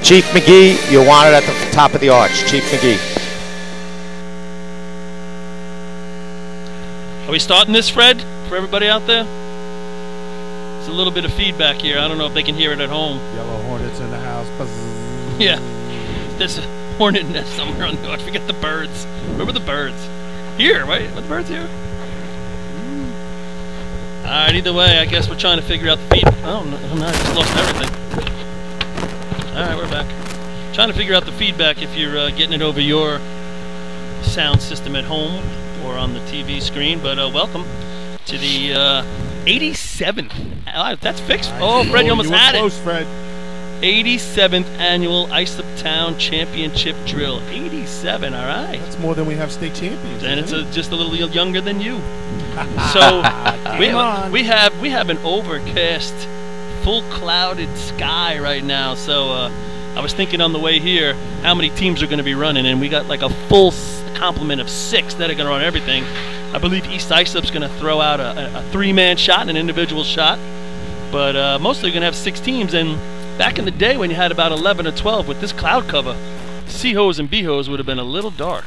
Chief McGee, you're wanted at the top of the arch. Chief McGee. Are we starting this, Fred, for everybody out there? There's a little bit of feedback here. I don't know if they can hear it at home. Yellow hornets in the house. Buzz. Yeah. There's a hornet nest somewhere on the arch. Forget the birds. Remember the birds. Here, right? What, the birds here? All right, either way, I guess we're trying to figure out the feedback. Oh, no, I just lost everything. All right, we're back. Trying to figure out the feedback if you're getting it over your sound system at home or on the TV screen. But welcome to the 87th. That's fixed. Oh, Fred, you almost had close, it. Fred. 87th annual Islip Town Championship Drill. 87, all right. That's more than we have state champions. And it's just a little younger than you. So we have an overcast, full clouded sky right now. So I was thinking on the way here how many teams are going to be running, and we got like a full complement of 6 that are going to run everything. I believe East Islip's going to throw out a 3-man shot and an individual shot, but mostly going to have 6 teams. And back in the day when you had about 11 or 12 with this cloud cover, C-hose and B-hose would have been a little dark,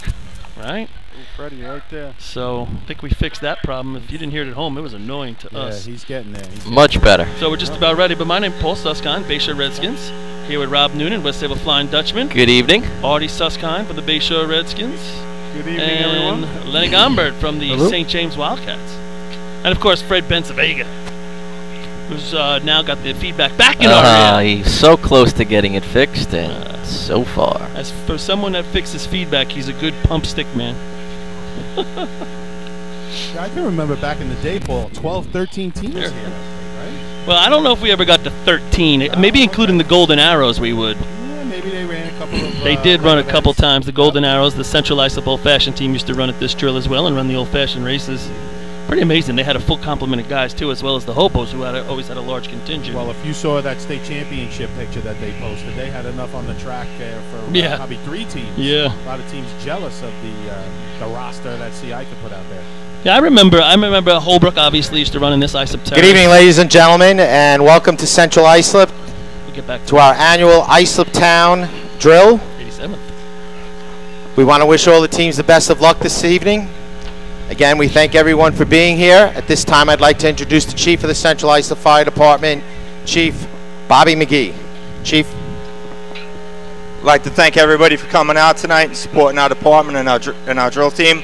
right? Freddie, right there. So I think we fixed that problem. If you didn't hear it at home, it was annoying to us. Yeah, he's getting there. Much better. So we're just about ready. But my name is Paul Susskind, Bayshore Redskins. Here with Rob Noonan, West Sable Flying Dutchman. Good evening. Artie Susskind for the Bayshore Redskins. Good evening, and everyone. Lenny Gombert from the St. James Wildcats. And of course, Fred Bensavega, who's now got the feedback back in our ear. He's so close to getting it fixed, and so far. As for someone that fixes feedback, he's a good pump stick man. Yeah, I can remember back in the day, Paul, 12, 13 teams here, right? Well, I don't know if we ever got to 13. Maybe including the Golden Arrows we would. Yeah, maybe they ran a couple of... They did run a couple times. The Golden Arrows, the Central Islip old-fashioned team used to run at this drill as well and run the old-fashioned races. Pretty amazing. They had a full complement of guys, too, as well as the Hobos, who always had a large contingent. Well, if you saw that state championship picture that they posted, they had enough on the track there for probably 3 teams. Yeah. A lot of teams jealous of the roster that CI could put out there. Yeah, I remember Holbrook obviously used to run in this Islip Town. Good evening, ladies and gentlemen, and welcome to Central Islip, We'll get back to our annual Islip Town Drill. 87th. We want to wish all the teams the best of luck this evening. Again, we thank everyone for being here. At this time, I'd like to introduce the Chief of the Central Islip Fire Department, Chief Bobby McGee. Chief. I'd like to thank everybody for coming out tonight and supporting our department and our drill team.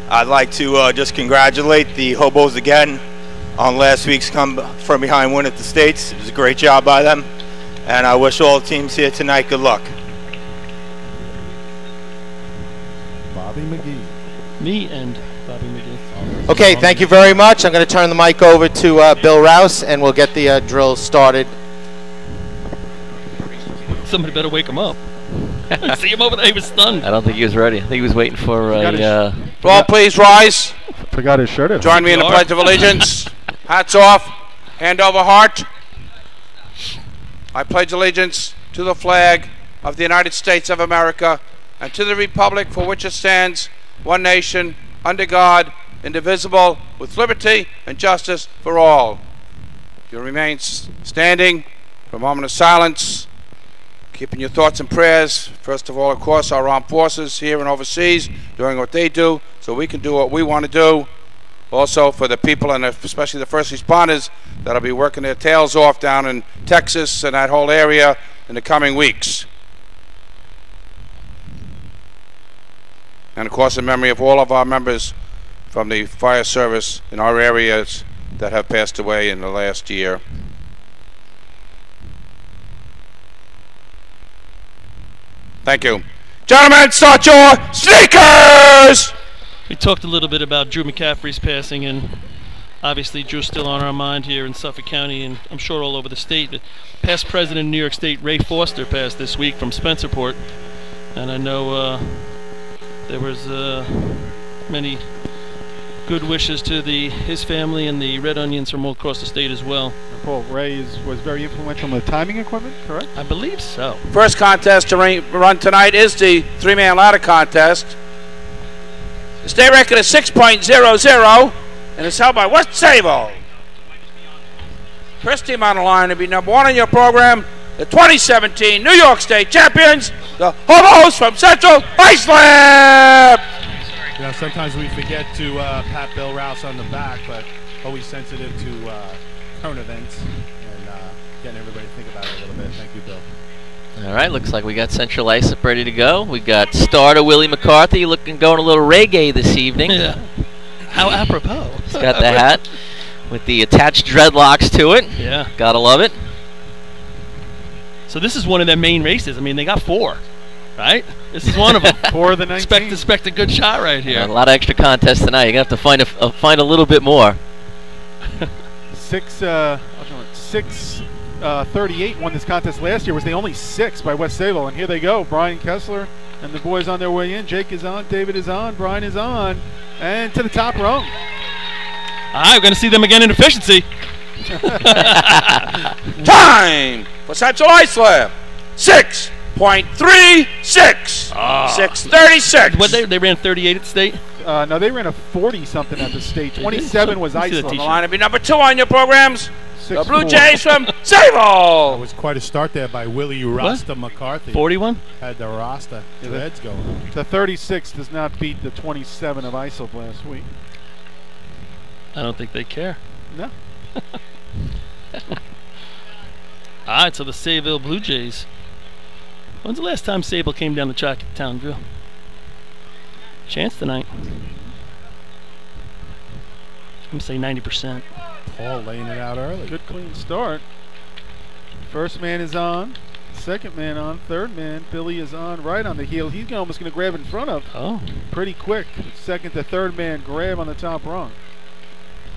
I'd like to just congratulate the Hobos again on last week's come from behind win at the States. It was a great job by them, and I wish all the teams here tonight good luck. Bobby McGee. Me and Bobby McGee. Okay, thank you very much. I'm going to turn the mic over to Bill Rouse, and we'll get the drill started. Somebody better wake him up. See him over there? He was stunned. I don't think he was ready. I think he was waiting for All please rise. Forgot his shirt. Join me in the Pledge of Allegiance. Hats off. Hand over heart. I pledge allegiance to the flag of the United States of America and to the republic for which it stands, one nation, under God, indivisible, with liberty and justice for all. You remain standing for a moment of silence, keeping your thoughts and prayers, first of all, of course, our armed forces here and overseas, doing what they do so we can do what we want to do. Also for the people, and especially the first responders, that'll be working their tails off down in Texas and that whole area in the coming weeks. And of course, in memory of all of our members from the fire service in our areas that have passed away in the last year. Thank you. Gentlemen, start your sneakers! We talked a little bit about Drew McCaffrey's passing, and obviously Drew's still on our mind here in Suffolk County, and I'm sure all over the state. But past president of New York State, Ray Foster, passed this week from Spencerport, and I know there was Many good wishes to his family and the Red Onions from all across the state as well. And Paul, Ray was very influential in the timing equipment, correct? I believe so. First contest to run tonight is the three-man ladder contest. The state record is 6.00, and it's held by West Sable. First team on the line to be number 1 in your program, the 2017 New York State champions, the Hobos from Central Islip. You know, sometimes we forget to pat Bill Rouse on the back, but always sensitive to current events and getting everybody to think about it a little bit. Thank you, Bill. All right, looks like we got Central Islip ready to go. We got starter Willie McCarthy going a little reggae this evening. Yeah. How apropos. He's got the hat with the attached dreadlocks to it. Yeah. Gotta love it. So this is one of their main races. I mean, they got 4, right? This is one of them. 4 of the 19. Expect a good shot right here. A lot of extra contests tonight. You're going to have to find a little bit more. 638 won this contest last year. Was the only 6 by West Sable. And here they go. Brian Kessler and the boys on their way in. Jake is on. David is on. Brian is on. And to the top rung. All right, we're going to see them again in efficiency. Time for Central Islip, 6.36. 6:36. What they ran 38 at the state? No, they ran a 40-something at the state. 27 was Let me see the Iceland. On the line to be number 2 on your programs, the Blue 6'4". Jays from That Sable. was quite a start there by Willie Rasta McCarthy. 41? Had the Rasta dreads going on. The 36 does not beat the 27 of Islip last week. I don't think they care. No. All right, so the Sayville Blue Jays. When's the last time Sable came down to Townville? Chance tonight. I'm going to say 90%. Paul laying it out early. Good clean start. First man is on. Second man on. Third man. Billy is on. Right on the heel. He's almost going to grab in front of. Oh. Pretty quick. Second to third man grab on the top rung.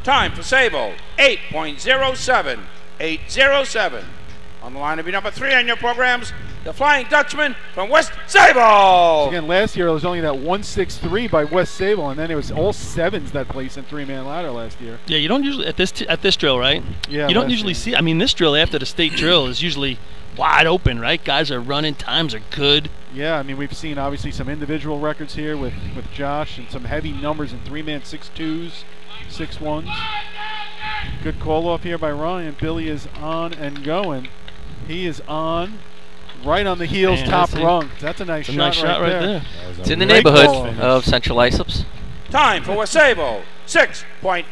Time for Sable, 8.07. 8:07. On the line to be number 3 on your programs, the Flying Dutchman from West Sable. Again, last year it was only that 163 by West Sable, and then it was all 7s that placed in three-man ladder last year. Yeah, you don't usually at this drill, right? Yeah. You don't usually see. I mean, this drill after the state drill is usually wide open, right? Guys are running, times are good. Yeah, I mean, we've seen obviously some individual records here with Josh and some heavy numbers in three-man 6.2s, 6.1s. Good call off here by Ryan. Billy is on and going. He is on, right on the heels, Man, top rung. That's a nice shot right there. It's in the Great neighborhood ball. of Central Islips. Time for West Sable, 6.40.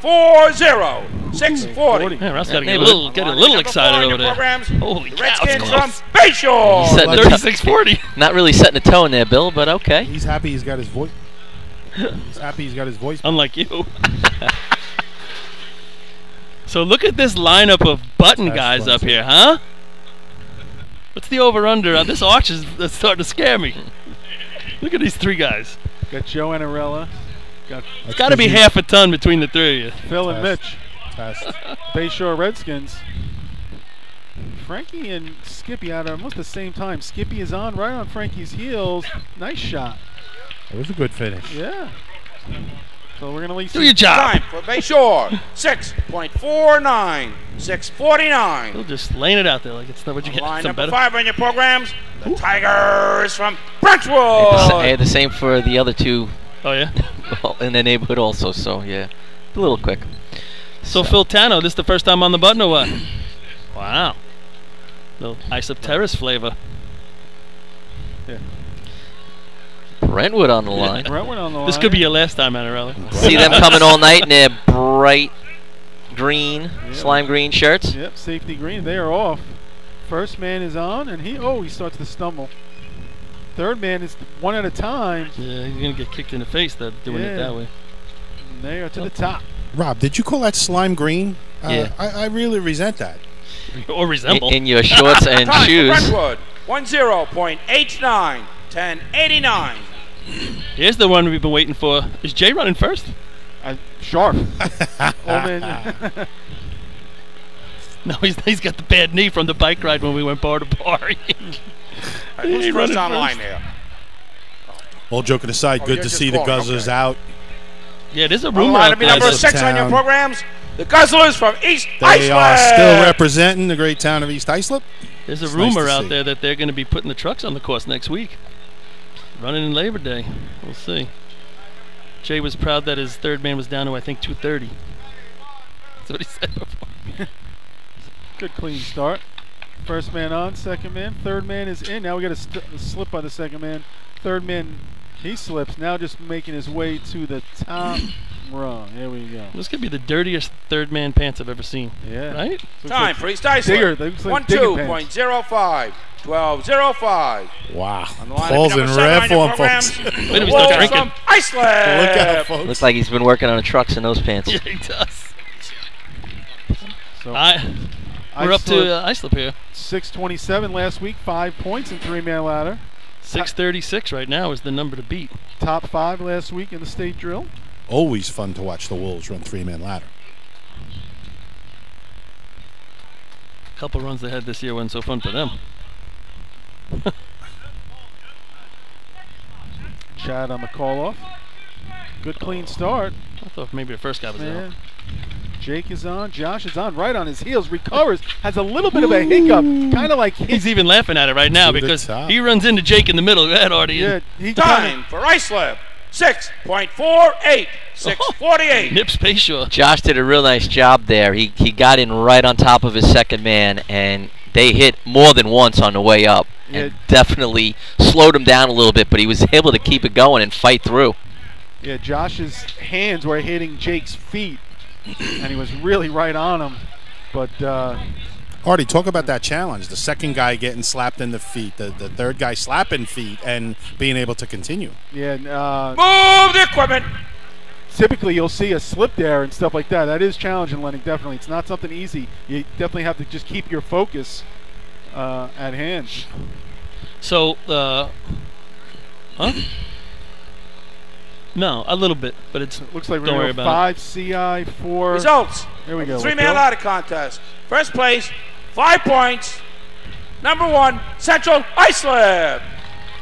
6:40. Yeah, Russ got to get a neighborhood. little excited over there. Programs, Holy the cow, Redskins it's from close. Bayshore. Setting the 36-40. Not really setting a tone there, Bill, but okay. He's happy he's got his voice. He's happy he's got his voice. Unlike you. So look at this lineup of button That's guys fun, up too. here, huh? What's the over-under? This arch is starting to scare me. Look at these 3 guys. Got Joe Anarella, got It's got to be half a ton between the 3 of you. Phil and Test. Mitch. Test. Bayshore Redskins. Frankie and Skippy out at almost the same time. Skippy is on, right on Frankie's heels. Nice shot. It was a good finish. Yeah. So we're going to leave. Do your job. Time for Bayshore, 6.49. 6:49. They'll just laying it out there like it's not what you get. Line Some number better. 5 on your programs, the Tigers from Brentwood. I had the same for the other 2 Oh, yeah? in the neighborhood also, so yeah, a little quick. So Phil Tano, this is the first time on the button or what? Wow. Little Islip Terrace flavor. Yeah. Brentwood on the line. Brentwood on the line. This could be your last time, Anarella. See them coming all night in their bright green, slime green shirts. Yep, safety green. They are off. First man is on, and he starts to stumble. Third man is one at a time. Yeah, he's going to get kicked in the face doing it that way. And they are to the top. Rob, did you call that slime green? Yeah. I really resent that. Or resemble. In your shorts and Time shoes. for Brentwood, 10.89. 10:89. Here's the one we've been waiting for. Is Jay running first? Sharp. Oh, man. No, he's got the bad knee from the bike ride when we went bar to bar. Who's He first running on first. line there? All joking aside, Oh, good you're to just see the calling, Guzzlers okay. out. Yeah, there's a On the rumor line to out be there. number 6 on your Town. programs, the Guzzlers from East They Islip. are still representing the great town of East Islip. There's a It's nice rumor to out see. there that they're going to be putting the trucks on the course next week. Running in Labor Day. We'll see. Jay was proud that his third man was down to, I think, 230. That's what he said before. Good clean start. First man on, second man, third man is in. Now we got a slip by the second man. Third man, he slips. Now just making his way to the top rung. There we go. This could be the dirtiest third man pants I've ever seen. Yeah. Right? Looks Time like for East Islip. digger. They looks like digging pants. 12.05. 12.05. Wow. On the line to be Paul's in number 7 rare on your form, programs, folks. Wait till the we start Wolves drinking. from Islip. Look out, folks. Looks like he's been working on the trucks in those pants. Yeah, he does. So We're up to Islip here. 627 last week, 5 points in three-man ladder. 636 right now is the number to beat. Top 5 last week in the state drill. Always fun to watch the Wolves run three-man ladder. A couple runs they had this year wasn't so fun for them. Chad on the call-off. Good clean start. I thought maybe the first guy was Man. out. Jake is on. Josh is on. Right on his heels. Recovers. Has a little bit of a hiccup. Kind of like He's even laughing at it right now To the because top. he runs into Jake in the middle. Go ahead, Artie. Yeah, he Time for Islip. 6.48. 6:48. Nips Payshaw. Josh did a real nice job there. He got in right on top of his second man, and they hit more than once on the way up. And definitely slowed him down a little bit, but he was able to keep it going and fight through. Yeah, Josh's hands were hitting Jake's feet, and he was really right on him. But Artie, talk about that challenge. The second guy getting slapped in the feet, the third guy slapping feet, and being able to continue. yeah, Move the equipment. typically you'll see a slip there and stuff like that. That is challenging, Lenny, definitely. It's not something easy. You definitely have to just keep your focus at hand. So, huh? No, a little bit, but it's Looks like we're don't worry going to about 5 CI, 4. Results. There we go. Three-man ladder contest. First place, 5 points. Number 1, Central Islip.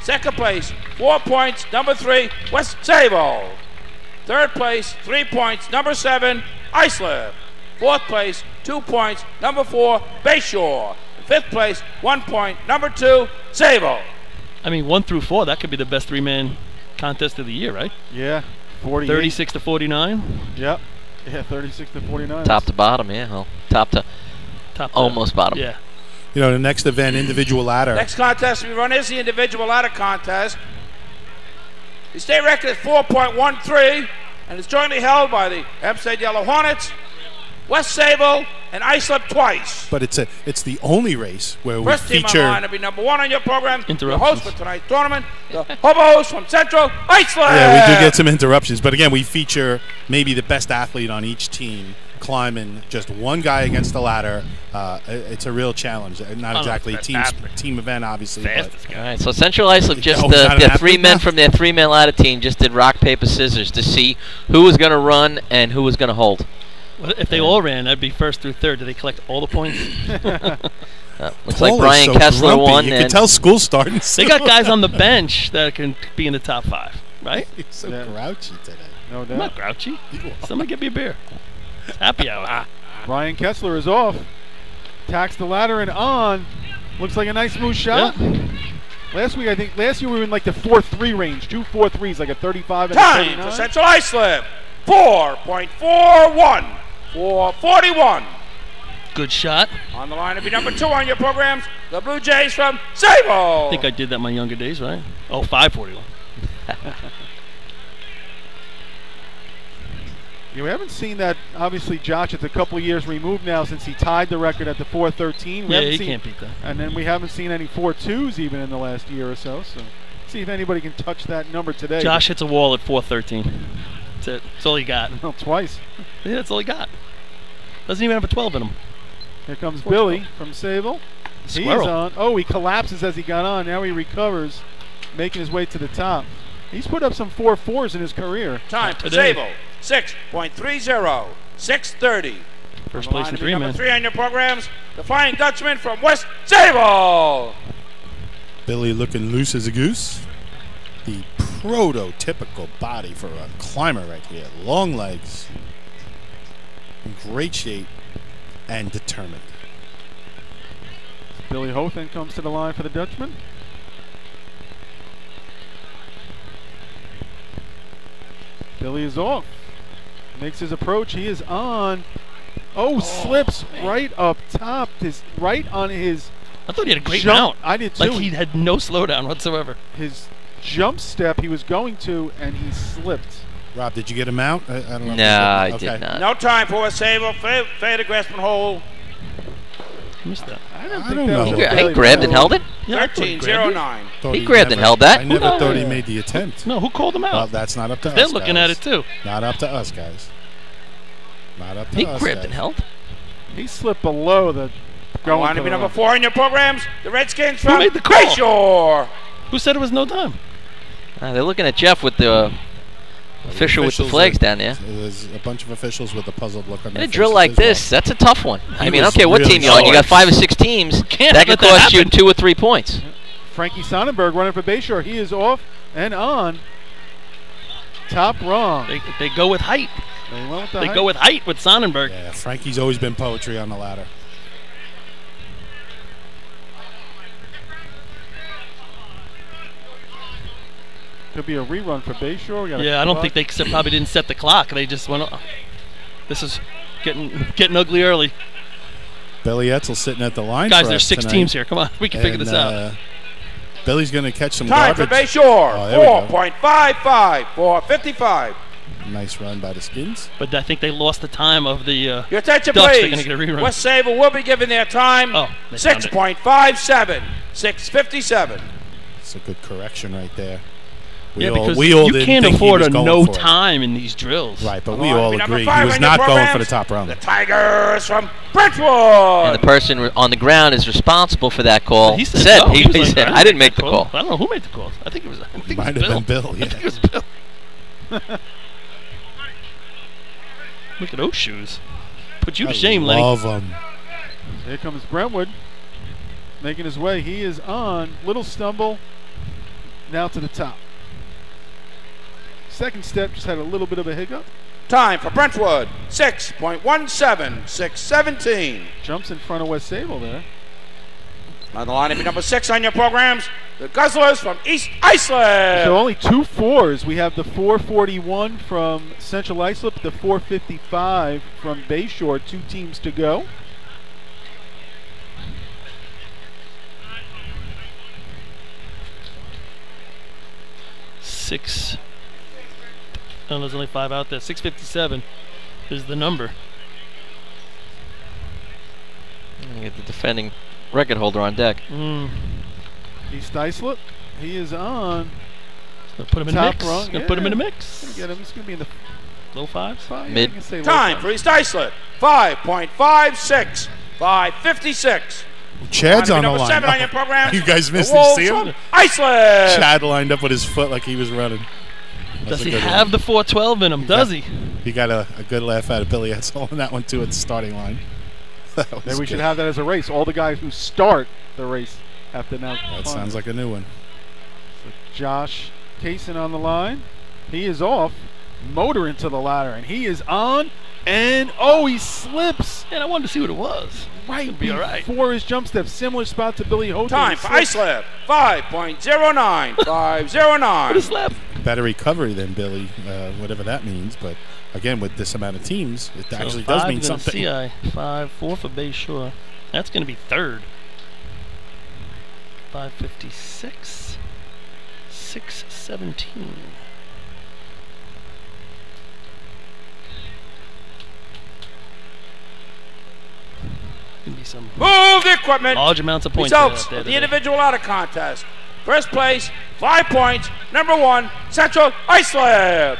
Second place, 4 points. Number 3, West Sable. Third place, 3 points. Number 7, Islip. Fourth place, 2 points. Number 4, Bayshore. Fifth place, 1 point. Number 2, Sable. I mean, 1 through 4, that could be the best three-man contest of the year, right? Yeah, 48. 36 to 49. Yep. Yeah, 36 to 49. Top to bottom, yeah. Well, top to Top to- almost bottom. Yeah. You know, the next event, individual ladder. Next contest we run is the individual ladder contest. The state record is 4.13, and it's jointly held by the Hempstead Yellow Hornets, West Sable, and Islip twice. But it's the only race where we First team feature. on line will be number 1 on your program. The Interruptions. host for tonight's tournament, the Hobos from Central Islip. Yeah, we do get some interruptions, but again, we feature maybe the best athlete on each team climbing just one guy against the ladder. It's a real challenge. Not exactly a team event, obviously. Fastest All guy. right, so Central Islip just Oh, it's not an the athlete three men now? from their three-man ladder team just did rock, paper, scissors to see who was going to run and who was going to hold. Well, if they all ran, that'd be first through third. Did they collect all the points? Looks Paul like is Brian so Kessler grumpy. won. You and can tell school's starting. They got guys on the bench that can be in the top 5, right? He's so Yeah. grouchy today. No I'm doubt. not grouchy. Somebody get me a beer. It's happy hour. Ryan Kessler is off. Tacks the ladder and on. Looks like a nice smooth shot. Last week, I think, last year we were in like the 4-3 range. 2 4-3s, like a 35 and a Time 39. for Central Islip, 4.41. 4:41. Good shot. On the line will be number 2 on your programs, the Blue Jays from Sable. I think I did that in my younger days, right? Oh, 541. Yeah, we haven't seen that. Obviously, Josh, it's a couple of years removed now since he tied the record at the 413. Yeah, he can't beat that. And then we haven't seen any 4.2s even in the last year or so. So, see if anybody can touch that number today. Josh hits a wall at 413. That's it. That's all he got. Well, twice. Yeah, that's all he got. Doesn't even have a 12 in him. Here comes Billy from Sable. He's Squirrel. on. Oh, he collapses as he got on. Now he recovers, making his way to the top. He's put up some 4.4s in his career. Time for Today. Sable, 6.30. 6:30. First On the place line in will be number 3-man. 3 on your programs, the Flying Dutchman from West Sable. Billy looking loose as a goose. The prototypical body for a climber right here. Long legs, in great shape, and determined. Billy Ho then comes to the line for the Dutchman. Billy is off. Makes his approach. He is on. Oh, slips right up top. Right on his. I thought he had a great jump. mount. I did too. Like he had no slowdown whatsoever. His jump step he was going to, and he slipped. Rob, did you get a mount? I don't know. Nah, I did not. No time for a save. Fade a grasping hold. I missed that. I don't I think don't that was know. a He Billy grabbed and foul. held it? Yeah, I thought he grabbed it. 13-09. Thought He grabbed and held that. I never No. thought he made the attempt. No, who called him out? Well, that's not up to us. They're looking guys. at it too. Not up to us, guys. Not up to He us. grabbed guys. and held. He slipped below the going Line to to be the number 4 in your programs. The Redskins Who from made the call? Bayshore. Who said it was no time? They're looking at Jeff with the official with the officials flags are- down there. There's a bunch of officials with a puzzled look on In their a drill faces like as well. this, that's a tough one. I mean, I don't was care what really team you're on. You got short. 5 or 6 teams. Can't That let could that cost you happen. 2 or 3 points. Frankie Sonnenberg running for Bayshore. He is off and on. Top wrong. They go with height. They went with the They height. go with height with Sonnenberg. Yeah, Frankie's always been poetry on the ladder. Could be a rerun for Bayshore. We got a Yeah, I don't clock. think they probably didn't set the clock. They just went. This is getting ugly early. Billy Etzel sitting at the line Guys, for there's us 6 tonight. teams here. Come on, we can figure And, this out. Billy's going to catch some Time for garbage. Bayshore. Oh, there we go. 4.55 for 55. Nice run by the Skins. But I think they lost the time of the. Your attention, Ducks, they're please. gonna get a rerun. West Sabre will be given their time. Oh, they found it. 6.57. 6:57. It's a good correction right there. Yeah, because we all you didn't can't think he afford was a going no for it. time in these drills. Right, but Come we on, all be number agree he 5 was in your not going for programs. the top rung. The Tigers from Brentwood. And the person on the ground is responsible for that call. He said, no. he was like, said I didn't make the call. I don't know who made the call. I think it was. I think it was Might Bill. have been Bill, I think yeah. it was Bill. Look at those shoes. Put you to shame, Lenny. Love them. Here comes Brentwood, making his way. He is on. Little stumble. Now to the top. Second step just had a little bit of a hiccup. Time for Brentwood. 6.17. 6:17. Jumps in front of West Sable there. On the line to be number 6 on your programs. The Guzzlers from East Islip. So only 2 4s. We have the 441 from Central Islip, the 455 from Bayshore. 2 teams to go. Six. Oh, there's only 5 out there. 6:57 is the number. And get the defending record holder on deck. East Islip, he is on. Gonna put him in the Top mix. rung, Gonna put him in the Gonna mix. get him. He's gonna be in the Low 5s. 5. Mid. I can say low Time 5. for East Islip. 5.56. 5:56. Chad's on the number line. 7 on your program. You guys The missed it. Wolves See from him? Islip. Chad lined up with his foot like he was running. Does That's a he good have one. the 412 in him? Does he? He got a good laugh out of Billy Etzel on that one too at the starting line. That was Maybe we should good. have that as a race. All the guys who start the race have to now. That climb. sounds like a new one. Josh Kaysen on the line. He is off. Motor into the ladder, and he is on. And oh, he slips And I wanted to see what it was. right be all right. before his jump step. Similar spot to Billy Houghton. Time He for slips. Islip. 5.09. What 5:09. a slap. Better recovery than Billy, whatever that means. But again, with this amount of teams, it actually does mean something. CI 5, 4 for Bayshore. That's going to be third. 5:56. 6:17. Gonna be some Move the equipment. large amounts of points. Results out there of the today. individual ladder contest. First place, 5 points. Number 1, Central Islip.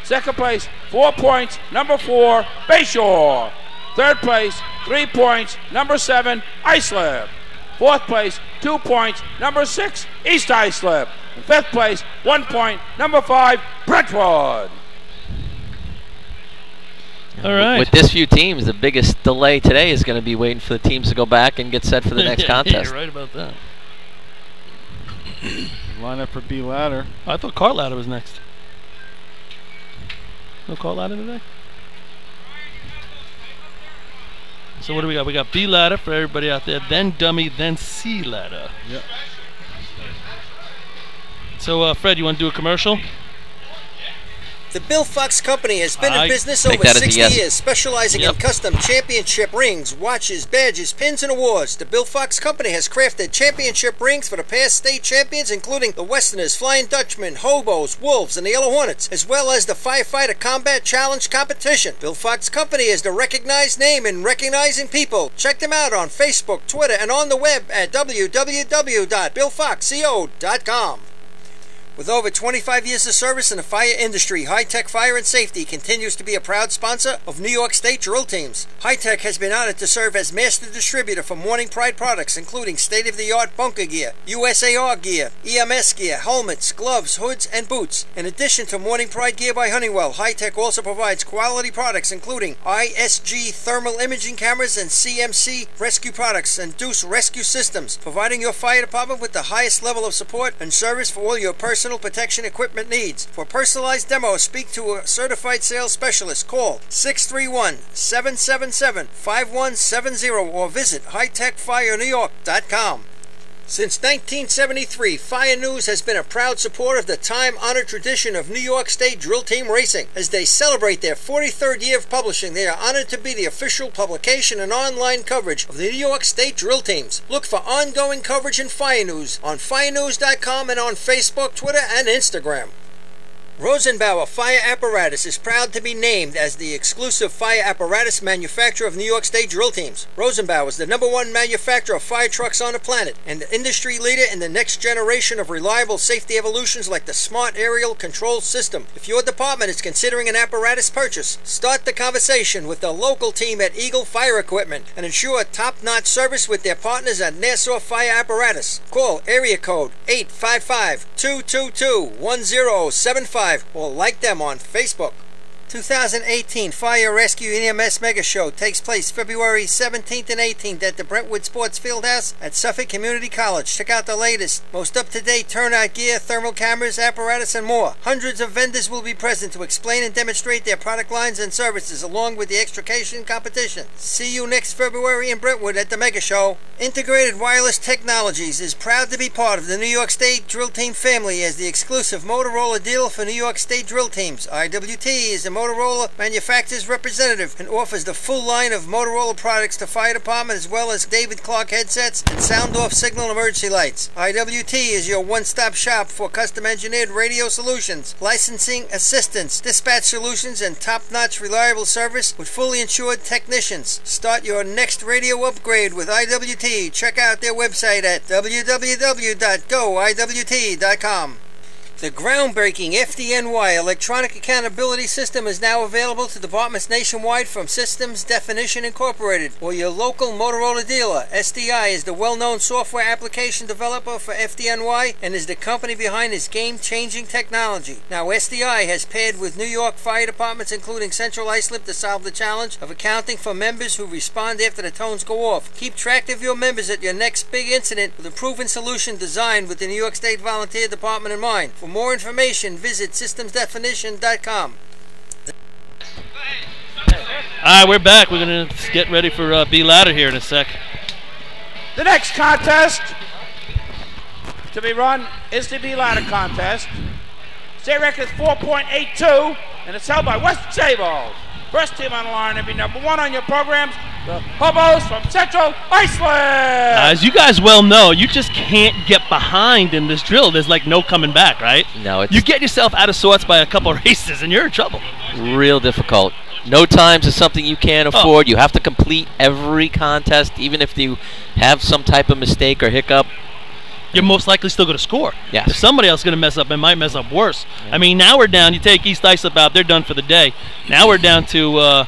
Second place, 4 points. Number 4, Bayshore. Third place, 3 points. Number 7, Islip. Fourth place, 2 points. Number 6, East Islip. And fifth place, 1 point. Number 5, Brentwood. All right. With this few teams, the biggest delay today is going to be waiting for the teams to go back and get set for the next Yeah, contest. You're right about that. Lineup for B ladder. I thought cart ladder was next. No cart ladder today? So what do we got? We got B ladder for everybody out there, then dummy, then C ladder. Yep. So Fred, you want to do a commercial? The Bill Fox Company has been in business over 60 years, specializing in custom championship rings, watches, badges, pins, and awards. The Bill Fox Company has crafted championship rings for the past state champions, including the Westerners, Flying Dutchmen, Hobos, Wolves, and the Yellow Hornets, as well as the Firefighter Combat Challenge competition. Bill Fox Company is the recognized name in recognizing people. Check them out on Facebook, Twitter, and on the web at www.billfoxco.com. With over 25 years of service in the fire industry, High Tech Fire and Safety continues to be a proud sponsor of New York State drill teams. High Tech has been honored to serve as master distributor for Morning Pride products, including state-of-the-art bunker gear, USAR gear, EMS gear, helmets, gloves, hoods, and boots. In addition to Morning Pride gear by Honeywell, High Tech also provides quality products including ISG thermal imaging cameras and CMC rescue products and Deuce rescue systems, providing your fire department with the highest level of support and service for all your personal protection equipment needs. For personalized demos, speak to a certified sales specialist. Call 631-777-5170 or visit hightechfirenewyork.com. Since 1973, Fire News has been a proud supporter of the time-honored tradition of New York State drill team racing. As they celebrate their 43rd year of publishing, they are honored to be the official publication and online coverage of the New York State drill teams. Look for ongoing coverage in Fire News on firenews.com and on Facebook, Twitter, and Instagram. Rosenbauer Fire Apparatus is proud to be named as the exclusive fire apparatus manufacturer of New York State drill teams. Rosenbauer is the #1 manufacturer of fire trucks on the planet and the industry leader in the next generation of reliable safety evolutions like the Smart Aerial Control System. If your department is considering an apparatus purchase, start the conversation with the local team at Eagle Fire Equipment and ensure top-notch service with their partners at Nassau Fire Apparatus. Call area code 855-222-1075 or like them on Facebook. 2018 Fire Rescue EMS Mega Show takes place February 17th and 18th at the Brentwood Sports Fieldhouse at Suffolk Community College. Check out the latest, most up-to-date turnout gear, thermal cameras, apparatus, and more. Hundreds of vendors will be present to explain and demonstrate their product lines and services along with the extrication competition. See you next February in Brentwood at the Mega Show. Integrated Wireless Technologies is proud to be part of the New York State Drill Team family as the exclusive Motorola dealer for New York State drill teams. IWT is a Motorola manufacturer's representative and offers the full line of Motorola products to fire department as well as David Clark headsets and sound-off signal emergency lights. IWT is your one-stop shop for custom-engineered radio solutions, licensing assistance, dispatch solutions, and top-notch reliable service with fully insured technicians. Start your next radio upgrade with IWT. Check out their website at www.goiwt.com. The groundbreaking FDNY electronic accountability system is now available to departments nationwide from Systems Definition Incorporated or your local Motorola dealer. SDI is the well-known software application developer for FDNY and is the company behind this game-changing technology. Now SDI has paired with New York fire departments including Central Islip to solve the challenge of accounting for members who respond after the tones go off. Keep track of your members at your next big incident with a proven solution designed with the New York State Volunteer Department in mind. For more information, visit systemsdefinition.com. Alright, we're back. We're going to get ready for B ladder here in a sec. The next contest to be run is the B ladder contest. State record is 4.82, and it's held by West Sable. First team on the line will be #1 on your programs, the Hobos from Central Islip. As you guys well know, you just can't get behind in this drill. There's like no coming back, right? No, it's you get yourself out of sorts by a couple of races and you're in trouble. real difficult. No times is something you can't afford. You have to complete every contest, even if you have some type of mistake or hiccup. You're most likely still going to score. Yes. If somebody else is going to mess up, it might mess up worse. Yeah. I mean, now we're down. You take East Islip out, they're done for the day. Now we're down to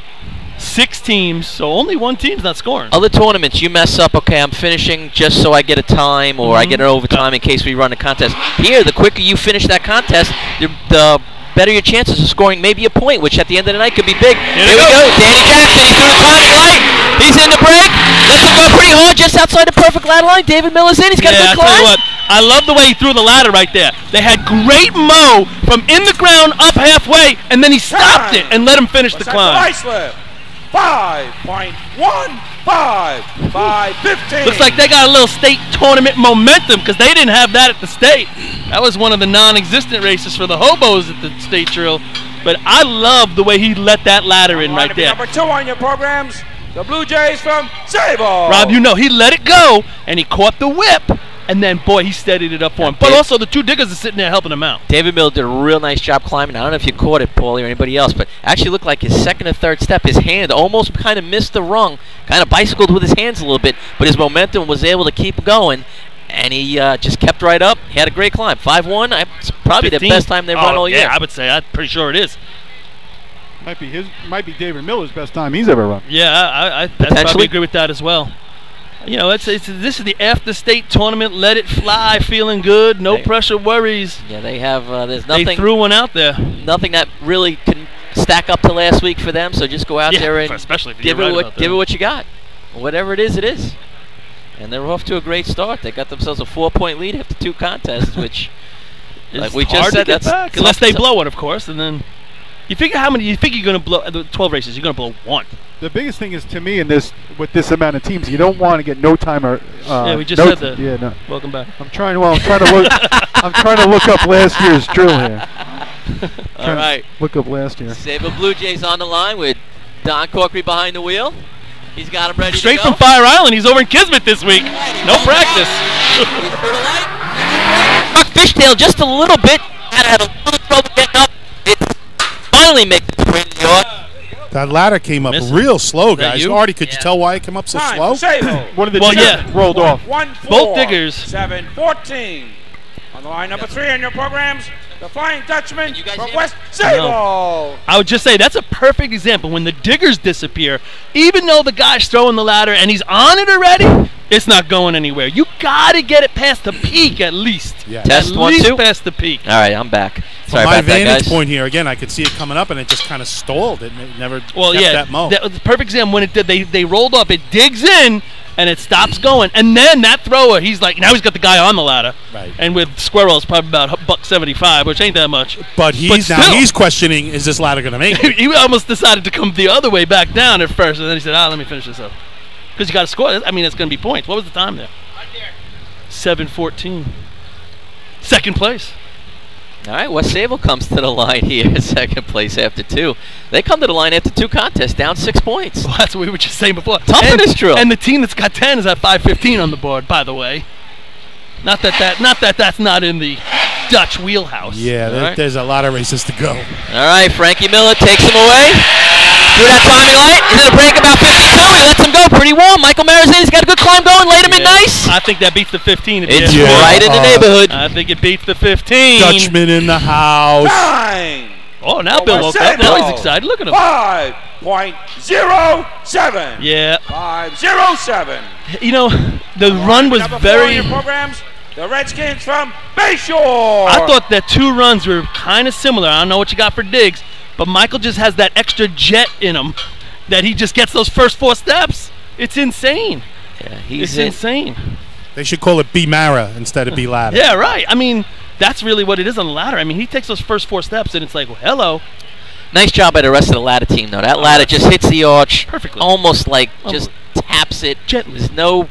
6 teams, so only one team's not scoring. Other tournaments, you mess up, okay, I'm finishing just so I get a time, or I get an overtime in case we run a contest. Here, the quicker you finish that contest, the better your chances of scoring maybe a point, which at the end of the night could be big. Here we go. Danny Jackson, he's through the timing light. He's in the break. Lets him go pretty hard just outside the perfect ladder line. David Miller's in. He's got a good climb. Tell you what, I love the way he threw the ladder right there. They had great mow from in the ground up halfway, and then he stopped it and let him finish the climb. Islip. 5.15. 5.15. Looks like they got a little state tournament momentum because they didn't have that at the state. That was one of the non-existent races for the hobos at the state drill. But I love the way he let that ladder in right there. Number 2 on your programs, the Blue Jays from Sable. Rob, you know, he let it go, and he caught the whip, and then, boy, he steadied it up for him. But also, the 2 diggers are sitting there helping him out. David Miller did a real nice job climbing. I don't know if you caught it, Paulie, or anybody else, but actually looked like his second or third step, his hand almost kind of missed the rung, kind of bicycled with his hands a little bit, but his momentum was able to keep going, and he just kept right up. He had a great climb. 5.1, it's probably 15. The best time they've run all year. Yeah, I would say. I'm pretty sure it is. Might be David Miller's best time he's ever run. Yeah, I probably agree with that as well. You know, this is the after state tournament. Let it fly, feeling good, no pressure, worries. Yeah, they have. There's nothing. They threw one out there. Nothing that really can stack up to last week for them. So just go out there and especially if give it what you got. Whatever it is, it is. And they're off to a great start. They got themselves a 4-point lead after 2 contests, which, like we just said, that's back, unless they blow it, of course, and then. You figure how many? You think you're going to blow? The 12 races, you're going to blow 1. The biggest thing is to me in this with this amount of teams, you don't want to get no timer. Yeah, we just said that. Yeah, no. Welcome back. I'm trying to look. I'm trying to look up last year's drill here. All right. Look up last year. Sable Blue Jays on the line with Don Corkery behind the wheel. He's got him ready. Straight to go. from Fire Island. He's over in Kismet this week. No practice. Fishtail just a little bit. Had a little trouble getting up. Finally make the way to New York. That ladder came up real slow, guys. Artie, could you tell why it came up so slow? One of the diggers rolled off. 1-4. Both diggers. 7-14. On the line, number 3 on your programs, the Flying Dutchman from West Sable. I would just say that's a perfect example. When the diggers disappear, even though the guy's throwing the ladder and he's on it already, it's not going anywhere. You got to get it past the peak at least. Yeah. Test at 1, least 2. Past the peak. All right, I'm back. Sorry From my about that, vantage guys. point here, again, I could see it coming up, and it just kind of stalled. It never kept that mow. That was the perfect example. When it did, they rolled up. It digs in, and it stops going. And then that thrower, he's like, now he's got the guy on the ladder. Right. And with Squirrel, it's probably about $1.75, which ain't that much. But he's questioning, is this ladder going to make it? He almost decided to come the other way back down at first, and then he said, let me finish this up. Because you got to score. I mean, it's going to be points. What was the time there? 7:14. Second place. All right, West Sable comes to the line here, second place after 2. They come to the line after 2 contests, down 6 points. Well, that's what we were just saying before. Tough in this drill. And the team that's got 10 is at 5:15 on the board, by the way. Not that that's not in the Dutch wheelhouse. Yeah, there's a lot of races to go. All right, Frankie Miller takes him away. Through that timing light, he's going to break about 52. He lets him go pretty warm. Michael Marizani's got a good climb going, laid him in nice. I think that beats the 15. It's right in the neighborhood. I think it beats the 15. Dutchman in the house. 9. Oh, now Bill woke up. Now he's excited. Look at him. 5.07. Yeah. 5.07. You know, the run was very. Your programs, the Redskins from Bayshore. I thought that 2 runs were kind of similar. I don't know what you got for Diggs, but Michael just has that extra jet in him that he just gets those first 4 steps. It's insane. Yeah, it's insane. They should call it B-Mara instead of B-Ladder. Yeah, right. I mean, that's really what it is on the ladder. I mean, he takes those first 4 steps, and it's like, well, hello. Nice job by the rest of the ladder team, though. That ladder just hits the arch perfectly. Almost like just taps it. Gently. There's no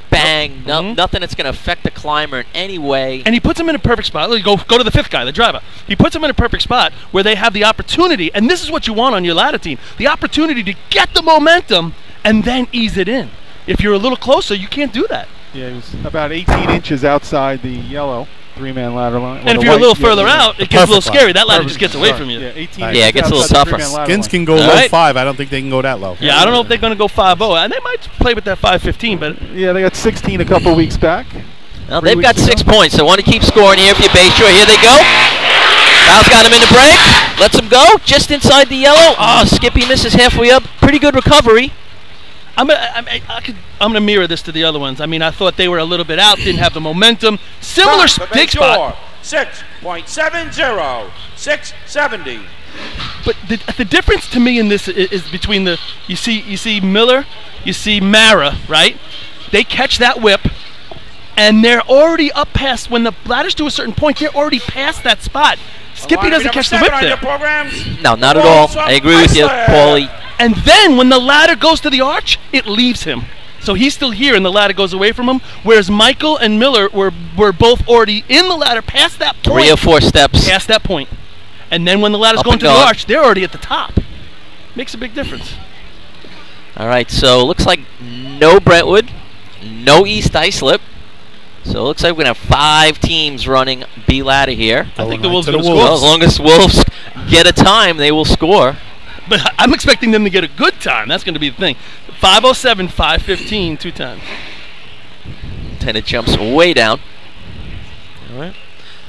bang, nothing that's going to affect the climber in any way. And he puts him in a perfect spot. Go to the 5th guy, the driver. He puts him in a perfect spot where they have the opportunity, and this is what you want on your ladder team, the opportunity to get the momentum and then ease it in. If you're a little closer, you can't do that. Yeah, he was about 18 inches outside the yellow 3-man ladder line. And if you're a little further out, it gets a little scary. That ladder just gets away from you. Yeah, 18 it gets a little tougher. Skins can go low 5. I don't think they can go that low. Yeah, I don't know if they're going to go 5-0. And they might play with that 5:15, but yeah, they got 16 a couple weeks back. Well, they've got 6 points, so want to keep scoring here for your Bayshore. Here they go. Kyle's got him in the break. Lets him go just inside the yellow. Oh, Skippy misses halfway up. Pretty good recovery. I'm gonna mirror this to the other ones. I mean, I thought they were a little bit out, didn't have the momentum. Similar dig spot. 6.70, 670. But the difference to me in this is between the you see Miller, you see Mara, right? They catch that whip, and they're already up past, when the ladder's to a certain point, they're already past that spot. Skippy doesn't catch the whip there. No, not at all. I agree with you, Paulie. And then when the ladder goes to the arch, it leaves him. So he's still here and the ladder goes away from him, whereas Michael and Miller were both already in the ladder past that point. 3 or 4 steps. Past that point. And then when the ladder's going to the arch, they're already at the top. Makes a big difference. All right, so it looks like no Brentwood, no East Islip. So it looks like we're going to have 5 teams running B ladder here. I think the Wolves are going to score. Well, as long as Wolves get a time, they will score. But I'm expecting them to get a good time. That's going to be the thing. 5:07, 5:15, 2 times. And it jumps way down. All right.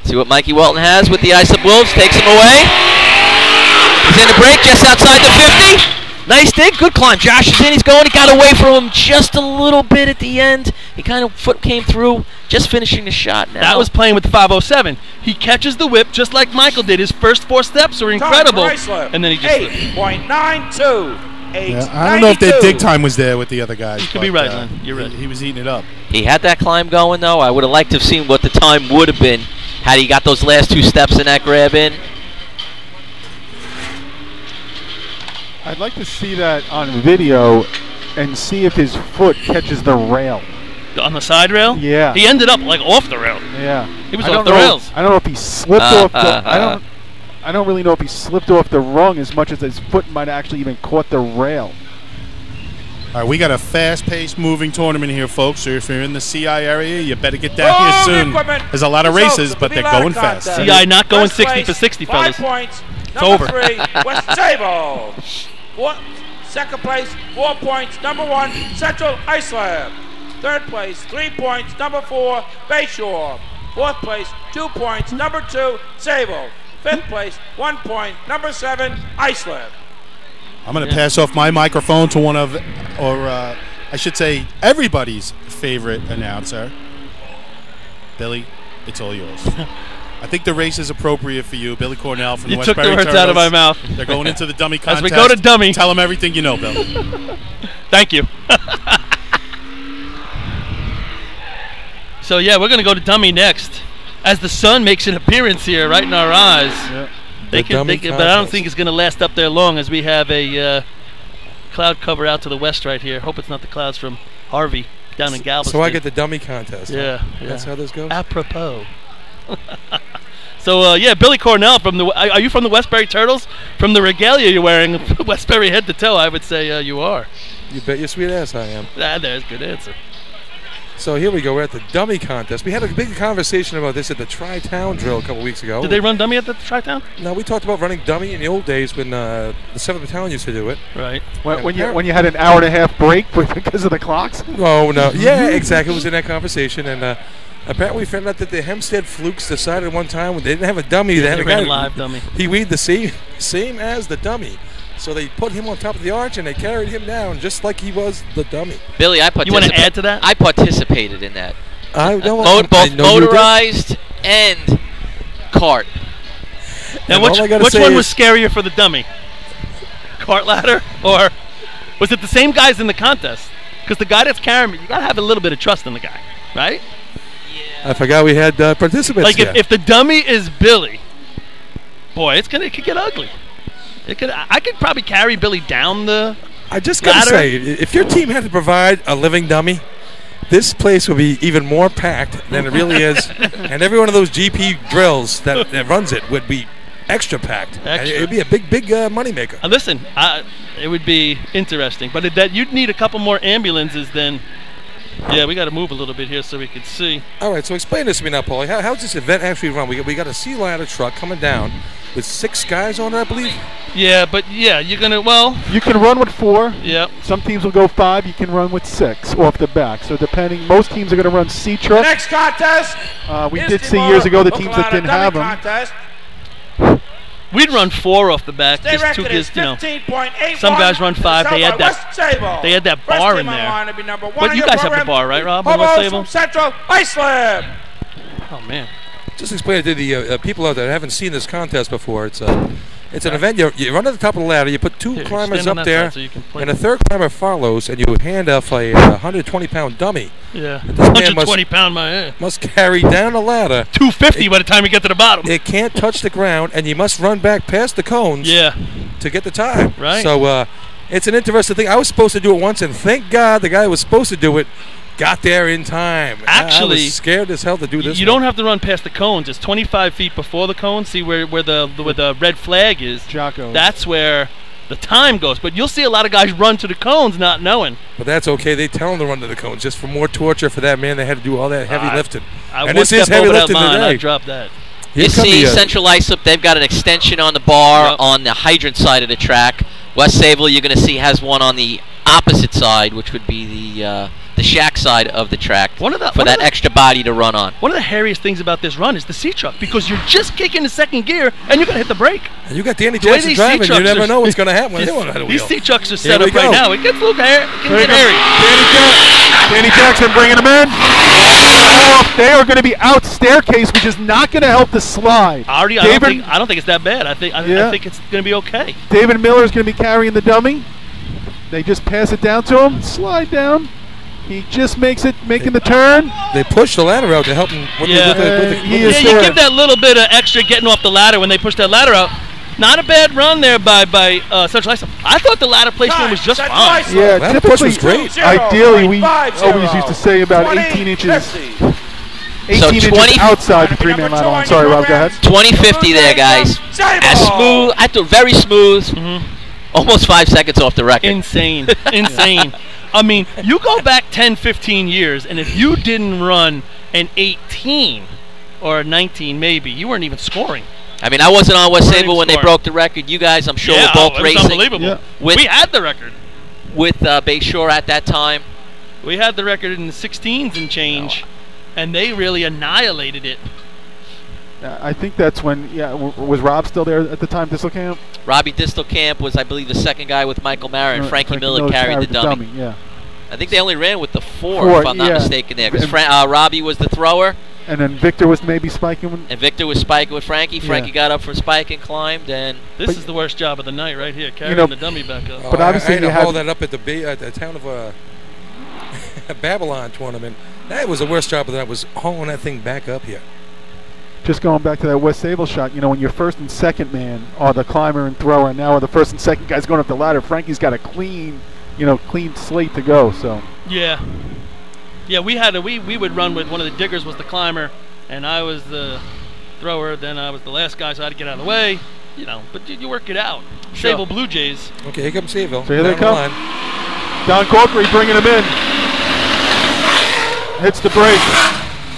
See what Mikey Welton has with the Islip Wolves. Takes him away. He's in the break just outside the 50. Nice dig. Good climb. Josh is in. He's going. He got away from him just a little bit at the end. He kind of foot came through. Just finishing the shot now. That was playing with the 5:07. He catches the whip just like Michael did. His first 4 steps were incredible. And then he just 8.92. Yeah, I don't know if that dig time was there with the other guys. You could be right, Len. You're right. He was eating it up. He had that climb going, though. I would have liked to have seen what the time would have been had he got those last 2 steps in that grab in. I'd like to see that on video and see if his foot catches the rail. On the side rail? Yeah. He ended up like off the rail. Yeah. He was off the rails. I don't know if he slipped off the... I don't really know if he slipped off the rung as much as his foot might have actually even caught the rail. All right, we got a fast-paced moving tournament here, folks. So if you're in the CI area, you better get down here soon. There's a lot of races, but they're going fast. CI not going 60 for 60, fellas. 5 points. It's over. Number 3, West Table. Second place, 4 points. Number 1, Central Islip. Third place, 3 points. Number 4, Bayshore. Fourth place, 2 points. Number 2, Sable. Fifth place, 1 point. Number 7, Islip. I'm going to pass off my microphone to one of, or I should say, everybody's favorite announcer. Billy, it's all yours. I think the race is appropriate for you. Billy Cornell from the Westbury You took the words Turtles. out of my mouth. They're going into the dummy contest. As we go to dummy. Tell them everything you know, Bill. Thank you. So, yeah, we're going to go to dummy next. As the sun makes an appearance here right in our eyes. Yep. But I don't think it's going to last up there long as we have a cloud cover out to the west right here. Hope it's not the clouds from Harvey down in Galveston. So I get the dummy contest. Yeah, huh? yeah. That's how this goes? Apropos. So, yeah, Billy Cornell from the... Are you from the Westbury Turtles? From the regalia you're wearing, Westbury head to toe, I would say you are. You bet your sweet ass I am. There's a good answer. So here we go. We're at the dummy contest. We had a big conversation about this at the Tri-Town drill a couple weeks ago. Did they run dummy at the Tri-Town? No, we talked about running dummy in the old days when the 7th Battalion used to do it. Right. When you had an hour and a half break because of the clocks? Oh, no. Yeah, exactly. It was in that conversation. And apparently we found out that the Hempstead Flukes decided one time when they didn't have a dummy. They had a guy, live dummy. He weighed the same as the dummy. So they put him on top of the arch and they carried him down just like he was the dummy. Billy, I participated. You want to add to that? I participated in that. Both motorized and cart. Now, which one was scarier for the dummy? Cart ladder, or was it the same guys in the contest? Because the guy that's carrying me, you gotta have a little bit of trust in the guy, right? Yeah. I forgot we had participants. Like if the dummy is Billy, boy, it could get ugly. I could probably carry Billy down the I just gotta say, if your team had to provide a living dummy, this place would be even more packed than it really is. And every one of those GP drills that runs it would be extra packed. It would be a big moneymaker. Listen, it would be interesting. But that you'd need a couple more ambulances then. Yeah, we got to move a little bit here so we can see. All right, so explain this to me now, Paulie. How's this event actually run? We got a sea ladder truck coming down with 6 guys on it, I believe. Yeah, but yeah, you're gonna you can run with 4. Yeah. Some teams will go 5. You can run with 6 off the back. So depending, most teams are going to run sea truck. Next contest. We did see years ago the teams that didn't have them. Contest. We'd run 4 off the back, just to get, some guys run 5. They had that bar in there. But you guys have the bar, right, Rob? From Central Islip. Oh man. Just explain it to the people out there that haven't seen this contest before. It's an event. You run to the top of the ladder. You put 2 climbers up there, and a third climber follows, and you hand off a 120-pound dummy Yeah, This man 120-pound man. must carry down a ladder. 250 by the time you get to the bottom. It can't touch the ground, and you must run back past the cones Yeah, to get the time. Right. So it's an interesting thing. I was supposed to do it once, and thank God the guy who was supposed to do it got there in time. I actually, was scared as hell to do this. you don't have to run past the cones. It's 25 feet before the cones. See where the red flag is? Jocko. That's where the time goes. But you'll see a lot of guys run to the cones not knowing. But that's okay. They tell him to run to the cones just for more torture for that man. They had to do all that heavy lifting. And this is heavy lifting today. I dropped that. You see Central Islip, they've got an extension on the bar on the hydrant side of the track. West Sayville, you're going to see, has one on the opposite side, which would be the shack side of the track for that extra body to run on. One of the hairiest things about this run is the C-Truck, because you're just kicking the second gear and you're going to hit the brake. And you got Danny Jackson driving, you never know what's going to happen when they want to These wheel. C-Trucks are set up right now. It gets a little hairy. Danny Jackson bringing him in. Oh, they are going to be out staircase, which is not going to help the slide. I don't think it's that bad. I think it's going to be okay. David Miller is going to be carrying the dummy. They just pass it down to him. Slide down. He just making the turn. They push the ladder out to help him with the you give that little bit of extra getting off the ladder when they push that ladder out. Not a bad run there by Central Islip. I thought the ladder placement was just fine. Yeah, ladder push was great. Ideally, we always used to say about 18 inches. 18 inches outside the three-man ladder line. Sorry, Rob, go ahead. 20-50 there, guys. As smooth, I thought very smooth. Almost 5 seconds off the record. Insane. Insane. I mean, you go back 10, 15 years, and if you didn't run an 18 or a 19 maybe, you weren't even scoring. I mean, I wasn't on West Sayville when they broke the record. You guys, I'm sure, were both racing. Unbelievable. Yeah. We had the record. With Bayshore at that time. We had the record in the 16s and change, and they really annihilated it. I think that's when, was Rob still there at the time, Distelkamp? Robbie Distelkamp was, I believe, the second guy with Michael Mara, and Frankie Miller carried the dummy. Yeah. I think they only ran with the four if I'm not mistaken there, because Robbie was the thrower. And then Victor was maybe spiking. And Victor was spiking with Frankie. Frankie got up for spike and climbed. And this is the worst job of the night right here, carrying the dummy back up. But obviously, I had to hold that up at the town of Babylon tournament. That was the worst job of that. Was hauling that thing back up here. Just going back to that West Sayville shot, when your first and second man are the climber and thrower, and now the first and second guys going up the ladder, Frankie's got a clean slate to go. So yeah, we would run with one of the diggers was the climber, and I was the thrower. Then I was the last guy, so I had to get out of the way. But you work it out. Sure. Sayville Blue Jays. Okay, here comes Sayville. So here they come. Don Corkery bringing him in. Hits the brake.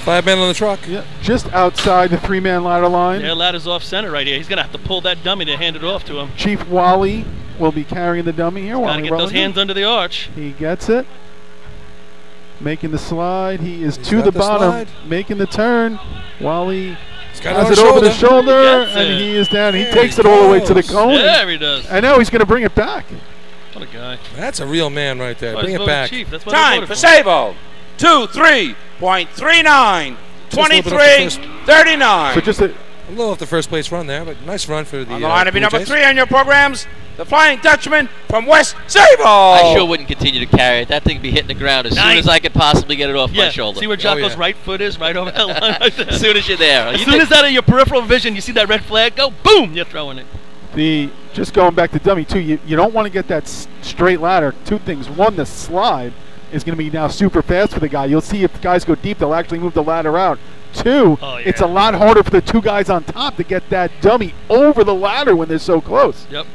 5 men on the truck. Yeah, just outside the three-man ladder line. Yeah, ladder's off center right here. He's going to have to pull that dummy to hand it off to him. Chief Wally will be carrying the dummy here. Got to get those hands under the arch. He gets it. Making the slide. He's to the bottom. Slide. Making the turn. Wally has it over the shoulder, and he is down. He takes it all the way to the cone. Yeah, he does. I know. He's going to bring it back. What a guy. That's a real man right there. Bring it back. Time for Sayville. 2-3.39. 23-39. So just a little off the first place run there, but nice run for the on the line to be number 3 on your programs, the Flying Dutchman from West Sayville. I sure wouldn't continue to carry it. That thing would be hitting the ground as soon as I could possibly get it off my shoulder. See where Jocko's right foot is? Right over that line right there. As soon as you're there. As soon as out of your peripheral vision, you see that red flag go, boom, you're throwing it. Just going back to dummy, too, you don't want to get that straight ladder. Two things. One, the slide is going to be now super fast for the guy. You'll see if the guys go deep, they'll actually move the ladder out. Two, it's a lot harder for the two guys on top to get that dummy over the ladder when they're so close. Yep.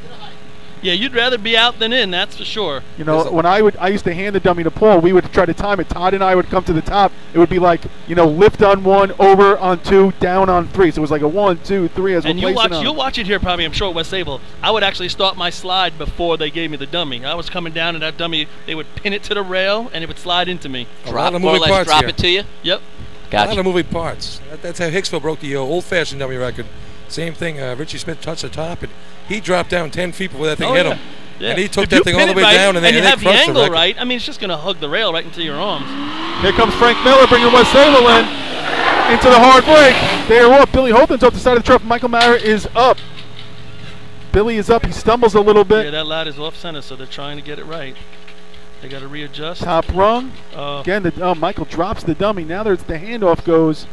Yeah, you'd rather be out than in, that's for sure. When I used to hand the dummy to Paul, we would try to time it. Todd and I would come to the top. It would be like, lift on 1, over on 2, down on 3. So it was like a 1, 2, 3 as we're placing on. You'll watch it here probably, I'm sure, at West Sayville. I would actually start my slide before they gave me the dummy. I was coming down and that dummy, they would pin it to the rail and it would slide into me. Drop it to you? Yep. Gotcha. A lot of moving parts. That's how Hicksville broke the old-fashioned dummy record. Same thing. Richie Smith touched the top, and he dropped down 10 feet before that thing hit him. Yeah. And he took that thing all the way down, and you have the angle the right. I mean, it's just going to hug the rail right into your arms. Here comes Frank Miller bringing West Sayville in into the hard break. They are off. Billy Holton's off the side of the truck. Michael Mara is up. Billy is up. He stumbles a little bit. Yeah, that ladder's off center, so they're trying to get it right. They got to readjust. Top rung. Again, Michael drops the dummy. Now there's the handoff goes.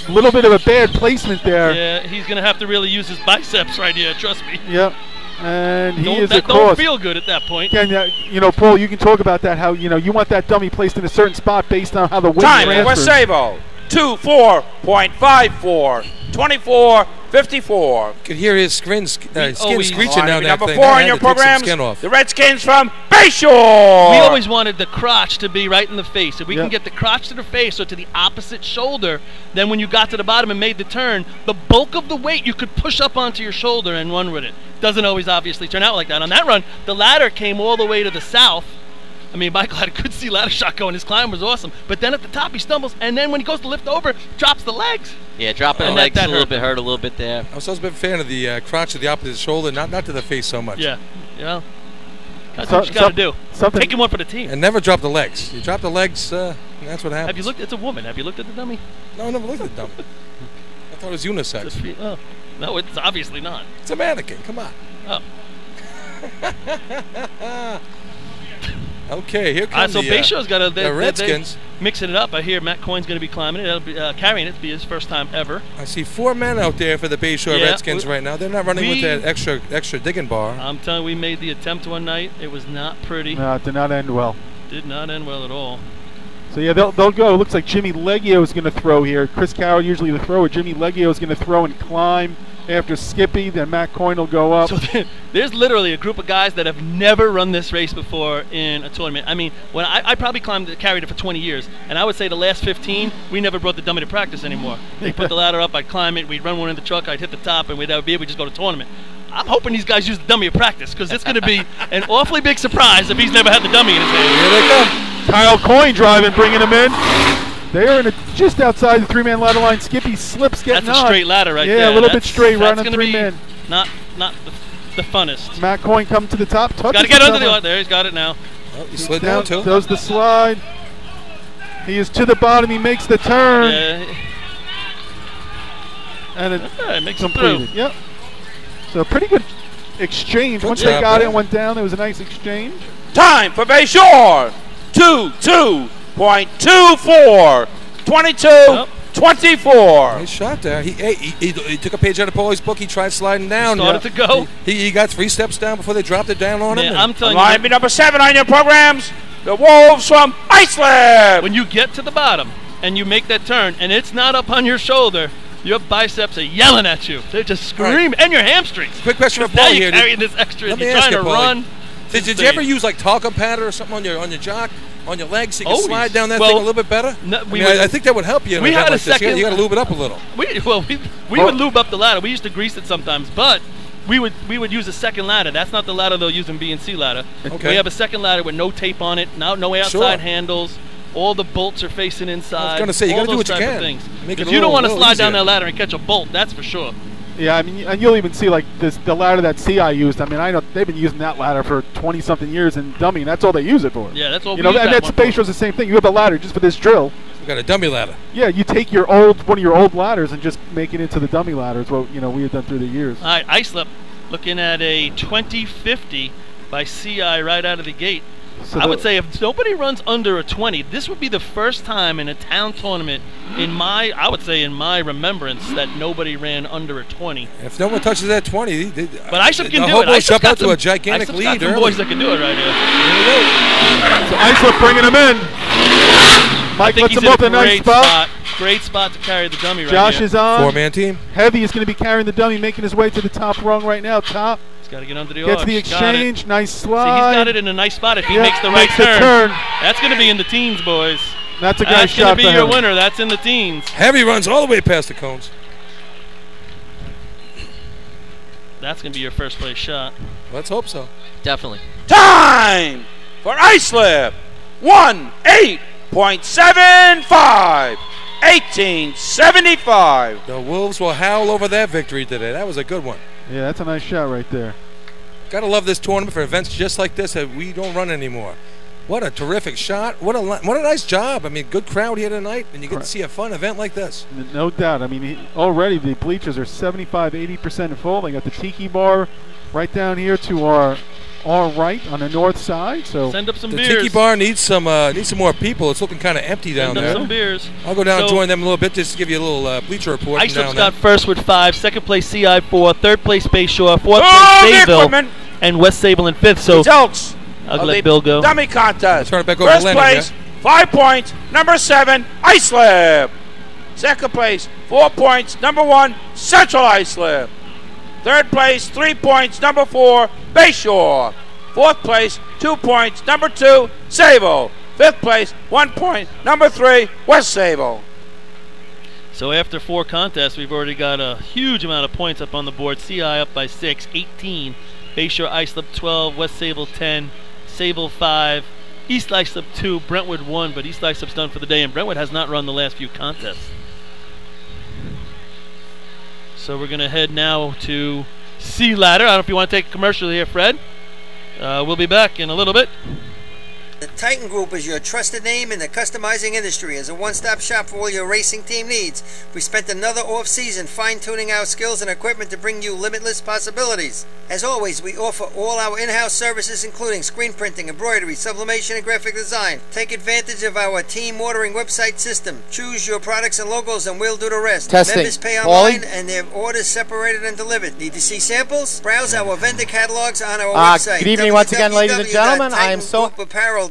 A little bit of a bad placement there. Yeah, he's going to have to really use his biceps right here, trust me. Yep. And that don't feel good at that point. Again, Paul, you can talk about that, how, you want that dummy placed in a certain spot based on how the wind transfers. Time for Sabo. 24-54. You could hear his skin screeching down that number thing. 4 in your programs, the Redskins from Bayshore. We always wanted the crotch to be right in the face. If we can get the crotch to the face or to the opposite shoulder, then when you got to the bottom and made the turn, the bulk of the weight you could push up onto your shoulder and run with it. Doesn't always obviously turn out like that. On that run, the ladder came all the way to the south. I mean, Michael had a good sea ladder shot going. His climb was awesome. But then at the top, he stumbles, and then when he goes to lift over, drops the legs. Yeah, dropping the legs a little bit hurt a little bit there. I was always a big fan of the crotch to the opposite shoulder, not to the face so much. Yeah, that's what you got to do. Taking one for the team. And never drop the legs. You drop the legs, that's what happens. Have you looked? It's a woman. Have you looked at the dummy? No, I never looked at the dummy. I thought it was unisex. Oh, no, it's obviously not. It's a mannequin. Come on. Oh. Okay, here comes so Bayshore's got the Redskins. Mixing it up. I hear Matt Coyne's going to be climbing it. It'll be, carrying it to be his first time ever. I see 4 men out there for the Bayshore Redskins right now. They're not running with that extra digging bar. I'm telling you, we made the attempt one night. It was not pretty. No, it did not end well. Did not end well at all. So, yeah, they'll go. It looks like Jimmy Leggio is going to throw here. Chris Carroll usually the thrower. Jimmy Leggio is going to throw and climb after Skippy. Then Matt Coyne will go up. So there's literally a group of guys that have never run this race before in a tournament. I mean, when I probably carried it for 20 years, and I would say the last 15, we never brought the dummy to practice anymore. They put the ladder up, I'd climb it, we'd run one in the truck, I'd hit the top, and we'd be able to just go to tournament. I'm hoping these guys use the dummy at practice, because it's going to be an awfully big surprise if he's never had the dummy in his hand. Here they come. Kyle Coyne driving, bringing him in. They are just outside the 3-man ladder line. Skippy slips, getting on. That's a straight ladder right there. Yeah, a little bit straight, running 3-man. Not the funnest. Matt Coyne comes to the top. Got to get under the line. There, he's got it now. Oh, he slid down too. Does the slide. He is to the bottom. He makes the turn. Yeah. And it makes completed. Yep. So pretty good exchange. Once they got it and went down, there was a nice exchange. Time for Bayshore. 22.24. 22-24. Nice shot there. He took a page out of Paulie's book. He tried sliding down. He started to go. He got 3 steps down before they dropped it down on him. I'm telling you. Line number 7 on your programs. The Wolves from Islip. When you get to the bottom and you make that turn and it's not up on your shoulder, your biceps are yelling at you. They're just screaming. Right. And your hamstrings. Quick question for Paul here. Carrying this extra. Let me you're ask trying you, to run. Did you ever use like talcum powder or something on your jock, on your legs, so you can slide down that thing a little bit better? No, I think that would help you. We had a second. You got to lube it up a little. We would lube up the ladder. We used to grease it sometimes, but we would use a second ladder. That's not the ladder they'll use in B&C ladder. Okay. We have a second ladder with no tape on it, no outside handles. All the bolts are facing inside. I was going to say, you got to do what you can. Because you don't want to slide down that ladder and catch a bolt, that's for sure. Yeah, I mean, and you'll even see like the ladder that CI used. I mean, I know they've been using that ladder for 20-something years in dummy, and that's all they use it for. Yeah, that's all. And that Bayshore's the same thing. You have a ladder just for this drill. You got a dummy ladder. Yeah, you take one of your old ladders and just make it into the dummy ladder. Is what we have done through the years. All right, Islip, looking at a 2050 by CI right out of the gate. So I would say if nobody runs under a 20, this would be the first time in a town tournament in my remembrance that nobody ran under a 20. If no one touches that 20, but Islip can do it. Islip's got to a gigantic lead. Got some boys that can do it right here. So Islip bringing him in. Mike puts him up in a nice spot. Great spot to carry the dummy right Josh here. Is on. 4-man team. Heavy is going to be carrying the dummy, making his way to the top rung right now. Top. He's got to get under the Gets arch. the exchange. Nice slide. See, he's got it in a nice spot. If he makes the right turn, that's going to be in the teens, boys. That's a great shot. That's going to be your winner. That's in the teens. Heavy runs all the way past the cones. That's going to be your first place shot. Let's hope so. Definitely. Time for Islip. 18.75. 1875. The Wolves will howl over that victory today. That was a good one. Yeah, that's a nice shot right there. Got to love this tournament for events just like this that we don't run anymore. What a terrific shot. What a nice job. I mean, good crowd here tonight, and you get to see a fun event like this. No doubt. I mean, already the bleachers are 75-80% full. They got the tiki bar right down here to our our right on the north side. So send up some The beers. Tiki Bar needs some more people. It's looking kind of empty down Send up there. some beers. I'll go down and So- join them a little bit just to give you a little bleacher report. from Islip's down got there. first with 5, second place CI 4, third place Bayshore, fourth Oh, place the Bayville, equipment. and West Sable in fifth. So Results I'll of let the Bill go. dummy contest. Turn it back over to First Lenny, place, 5 points, number 7, Islip. Second place, 4 points, number 1, Central Islip. Third place, 3 points, number 4, Bayshore. Fourth place, 2 points, number 2, Sable. Fifth place, 1 point, number 3, West Sable. So after 4 contests, we've already got a huge amount of points up on the board. CI up by 6, 18. Bayshore Islip 12, West Sable 10, Sable 5, East Islip 2, Brentwood 1, but East Islip's done for the day, and Brentwood has not run the last few contests. So we're going to head now to Sea Ladder. I don't know if you want to take a commercial here, Fred. We'll be back in a little bit. The Titan Group is your trusted name in the customizing industry. As a one-stop shop for all your racing team needs, we spent another off-season fine-tuning our skills and equipment to bring you limitless possibilities. As always, we offer all our in-house services, including screen printing, embroidery, sublimation, and graphic design. Take advantage of our team ordering website system. Choose your products and logos, and we'll do the rest. Testing. Members pay online, and their orders separated and delivered. Need to see samples? Browse our vendor catalogs on our website. Good evening once again, ladies and gentlemen. I am so... TitanGroupApparel.com.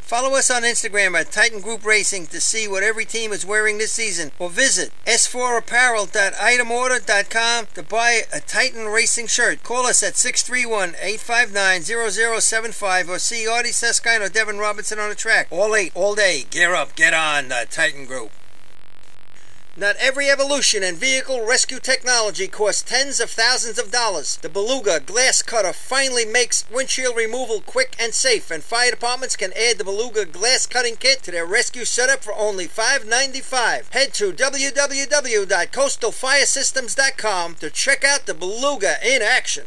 Follow us on Instagram at Titan Group Racing to see what every team is wearing this season, or visit s4apparel.itemorder.com to buy a Titan Racing shirt. Call us at 631-859-0075 or see Artie Seskine or Devin Robinson on the track. All late, all day. Gear up, get on the Titan Group. Not every evolution in vehicle rescue technology costs tens of thousands of dollars. The Beluga Glass Cutter finally makes windshield removal quick and safe, and fire departments can add the Beluga Glass Cutting Kit to their rescue setup for only $5.95. Head to www.coastalfiresystems.com to check out the Beluga in action.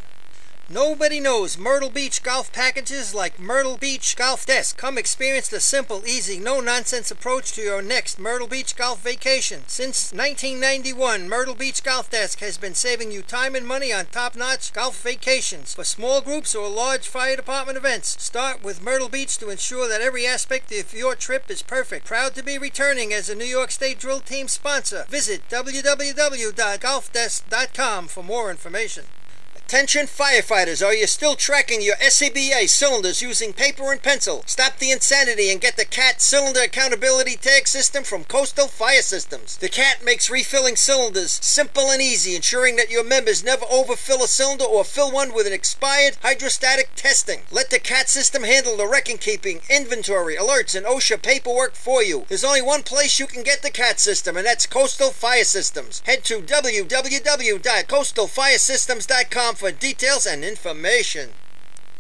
Nobody knows Myrtle Beach golf packages like Myrtle Beach Golf Desk. Come experience the simple, easy, no-nonsense approach to your next Myrtle Beach golf vacation. Since 1991, Myrtle Beach Golf Desk has been saving you time and money on top-notch golf vacations. For small groups or large fire department events, start with Myrtle Beach to ensure that every aspect of your trip is perfect. Proud to be returning as a New York State Drill Team sponsor. Visit www.golfdesk.com for more information. Attention firefighters, are you still tracking your SCBA cylinders using paper and pencil? Stop the insanity and get the CAT Cylinder Accountability Tag System from Coastal Fire Systems. The CAT makes refilling cylinders simple and easy, ensuring that your members never overfill a cylinder or fill one with an expired hydrostatic testing. Let the CAT system handle the record keeping, inventory, alerts, and OSHA paperwork for you. There's only one place you can get the CAT system, and that's Coastal Fire Systems. Head to www.coastalfiresystems.com for details and information.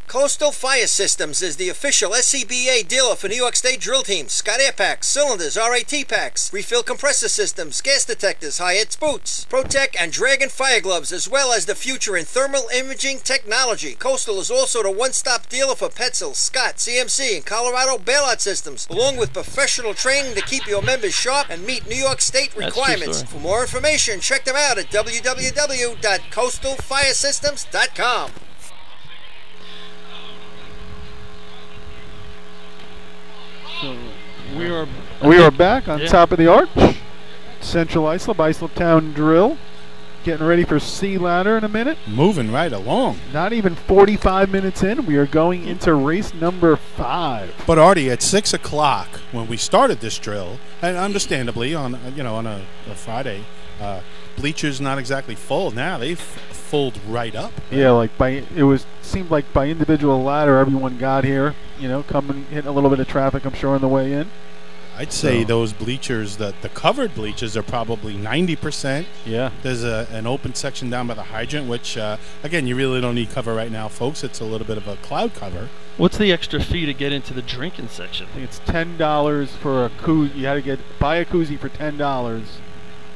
Coastal Fire Systems is the official SCBA dealer for New York State drill teams. Scott Air Packs, cylinders, RAT packs, refill compressor systems, gas detectors, Hyatt's boots, Protec and Dragon fire gloves, as well as the future in thermal imaging technology. Coastal is also the one-stop dealer for Petzl, Scott, CMC, and Colorado bailout systems, along with professional training to keep your members sharp and meet New York State requirements. For more information, check them out at www.coastalfiresystems.com. So we are back on top of the arch. Central Islip, Islip Town Drill. Getting ready for Sea Ladder in a minute. Moving right along. Not even 45 minutes in, we are going into race number 5. But Artie, at 6 o'clock when we started this drill, and understandably on a Friday, bleachers not exactly full. Now they've filled right up. Yeah, like seemed like by individual ladder, everyone got here. Coming, hitting a little bit of traffic, I'm sure, on the way in. I'd say those bleachers, the covered bleachers, are probably 90%. Yeah. There's an open section down by the hydrant, which, again, you really don't need cover right now, folks. It's a little bit of a cloud cover. What's the extra fee to get into the drinking section? I think it's $10 for a koozie. You had to buy a koozie for $10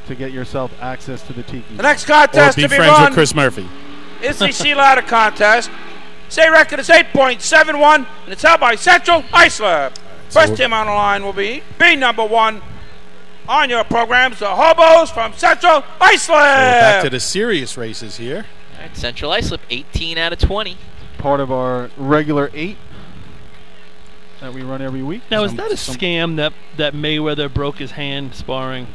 to get yourself access to the tiki. The next contest or to be be friends run with Chris Murphy. is the Sea Ladder contest. State record is 8.71, and it's held by Central Islip. First team on the line will be number 1 on your programs, the Hobos from Central Islip. So back to the serious races here. All right, Central Islip, 18 out of 20. part of our regular 8 that we run every week. Now, is that a scam that Mayweather broke his hand sparring?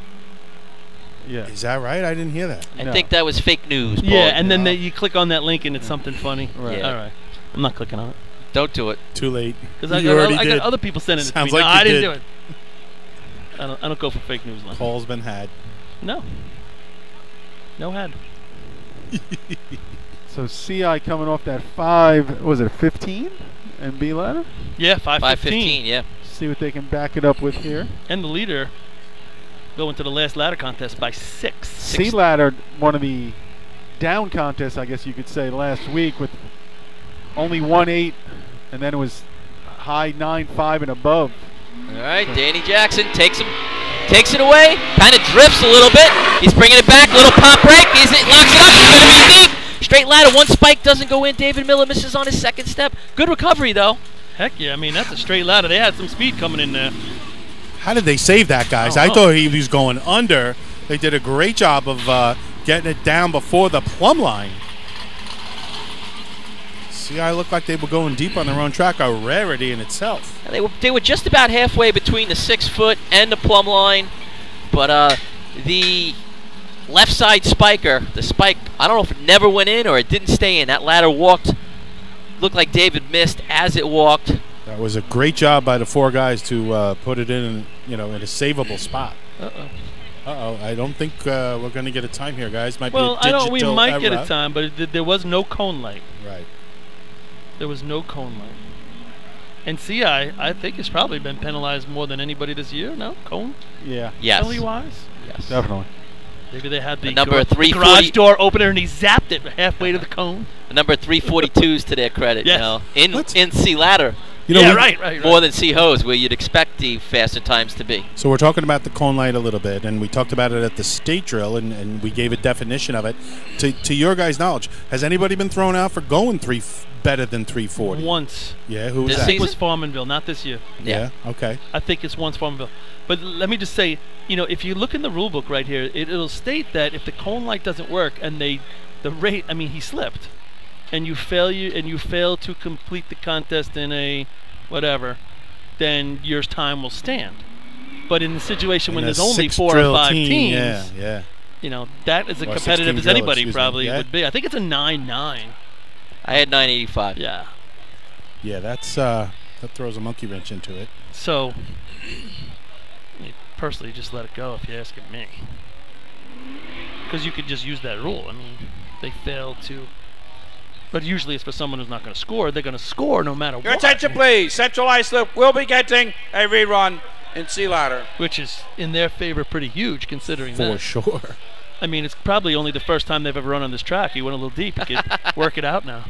Yeah. Is that right? I didn't hear that. I think that was fake news, Paul. Yeah, and then you click on that link and it's something funny. Right. Yeah. All right. I'm not clicking on it. Don't do it. Too late. Because I You already got did. other people sending it to me. Sounds like No, you I didn't did. do it. I don't go for fake news. Len. Call's been had. No. No head. So CI coming off that 15 and B ladder. Yeah, 5:15. 5:15, yeah. See what they can back it up with here. And the leader going to the last ladder contest by 6. C ladder, one of the down contests, I guess you could say, last week with only 1-8, and then it was high 9-5 and above. All right, Danny Jackson takes it away, kind of drifts a little bit. He's bringing it back, little pop break. Locks it up. He's going to be deep. Straight ladder, one spike doesn't go in. David Miller misses on his second step. Good recovery though. Heck yeah! I mean, that's a straight ladder. They had some speed coming in there. How did they save that, guys? I thought he was going under. They did a great job of getting it down before the plumb line. See, I looked like they were going deep on their own track, a rarity in itself. They were just about halfway between the 6 foot and the plumb line, but the left side spiker, the spike, I don't know if it never went in or it didn't stay in. That ladder looked like David missed as it walked. That was a great job by the 4 guys to put it in a savable spot. I don't think we're going to get a time here, guys. Might be a digital we might error. get a time, but there was no cone light. Right. There was no cone light. And CI, I think, has probably been penalized more than anybody this year. No cone. Yeah. Yes. Penalty-wise. Yes. Definitely. Maybe they had the number garage door opener and he zapped it halfway to the cone. The number 342s to their credit, Yes. you know, in C ladder. You know, right. More than C hose, where you'd expect the faster times to be. So we're talking about the cone light a little bit, and we talked about it at the state drill, and we gave a definition of it. To your guys' knowledge, has anybody been thrown out for going better than 340? Once. Yeah, who was This that? I think it was Farmanville, not this year. Yeah, okay. I think it's once Farmanville. But let me just say, if you look in the rule book right here, it'll state that if the cone light doesn't work and he slipped, and you fail to complete the contest in a whatever, then your time will stand. But in the situation when there's only 4 or 5 teams, that is as competitive as anybody probably would be. I think it's a 9-9. I had 985. Yeah. Yeah, that throws a monkey wrench into it. So, personally, just let it go if you're asking me. Because you could just use that rule. I mean, they fail to. But usually it's for someone who's not going to score. They're going to score no matter what. Your attention, please. Central Islip will be getting a rerun in C ladder. Which is, in their favor, pretty huge considering that. For sure. I mean, it's probably only the first time they've ever run on this track. He went a little deep. He could work it out now.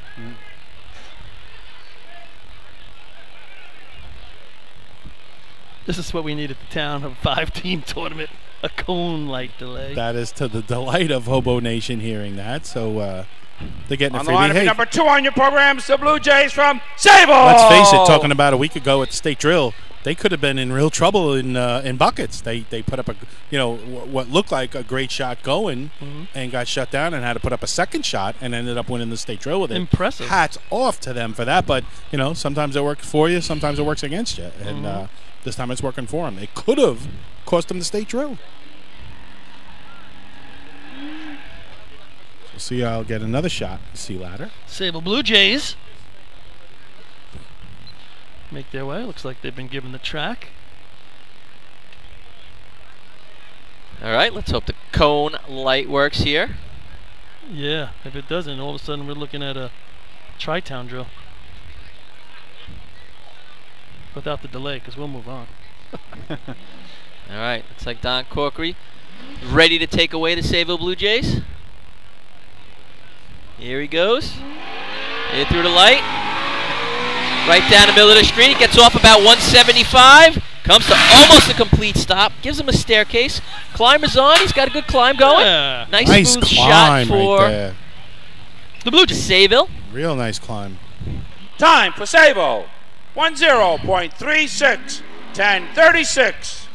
This is what we need at the town of 5-team tournament. A cone light delay. That is to the delight of Hobo Nation hearing that. So they're getting On a the freebie. line, Hey, number 2 on your programs, the Blue Jays from Sable. let's face it, talking about a week ago at the state drill, they could have been in real trouble in buckets. They put up what looked like a great shot going and got shut down and had to put up a second shot and ended up winning the state drill with it. Impressive. Hats off to them for that. But sometimes it works for you, sometimes it works against you, and this time it's working for them. It could have cost them the state drill. So see, I'll get another shot. C ladder. Sable Blue Jays make their way. Looks like they've been given the track. All right, let's hope the cone light works here. Yeah, if it doesn't, all of a sudden we're looking at a tri-town drill. Without the delay, because we'll move on. All right, looks like Don Corkery ready to take away the Sayville Blue Jays. Here he goes. In through the light. Right down the middle of the street. Gets off about 175. Comes to almost a complete stop. Gives him a staircase. Climber's on. He's got a good climb going. Yeah. Nice smooth shot for right there. The Blue Jays. Sayville. Real nice climb. Time for Sable. 10.36. 10:36.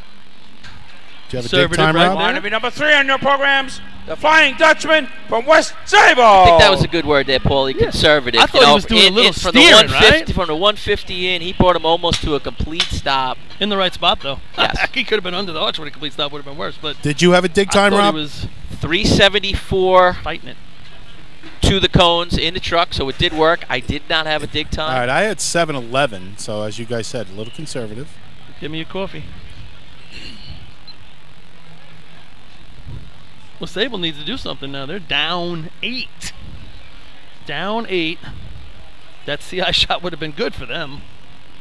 Do you have a dig Conservative time, right Rob? there. Line to be number 3 on your programs, the Flying Dutchman from West Sable. I think that was a good word there, Paulie. Conservative. I thought he was doing a little from steering, the 150, right? From the 150 in, he brought him almost to a complete stop. In the right spot, though. Yes. He could have been under the arch when a complete stop would have been worse. But Did you have a dig time, I thought Rob? he was 374 fighting it. to the cones in the truck, so it did work. I did not have a dig time. All right, I had 7:11, so as you guys said, a little conservative. Give me a coffee. Well, Sable needs to do something now. They're down 8. Down 8. That CI shot would have been good for them.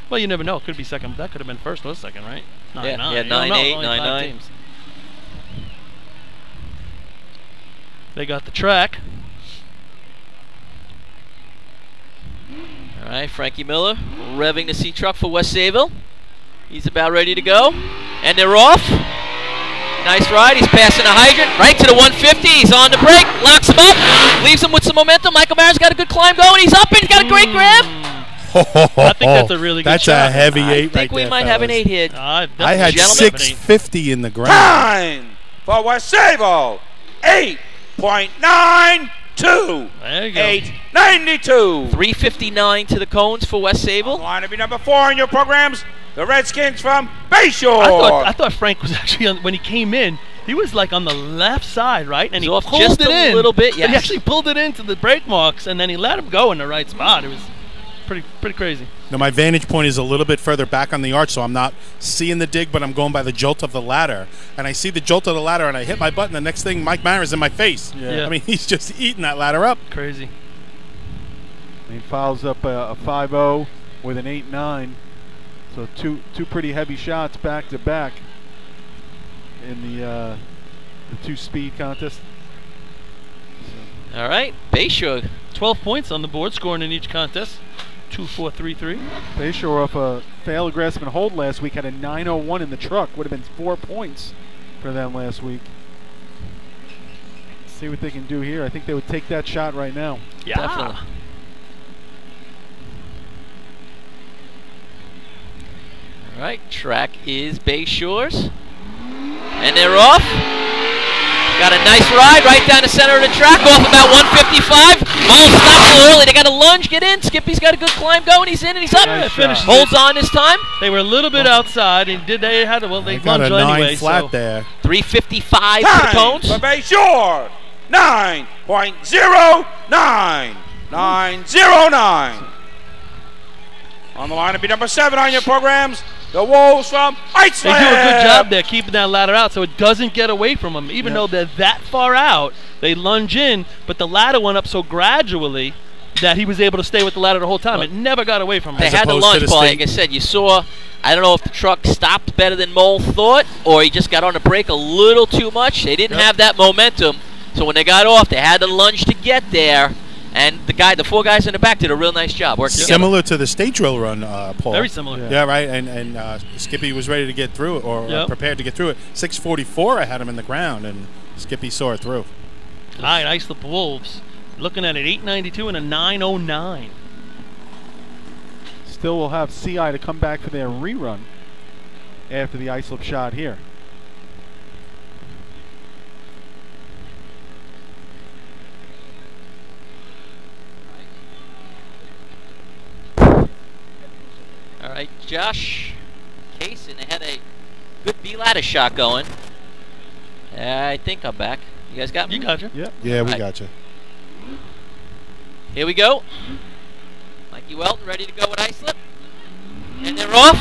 Well, you never know. It could be second. That could have been first or second, right? 9-9. Yeah, You don't know. 9-8, Only 5 9-9. teams. They got the track. All right, Frankie Miller revving the C truck for West Sayville. He's about ready to go. And they're off. Nice ride. He's passing a hydrant right to the 150. He's on the brake. Locks him up. Leaves him with some momentum. Michael Majer's got a good climb going. He's up and he's got a great grab. I think that's a really good That's shot. a heavy 8 right there. I think we might have an 8 hit. I had Gentlemen. 650 in the ground. Time for West Sable. 8.92. There you go. 8.92. 359 to the cones for West Sayville. Line to be number 4 in your programs. The Redskins from Bayshore. I thought Frank was actually on, when he came in. He was like on the left side, right? And He's he off pulled just it a in. little bit, And yes. he actually pulled it into the brake marks, and then he let him go in the right spot. It was pretty crazy. Now, my vantage point is a little bit further back on the arch, so I'm not seeing the dig, but I'm going by the jolt of the ladder. And I see the jolt of the ladder, and I hit my button. The next thing, Mike Majer's in my face. Yeah. I mean, he's just eating that ladder up. Crazy. He fouls up a 5-0 with an 8-9. So two pretty heavy shots back to back in the 2-speed contest. All right, Bayshore. 12 points on the board, scoring in each contest. 2-4-3-3. Bayshore off a failed grasp and hold last week had a 901 in the truck. Would have been 4 points for them last week. Let's see what they can do here. I think they would take that shot right now. Yeah. Definitely. All right, track is Bayshore's. And they're off. Got a nice ride right down the center of the track, off about 155. Miles stopped a little early. They got a lunge, get in. Skippy's got a good climb going. He's in and he's up. Nice Finishes shot. Holds on this time. They were a little bit outside, and they had to, well, they got a lunged 9 anyway. flat So there. 355 to the Time cones. for Bayshore. 9.09. 9.09. On the line to be number 7 on your programs. The Wolves from Islip. they do a good job there keeping that ladder out so it doesn't get away from them. Even though they're that far out, they lunge in, but the ladder went up so gradually that he was able to stay with the ladder the whole time. It never got away from him. They As had the opposed to lunge, the Paul. state- Like I said, you saw, I don't know if the truck stopped better than Mole thought, or he just got on the brake a little too much. They didn't have that momentum, so when they got off, they had the lunge to get there. And the 4 guys in the back did a real nice job. Worked together. Similar to the state drill run, Paul. Very similar. Yeah, right. And Skippy was ready to get through it, or prepared to get through it. 6:44, I had him in the ground, and Skippy saw it through. All right, Islip Wolves. Looking at an 892 and a 909. Still will have CI to come back for their rerun after the Islip shot here. All right, Josh Case, and they had a good B-ladder shot going. I think I'm back. You guys got me? You gotcha. Yep. Yeah, we Right. got you. Here we go. Mikey Welton ready to go with Islip. And they're off.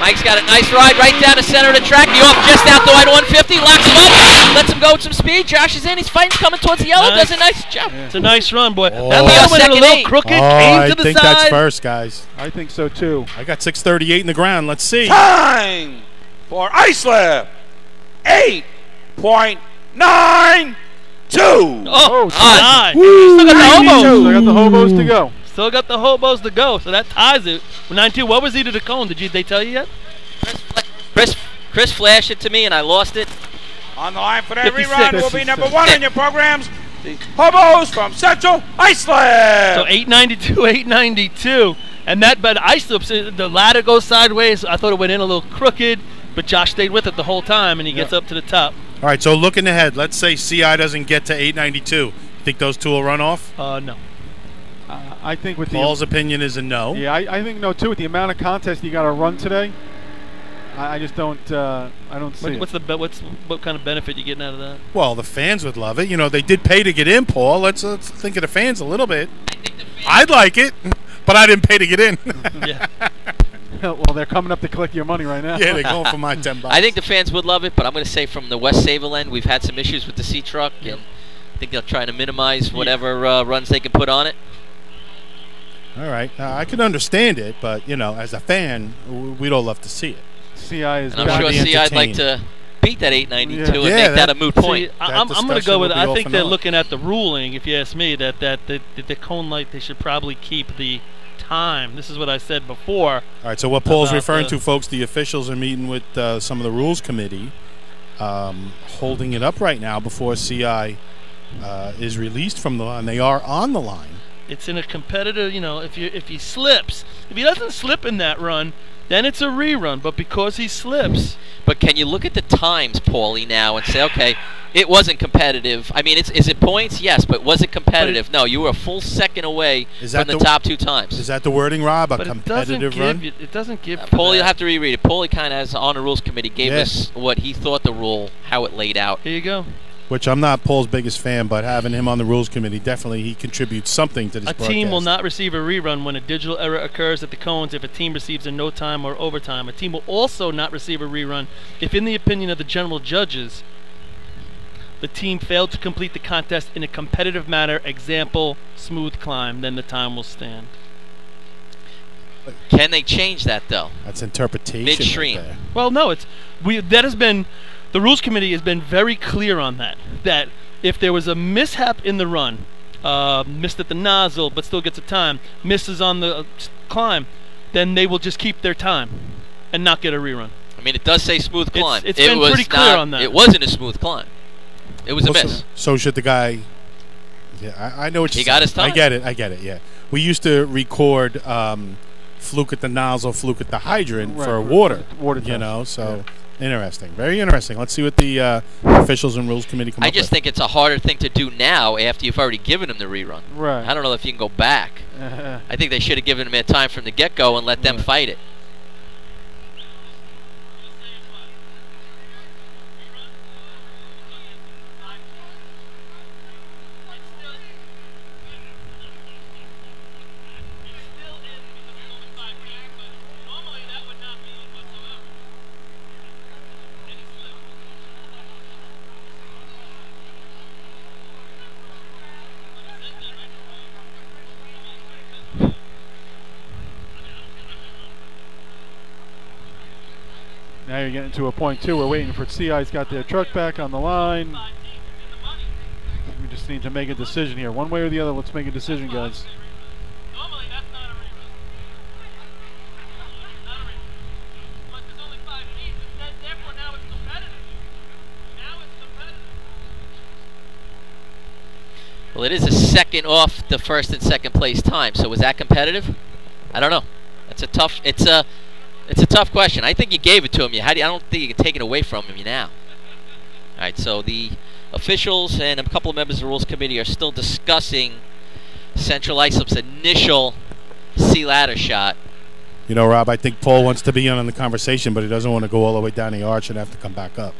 Mike's got a nice ride right down the center of the track. He off just out the wide 150. Locks him up. Lets him go with some speed. Josh is in. He's fighting, coming towards the yellow. Nice. Does a nice job. It's a nice run, boy. Oh. That That'll be our ladder went in a second little 8. crooked, Oh, came I to the think side. that's first, guys. I think so too. I got 638 in the ground. Let's see. Time for Islip. 8.92. Oh, Oh, nice. Woo! Still got the hobos. Still got the hobos to go. Still got the hobos to go, so that ties it. 9-2. What was he to the cone? They tell you yet? Chris flashed it to me, and I lost it. On the line for that 56. rerun will be number 1 on your programs. The Hobos from Central Islip. So 892, 892. And that, but Islip, the ladder goes sideways. I thought it went in a little crooked, but Josh stayed with it the whole time, and he gets up to the top. All right, so looking ahead, let's say CI doesn't get to 892. You think those two will run off? No. I think with Paul's opinion is a no. Yeah, I think no too. With the amount of contests you got to run today, I just don't. I don't see What kind of benefit you getting out of that? Well, the fans would love it. You know, they did pay to get in, Paul. Let's think of the fans a little bit. I'd like it, but I didn't pay to get in. Yeah. Well, they're coming up to collect your money right now. Yeah, they're going for my $10. I think the fans would love it, but I'm going to say from the West Sayville end, we've had some issues with the C truck, and I think they'll try to minimize whatever runs they can put on it. All right, I can understand it, but you know, as a fan, we'd all love to see it. CI is. And I'm sure CI'd like to beat that 892 and make that a moot point. See, I'm going to go with. I think they're naught. looking at the ruling. If you ask me, that the cone light, they should probably keep the time. This is what I said before. All right, so what Paul's about referring to, folks, the officials are meeting with some of the rules committee, holding it up right now before CI is released from the line. They are on the line. It's in a competitive. You know, if he slips, if he doesn't slip in that run, then it's a rerun. But because he slips. But can you look at the times, Paulie, now and say, okay, it wasn't competitive? I mean, is it points? Yes, but was it competitive? No, you were a full second away from the top 2 times. Is that the wording, Rob? A but competitive run? It doesn't give. Paulie, you'll have to reread it. Paulie kind of, as on the rules committee, gave us what he thought the rule, how it laid out. Here you go. Which I'm not Paul's biggest fan, but having him on the rules committee, definitely he contributes something to this broadcast. A team will not receive a rerun when a digital error occurs at the cones if a team receives a no time or overtime. A team will also not receive a rerun if, in the opinion of the general judges, the team failed to complete the contest in a competitive manner, example, smooth climb, then the time will stand. Can they change that, though? That's interpretation. Midstream. Right there. Well, no, that has been. The rules committee has been very clear on that. That if there was a mishap in the run, missed at the nozzle but still gets a time, misses on the climb, then they will just keep their time and not get a rerun. I mean, it does say smooth climb. It's been pretty clear on that. It wasn't a smooth climb. It was a miss. So should the guy? Yeah, I know what you're saying. He got his time. I get it. Yeah, we used to record fluke at the nozzle, fluke at the hydrant for water. You know, so. Yeah. Interesting. Very interesting. Let's see what the officials and rules committee come up with. I just think it's a harder thing to do now after you've already given them the rerun. Right. I don't know if you can go back. I think they should have given them their time from the get-go and let them fight it. Now you're getting to a point, too. We're waiting for CI's got their truck back on the line. We just need to make a decision here. One way or the other, let's make a decision, guys. Normally, that's not a rerun. Not a rerun. But there's only 5 feet. Therefore, now it's competitive. Now it's competitive. Well, it is a second off the first and second place time. So was that competitive? I don't know. That's a tough. It's a tough question. I think you gave it to him. I don't think you can take it away from him now. All right, so the officials and a couple of members of the Rules Committee are still discussing Central Islip's initial C-ladder shot. You know, Rob, I think Paul wants to be in on the conversation, but he doesn't want to go all the way down the arch and have to come back up.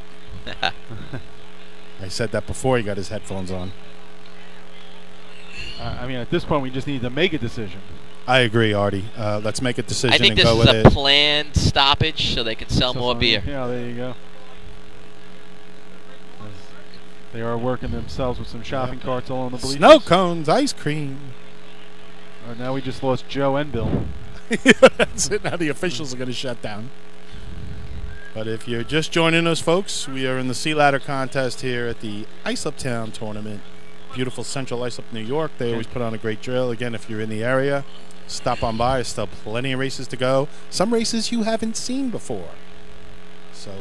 I said that before he got his headphones on. I mean, at this point, we just need to make a decision. I agree, Artie. Let's make a decision I think and go with it. this is a planned stoppage so they can sell more beer. Yeah, there you go. They are working themselves with some shopping carts all on the bleachers. Snow cones, ice cream. Now we just lost Joe and Bill. That's it. Now the officials are going to shut down. But if you're just joining us, folks, we are in the Sea Ladder contest here at the Islip Town Tournament. Beautiful Central Islip, New York. They always put on a great drill. Again, if you're in the area, stop on by. There's still plenty of races to go. Some races you haven't seen before. So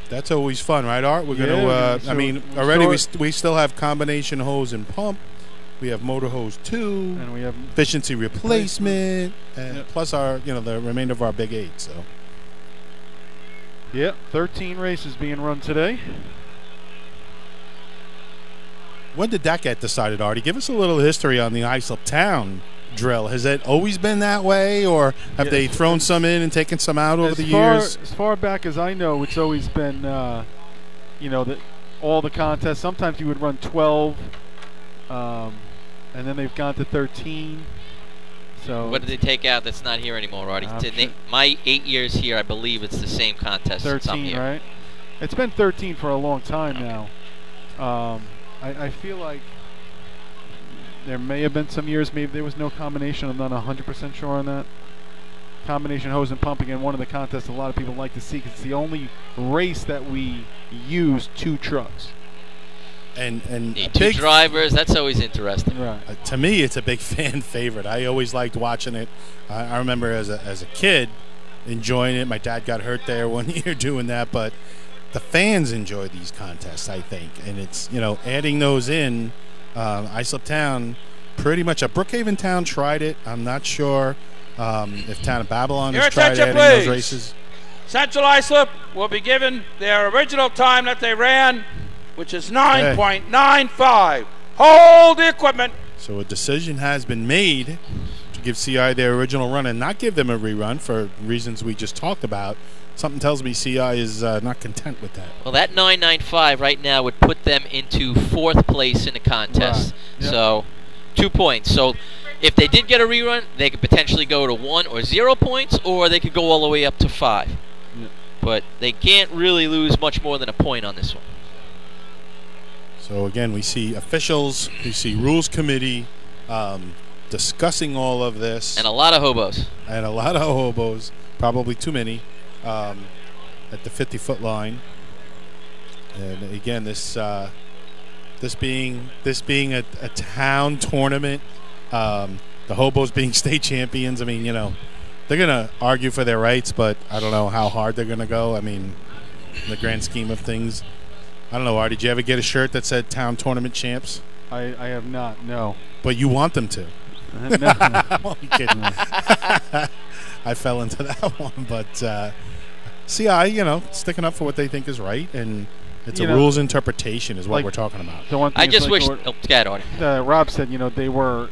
that's always fun, right, Art? We're going to, I mean, already we still have combination hose and pump. We have motor hose 2. And we have efficiency replacement. And plus our, the remainder of our Big 8. So Yep, 13 races being run today. When did that get decided, Artie? Give us a little history on the Islip Town drill. Has it always been that way, or have they thrown some in and taken some out over the years? As far back as I know, it's always been, all the contests. Sometimes you would run 12, and then they've gone to 13. So what did they take out that's not here anymore, Roddy? My 8 years here, I believe it's the same contest. 13, right? It's been 13 for a long time now. I feel like there may have been some years maybe there was no combination. I'm not 100% sure on that. Combination hose and pump, again, one of the contests a lot of people like to see because it's the only race that we use 2 trucks. And need 2 drivers. That's always interesting. Right. To me, it's a big fan favorite. I always liked watching it. I remember as a kid enjoying it. My dad got hurt there one year doing that, but the fans enjoy these contests, I think. And it's, adding those in, Islip Town, pretty much Brookhaven Town tried it. I'm not sure if Town of Babylon has tried adding those races. Central Islip will be given their original time that they ran, which is 9.95. Hold the equipment. So a decision has been made to give CI their original run and not give them a rerun for reasons we just talked about. Something tells me CI is not content with that. Well, that 9.95 right now would put them into 4th place in the contest. Right. Yep. So 2 points. So if they did get a rerun, they could potentially go to 1 or 0 points, or they could go all the way up to 5. Yep. But they can't really lose much more than a point on this one. So again, we see officials, we see rules committee discussing all of this. And a lot of hobos. Probably too many, at the 50-foot line. And again, this being a town tournament, the hobos being state champions. I mean, they're gonna argue for their rights, but I don't know how hard they're gonna go. I mean, in the grand scheme of things. I don't know, Art, did you ever get a shirt that said Town Tournament Champs? I have not, no. But you want them to. No. I'm kidding. I fell into that one. But CI, sticking up for what they think is right, and it's a rules interpretation is what we're talking about. The one thing I just wish... Rob said, they were...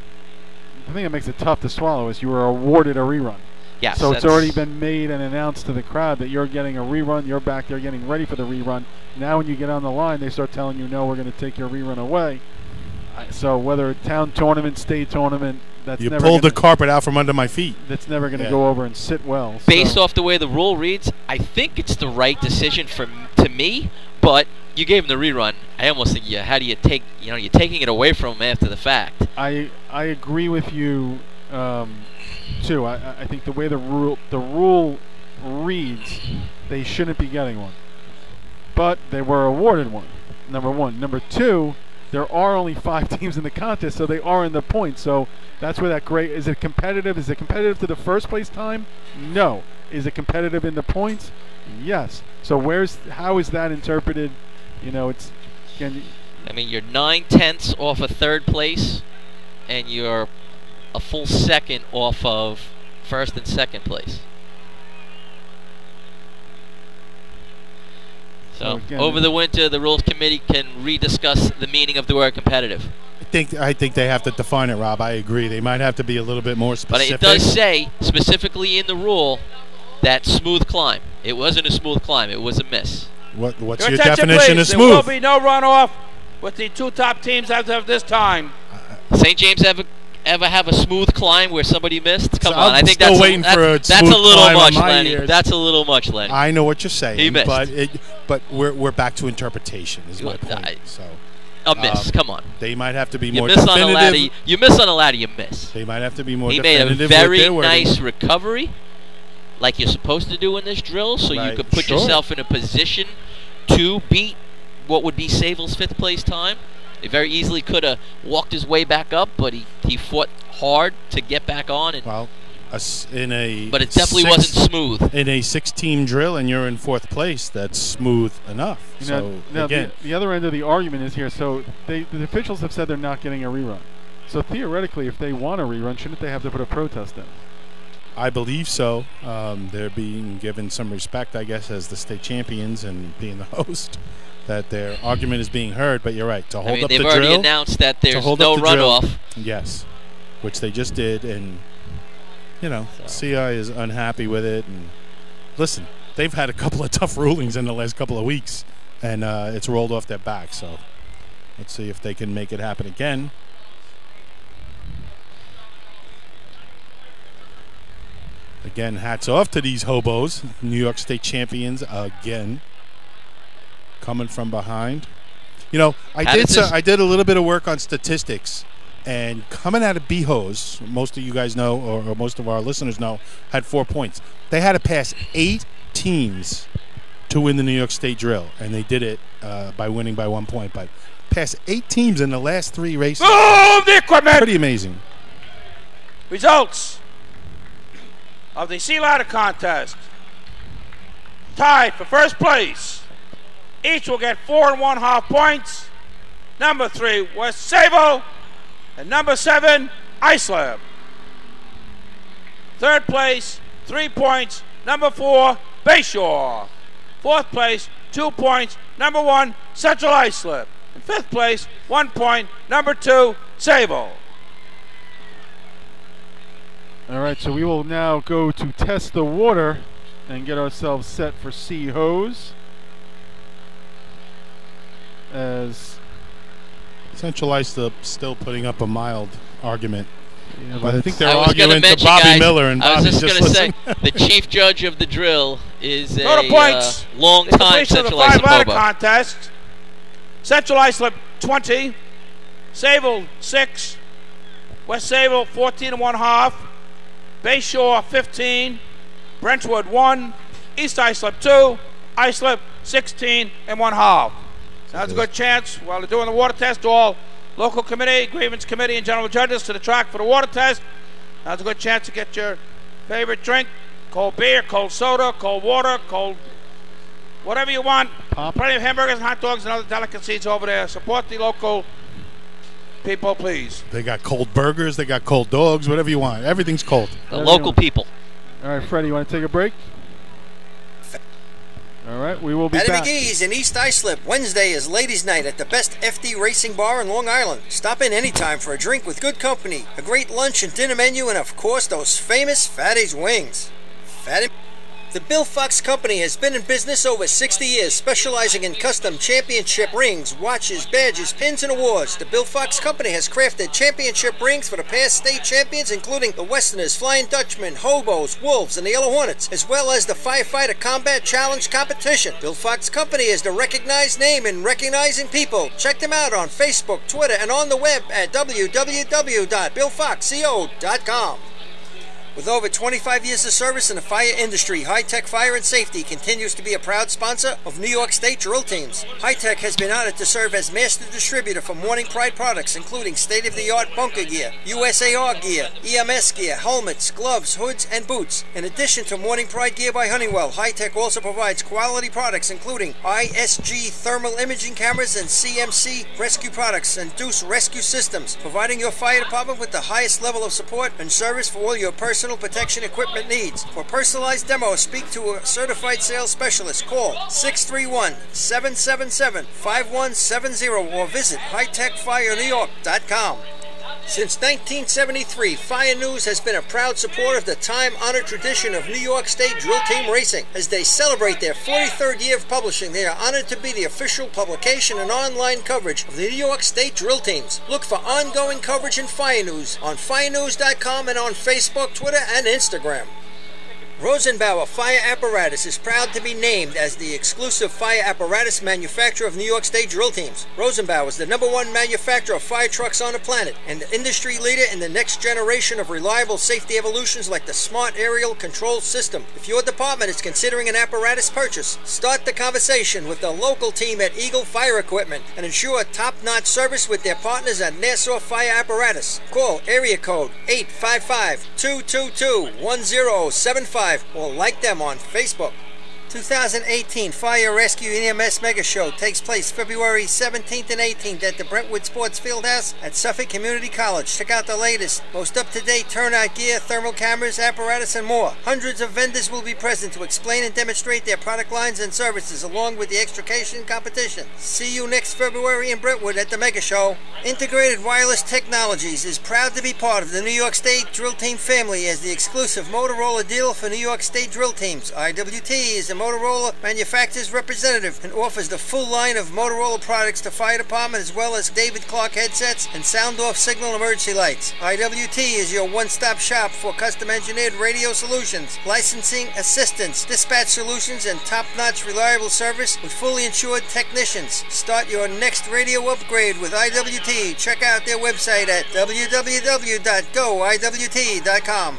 The thing that makes it tough to swallow is you were awarded a rerun. Yes, so it's already been made and announced to the crowd that you're getting a rerun. You're back there getting ready for the rerun. Now when you get on the line, they start telling you, no, we're going to take your rerun away. So whether town tournament, state tournament, that's you never pulled the carpet out from under my feet. That's never going to go over and sit well. Based off the way the rule reads, I think it's the right decision to me, but you gave him the rerun. I almost think, how do you take, you're taking it away from him after the fact. I agree with you, too. I think the way the rule reads, they shouldn't be getting one. But they were awarded one, number one. Number two, there are only 5 teams in the contest, so they are in the points. So that's where that great... Is it competitive? Is it competitive to the first place time? No. Is it competitive in the points? Yes. So how is that interpreted? It's... I mean, you're 9/10 off of 3rd place, and you're a full second off of 1st and 2nd place. So over the winter, the rules committee can rediscuss the meaning of the word competitive. I think they have to define it, Rob. I agree. They might have to be a little bit more specific. But it does say specifically in the rule that smooth climb. It wasn't a smooth climb. It was a miss. What's your definition of smooth? There will be no runoff with the 2 top teams as of this time. St. James ever have a smooth climb where somebody missed? Come on, I think that's a little much, Lenny. That's a little much, Lenny. I know what you're saying. He missed. But we're back to interpretation. Is my point. A miss. Come on. They might have to be you more miss definitive. On a ladder, you miss on a ladder. You miss. They might have to be more. He definitive. He made a very nice recovery, like you're supposed to do in this drill, so you could put yourself in a position to beat what would be Sable's 5th place time. He very easily could have walked his way back up, but he fought hard to get back on. And but it definitely wasn't smooth. In a 6-team drill, and you're in 4th place, that's smooth enough. The other end of the argument is here. So the officials have said they're not getting a rerun. So theoretically, if they want a rerun, shouldn't they have to put a protest in? I believe so. They're being given some respect, I guess, as the state champions and being the host, that their argument is being heard. But you're right. To hold up the drill. They've already announced that there's no runoff. Yes, which they just did, and you know, CI is unhappy with it. And listen, they've had a couple of tough rulings in the last couple of weeks, and it's rolled off their back. So let's see if they can make it happen again. Again, hats off to these hobos, New York State champions again, coming from behind. You know, I did a little bit of work on statistics, and coming out of BHOS, most of you guys know, or most of our listeners know, had 4 points. They had to pass 8 teams to win the New York State drill, and they did it by winning by 1 point. But pass 8 teams in the last 3 races. Move the equipment! Pretty amazing. Results of the sea ladder contest. Tied for first place. Each will get 4 1/2 points. Number 3, West Sable. And number 7, Islip. Third place, 3 points. Number 4, Bayshore. Fourth place, 2 points. Number 1, Central Islip. And fifth place, 1 point. Number 2, Sable. All right, so we will now go to test the water and get ourselves set for sea hose. As Central Islip still putting up a mild argument. Yeah, but I think they're arguing to Bobby Miller, and Bobby's just going to say, the chief judge of the drill is a Central long-time Central Islip hobo. Contest. Central Islip 20, Sable 6, West Sable 14 1/2, Bayshore 15, Brentwood 1, East Islip 2, Islip 16 1/2. Now it's a good chance while they're doing the water test, all local committee, grievance committee, and general judges to the track for the water test. Now it's a good chance to get your favorite drink, cold beer, cold soda, cold water, cold whatever you want. Plenty of hamburgers and hot dogs and other delicacies over there. Support the local people, please. They got cold burgers, they got cold dogs, whatever you want. Everything's cold. The local people. All right, Freddie, you want to take a break? All right, we will be back. At McGee's in East Islip, Wednesday is Ladies' Night at the best FD Racing Bar in Long Island. Stop in anytime for a drink with good company, a great lunch and dinner menu, and of course those famous Fatty's wings. The Bill Fox Company has been in business over 60 years, specializing in custom championship rings, watches, badges, pins, and awards. The Bill Fox Company has crafted championship rings for the past state champions, including the Westerners, Flying Dutchmen, Hobos, Wolves, and the Yellow Hornets, as well as the Firefighter Combat Challenge competition. Bill Fox Company is the recognized name in recognizing people. Check them out on Facebook, Twitter, and on the web at www.billfoxco.com. With over 25 years of service in the fire industry, High Tech Fire and Safety continues to be a proud sponsor of New York State drill teams. High Tech has been honored to serve as master distributor for Morning Pride products, including state-of-the-art bunker gear, USAR gear, EMS gear, helmets, gloves, hoods, and boots. In addition to Morning Pride gear by Honeywell, High Tech also provides quality products, including ISG thermal imaging cameras and CMC rescue products and Deuce rescue systems, providing your fire department with the highest level of support and service for all your personal protection equipment needs. For personalized demos, speak to a certified sales specialist. Call 631-777-5170 or visit hightechfirenewyork.com. Since 1973, Fire News has been a proud supporter of the time-honored tradition of New York State drill team racing. As they celebrate their 43rd year of publishing, they are honored to be the official publication and online coverage of the New York State drill teams. Look for ongoing coverage in Fire News on firenews.com and on Facebook, Twitter, and Instagram. Rosenbauer Fire Apparatus is proud to be named as the exclusive fire apparatus manufacturer of New York State drill teams. Rosenbauer is the #1 manufacturer of fire trucks on the planet and the industry leader in the next generation of reliable safety evolutions like the Smart Aerial Control System. If your department is considering an apparatus purchase, start the conversation with the local team at Eagle Fire Equipment and ensure top-notch service with their partners at Nassau Fire Apparatus. Call area code 855-222-1075 or like them on Facebook. 2018 Fire Rescue EMS Mega Show takes place February 17th and 18th at the Brentwood Sports Fieldhouse at Suffolk Community College. Check out the latest, most up-to-date turnout gear, thermal cameras, apparatus, and more. Hundreds of vendors will be present to explain and demonstrate their product lines and services, along with the extrication competition. See you next February in Brentwood at the Mega Show. Integrated Wireless Technologies is proud to be part of the New York State Drill Team family as the exclusive Motorola dealer for New York State drill teams. IWT is a Motorola manufacturer's representative and offers the full line of Motorola products to fire department, as well as David Clark headsets and sound-off signal emergency lights. IWT is your one-stop shop for custom-engineered radio solutions, licensing assistance, dispatch solutions, and top-notch reliable service with fully insured technicians. Start your next radio upgrade with IWT. Check out their website at www.goiwt.com.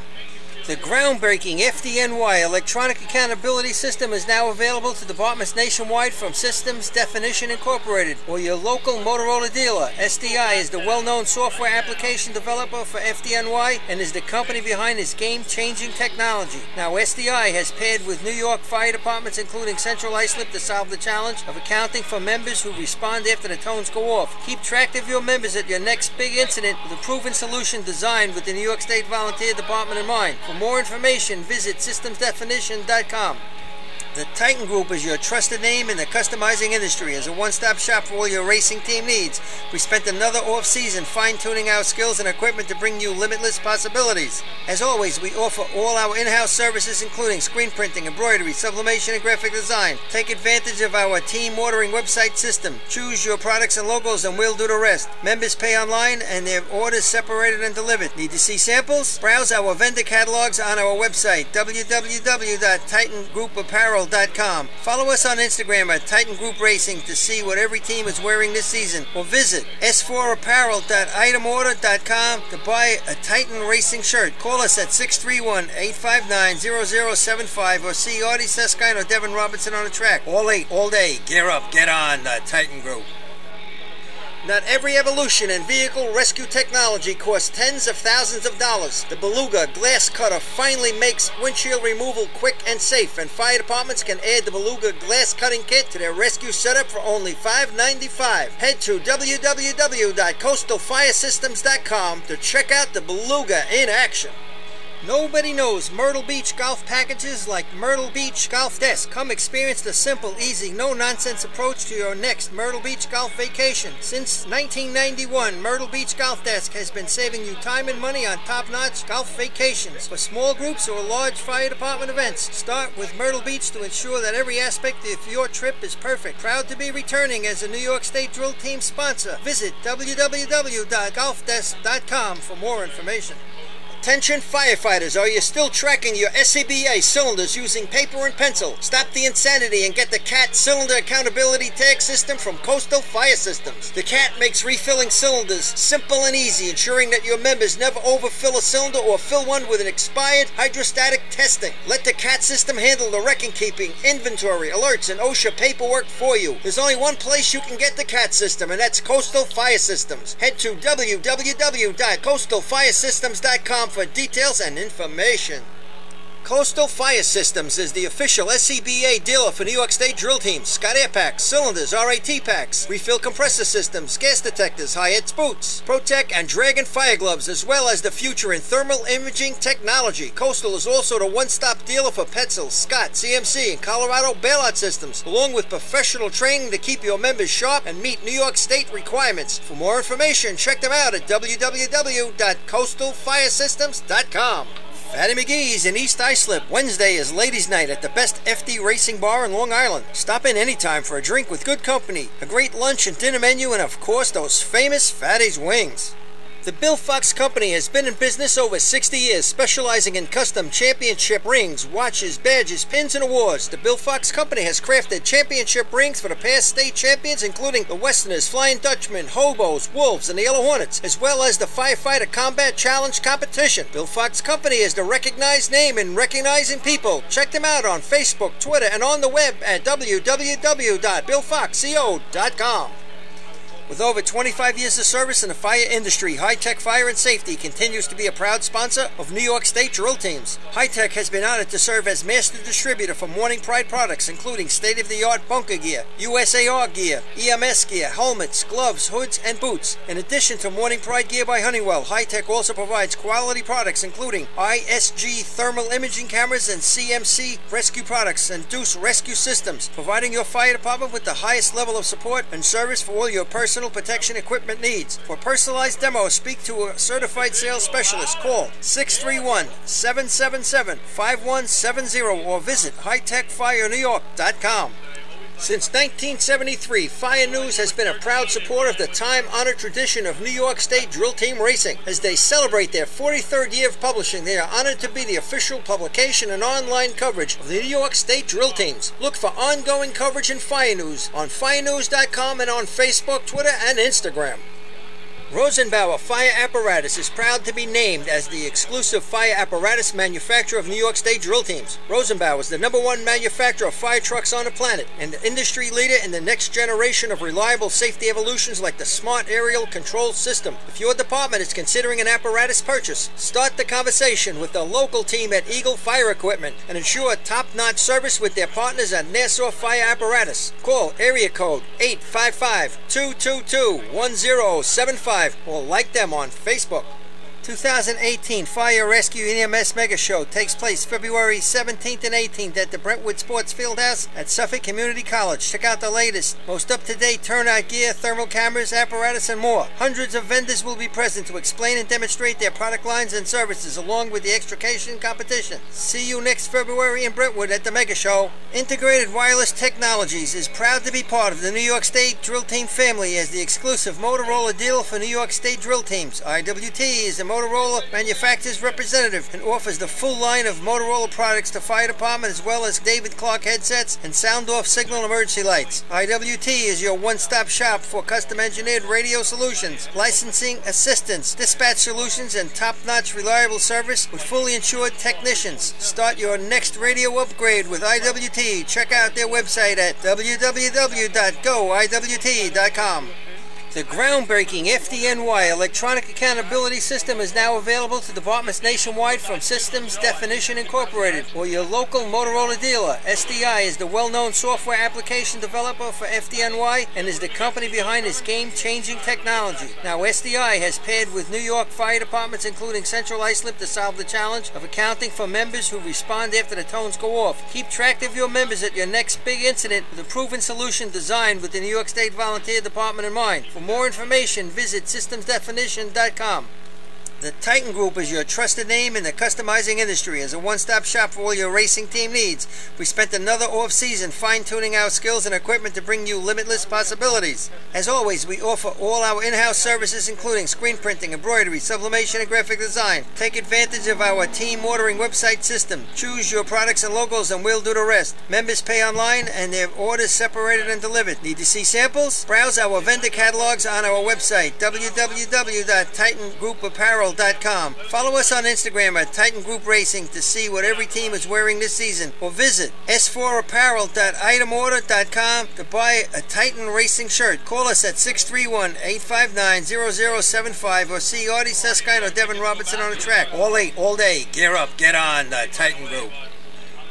The groundbreaking FDNY electronic accountability system is now available to departments nationwide from Systems Definition Incorporated or your local Motorola dealer. SDI is the well-known software application developer for FDNY and is the company behind this game-changing technology. Now SDI has paired with New York fire departments, including Central Islip, to solve the challenge of accounting for members who respond after the tones go off. Keep track of your members at your next big incident with a proven solution designed with the New York State Volunteer Department in mind. For more information, visit systemsdefinition.com. The Titan Group is your trusted name in the customizing industry. As a one-stop shop for all your racing team needs, we spent another off-season fine-tuning our skills and equipment to bring you limitless possibilities. As always, we offer all our in-house services, including screen printing, embroidery, sublimation, and graphic design. Take advantage of our team ordering website system. Choose your products and logos and we'll do the rest. Members pay online and their orders separated and delivered. Need to see samples? Browse our vendor catalogs on our website, www.titangrouapparel.com. Follow us on Instagram at Titan Group Racing to see what every team is wearing this season, or visit s4apparel.itemorder.com to buy a Titan Racing shirt. Call us at 631-859-0075 or see Artie Seskine or Devin Robertson on the track. All late, all day. Gear up, get on the Titan Group. Not every evolution in vehicle rescue technology costs tens of thousands of dollars. The Beluga Glass Cutter finally makes windshield removal quick and safe, and fire departments can add the Beluga Glass Cutting Kit to their rescue setup for only $5.95. Head to www.coastalfiresystems.com to check out the Beluga in action. Nobody knows Myrtle Beach golf packages like Myrtle Beach Golf Desk. Come experience the simple, easy, no-nonsense approach to your next Myrtle Beach golf vacation. Since 1991, Myrtle Beach Golf Desk has been saving you time and money on top-notch golf vacations. For small groups or large fire department events, start with Myrtle Beach to ensure that every aspect of your trip is perfect. Proud to be returning as a New York State Drill Team sponsor. Visit www.golfdesk.com for more information. Attention firefighters, are you still tracking your SCBA cylinders using paper and pencil? Stop the insanity and get the CAT Cylinder Accountability Tag System from Coastal Fire Systems. The CAT makes refilling cylinders simple and easy, ensuring that your members never overfill a cylinder or fill one with an expired hydrostatic testing. Let the CAT system handle the record-keeping, inventory, alerts, and OSHA paperwork for you. There's only one place you can get the CAT system, and that's Coastal Fire Systems. Head to www.coastalfiresystems.com for details and information. Coastal Fire Systems is the official SCBA dealer for New York State drill teams. Scott Air Packs, cylinders, RAT packs, refill compressor systems, gas detectors, Hyatt's boots, Protec and Dragon fire gloves, as well as the future in thermal imaging technology. Coastal is also the one-stop dealer for Petzl, Scott, CMC, and Colorado bailout systems, along with professional training to keep your members sharp and meet New York State requirements. For more information, check them out at www.coastalfiresystems.com. Fatty McGee's in East Islip. Wednesday is Ladies' Night at the best FD racing bar in Long Island. Stop in anytime for a drink with good company, a great lunch and dinner menu, and of course those famous Fatty's wings. The Bill Fox Company has been in business over 60 years, specializing in custom championship rings, watches, badges, pins, and awards. The Bill Fox Company has crafted championship rings for the past state champions, including the Westerners, Flying Dutchmen, Hobos, Wolves, and the Yellow Hornets, as well as the Firefighter Combat Challenge competition. Bill Fox Company is the recognized name in recognizing people. Check them out on Facebook, Twitter, and on the web at www.billfoxco.com. With over 25 years of service in the fire industry, High Tech Fire and Safety continues to be a proud sponsor of New York State drill teams. High Tech has been honored to serve as master distributor for Morning Pride products, including state-of-the-art bunker gear, USAR gear, EMS gear, helmets, gloves, hoods, and boots. In addition to Morning Pride gear by Honeywell, High Tech also provides quality products including ISG thermal imaging cameras and CMC rescue products and Deuce rescue systems, providing your fire department with the highest level of support and service for all your personal protection equipment needs. For personalized demos, speak to a certified sales specialist. Call 631-777-5170 or visit hightechfirenewyork.com. Since 1973, Fire News has been a proud supporter of the time-honored tradition of New York State drill team racing. As they celebrate their 43rd year of publishing, they are honored to be the official publication and online coverage of the New York State drill teams. Look for ongoing coverage in Fire News on firenews.com and on Facebook, Twitter, and Instagram. Rosenbauer Fire Apparatus is proud to be named as the exclusive fire apparatus manufacturer of New York State drill teams. Rosenbauer is the #1 manufacturer of fire trucks on the planet and the industry leader in the next generation of reliable safety evolutions like the Smart Aerial Control System. If your department is considering an apparatus purchase, start the conversation with the local team at Eagle Fire Equipment and ensure top-notch service with their partners at Nassau Fire Apparatus. Call area code 855-222-1075 or like them on Facebook. 2018 Fire Rescue EMS Mega Show takes place February 17th and 18th at the Brentwood Sports Fieldhouse at Suffolk Community College. Check out the latest, most up-to-date turnout gear, thermal cameras, apparatus, and more. Hundreds of vendors will be present to explain and demonstrate their product lines and services along with the extrication competition. See you next February in Brentwood at the Mega Show. Integrated Wireless Technologies is proud to be part of the New York State Drill Team family as the exclusive Motorola dealer for New York State drill teams. IWT is the Motorola manufacturer's representative and offers the full line of Motorola products to fire department as well as David Clark headsets and sound-off signal emergency lights. IWT is your one-stop shop for custom-engineered radio solutions, licensing assistance, dispatch solutions, and top-notch reliable service with fully insured technicians. Start your next radio upgrade with IWT. Check out their website at www.goiwt.com. The groundbreaking FDNY electronic accountability system is now available to departments nationwide from Systems Definition Incorporated or your local Motorola dealer. SDI is the well-known software application developer for FDNY and is the company behind this game-changing technology. Now SDI has paired with New York fire departments including Central Islip to solve the challenge of accounting for members who respond after the tones go off. Keep track of your members at your next big incident with a proven solution designed with the New York State Volunteer Department in mind. For more information, visit systemsdefinition.com. The Titan Group is your trusted name in the customizing industry. As a one-stop shop for all your racing team needs, we spent another off-season fine-tuning our skills and equipment to bring you limitless possibilities. As always, we offer all our in-house services including screen printing, embroidery, sublimation, and graphic design. Take advantage of our team ordering website system. Choose your products and logos and we'll do the rest. Members pay online and their orders separated and delivered. Need to see samples? Browse our vendor catalogs on our website, www.titangroup.apparel.com. Follow us on Instagram at Titan Group Racing to see what every team is wearing this season, or visit s4apparel.itemorder.com to buy a Titan Racing shirt. Call us at 631-859-0075 or see Artie Suskind or Devin Robertson on the track. All late, all day. Gear up, get on the Titan Group.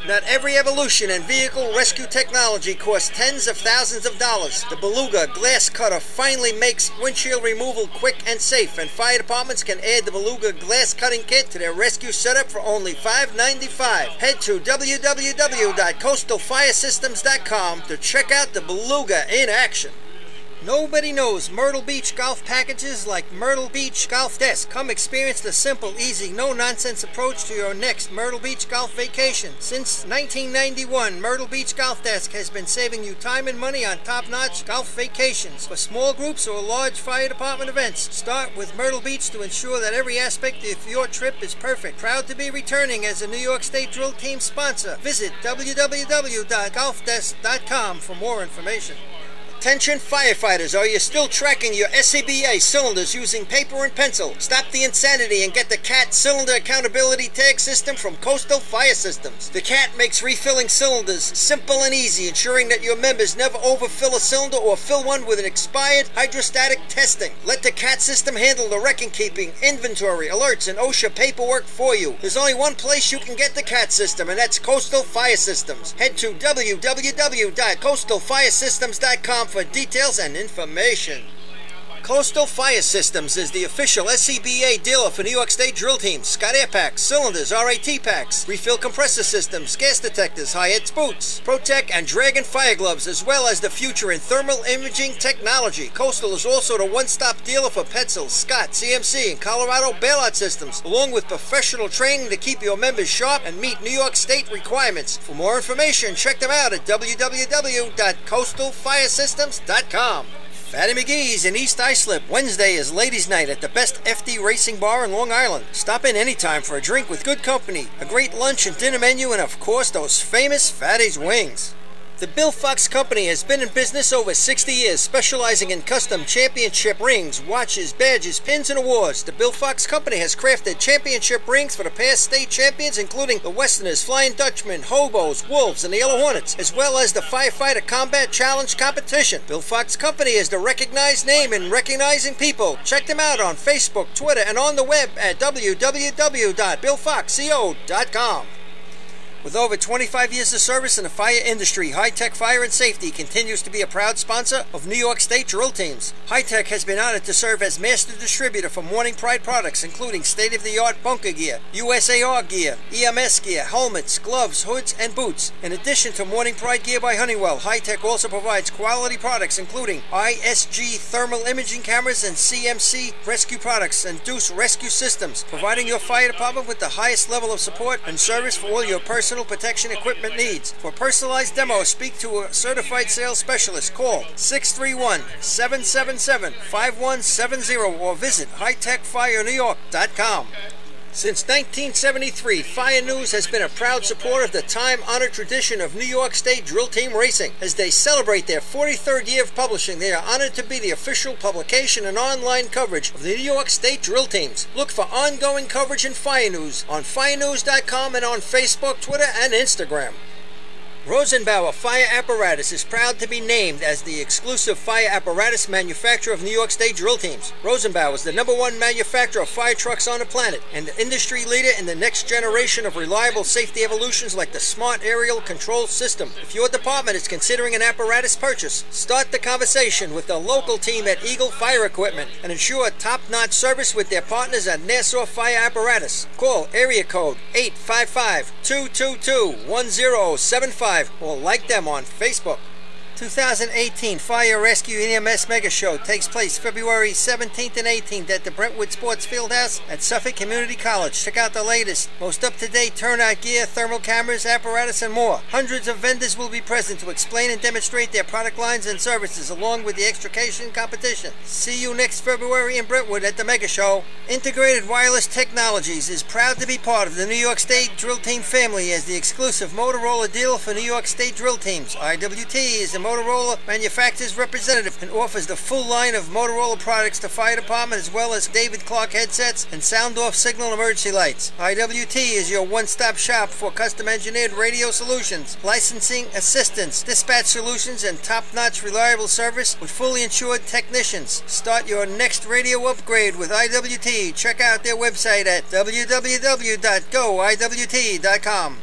Not every evolution in vehicle rescue technology costs tens of thousands of dollars. The Beluga Glass Cutter finally makes windshield removal quick and safe, and fire departments can add the Beluga Glass Cutting Kit to their rescue setup for only $5.95. Head to www.coastalfiresystems.com to check out the Beluga in action. Nobody knows Myrtle Beach golf packages like Myrtle Beach Golf Desk. Come experience the simple, easy, no-nonsense approach to your next Myrtle Beach golf vacation. Since 1991, Myrtle Beach Golf Desk has been saving you time and money on top-notch golf vacations. For small groups or large fire department events, start with Myrtle Beach to ensure that every aspect of your trip is perfect. Proud to be returning as a New York State Drill Team sponsor. Visit www.golfdesk.com for more information. Attention firefighters, are you still tracking your SCBA cylinders using paper and pencil? Stop the insanity and get the CAT Cylinder Accountability Tag System from Coastal Fire Systems. The CAT makes refilling cylinders simple and easy, ensuring that your members never overfill a cylinder or fill one with an expired hydrostatic testing. Let the CAT system handle the record keeping, inventory, alerts, and OSHA paperwork for you. There's only one place you can get the CAT system, and that's Coastal Fire Systems. Head to www.coastalfiresystems.com for details and information. Coastal Fire Systems is the official SCBA dealer for New York State drill teams. Scott Air Packs, cylinders, RAT packs, refill compressor systems, gas detectors, Hi-Ets boots, Protec and Dragon fire gloves, as well as the future in thermal imaging technology. Coastal is also the one-stop dealer for Petzl, Scott, CMC, and Colorado bailout systems, along with professional training to keep your members sharp and meet New York State requirements. For more information, check them out at www.coastalfiresystems.com. Fatty McGee's in East Islip. Wednesday is Ladies' Night at the best FD racing bar in Long Island. Stop in anytime for a drink with good company, a great lunch and dinner menu, and of course those famous Fatty's wings. The Bill Fox Company has been in business over 60 years, specializing in custom championship rings, watches, badges, pins, and awards. The Bill Fox Company has crafted championship rings for the past state champions, including the Westerners, Flying Dutchmen, Hobos, Wolves, and the Yellow Hornets, as well as the Firefighter Combat Challenge competition. Bill Fox Company is the recognized name in recognizing people. Check them out on Facebook, Twitter, and on the web at www.billfoxco.com. With over 25 years of service in the fire industry, High Tech Fire and Safety continues to be a proud sponsor of New York State drill teams. High Tech has been honored to serve as master distributor for Morning Pride products, including state-of-the-art bunker gear, USAR gear, EMS gear, helmets, gloves, hoods, and boots. In addition to Morning Pride gear by Honeywell, High Tech also provides quality products, including ISG thermal imaging cameras and CMC rescue products and Deuce rescue systems, providing your fire department with the highest level of support and service for all your personal protection equipment needs. For personalized demos, speak to a certified sales specialist. Call 631-777-5170 or visit hightechfirenewyork.com. Since 1973, Fire News has been a proud supporter of the time-honored tradition of New York State drill team racing. As they celebrate their 43rd year of publishing, they are honored to be the official publication and online coverage of the New York State drill teams. Look for ongoing coverage in Fire News on firenews.com and on Facebook, Twitter, and Instagram. Rosenbauer Fire Apparatus is proud to be named as the exclusive fire apparatus manufacturer of New York State drill teams. Rosenbauer is the #1 manufacturer of fire trucks on the planet and the industry leader in the next generation of reliable safety evolutions like the Smart Aerial Control System. If your department is considering an apparatus purchase, start the conversation with the local team at Eagle Fire Equipment and ensure top-notch service with their partners at Nassau Fire Apparatus. Call area code 855-222-1075 or like them on Facebook. 2018 Fire Rescue EMS Mega Show takes place February 17th and 18th at the Brentwood Sports Fieldhouse at Suffolk Community College. Check out the latest, most up-to-date turnout gear, thermal cameras, apparatus, and more. Hundreds of vendors will be present to explain and demonstrate their product lines and services along with the extrication competition. See you next February in Brentwood at the Mega Show. Integrated Wireless Technologies is proud to be part of the New York State Drill Team family as the exclusive Motorola dealer for New York State drill teams. IWT is the Motorola manufacturer's representative and offers the full line of Motorola products to fire department as well as David Clark headsets and sound-off signal emergency lights. IWT is your one-stop shop for custom-engineered radio solutions, licensing assistance, dispatch solutions, and top-notch reliable service with fully insured technicians. Start your next radio upgrade with IWT. Check out their website at www.goiwt.com.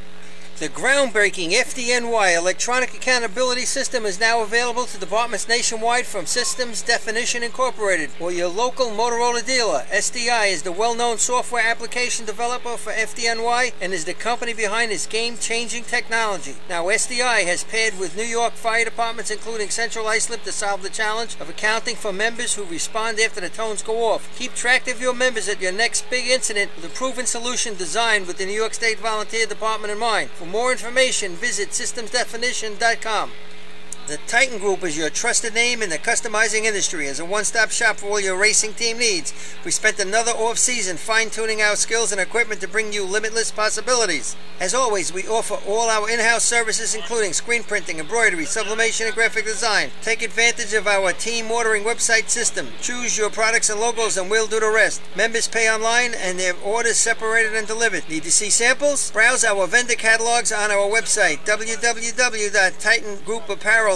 The groundbreaking FDNY electronic accountability system is now available to departments nationwide from Systems Definition Incorporated or your local Motorola dealer. SDI is the well-known software application developer for FDNY and is the company behind this game-changing technology. Now SDI has paired with New York fire departments including Central Islip to solve the challenge of accounting for members who respond after the tones go off. Keep track of your members at your next big incident with a proven solution designed with the New York State Volunteer Department in mind. For more information, visit systemsdefinition.com. The Titan Group is your trusted name in the customizing industry. As a one-stop shop for all your racing team needs, we spent another off-season fine-tuning our skills and equipment to bring you limitless possibilities. As always, we offer all our in-house services, including screen printing, embroidery, sublimation, and graphic design. Take advantage of our team ordering website system. Choose your products and logos and we'll do the rest. Members pay online and their orders separated and delivered. Need to see samples? Browse our vendor catalogs on our website, www.titangroup.apparel.com.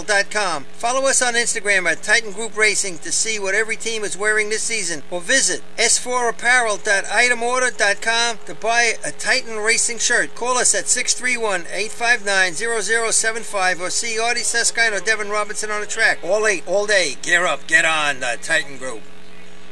Follow us on Instagram at Titan Group Racing to see what every team is wearing this season, or visit s4apparel.itemorder.com to buy a Titan Racing shirt. Call us at 631-859-0075 or see Artie Seskine or Devin Robinson on the track. All late, all day. Gear up, get on the Titan Group.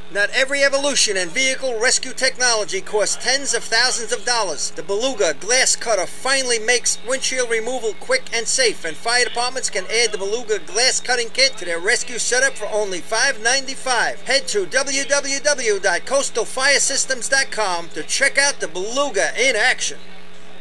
Not every evolution in vehicle rescue technology costs tens of thousands of dollars. The Beluga Glass Cutter finally makes windshield removal quick and safe, and fire departments can add the Beluga Glass Cutting Kit to their rescue setup for only $5.95. Head to www.coastalfiresystems.com to check out the Beluga in action.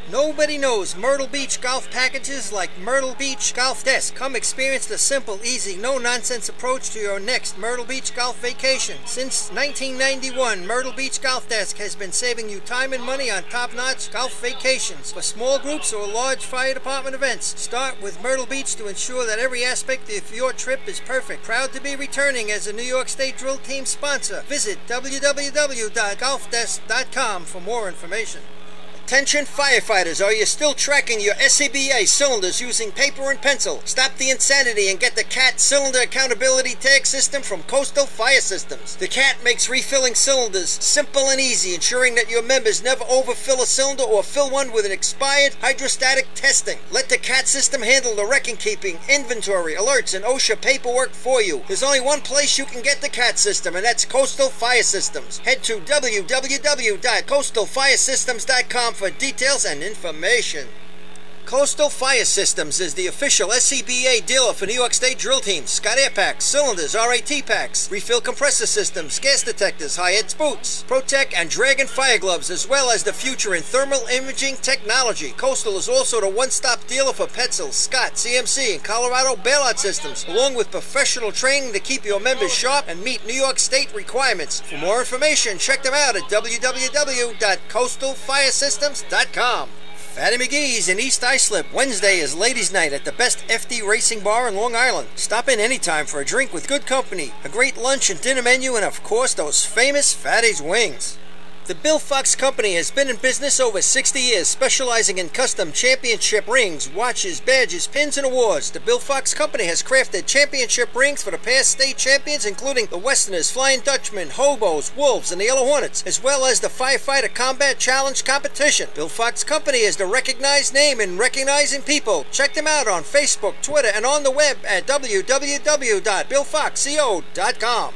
Nobody knows Myrtle Beach golf packages like Myrtle Beach Golf Desk. Come experience the simple, easy, no-nonsense approach to your next Myrtle Beach golf vacation. Since 1991, Myrtle Beach Golf Desk has been saving you time and money on top-notch golf vacations. For small groups or large fire department events, start with Myrtle Beach to ensure that every aspect of your trip is perfect. Proud to be returning as a New York State Drill Team sponsor. Visit www.golfdesk.com for more information. Attention firefighters, are you still tracking your SCBA cylinders using paper and pencil? Stop the insanity and get the CAT Cylinder Accountability Tag System from Coastal Fire Systems. The CAT makes refilling cylinders simple and easy, ensuring that your members never overfill a cylinder or fill one with an expired hydrostatic testing. Let the CAT system handle the record keeping, inventory, alerts, and OSHA paperwork for you. There's only one place you can get the CAT system, and that's Coastal Fire Systems. Head to www.coastalfiresystems.com for details and information. Coastal Fire Systems is the official SCBA dealer for New York State drill teams. Scott Air Packs, cylinders, RAT packs, refill compressor systems, gas detectors, high-edge boots, Protec and Dragon fire gloves, as well as the future in thermal imaging technology. Coastal is also the one-stop dealer for Petzl, Scott, CMC, and Colorado bailout systems, along with professional training to keep your members sharp and meet New York State requirements. For more information, check them out at www.coastalfiresystems.com. Fatty McGee's in East Islip. Wednesday is ladies' night at the best FD racing bar in Long Island. Stop in anytime for a drink with good company, a great lunch and dinner menu, and of course those famous Fatty's wings. The Bill Fox Company has been in business over 60 years, specializing in custom championship rings, watches, badges, pins, and awards. The Bill Fox Company has crafted championship rings for the past state champions, including the Westerners, Flying Dutchmen, Hobos, Wolves, and the Yellow Hornets, as well as the Firefighter Combat Challenge competition. Bill Fox Company is the recognized name in recognizing people. Check them out on Facebook, Twitter, and on the web at www.billfoxco.com.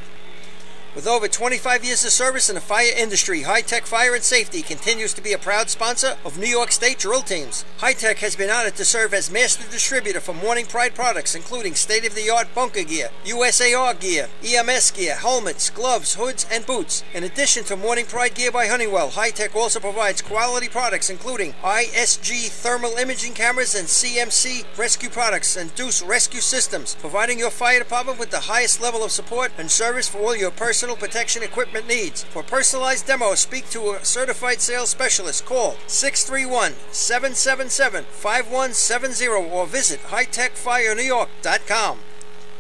With over 25 years of service in the fire industry, High Tech Fire and Safety continues to be a proud sponsor of New York State drill teams. High Tech has been honored to serve as master distributor for Morning Pride products, including state-of-the-art bunker gear, USAR gear, EMS gear, helmets, gloves, hoods, and boots. In addition to Morning Pride gear by Honeywell, High Tech also provides quality products, including ISG thermal imaging cameras and CMC rescue products and Deuce rescue systems, providing your fire department with the highest level of support and service for all your personal protection equipment needs. For personalized demos, speak to a certified sales specialist. Call 631-777-5170 or visit hightechfirenewyork.com.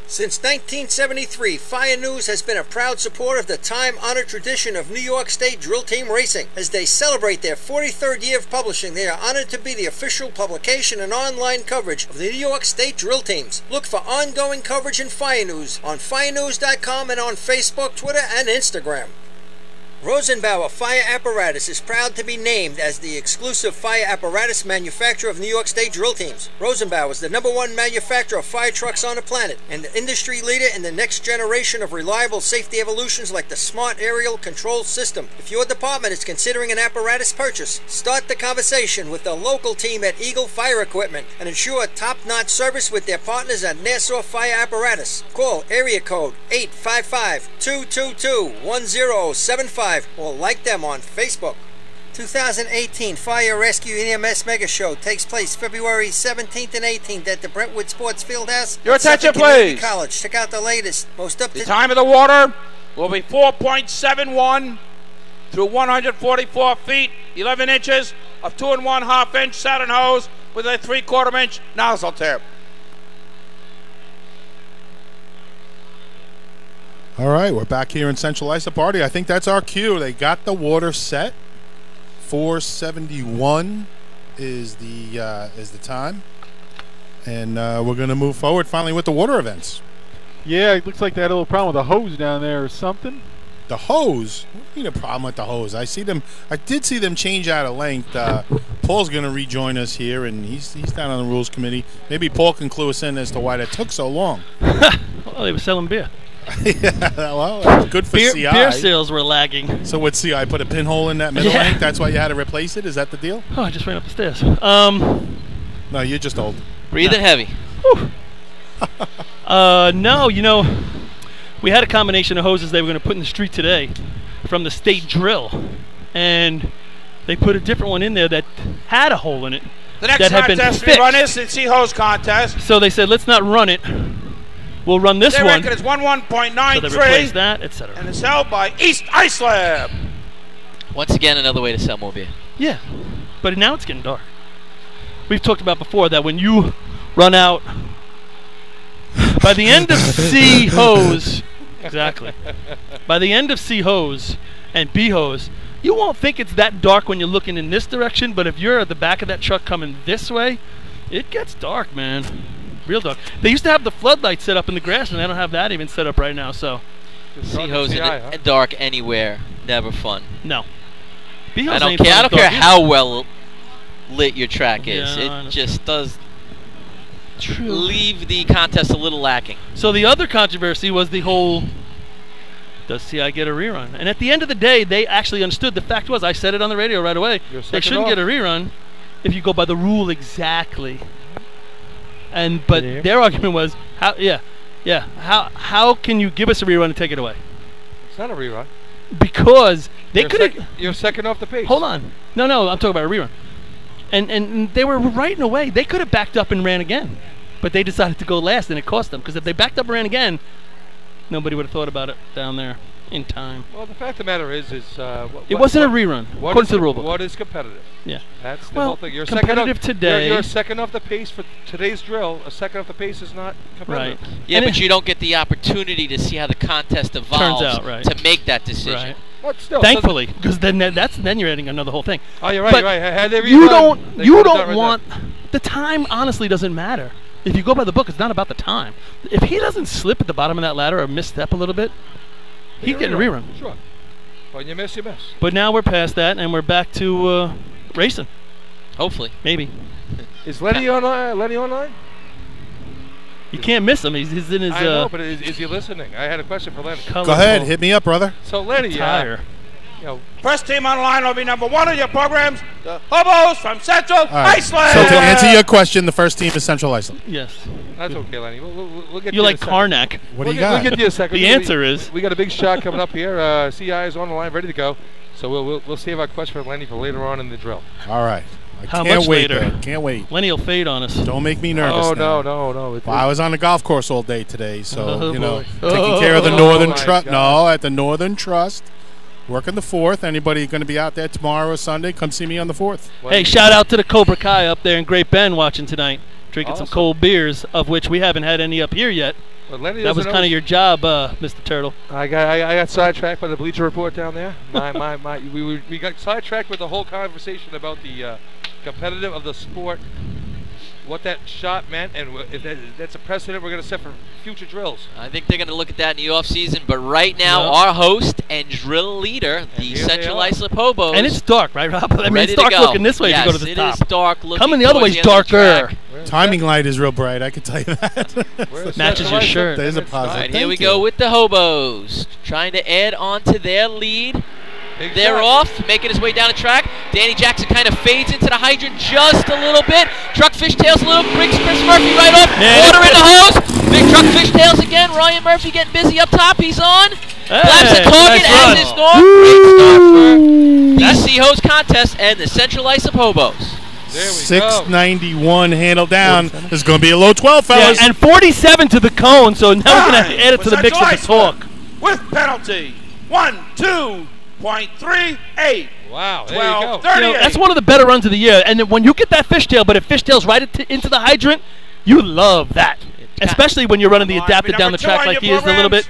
Since 1973, Fire News has been a proud supporter of the time-honored tradition of New York State drill team racing. As they celebrate their 43rd year of publishing, they are honored to be the official publication and online coverage of the New York State drill teams. Look for ongoing coverage in Fire News on firenews.com and on Facebook, Twitter, and Instagram. Rosenbauer Fire Apparatus is proud to be named as the exclusive fire apparatus manufacturer of New York State drill teams. Rosenbauer is the #1 manufacturer of fire trucks on the planet and the industry leader in the next generation of reliable safety evolutions like the Smart Aerial Control System. If your department is considering an apparatus purchase, start the conversation with the local team at Eagle Fire Equipment and ensure top-notch service with their partners at Nassau Fire Apparatus. Call area code 855-222-1075 or like them on Facebook. 2018 Fire Rescue EMS Mega Show takes place February 17th and 18th at the Brentwood Sports Fieldhouse. Your at Suffolk attention, Community please. College. Check out the latest, most up to The time of the water will be 4.71 through 144 feet, 11 inches of 2 1/2 inch satin hose with a 3/4 inch nozzle tip. All right, we're back here in Central Islip Party. I think that's our cue. They got the water set. 4:71 is the time, and we're going to move forward finally with the water events. Yeah, it looks like they had a little problem with the hose down there or something. The hose? What do you mean a problem with the hose? I did see them change out of length. Paul's going to rejoin us here, and he's down on the rules committee. Maybe Paul can clue us in as to why that took so long. Well, they were selling beer. Yeah, well, that's good for CI. Beer sales were lagging. So what, CI put a pinhole in that middle Yeah. length? That's why you had to replace it? Is that the deal? Oh, I just ran up the stairs. No, you're just old. Breathing heavy. No, you know, we had a combination of hoses they were going to put in the street today from the state drill, and they put a different one in there that had a hole in it. The next that had been contest we fixed. run is the Sea Hose Contest. So they said, let's not run it. We'll run this Their one. record is So they 11.93, replaced that, etc. and is held by East Islip. Once again, another way to sell more beer. Yeah, but now it's getting dark. We've talked about before that when you run out by the end of C hose, exactly. By the end of C hose and B hose, you won't think it's that dark when you're looking in this direction, but if you're at the back of that truck coming this way, it gets dark, man. Real dark. They used to have the floodlights set up in the grass, and they don't have that even set up right now. So, Sea hose in the dark anywhere, never fun. no. B hose I don't ain't care. fun I in don't the care dark either. how well lit your track is. Yeah, I It understand. just does leave the contest a little lacking. So the other controversy was the whole, does CI get a rerun? And at the end of the day, they actually understood. The fact was, I said it on the radio right away, they shouldn't get a rerun if you go by the rule exactly. But their argument was, how can you give us a rerun and take it away? It's not a rerun. Because they could have. You're second off the pace. Hold on. No, I'm talking about a rerun. And they were right in a way. They could have backed up and ran again. But they decided to go last, and it cost them. Because if they backed up and ran again, nobody would have thought about it down there in time. Well, the fact of the matter is it wasn't a rerun, according to the rule book. What is competitive? Yeah. That's the Well, whole thing. You're competitive second today. You're second off the pace for today's drill. A second off the pace is not competitive. Right. Yeah, And but you don't get the opportunity to see how the contest evolves out, right. to make that decision. Right. But still, Thankfully, because then you're adding another whole thing. Oh, you're right. But You're right. Had they you rerun, they don't could've done right want the time. Honestly, doesn't matter. If you go by the book, it's not about the time. If he doesn't slip at the bottom of that ladder or misstep a little bit, he's getting a rerun. Sure. When you miss, you miss. But now we're past that, and we're back to racing. Hopefully. Maybe. Is Lenny online? Lenny online? You can't miss him. He's in his. I know, but is he listening? I had a question for Lenny. Go ahead, hit me up, brother. So Lenny, Tire. you know, First team on the line will be number 1 of your programs, the Hobos from Central Islip. So to answer your question, the first team is Central Islip. Yes. that's okay, Lenny. We'll get You're to like you in a second. Karnak. What do you We'll got? get to you in a second. The answer is we got a big shot coming up here. CI is on the line, ready to go. So we'll save our question for Lenny for later on in the drill. All right. I How can't much wait. later? Can't wait. Lenny will fade on us. Don't make me nervous. Oh now. no. Well, I was on the golf course all day today, so Oh, you know, boy. taking care of the Oh, Northern my Trust. God. No, at the Northern Trust, working the 4th. Anybody going to be out there tomorrow or Sunday? Come see me on the 4th. Hey, shout out to the Cobra Kai up there in Great Bend watching tonight, drinking some Awesome. cold beers, of which we haven't had any up here yet. Well, Lenny That was doesn't kind know- of your job, Mr. Turtle. I got sidetracked by the Bleacher Report down there. We got sidetracked with the whole conversation about the competitive of the sport, what that shot meant, and if that's a precedent we're going to set for future drills. I think they're going to look at that in the off season. But right now, Yep. our host and drill leader, the here they Central are. Islip Hobos, And it's dark, right, Rob? I mean, ready it's dark to go. looking this way yes, if you go to the it top. is dark looking. Coming the other way towards is the end of the darker. track. Timing light is real bright. I can tell you that. Matches your shirt. That is a It's positive. All right, here Thank we you. go with the Hobos, trying to add on to their lead. Big They're shot. off, making his way down the track. Danny Jackson kind of fades into the hydrant just a little bit. Truck fishtails a little, brings Chris Murphy right off. Yeah. Water in the hose. Big truck fishtails again. Ryan Murphy getting busy up top. He's on. Laps the target nice run. as is norm. Great start for the Best C-Hose contest and the Central Islip Hobos. There we 691 handle down. This is going to be a low 12, Yeah, fellas. and 47 to the cone, so now we're going to add it to the mix of the talk. With penalty. 1-2.38. Wow, there you go. 12:38. That's one of the better runs of the year. And then when you get that fishtail, but it fishtails right into the hydrant, you love that. Especially when you're running the adapted down the track like he is a little bit.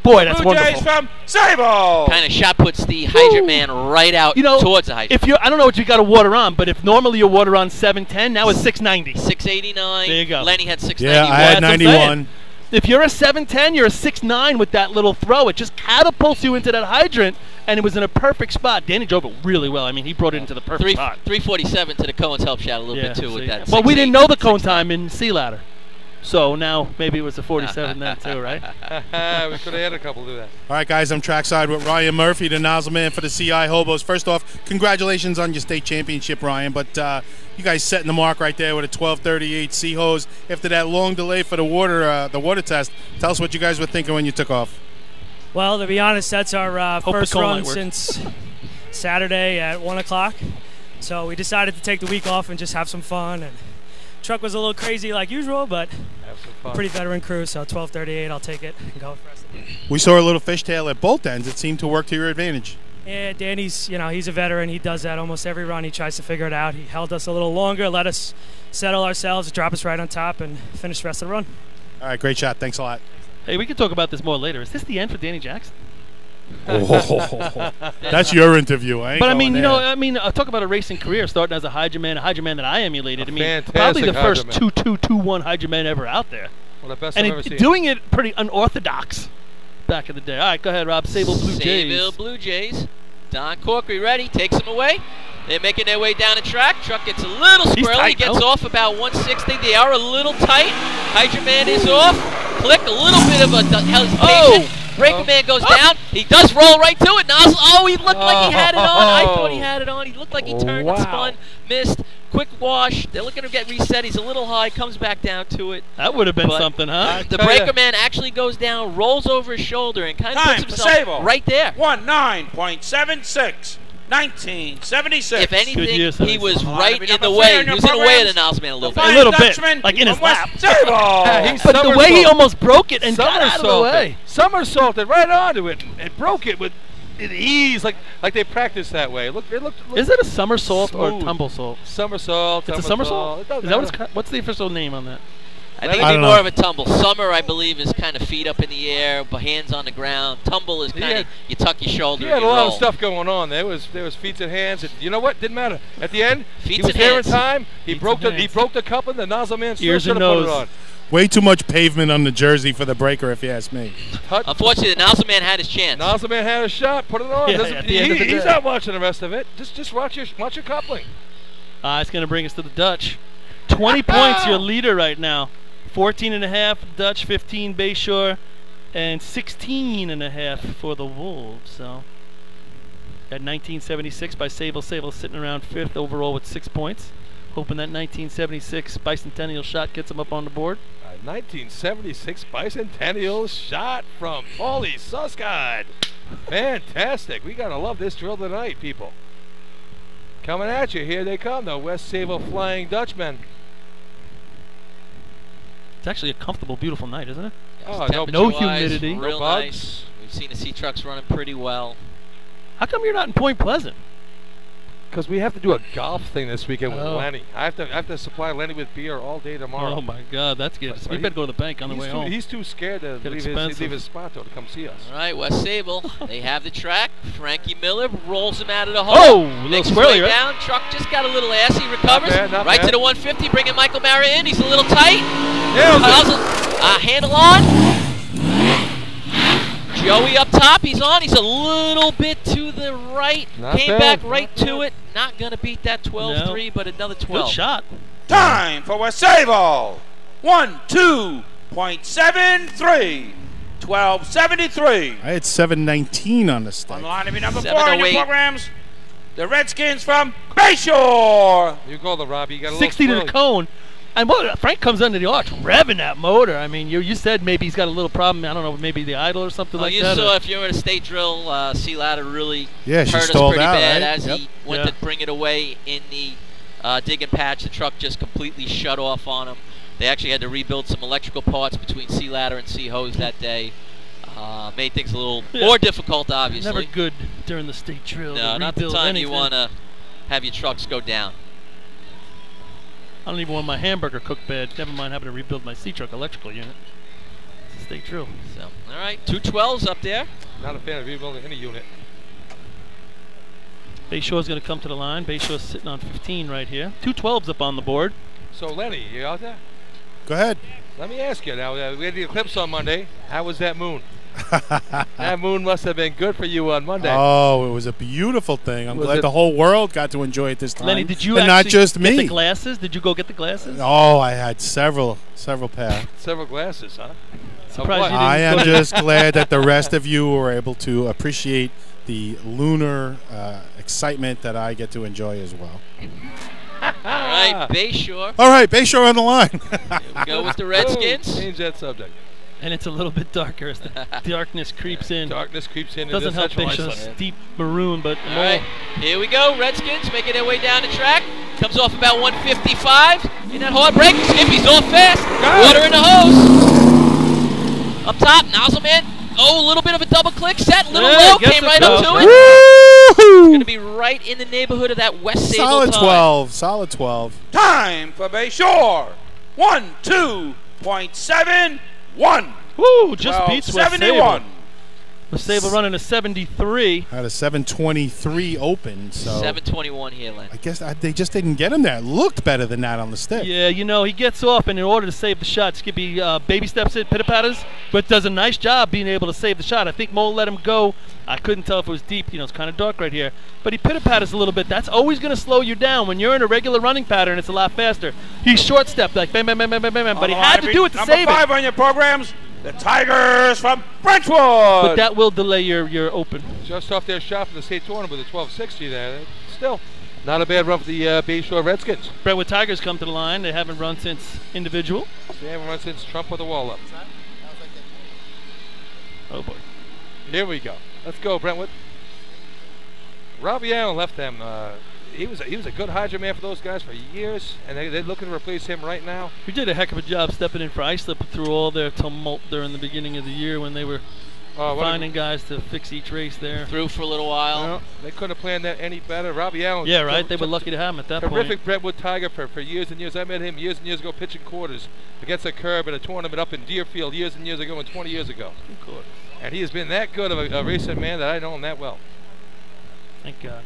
Boy, that's Blue Jays wonderful. from Sable. Kind of shot puts the hydrant man right out towards the hydrant. If you're, I don't know what you got to water on, but if normally your water on 710, now it's 690. 689. There you go. Lenny had 691. Yeah, I had That's what I'm saying. 91. If you're a 710, you're a 6'9" with that little throw. It just catapults you into that hydrant, and it was in a perfect spot. Danny drove it really well. I mean, he brought it into the perfect spot. 347 to the cone's help shot a little bit too with that. Well, we didn't know the cone time in Sea Ladder. So now maybe it was a 47 then too, right? We could have had a couple do that. All right, guys, I'm trackside with Ryan Murphy, the nozzle man for the CI Hobos. First off, congratulations on your state championship, Ryan. But you guys setting the mark right there with a 12:38 C-Hose. After that long delay for the water test, tell us what you guys were thinking when you took off. Well, to be honest, that's our first run since Saturday at 1 o'clock. So we decided to take the week off and just have some fun. And truck was a little crazy like usual, but pretty veteran crew, so 12:38, I'll take it and go with the rest of the day. We saw a little fishtail at both ends. It seemed to work to your advantage. Yeah, Danny's, he's a veteran. He does that almost every run. He tries to figure it out. He held us a little longer, let us settle ourselves, drop us right on top, and finish the rest of the run. All right, great shot. Thanks a lot. Hey, we can talk about this more later. Is this the end for Danny Jackson? That's your interview. But I mean, talk about a racing career starting as a hydrant man that I emulated. I mean, probably the first 2-2-2-1 hydrant man ever out there. Well, the best and I've ever seen. Doing it pretty unorthodox back in the day. All right, go ahead, Rob. Sable Blue Jays. Sable Blue Jays. Don Corkery ready, takes him away. They're making their way down the track. Truck gets a little squirrely, gets off about 160. They are a little tight. Hydrant man is off. Click, a little bit of a hesitation. Breaker man goes down. He does roll right to it. Nozzle. Oh, he looked like he had it on. I thought he had it on. He looked like he turned and spun, missed. Quick wash. They're looking to get reset. He's a little high. Comes back down to it. That would have been something, huh? The breaker man actually goes down, rolls over his shoulder, and kind of puts himself right there. 19.76. 1976. If anything, he was right in the way. He was in the way of the nozzle man a little bit. A little bit, like in his lap. But the way he almost broke it and got out of the way. Somersaulted right onto it and broke it with ease, like they practiced that way. Look. Is it a somersault or a tumble salt? Somersault. It's a somersault? Is that what's the official name on that? I think it'd be more of a tumble. Summer, I believe, is kind of feet up in the air, but hands on the ground. Tumble is kind of you tuck your shoulder. He had a lot of stuff going on. There was feet and hands. And you know what? Didn't matter. At the end, he was there in time. He broke the cup, and the nozzle man still should have put it on. Way too much pavement on the jersey for the breaker, if you ask me. Unfortunately, the nozzle man had his chance. Nozzle man had a shot. Put it on. He's day. not watching the rest of it. Just watch your coupling. It's going to bring us to the Dutch. 20 points, your leader right now. 14.5 Dutch, 15 Bayshore, and 16.5 for the Wolves. So at 1976 by Sable. Sable sitting around 5th overall with 6 points. Hoping that 1976 bicentennial shot gets him up on the board. 1976 bicentennial shot from Paulie Suskard. Fantastic. We got to love this drill tonight, people. Coming at you. Here they come, the West Sable Flying Dutchmen. It's actually a comfortable, beautiful night, isn't it? Yes, no humidity. Real nice. We've seen the sea trucks running pretty well. How come you're not in Point Pleasant? Because we have to do a golf thing this weekend with Lenny. I have to supply Lenny with beer all day tomorrow. Oh my God, that's good. We better go to the bank on the way home. He's too scared to leave his spot to come see us. All right, West Sable. They have the track. Frankie Miller rolls him out of the hole. Oh, a little squirrely, right? Down. Truck just got a little assy. Recovers. Not right bad. to the 150. Bringing Michael Mara in. He's a little tight. Yeah, handle on. Joey up top, he's on. He's a little bit to the right. Came back right to it. Not going to beat that 12-3, but another 12. Good shot. Time for West Sable. 1-2.73. 12.73. I had 7:19 on the stick. On the line to be number 4 on your programs, the Redskins from Bayshore. You go, the Robbie. You got a 60 to little the cone. And Frank comes under the arch, revving that motor. I mean, you said maybe he's got a little problem. I don't know, maybe the idle or something like you that. You saw if you were at a state drill, Sea Ladder really hurt she us stalled pretty out, bad right? as he went to bring it away in the dig and patch. The truck just completely shut off on him. They actually had to rebuild some electrical parts between Sea Ladder and Sea Hose that day. Made things a little more difficult, obviously. Never good during the state drill. No, not the time you want to have your trucks go down. I don't even want my hamburger cooked bad. Never mind having to rebuild my C-Truck electrical unit. It's a state drill. So, all right, 2 12s up there. Not a fan of rebuilding any unit. Bayshaw's going to come to the line. Bayshaw's sitting on 15 right here. 2 12s up on the board. So, Lenny, you out there? Go ahead. Let me ask you now. We had the eclipse on Monday. How was that moon? That moon must have been good for you on Monday. Oh, it was a beautiful thing. I'm glad the whole world got to enjoy it this time. Lenny, did you and actually not just get me. the glasses? Did you go get the glasses? Oh, I had several pair. Several glasses, huh? Surprised you didn't I am go just glad that the rest of you were able to appreciate the lunar excitement that I get to enjoy as well. All right, Bayshore. All right, Bayshore on the line. Here we go with the Redskins. Change that subject. And it's a little bit darker as the darkness creeps in. Darkness creeps in. Doesn't help Bayshore's deep maroon, but all right, here we go. Redskins making their way down the track. Comes off about 155. In that hard break, Skippy's off fast. Water in the hose. Up top, nozzle man. Oh, a little bit of a double click set. A little low, came right up to it. It's going to be right in the neighborhood of that West Sable Solid time. 12. Solid 12. Time for Bayshore. 1-2.71. Woo, just beats West 71. Sable. West Sable running a 73. Had a 723 open, so 721 here, Len. I guess they just didn't get him there. It looked better than that on the stick. Yeah, you know, he gets off, and in order to save the shot, Skippy baby steps in, pitter-patters, but does a nice job being able to save the shot. I think Mo let him go. I couldn't tell if it was deep. You know, it's kind of dark right here. But he pitter-patters a little bit. That's always going to slow you down. When you're in a regular running pattern, it's a lot faster. He short-stepped, like bam, bam, bam, bam, bam, bam, but he had to do it to save Number 5 it. on your programs, the Tigers from Brentwood. But that will delay your open. Just off their shot for the state tournament with a 1260 there. Still, not a bad run for the Bayshore Redskins. Brentwood Tigers come to the line. They haven't run since individual. They haven't run since Trump with the wall up. Oh, boy. Here we go. Let's go, Brentwood. Robbie Allen left them. He was a good Hydra man for those guys for years, and they're looking to replace him right now. He did a heck of a job stepping in for Islip through all their tumult during the beginning of the year when they were finding guys to fix each race there. Through for a little while. No, they couldn't have planned that any better. Robbie Allen. Yeah, right. They were lucky to have him at that point. Terrific Brentwood Tiger for years and years. I met him years and years ago pitching quarters against a curb at a tournament up in Deerfield years and years ago and 20 years ago. And he has been that good of a racing man that I know him that well. Thank God.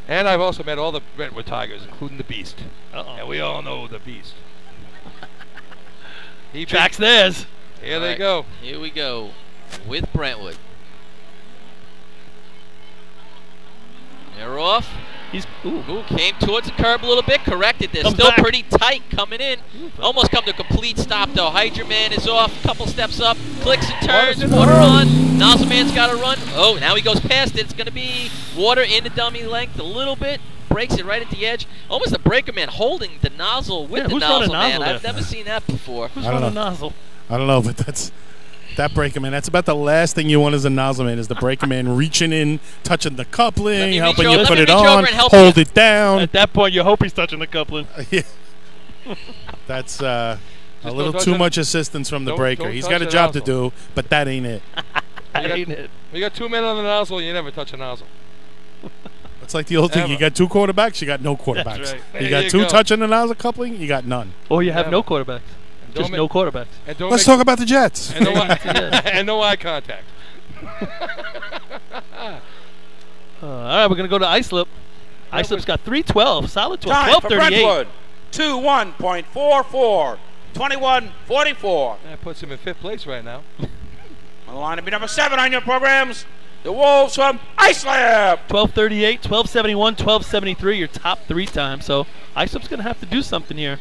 And I've also met all the Brentwood Tigers, including the Beast. And we all know the Beast. He tracks theirs. Here they go. Here we go with Brentwood. They're off. He's came towards the curb a little bit, corrected. They're still pretty tight coming in. Almost come to a complete stop though. Hydra Man is off, couple steps up, clicks and turns, water on. Nozzle Man's got to run. Oh, now he goes past it. It's going to be water in the dummy length a little bit. Breaks it right at the edge. Almost a breaker man holding the nozzle with the nozzle man. I've never seen that before. Who's running a nozzle? I don't know, but that breaker man, that's about the last thing you want as a nozzle man, is the breaker man reaching in, touching the coupling, helping you put it on, hold it down. At that point, you hope he's touching the coupling. Yeah. That's a little too much assistance from the breaker. He's got a job to do, but that ain't it. We got 2 men on the nozzle, you never touch a nozzle. It's like the old thing. You got 2 quarterbacks, you got no quarterbacks. That's right. You got 2 touching the nozzle coupling, you got none. Or you have no quarterbacks. Just no quarterbacks. Let's talk about the Jets. And no eye contact. All right, we're going to go to Islip. Islip's got 312, solid 12, Time for 12:38. Brentwood, 21.44, 21.44. That puts him in 5th place right now. On the line to be number 7 on your programs, the Wolves from Islip. 12:38, 12:71, 12:73, your top 3 times. So Islip's going to have to do something here.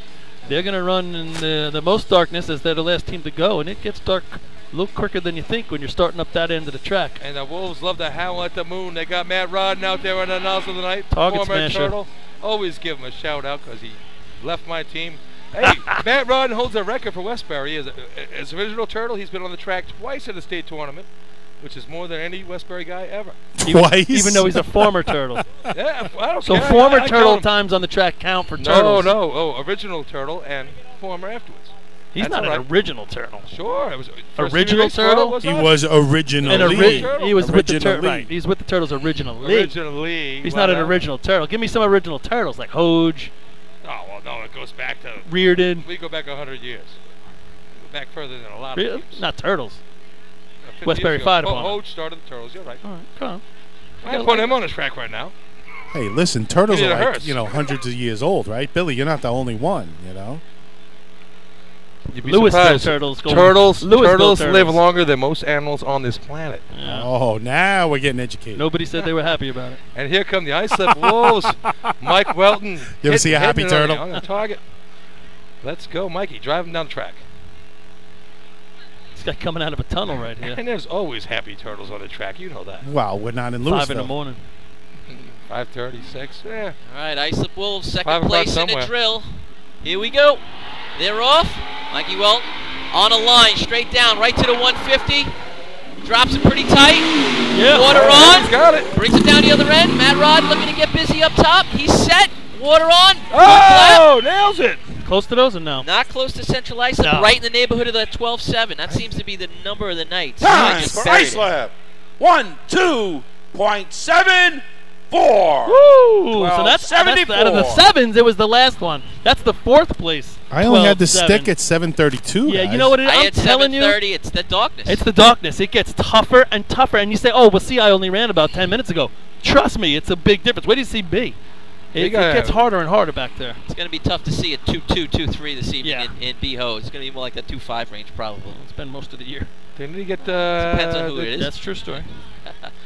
They're going to run in the most darkness as they're the last team to go, and it gets dark a little quicker than you think when you're starting up that end of the track. And the Wolves love to howl at the moon. They got Matt Rodden out there on the nozzle tonight. Target former smasher. Turtle. Always give him a shout out because he left my team. Hey, Matt Rodden holds a record for Westbury. As original turtle, he's been on the track twice in the state tournament, which is more than any Westbury guy ever. Twice? Even though he's a former turtle. Yeah, I don't So care. former I turtle count him. times on the track count for No, turtles. no. Oh, original turtle and former afterwards. He's That's not all an right. original turtle. Sure, it was first Original race turtle? was He us. was originally. He was with the turtle. Originally. Right. He's with the turtles originally. Originally. He's not an original turtle. Give me some original turtles like Hoge, Oh, well, no, it goes back to. Reardon. We go back 100 years. We go back further than a lot of Really? teams. Not turtles. 50 Westbury years ago. Fire Department. Hoge started the turtles. You're right. All right, come on. I put him on the track right now. Hey, listen, turtles You need are a like, hearse. hundreds of years old, right? Billy, you're not the only one, you know? You'd be Louisville surprised. turtles go- Turtles Louisville live turtles. longer than most animals on this planet. Yeah. Oh, now we're getting educated. Nobody said they were happy about it. And here come the Islip Wolves. Mike Welton. You ever see a happy hitting it turtle? on the target. Let's go, Mikey. Drive him down the track. This guy coming out of a tunnel right here. And there's always happy turtles on the track. You know that. Wow, we're not in 5 Louisville. in the morning. 5:36. Yeah. All right, Islip Wolves, 5 second o'clock place in somewhere. the drill. Here we go. They're off. Mikey Welton on a line, straight down, right to the 150. Drops it pretty tight. Yeah. Water on. He's got it. Brings it down the other end. Matt Rod looking to get busy up top. He's set. Water on. Good lap. Oh, nails it. Close to those or no? Not close to Central Islip, No. right in the neighborhood of that 12-7. That seems to be the number of the night. Time Just for buried it. Islip. 1-2.74. Woo! So that's out of the 74. sevens. It was the last one. That's the fourth place. I only had the 12-7. stick at 732. Yeah, guys. you know what it is? I I'm had telling you. 7:30. It's the darkness. It's the darkness. It gets tougher and tougher. And you say, oh, well, see, I only ran about 10 minutes ago. Trust me, it's a big difference. Where do you see B? It gets harder and harder back there. It's going to be tough to see a 2-2, 2-3 this evening Yeah. in B-Ho. It's going to be more like the 2-5 range probably. It's been most of the year. Didn't he get Depends on who it is. That's a true story.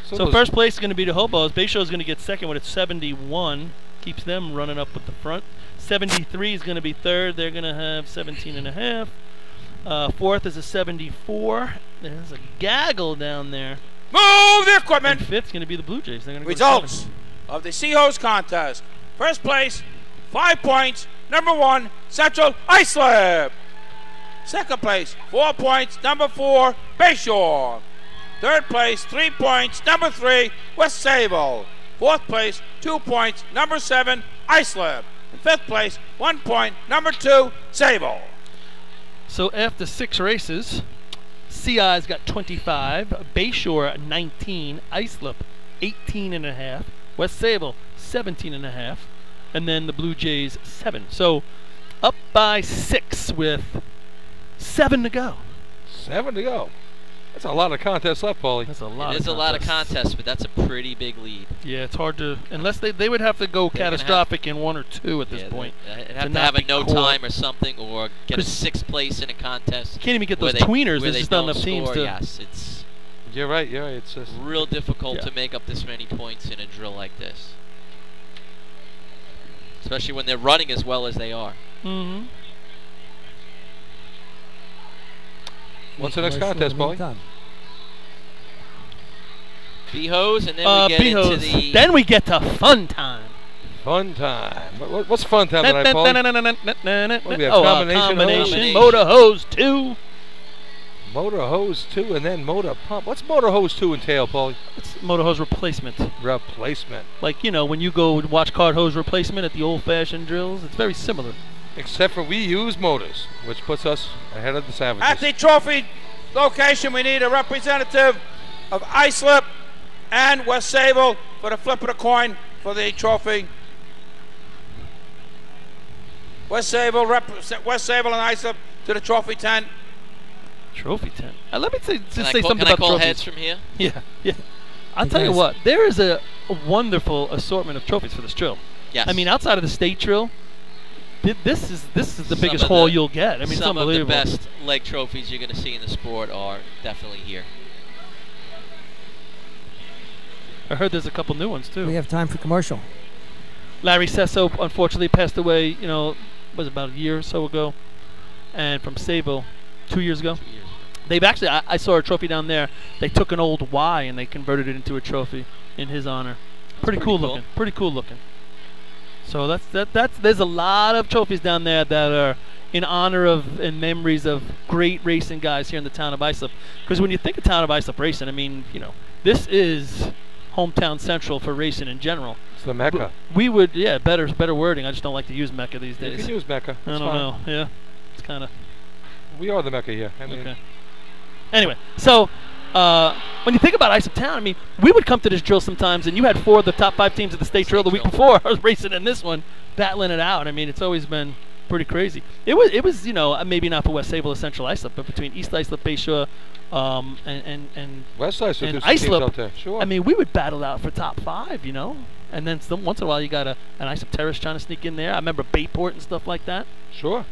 So So those- first place is going to be the Hobos. Bayshore is going to get second with a 71. Keeps them running up with the front. 73 is going to be third. They're going to have 17.5. Fourth is a 74. There's a gaggle down there. Move the And equipment. fifth is going to be the Blue Jays. They're going to Results of the Seahawks contest. First place, 5 points. Number 1, Central Islip. Second place, 4 points. Number 4, Bayshore. Third place, 3 points. Number 3, West Sable. Fourth place, 2 points. Number 7, Islip. And fifth place, 1 point. Number 2, Sable. So after 6 races, CI's got 25, Bayshore 19, Islip 18.5, West Sable 17.5, and then the Blue Jays 7. So up by 6 with 7 to go. 7 to go. That's a lot of contests left, Paulie. That's a lot. It is a lot of contests, but that's a pretty big lead. Yeah, it's hard to unless they would have to go They're gonna catastrophic in 1 or 2 at this point. They'd to have to not have a be no caught. time or something, or get a 'Cause 6th place in a contest. Can't even get where those tweeners. where There's they just not don't enough teams score. to. Yes, it's You're right. You're right. It's just real difficult Yeah. to make up this many points in a drill like this, especially when they're running as well as they are. Mm-hmm. What's the next contest, Paulie? B-Hos, and then we get into B-Hos. the. Then we get to fun time. Fun time. What's fun time tonight, Paulie? What do we have, combination combination. Motor hose 2. Motor hose 2 and then motor pump. What's motor hose 2 entail, Paulie? It's motor hose replacement. Replacement. Like, you know, when you go and watch cart hose replacement at the old-fashioned drills, it's very similar. Except for we use motors, which puts us ahead of the savages. At the trophy location, we need a representative of Islip and West Sable for the flip of the coin for the trophy. West Sable and Islip to the trophy tent. Trophy tent. Let me say Can I say call, something can I about call trophies. heads from here? Yeah, yeah. I'll tell you what. There is a wonderful assortment of trophies for this drill. Yes. I mean, outside of the state drill, this is the Some biggest of haul the- you'll get. I mean, it's some of the unbelievable. best leg trophies you're going to see in the sport are definitely here. I heard there's a couple new ones too. We have time for commercial. Larry Sesso unfortunately passed away, you know, was about a year or so ago. And from Sable, 2 years ago. 2 years. They've actually, I saw a trophy down there. They took an old Y and they converted it into a trophy in his honor. Pretty cool looking. Pretty cool looking. So that's there's a lot of trophies down there that are in honor of and memories of great racing guys here in the town of Islip. Because when you think of town of Islip racing, I mean, you know, this is hometown central for racing in general. It's the Mecca. We would, yeah, better wording. I just don't like to use Mecca these days. You can use Mecca. I don't know. Yeah, it's kind of. We are the Mecca here. I mean, okay. Anyway, so when you think about Islip Town, I mean, we would come to this drill sometimes, and you had 4 of the top 5 teams of the state drill the week before. I was racing in this one, battling it out. I mean, it's always been pretty crazy. It was, you know, maybe not for West Sable or Central Islip, but between East Islip, Bayshore, and West Islip, and Islip. Islip, Sure. I mean, we would battle out for top 5, you know. And then once in a while, you got an Islip Terrace trying to sneak in there. I remember Bayport and stuff like that. Sure.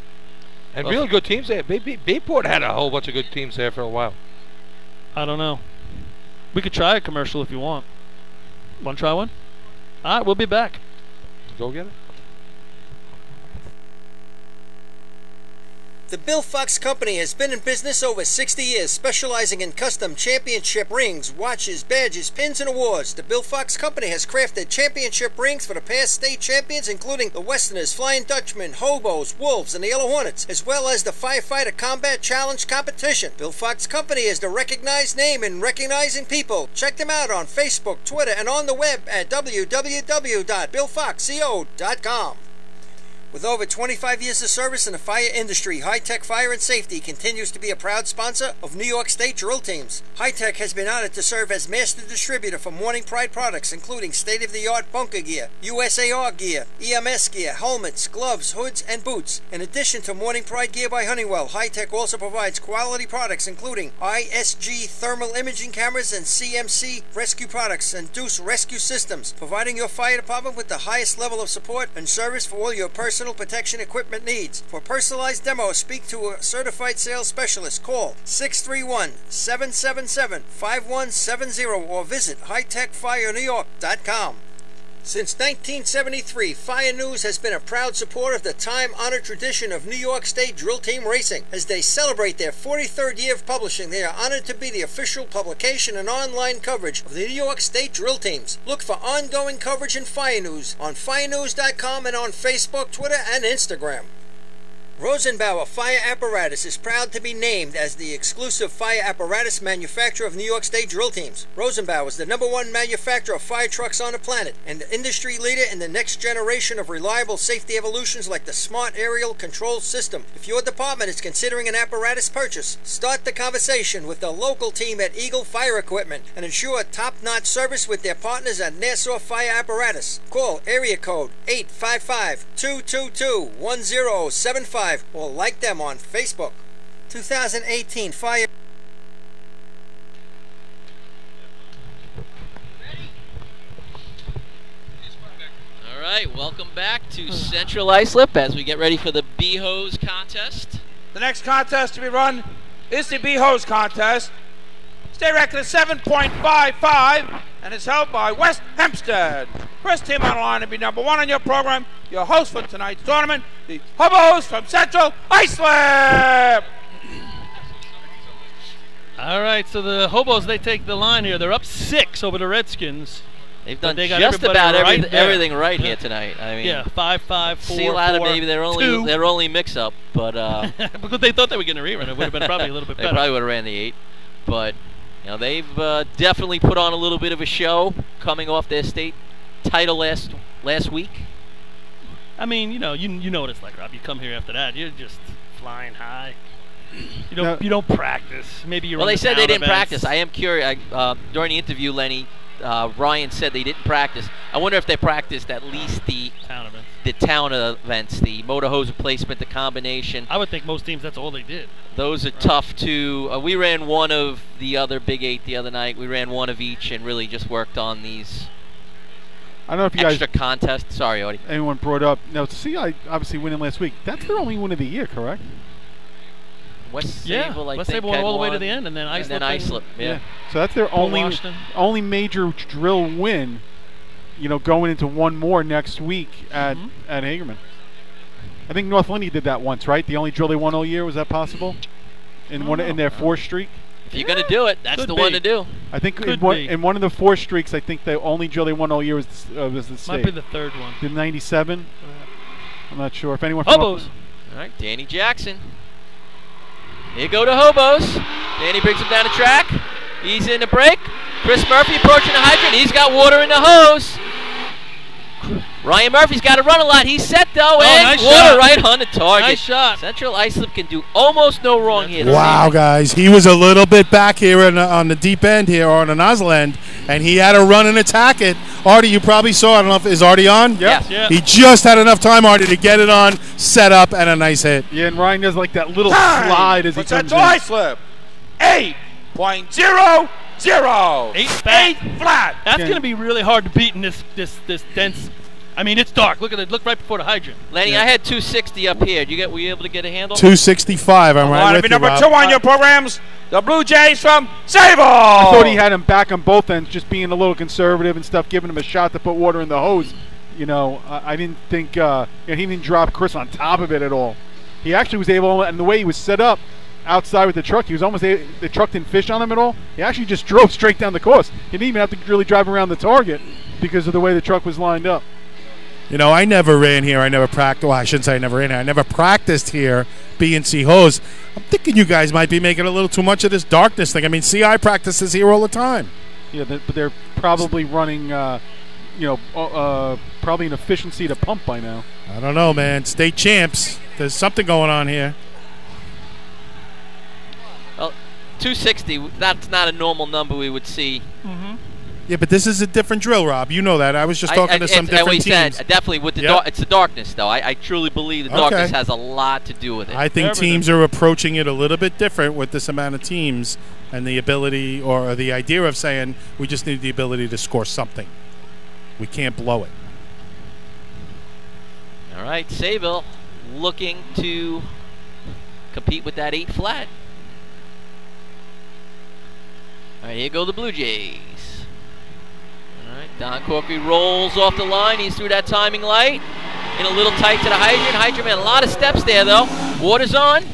And really good teams there. Bayport had a whole bunch of good teams there for a while. I don't know. We could try a commercial if you want. Want to try one? All right, we'll be back. Go get it. The Bill Fox Company has been in business over 60 years, specializing in custom championship rings, watches, badges, pins, and awards. The Bill Fox Company has crafted championship rings for the past state champions, including the Westerners, Flying Dutchmen, Hobos, Wolves, and the Yellow Hornets, as well as the Firefighter Combat Challenge competition. Bill Fox Company is the recognized name in recognizing people. Check them out on Facebook, Twitter, and on the web at www.billfoxco.com. With over 25 years of service in the fire industry, High Tech Fire and Safety continues to be a proud sponsor of New York State drill teams. High Tech has been honored to serve as master distributor for Morning Pride products, including state-of-the-art bunker gear, USAR gear, EMS gear, helmets, gloves, hoods, and boots. In addition to Morning Pride gear by Honeywell, High Tech also provides quality products, including ISG thermal imaging cameras and CMC rescue products and Deuce rescue systems, providing your fire department with the highest level of support and service for all your personal protection equipment needs. For personalized demos, speak to a certified sales specialist. Call 631-777-5170 or visit hightechfirenewyork.com. Since 1973, Fire News has been a proud supporter of the time-honored tradition of New York State drill team racing. As they celebrate their 43rd year of publishing, they are honored to be the official publication and online coverage of the New York State drill teams. Look for ongoing coverage in Fire News on firenews.com and on Facebook, Twitter, and Instagram. Rosenbauer Fire Apparatus is proud to be named as the exclusive fire apparatus manufacturer of New York State drill teams. Rosenbauer is the #1 manufacturer of fire trucks on the planet and the industry leader in the next generation of reliable safety evolutions like the Smart Aerial Control System. If your department is considering an apparatus purchase, start the conversation with the local team at Eagle Fire Equipment and ensure top-notch service with their partners at Nassau Fire Apparatus. Call area code 855-222-1075 or like them on Facebook. 2018 Fire. All right, welcome back to Central Islip as we get ready for the B-Hose contest. The next contest to be run is the B-Hose contest. State record is 7.55 and is held by West Hempstead. First team on the line to be #1 on your program, your host for tonight's tournament, the Hobos from Central Islip. All right, so the Hobos, they take the line here. They're up 6 over the Redskins. They've done They got just about everything right Yeah. here tonight. I mean, Yeah, 5-5, 4, see a lot of 4, maybe their 2. only mix-up, but because they thought they were going to rerun. It would have been probably a little bit they better. probably would have ran the 8. But you know, they've definitely put on a little bit of a show coming off their state title last week. I mean, you know what it's like, Rob. You come here after that, you're just flying high. You don't practice. Maybe you. Well, they said they didn't events. practice. I am curious. During the interview, Lenny, Ryan said they didn't practice. I wonder if they practiced at least the town events. The town events, the motor hose replacement, the combination. I would think most teams that's all they did. Those are tough to. We ran one of the other Big 8 the other night. We ran one of each and really just worked on these. I don't know if you extra guys contest. Sorry, Odie. Anyone brought up now? CI obviously winning last week. That's their only win of the year, correct? West Sable, I West think, Sable went all the way to the end, and then Islip. Yeah. So that's their only major drill win. You know, going into one more next week at Hagerman. I think North Lindy did that once, right? The only drill they won all year. Was that possible? In their 4 streak. If you're gonna do it, that's the one to do. I think in one of the 4 streaks, I think the only drill they won all year was the state. Might be the 3rd one. The 97. I'm not sure if anyone. Hobos. All right, Danny Jackson. Here go the hobos. Danny brings him down the track. He's in the break. Chris Murphy approaching the hydrant. He's got water in the hose. Ryan Murphy's got to run a lot. He's set, though, and nice water shot. right on the target. Nice shot. Central Islip can do almost no wrong here. Wow, guys. He was a little bit back here on the deep end here, or on the nozzle end, and he had to run and attack it. Artie, you probably saw, I don't know if, is Artie on? Yes. Yeah. He just had enough time, Artie, to get it on, set up, and a nice hit. Yeah, and Ryan does like that little Time slide as he for comes Central in. Islip. 8.00. 8 flat. 8 flat. That's Yeah. going to be really hard to beat in this dense. I mean, it's dark. Look at it. Look right before the hydrant. Lenny, I had 260 up here. Were you able to get a handle? 265, I'm right Want to with be you, number Rob. 2 on your programs? The Blue Jays from Sable. I thought he had him back on both ends, just being a little conservative and stuff, giving him a shot to put water in the hose. You know, I didn't think he didn't drop Chris on top of it at all. He actually was able, and the way he was set up outside with the truck, he was almost the truck didn't fish on him at all. He actually just drove straight down the course. He didn't even have to really drive around the target because of the way the truck was lined up. You know, I never ran here. I never practiced. Well, I shouldn't say I never ran here. I never practiced here, B&C hose. I'm thinking you guys might be making a little too much of this darkness thing. I mean, CI practices here all the time. Yeah, but they're probably running, probably an efficiency to pump by now. I don't know, man. State champs. There's something going on here. Well, 260, that's not a normal number we would see. Yeah, but this is a different drill, Rob. You know that. I was just talking to some different teams. Definitely with the it's the darkness, though. I truly believe the darkness has a lot to do with it. I think teams are approaching it a little bit different with this amount of teams and the ability or the idea of saying we just need the ability to score something. We can't blow it. All right, Sayville looking to compete with that 8 flat. All right, here go the Blue Jays. All right, Don Corkery rolls off the line. He's through that timing light. In a little tight to the hydrant. Hydrant man, a lot of steps there, though. Water's on.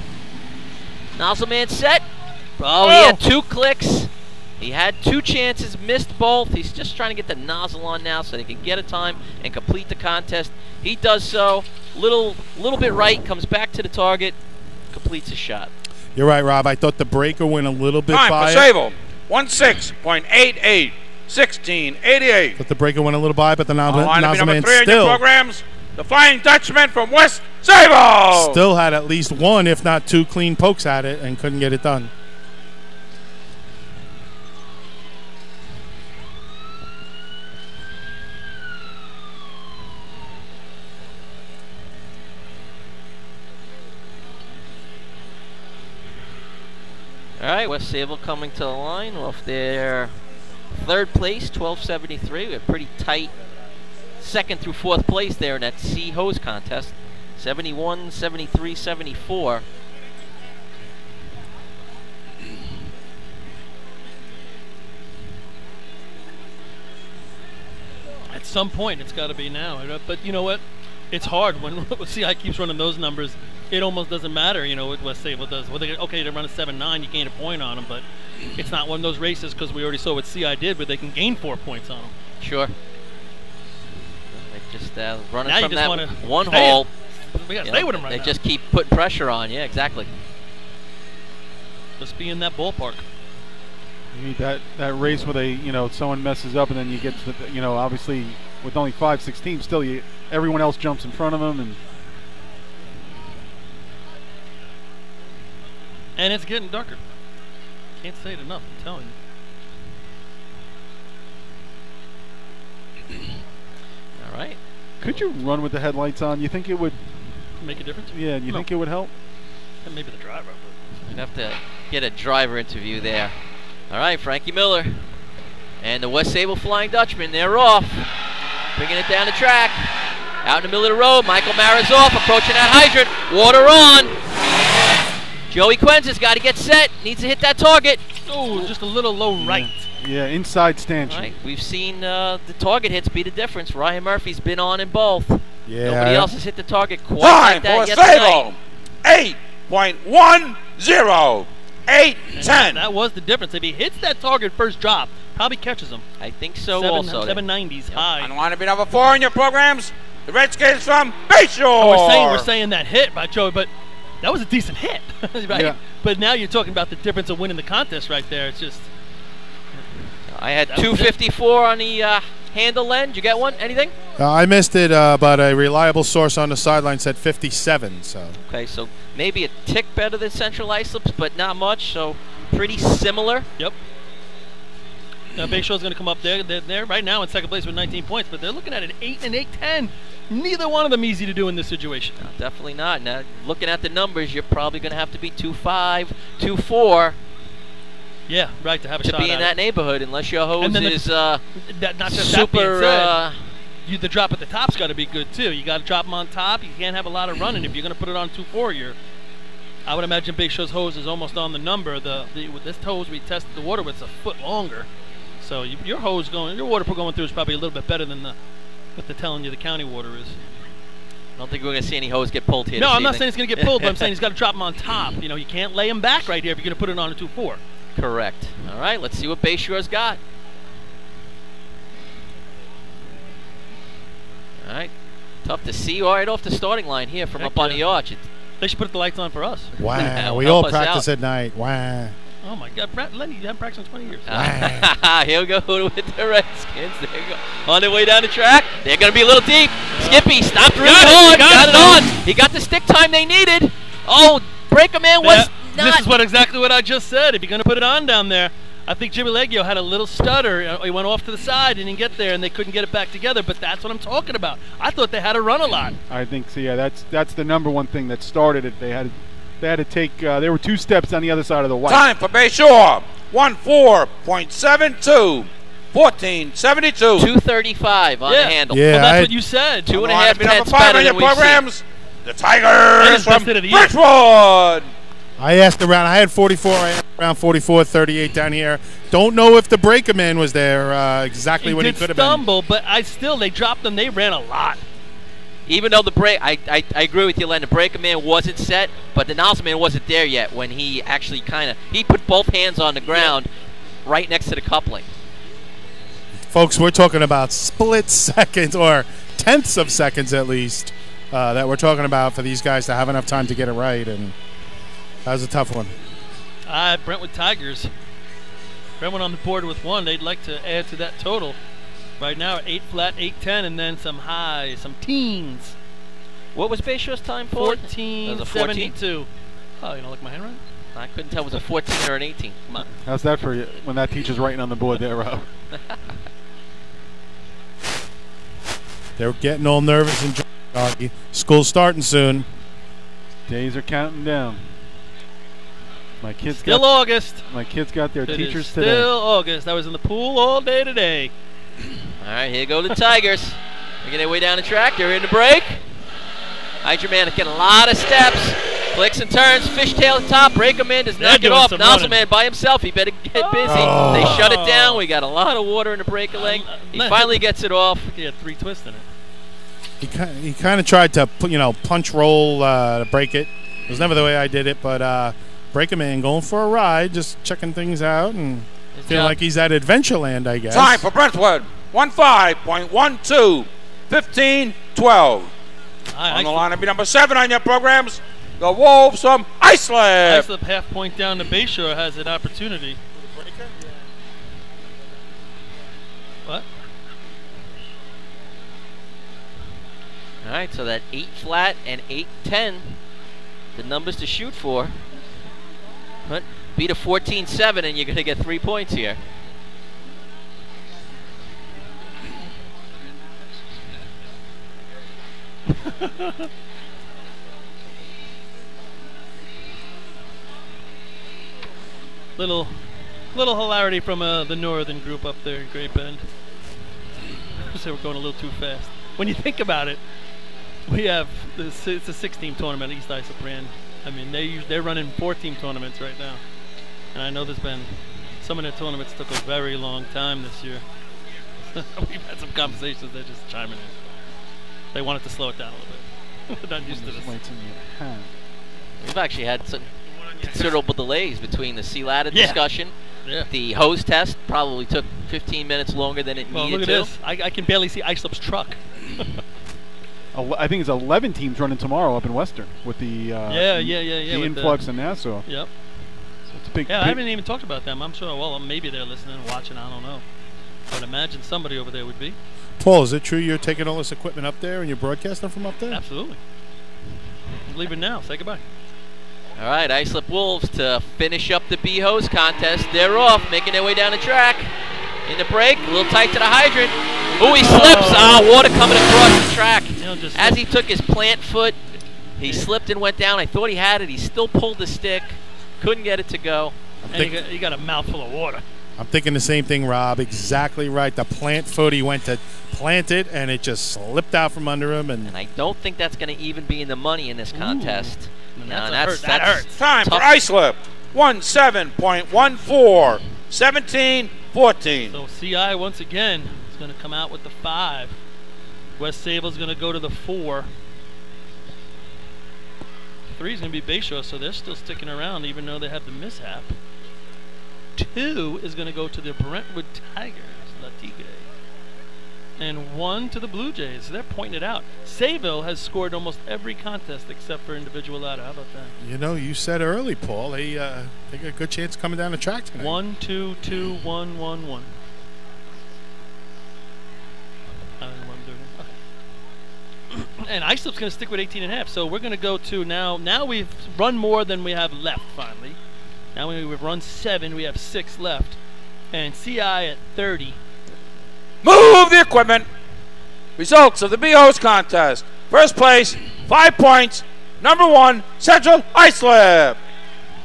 Nozzle man set. Oh, he had 2 clicks. He had 2 chances, missed both. He's just trying to get the nozzle on now so they can get a time and complete the contest. He does so. Little bit right, comes back to the target, completes his shot. You're right, Rob. I thought the breaker went a little bit Time by for Sable. 16.88. 16.88. But the breaker went a little by, but the nozzle Number 3 on your still programs. The Flying Dutchman from West Sable. still had at least 1, if not 2, clean pokes at it and couldn't get it done. All right, West Sable coming to the line off their 3rd place, 1273. We have pretty tight 2nd through 4th place there in that C hose contest, 71, 73, 74. At some point, it's got to be now. But you know what? It's hard when CI keeps running those numbers. It almost doesn't matter, you know, what West Sable does. Well, they run a 7.9, you gain a point on them, but it's not one of those races because we already saw what CI did, where they can gain 4 points on them. Sure. They just running Now from you just that wanna one stay hole. We got to stay with them right They now. just keep putting pressure on. Yeah, exactly. Just be in that ballpark. You need that race where someone messes up and then you get to the, obviously with only 5-6 teams still everyone else jumps in front of them And it's getting darker. Can't say it enough, I'm telling you. All right. Could you run with the headlights on? You think it would Make a difference? Yeah, you think it would help? And maybe the driver. We'd have to get a driver interview there. All right, Frankie Miller and the West Sable Flying Dutchman, they're off. Bringing it down the track. Out in the middle of the road, Michael Mara's off, approaching that hydrant. Water on. Joey Quenz's got to get set. Needs to hit that target. Oh, just a little low right. Yeah, inside stanchion. Right. We've seen the target hits be the difference. Ryan Murphy's been on in both. Yeah. Nobody else has hit the target quite Time like that for yet Sable. tonight. 8.10. 8.10. That was the difference. If he hits that target first drop, probably catches him. I think so also. 790s high. I want to be number 4 in your programs. the Redskins from Bayshore. Oh, we're saying that hit by Joey, but that was a decent hit, right? Yeah. But now you're talking about the difference of winning the contest right there. It's just. I had 254 on the handle, Len. Did you get one? Anything? I missed it, but a reliable source on the sideline said 57. So. Okay, so maybe a tick better than Central Islip's, but not much. So pretty similar. Yep. Now Bayshore's going to come up there. They're right now in second place with 19 points, but they're looking at an 8 and 8-10. Neither one of them easy to do in this situation. No, definitely not. Now, looking at the numbers, you're probably going to have to be 2-5, 2-4. Yeah, right, to have a shot to be in at that it. neighborhood, unless your hose is not just super. That being said, the drop at the top's got to be good too. You got to drop them on top. You can't have a lot of running. If you're going to put it on 2-4, I would imagine Bayshore's hose is almost on the number. With this hose we tested the water with, it's a foot longer. So your water going through is probably a little bit better than what they're telling you the county water is. I don't think we're going to see any hose get pulled here. No, I'm not saying it's going to get pulled, but I'm saying he's got to drop them on top. You can't lay them back right here if you're going to put it on a 2-4. Correct. All right, let's see what Bayshore's got. All right. Tough to see right off the starting line here from up on the arch. They should put the lights on for us. Wow. We all practice at night. Wow. Oh, my God. Lenny, you haven't practiced in 20 years. Here we go with the Redskins. There you go. On their way down the track. They're going to be a little deep. Skippy stopped really hard. Got it on. He got the stick time they needed. Oh, Breaker Man was not. This is exactly what I just said. If you're going to put it on down there, I think Jimmy Leggio had a little stutter. He went off to the side and didn't get there, and they couldn't get it back together. But that's what I'm talking about. I thought they had to run a lot. I think so. Yeah, that's the number one thing that started it. They had to take. There were 2 steps on the other side of the white. Time for Bayshore. 14.72. 14.72. 235 on the handle. Yeah, well, that's what you said. 2.5 tenths number 5 better on your than we programs. The Tigers from the Bridgewood. I asked around. I had 44. I asked around 44, 38 down here. Don't know if the Breaker Man was there exactly when he could have been. Stumble, but they dropped them. They ran a lot. Even though the break, I agree with you, Len. The Breaker Man wasn't set, but the Nozzle Man wasn't there yet when he actually he put both hands on the ground right next to the coupling. Folks, we're talking about split seconds or tenths of seconds at least that we're talking about for these guys to have enough time to get it right, and that was a tough one. Brentwood Tigers. Brentwood on the board with 1. They'd like to add to that total. Right now, 8 flat, 8-10, and then some highs, some teens. What was Bayshore's time for? 14.72. Oh, you don't like my handwriting? I couldn't tell if it was a 14 or an 18. Come on. How's that for you when that teacher's writing on the board there, Rob? They're getting all nervous and doggy. School's starting soon. Days are counting down. My kids still August. My kids got their teachers still today. Still August. I was in the pool all day today. All right, here go the Tigers. Making their way down the track. They're in the break. Hydra Man getting a lot of steps. Flicks and turns. Fishtail at top. Breaker Man does not get off. Nozzle Man by himself. He better get busy. Oh. They shut it down. We got a lot of water in the breaker leg. He finally gets it off. He had 3 twists in it. He kind of tried to punch roll to break it. It was never the way I did it, but Breaker Man going for a ride, just checking things out and feeling like he's at Adventureland, I guess. Time for Brentwood. 15.12. 15-12. On the line, be number 7 on your programs. The Wolves from Islip. Islip half point down to Bayshore has an opportunity. What? All right, so that 8 flat and 8-10, the numbers to shoot for. But beat a 14-7 and you're going to get 3 points here. little hilarity from the northern group up there in Great Bend. So we're going a little too fast. When you think about it, we have it's a 6-team tournament. East Islip ran. I mean, they're running 4-team tournaments right now, and I know there's been some of their tournaments took a very long time this year. We've had some conversations. They're just chiming in. They wanted to slow it down a little bit. They're not used to this. We've actually had some considerable delays between the sea ladder discussion. Yeah. The hose test probably took 15 minutes longer than it needed look at to. this. I can barely see Islip's truck. I think it's 11 teams running tomorrow up in Western with the the influx in Nassau. Yep. So it's a big. Yeah, I haven't even talked about them. I'm sure. Well, maybe they're listening and watching. I don't know. I'd imagine somebody over there would be. Paul, is it true you're taking all this equipment up there and you're broadcasting from up there? Absolutely. Leave it now. Say goodbye. All right, Islip Wolves to finish up the B-Hose contest. They're off, making their way down the track. In the break, a little tight to the hydrant. Ooh, he slips. Water coming across the track. As he took his plant foot, he slipped and went down. I thought he had it. He still pulled the stick. Couldn't get it to go. And he got a mouthful of water. I'm thinking the same thing, Rob. Exactly right. The plant foot, he went to plant it, and it just slipped out from under him. And I don't think that's going to even be in the money in this contest. That hurts. Time for Islip. 17.14. 17-14. So CI once again is going to come out with the 5. West Sable's going to go to the 4. 3 is going to be Bayshore, so they're still sticking around even though they have the mishap. 2 is going to go to the Brentwood Tigers, La Tigre. And 1 to the Blue Jays. They're pointing it out. Sayville has scored almost every contest except for individual ladder. How about that? You know, you said early, Paul, they got a good chance coming down the track tonight. 1, 2, 2, 1, 1, 1. I don't know what I'm doing. Okay. And Islip's going to stick with 18.5. So we're going to go to now. Now we've run more than we have left, finally. Now we've run 7. We have 6 left. And CI at 30. Move the equipment. Results of the B-Hose contest. First place, 5 points. Number 1, Central Islip.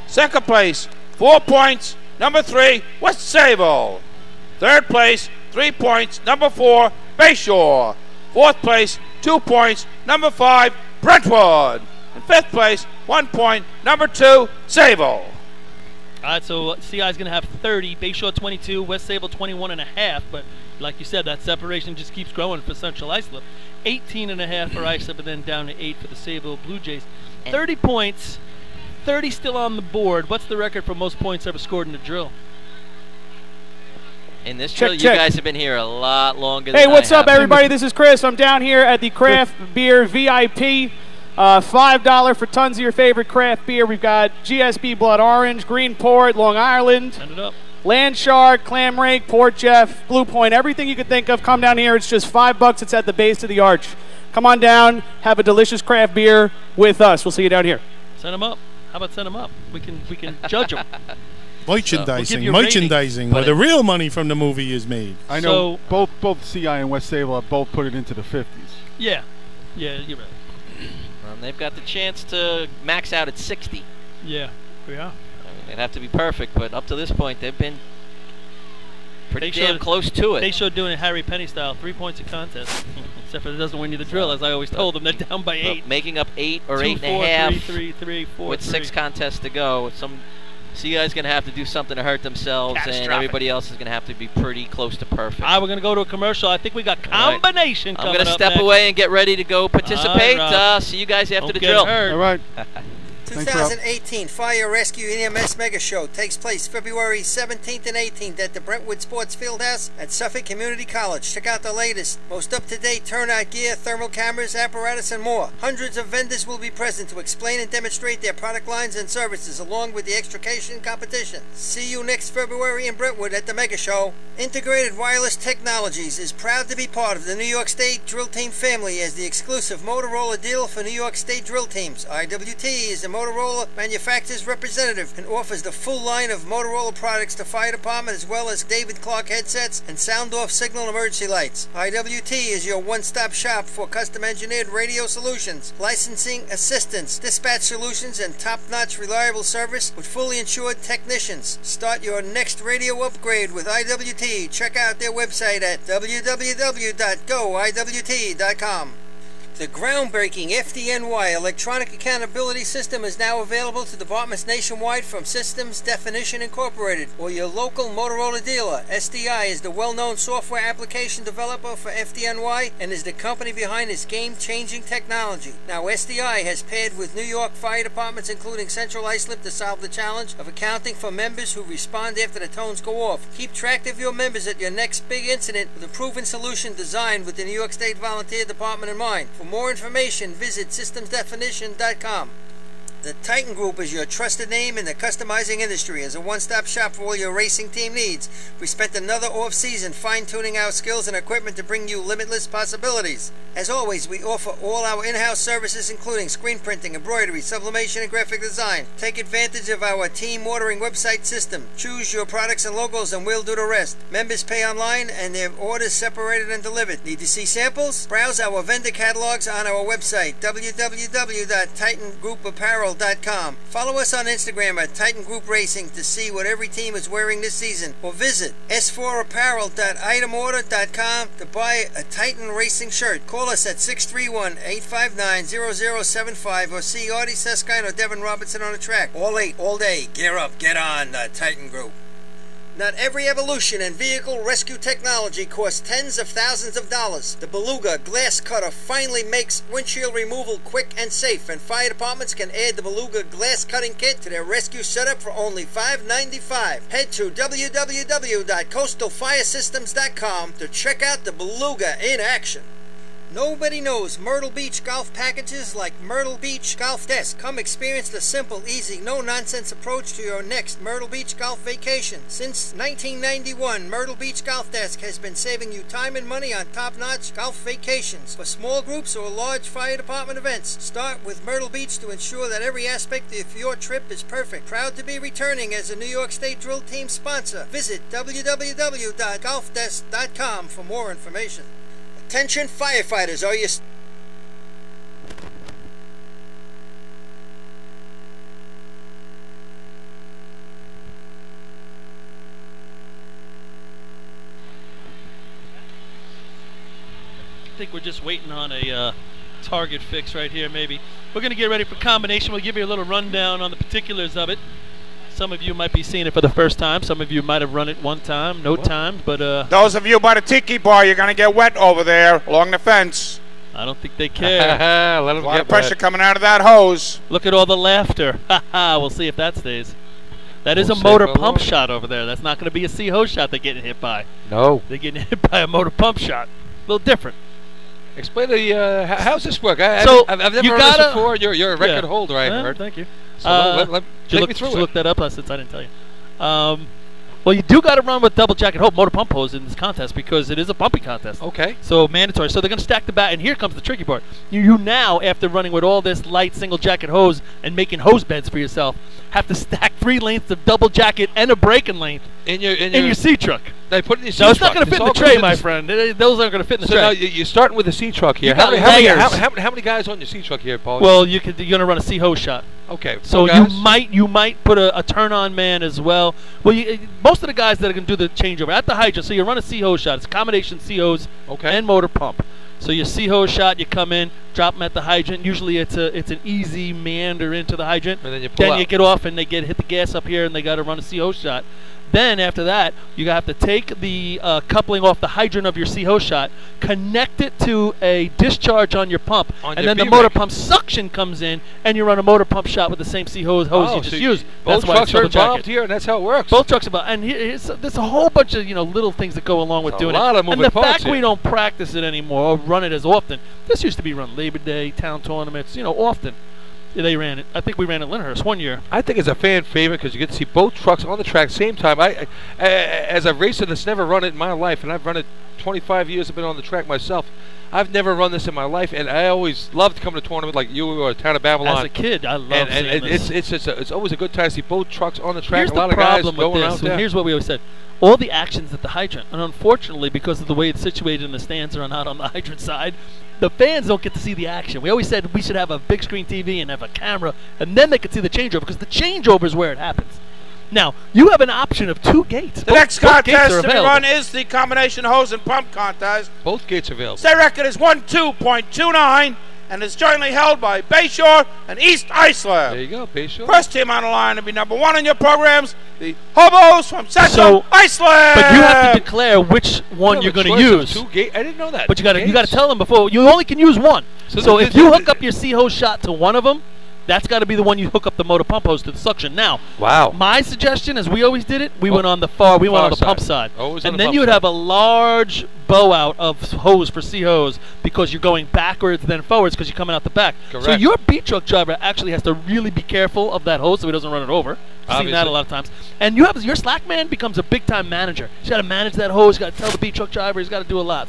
Second place, 4 points. Number 3, West Sayville. Third place, 3 points. Number 4, Bayshore. Fourth place, 2 points. Number 5, Brentwood. And fifth place, 1 point. Number 2, Sayville. All right, so CI is going to have 30, Bayshore 22, West Sayville 21.5, but like you said, that separation just keeps growing for Central Islip. 18.5 for Islip, and then down to 8 for the Sayville Blue Jays. 30 points, 30 still on the board. What's the record for most points ever scored in a drill? In this drill, you guys have been here a lot longer than Hey, what's up, everybody? This is Chris. I'm down here at the Craft Beer VIP. $5 for tons of your favorite craft beer. We've got GSB Blood Orange, Green Port, Long Island, Send it up. Land Shark, Clam Rake, Port Jeff, Blue Point, everything you could think of. Come down here. It's just $5. It's at the base of the arch. Come on down. Have a delicious craft beer with us. We'll see you down here. Send them up. How about send them up? We can judge them. Merchandising, where the real money from the movie is made. I know both CI and West Sayville have both put it into the 50s. Yeah, you're right. They've got the chance to max out at 60. Yeah. I mean, they'd have to be perfect, but up to this point, they've been pretty damn close to it. They showed doing it Harry Penny style, 3 points a contest. Except for it doesn't win you the drill, as I always told them. They're down by 8. Making up 8 or 2, 8.5 3, 4, with 6 contests to go. CI's going to have to do something to hurt themselves, and everybody else is going to have to be pretty close to perfect. All right, we're going to go to a commercial. I think we got combination coming up. I'm going to step away and get ready to go participate. See you guys after the drill. All right. 2018 Fire Rescue EMS Mega Show takes place February 17th and 18th at the Brentwood Sports Fieldhouse at Suffolk Community College. Check out the latest, most up-to-date turnout gear, thermal cameras, apparatus, and more. Hundreds of vendors will be present to explain and demonstrate their product lines and services, along with the extrication competition. See you next February in Brentwood at the Mega Show. Integrated Wireless Technologies is proud to be part of the New York State Drill Team family as the exclusive Motorola dealer for New York State drill teams. IWT is the Motorola manufacturer's representative and offers the full line of Motorola products to fire department, as well as David Clark headsets and sound-off signal emergency lights. IWT is your one-stop shop for custom-engineered radio solutions, licensing assistance, dispatch solutions, and top-notch reliable service with fully insured technicians. Start your next radio upgrade with IWT. Check out their website at www.goiwt.com. The groundbreaking FDNY electronic accountability system is now available to departments nationwide from Systems Definition Incorporated or your local Motorola dealer. SDI is the well-known software application developer for FDNY and is the company behind this game-changing technology. Now SDI has paired with New York fire departments including Central Islip to solve the challenge of accounting for members who respond after the tones go off. Keep track of your members at your next big incident with a proven solution designed with the New York State Volunteer Department in mind. For more information, visit systemsdefinition.com. The Titan Group is your trusted name in the customizing industry. As a one-stop shop for all your racing team needs, we spent another off-season fine-tuning our skills and equipment to bring you limitless possibilities. As always, we offer all our in-house services, including screen printing, embroidery, sublimation, and graphic design. Take advantage of our team ordering website system. Choose your products and logos and we'll do the rest. Members pay online and their orders separated and delivered. Need to see samples? Browse our vendor catalogs on our website, www.titangroup.apparel.com. Follow us on Instagram at Titan Group Racing to see what every team is wearing this season, or visit s4apparel.itemorder.com to buy a Titan Racing shirt. Call us at 631-859-0075 or see Artie Seskine or Devin Robertson on the track. All late, all day. Gear up, get on the Titan Group. Not every evolution in vehicle rescue technology costs tens of thousands of dollars. The Beluga Glass Cutter finally makes windshield removal quick and safe, and fire departments can add the Beluga Glass Cutting Kit to their rescue setup for only $5.95. Head to www.coastalfiresystems.com to check out the Beluga in action. Nobody knows Myrtle Beach golf packages like Myrtle Beach Golf Desk. Come experience the simple, easy, no-nonsense approach to your next Myrtle Beach golf vacation. Since 1991, Myrtle Beach Golf Desk has been saving you time and money on top-notch golf vacations. For small groups or large fire department events, start with Myrtle Beach to ensure that every aspect of your trip is perfect. Proud to be returning as a New York State Drill Team sponsor. Visit www.golfdesk.com for more information. Attention firefighters, are you... I think we're just waiting on a target fix right here, maybe. We're going to get ready for combination. We'll give you a little rundown on the particulars of it. Some of you might be seeing it for the first time. Some of you might have run it one time, no times, but those of you by the tiki bar, you're going to get wet over there along the fence. I don't think they care. Let them a lot of pressure coming out of that hose. Look at all the laughter. We'll see if that stays. That is a motor pump shot over there. That's not going to be a C hose shot they're getting hit by. No. They're getting hit by a motor pump shot. A little different. Explain the how's this work? I've never you run this before. You're a record holder, I heard. Thank you. So take me through it. Look that up since I didn't tell you. Well, you do got to run with double jacket motor pump hose in this contest because it is a pumping contest. Okay. So mandatory. So they're going to stack the bat, and here comes the tricky part. You now, after running with all this light single jacket hose and making hose beds for yourself, have to stack 3 lengths of double jacket and a braking length in your C truck. They put it in your C truck. No, truck. it's not going to fit in the tray, my friend. Those aren't going to fit in the tray. So now you're starting with a C truck here. How many guys on your C truck here, Paul? Well, you're going to run a C hose shot. Okay. So you might put a turn-on man as well. Well, most of the guys that are going to do the changeover at the hydrant. So you run a C hose shot. It's a combination C hose and motor pump. So your C hose shot, you come in, drop them at the hydrant. Usually it's an easy meander into the hydrant. And then you pull out. You get off and they hit the gas up here and they got to run a C hose shot. Then after that, you have to take the coupling off the hydrant of your C hose shot, connect it to a discharge on your pump, and then the motor pump suction comes in, and you run a motor pump shot with the same C hose you just used. Both trucks are involved here, and that's how it works. Both trucks are involved, and there's a whole bunch of little things that go along with doing it. A lot of moving parts. And the fact here. we don't practice it anymore or run it as often. This used to be run Labor Day, town tournaments, often. They ran it. I think we ran at Lyndhurst one year. I think it's a fan favorite because you get to see both trucks on the track same time. As a racer that's never run it in my life, and I've run it 25 years, I've been on the track myself. I've never run this in my life, and I always loved coming to a tournament like you or Town of Babylon. As a kid, I loved and this. It's always a good time to see both trucks on the track. Here's a lot the of guys problem going with out this. there. Here's what we always said. All the action's at the hydrant, and unfortunately, because of the way it's situated in the stands are not on the hydrant side, the fans don't get to see the action. We always said we should have a big screen TV and have a camera, and then they could see the changeover, because the changeover is where it happens. Now, you have an option of 2 gates. The next contest to be run is the combination hose and pump contest. Both gates are available. State record is 12.29 and is jointly held by Bayshore and East Islip. There you go, Bayshore. First team on the line to be number 1 in your programs, the Hobos from Central Islip. But you have to declare which one you're going to use. I didn't know that. But you got to tell them before. You only can use one. So if you hook up your C hose shot to one of them, That's got to be the one you hook up the motor pump hose to the suction. Now, Wow. my suggestion, as we always did it, we went on the pump side. Always on And the then pump you would side. have a large bow out of hose for C hose because you're going backwards then forwards because you're coming out the back. So Correct. your beat truck driver actually has to really be careful of that hose so he doesn't run it over. I've seen that a lot of times. And your slack man becomes a big time manager. He's got to manage that hose. He's got to tell the beat truck driver. He's got to do a lot.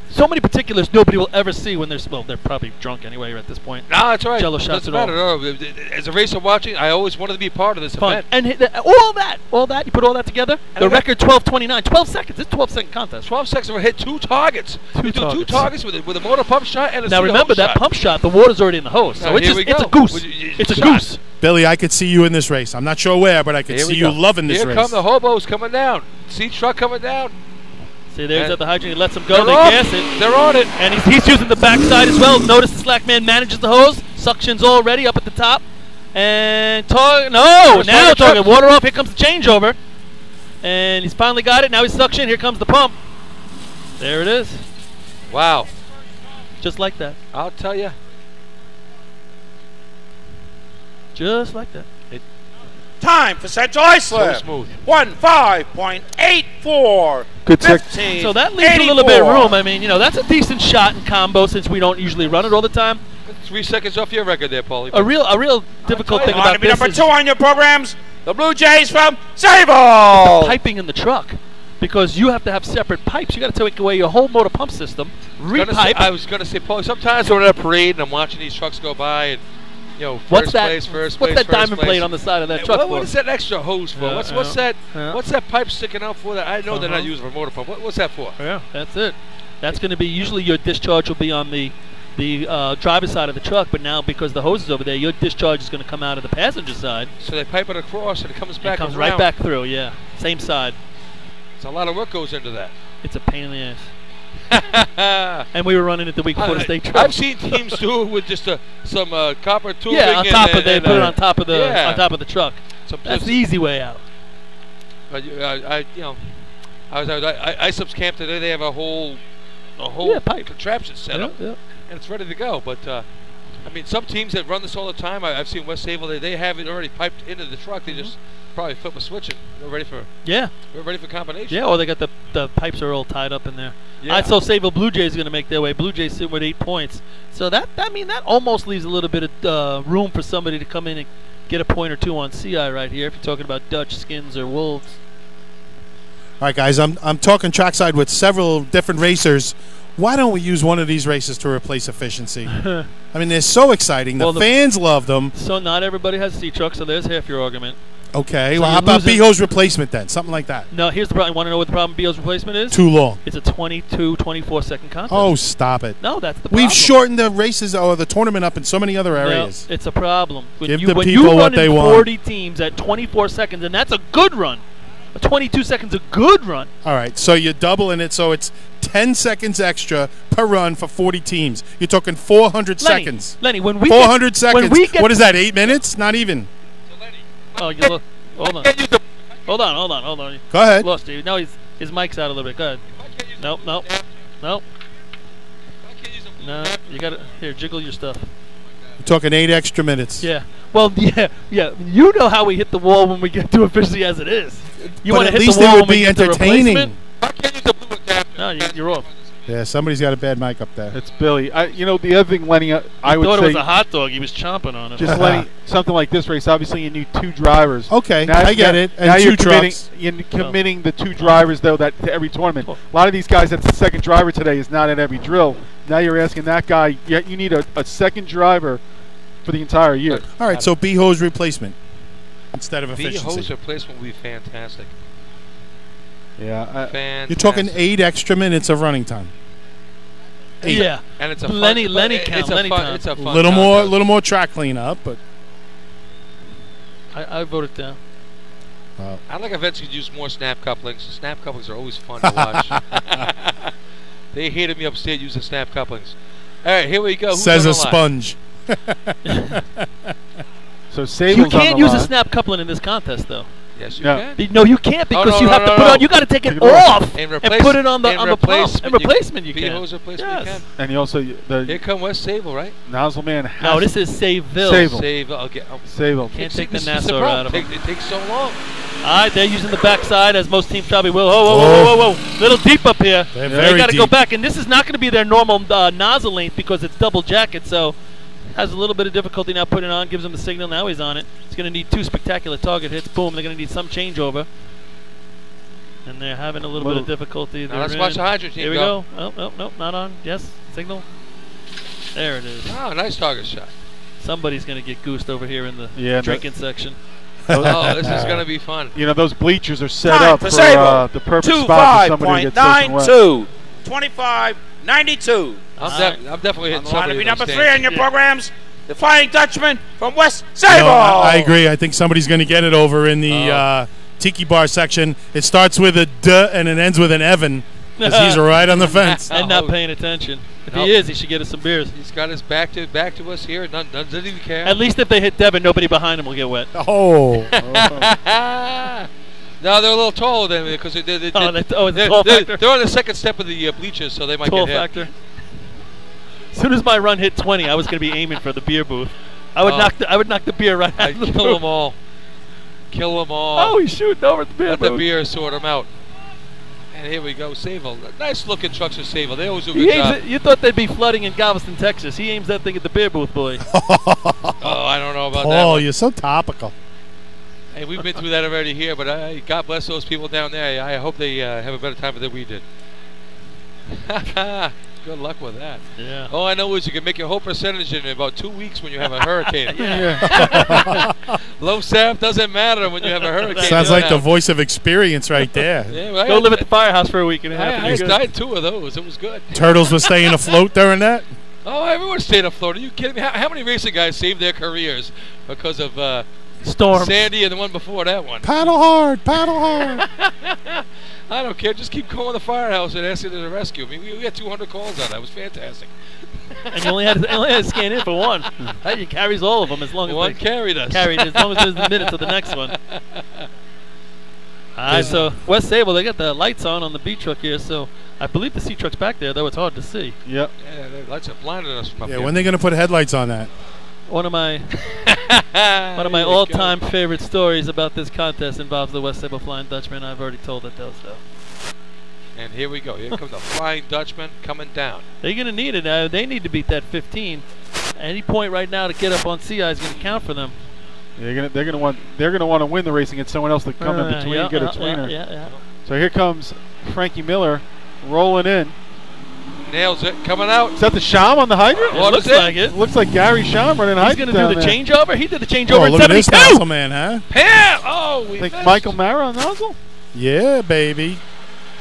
So many particulars nobody will ever see when they're probably drunk anyway at this point. No, that's right. Jello shots Doesn't it all. matter. No. As a racer watching, I always wanted to be part of this Fun. event. And all that, you put all that together, the record 12:29, 12 seconds. It's a 12-second contest. 12 seconds, we hit 2 targets. We do 2 targets with a motor pump shot and a Now single remember hose that shot. pump shot, the water's already in the hose. So Now, it's here we it's a go. goose. It's a goose. Billy, I could see you in this race. I'm not sure where, but I could Here see we you go. loving this Here race. come the hobos coming down. See truck coming down. See, there's And at the hydrant. He lets them go. They're They off. gas it. They're on it. And he's using the backside as well. Notice the slack man manages the hose. Suction's already up at the top. And now target. Water off. Here comes the changeover. And he's finally got it. Now he's suction. Here comes the pump. There it is. Wow. Just like that. I'll tell you. Just like that. Time for Central Islip. So smooth. 15.84. Good tech. 15, So that leaves a little bit of 84. room. I mean, that's a decent shot in combo since we don't usually run it all the time. 3 seconds off your record there, Paulie. A real difficult thing On about to be this number is 2 on your programs, the Blue Jays from the Sable. piping in the truck. Because you have to have separate pipes. You got to take away your whole motor pump system, repipe. I was going to say, Paulie, sometimes we're at a parade and I'm watching these trucks go by and, What's that diamond place. plate on the side of that truck for? What is that extra hose for? Yeah, What's that? yeah. What's that pipe sticking out for? That I know they're not using for a motor pump. What's that for? Yeah, that's it. That's going to be usually your discharge will be on the driver's side of the truck, but now because the hose is over there, your discharge is going to come out of the passenger side. So they pipe it across and it comes back. It comes around. right back through. Yeah, same side. So a lot of work goes into that. It's a pain in the ass. And we were running it the week before the state trail. I've seen teams do it with just some copper tubing. Yeah, on top of they put it on top of the yeah. on top of the truck. That's the easy way out. But I was at Islip's camp today. They have a whole pipe contraption set up, and it's ready to go. But I mean, some teams that run this all the time. I've seen West Sable. They have it already piped into the truck. They just probably flip a switch and we're ready for combination. Yeah, or they got the pipes are all tied up in there. Yeah. So Sayville Blue Jays are going to make their way. Blue Jays sit with 8 points. So that almost leaves a little bit of room for somebody to come in and get a point or two on CI right here. If you're talking about Dutch, Skins, or Wolves. All right, guys, I'm talking trackside with several different racers. Why don't we use one of these races to replace efficiency? I mean, they're so exciting. The fans love them. So not everybody has C-Truck, so there's half your argument. Okay, So well, how about B-Hose replacement then? Something like that. No, here's the problem. You want to know what the problem with B-Hose replacement is? Too long. It's a 24-second contest. Oh, stop it. No, that's the problem. We've shortened the races or the tournament up in so many other areas. No, it's a problem. Give the people what they want. 40 teams at 24 seconds, and that's a good run. 22 seconds a good run. All right, so you're doubling it, so it's 10 seconds extra per run for 40 teams. You're talking 400 seconds. Lenny, when we 400 seconds. When we get what is that, 8 minutes? Not even. Oh, hold on. Hold on. Go ahead. Lost Steve. No, his mic's out a little bit. Go ahead. Nope. No, you got to here. Jiggle your stuff. You're talking 8 extra minutes. Yeah. Well, yeah. You know how we hit the wall when we get to efficiency as it is. You want to hit the wall when we get to replacement? No, you're off. Yeah, somebody's got a bad mic up there. It's Billy. The other thing, Lenny, I would thought say it was a hot dog. He was chomping on it. Just Lenny, something like this race. Obviously, you need 2 drivers. Okay, I get it. And now 2 you're trucks. You're committing the 2 drivers though to every tournament. A lot of these guys, that's the second driver today, is not at every drill. Now you're asking that guy. You need a second driver for the entire year. All right, so B-Hose replacement instead of efficiency. B-Hose replacement would be fantastic. Yeah, fantastic. You're talking 8 extra minutes of running time. 8. Yeah, and it's a Lenny fun, count. It's a fun little more track cleanup, but I voted down. I like events could use more snap couplings. Snap couplings are always fun to watch. They hated me upstate using snap couplings. All right, here we go. Who's says on a the line? sponge. So Sable's You can't on the use line. a snap coupling in this contest, though. Yes, you can. No, you can't because you have to put on. You got to take it off and put it on the pump. In replacement, you can. Hose replacement, you can. And you also Here come West Sable, right? Nozzle man. No, this is Sayville. Sayville. Okay. Sayville. Can't take the Nassau out of them. It takes so long. All right, they're using the backside as most teams probably will. Whoa. Little deep up here. They got to go back, and this is not going to be their normal nozzle length because it's double jacket, so has a little bit of difficulty now putting it on. Gives him the signal. Now he's on it. He's going to need 2 spectacular target hits. Boom. They're going to need some changeover. And they're having a little bit of difficulty. Now let's watch the hydrant team. Here we go. Oh, nope, not on. Yes, signal. There it is. Oh, nice target shot. Somebody's going to get goosed over here in the drinking section. Oh, this is going to be fun. You know, those bleachers are set up for the perfect 25. spot for somebody to get soaking wet. 25.92. I'm definitely hitting somebody. To be number 3 on your programs, the Flying Dutchman from West Sable. No, I agree. I think somebody's going to get it over in the Tiki Bar section. It starts with a D and it ends with an Evan because he's right on the fence. And not paying attention. If he is, he should get us some beers. He's got his back to us here. None doesn't even care. At least if they hit Devin, nobody behind him will get wet. Oh. No, they're a little taller than me because they're on the second step of the bleachers, so they might get hit. Factor. As soon as my run hit 20, I was going to be aiming for the beer booth. I would knock the beer right out of the booth. Kill them all. Kill them all. Oh, he's shooting over at the beer booth. booth. Let the beer sort them out. And here we go, Sable. Nice looking trucks for Sable. They always do a good job. You thought they'd be flooding in Galveston, Texas. He aims that thing at the beer booth, boy. Oh, I don't know about that. Oh, you're so topical. Hey, we've been through that already here, but God bless those people down there. I hope they have a better time than we did. Good luck with that. Yeah. All I know is you can make your whole percentage in about 2 weeks when you have a hurricane. Low SAP doesn't matter when you have a hurricane. Sounds like the voice of experience right there. Yeah, well, go live at the firehouse for a week and a half. I died 2 of those. It was good. Turtles were staying afloat during that? Oh, everyone stayed afloat. Are you kidding me? How many racing guys saved their careers because of Storm, Sandy, and the one before that one? Paddle hard, paddle hard. I don't care. Just keep calling the firehouse and asking them to rescue. I mean, we had 200 calls on that. It was fantastic. And you only had to scan in for one. He carries all of them as long as one carried us. Carried as long as there's the minute to the next one. All right, so West Sable, they got the lights on the B truck here. So I believe the C truck's back there, though it's hard to see. Yep. Yeah, the lights are blinding us from up here. When are they going to put headlights on that? One of my all-time favorite stories about this contest involves the West Sable Flying Dutchman. I've already told it, though. So. And here we go. Here comes the Flying Dutchman coming down. They're going to need it. They need to beat that 15. Any point right now to get up on CI is going to count for them. They're going to want to win the race and get someone else to come in between and get a tweener. Yeah. So here comes Frankie Miller rolling in. Nails it, coming out. Is that the Sham on the hydrant? It looks like it. Looks like Gary Sham running hydrant. He's going to do the changeover. He did the changeover in look 72. At this nozzle man, huh? Pam! Oh, we think missed. Michael Mara on nozzle? Yeah, baby.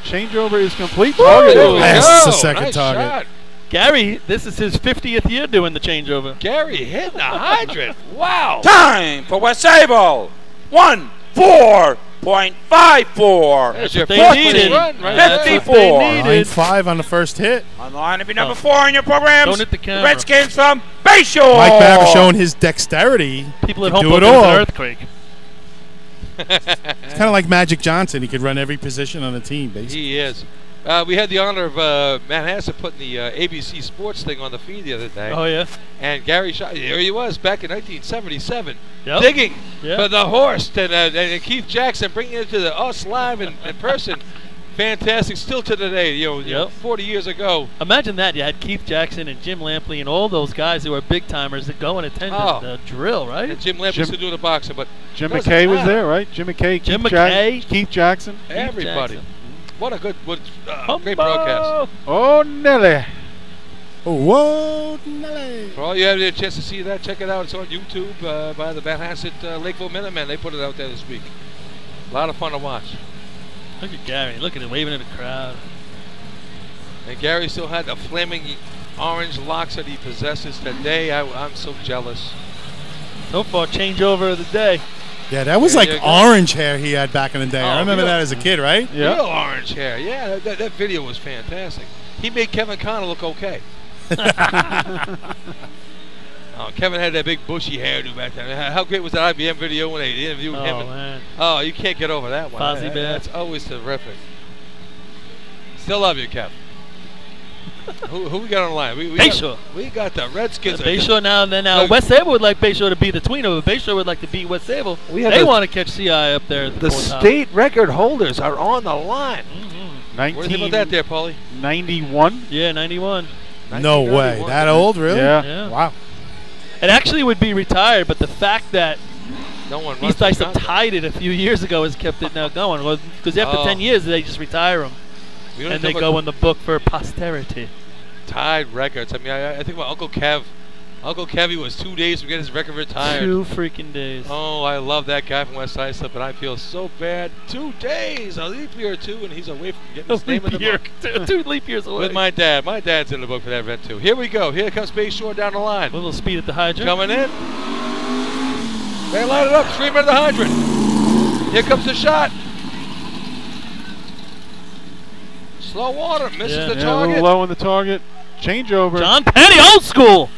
Changeover is complete. Target. That's the second target. Shot. Gary, this is his 50th year doing the changeover. Gary hitting the hydrant. Wow. Time for West Sable. 1-4.54. That's your they fourth needed. run, right? That's what 54. they needed. 9-5 on the first hit. On the line to be number 4 in your programs. Don't hit the camera. Redskins from Bayshore. Mike Babb showing his dexterity. People at to home do thought it there was all. an earthquake. It's kind of like Magic Johnson. He could run every position on the team, basically. He is. We had the honor of Manhasset putting the ABC Sports thing on the feed the other day. Oh, yeah? And Gary shot. Here he was back in 1977, Yep. digging Yep. for the horse. And Keith Jackson bringing it to us live in person. Fantastic. Still to today, you know, 40 years ago. Imagine that. You had Keith Jackson and Jim Lampley and all those guys who are big timers that go and attend the drill, right? And Jim Lampley's still doing the boxing, but Jim McKay was there, right? Jim McKay, Keith Jackson. Everybody. Jackson. What a good, great broadcast. Oh, Nelly. Whoa, Nelly. For all you have a chance to see that, check it out. It's on YouTube by the Manhasset Lakeville Minutemen. They put it out there this week. A lot of fun to watch. Look at Gary. Look at him waving at the crowd. And Gary still had the flaming orange locks that he possesses today. I'm so jealous. So far, changeover of the day. Yeah, that was like orange hair he had back in the day. I remember real, that as a kid, right? Yeah. Real orange hair. Yeah, that video was fantastic. He made Kevin Conner look okay. Oh, Kevin had that big bushy hairdo back then. How great was that IBM video when they interviewed him? Man. Oh, you can't get over that one. Fozzie Bear. That's always terrific. Still love you, Kev. who we got on the line? We got the Redskins. Bayshore now. West Sable would like Bayshore to be the tweener, but Bayshore would like to beat West Sable. They want to catch CI up there. At the state record holders are on the line. What do you think about that there, Paulie? 91? Yeah, 91. No way. That old, really? Yeah. Wow. It actually would be retired, but the fact that no one East Islip tied it a few years ago has kept it now going. Because after 10 years, they just retire them. And they go in the book for posterity. Tied records. I mean, I think about Uncle Kev. Uncle Kevy was 2 days from getting his record retired. 2 freaking days. Oh, I love that guy from West Islip, and I feel so bad. 2 days, a leap year or 2, and he's away from getting his name in the book. 2 leap years away. With my dad. My dad's in the book for that event, too. Here we go. Here comes Bayshore down the line. A little speed at the hydrant. Coming in. They line it up. Stream at the hydrant. Here comes the shot. Slow water. Misses the target. A little low on the target. Changeover. John Penny, old school.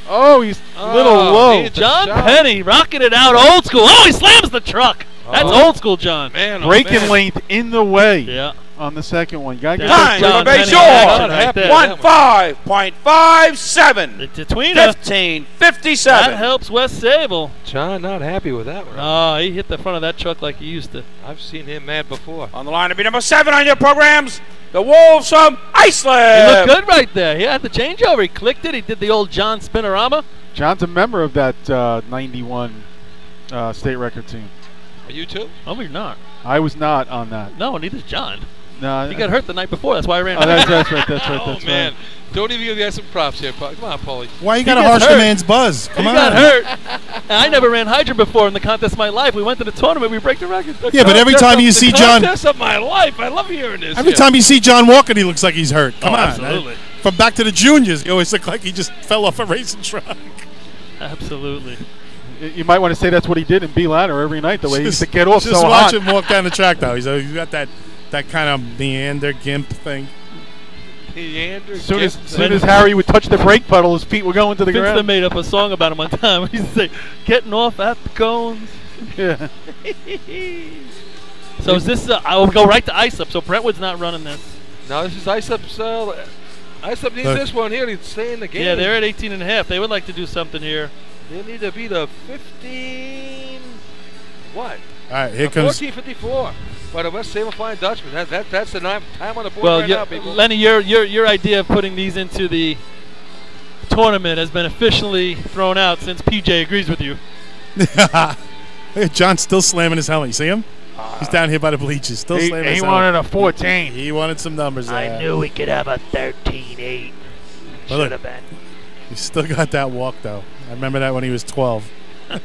Oh, he's a little low. John Penny rocking it out old school. Oh, he slams the truck. That's old school, John. Man, breaking length in the way. Yeah. On the second one. Got to time for Bayshore. 15.57. It's a tweener. 15.57. That helps West Sable. John not happy with that one. Oh, he hit the front of that truck like he used to. I've seen him mad before. On the line to be number 7 on your programs, the Wolves from Islip. He looked good right there. He had the changeover. He clicked it. He did the old John Spinorama. John's a member of that 91 state record team. Are you too? No, we're not. I was not on that. No, neither's John. No, he got hurt the night before. That's why I ran. That's right. Oh, man. Don't even give the guy some props here. Come on, Paulie. Why you got to harsh the man's buzz? Come on. He got hurt. I never ran hydrant before in the contest of my life. We went to the tournament. We break the record. Yeah, but every time you see John. Contest of my life. I love hearing this. Every time you see John walking, he looks like he's hurt. Come on. Absolutely. From back to the juniors, he always looked like he just fell off a racing truck. Absolutely. You might want to say that's what he did in B-Ladder every night, the way he used to get off so hot. Just watch him walk down the track, though. He's got that kind of meander, gimp thing. As soon as Harry would touch the brake pedal, his feet would go into the ground. They made up a song about him one time. He used to say, getting off at the cones. Yeah. So is this, I will go right to Islip, so Brentwood's not running this. No, this is Islip's, Islip needs this one here to stay in the game. Yeah, they're at 18.5. They would like to do something here. They need to beat a 15, what? All right, here comes 14.54. But a West Sable Flying Dutchman. That's the time on the board well, right now, people. Lenny, your idea of putting these into the tournament has been officially thrown out since PJ agrees with you. John's still slamming his helmet. You see him? He's down here by the bleachers. Still slamming his helmet. He wanted a 14. He wanted some numbers there. I knew we could have a 13-8. Should have been. He's still got that walk, though. I remember that when he was 12. I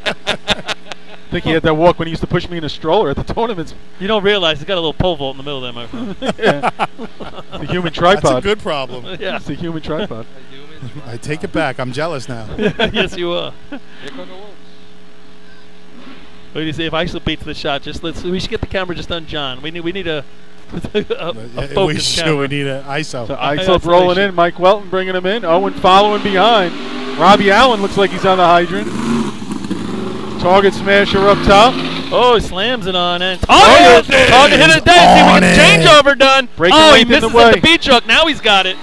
think he had that walk when he used to push me in a stroller at the tournaments. You don't realize he's got a little pole vault in the middle there, my friend. Yeah. The human tripod. That's a good problem. Yeah. It's a human tripod. I take it back. I'm jealous now. Yes, you are. Here come the Wolves. What do you say? If Islip beats the shot, we should get the camera just on John. We need a focus camera. We need an ISO. So Islip rolling in. Mike Welton bringing him in. Owen following behind. Robbie Allen looks like he's on the hydrant. Target smasher up top. Oh, he slams it on and Target hit it down. See if we can changeover done. He misses at the B truck. Now he's got it.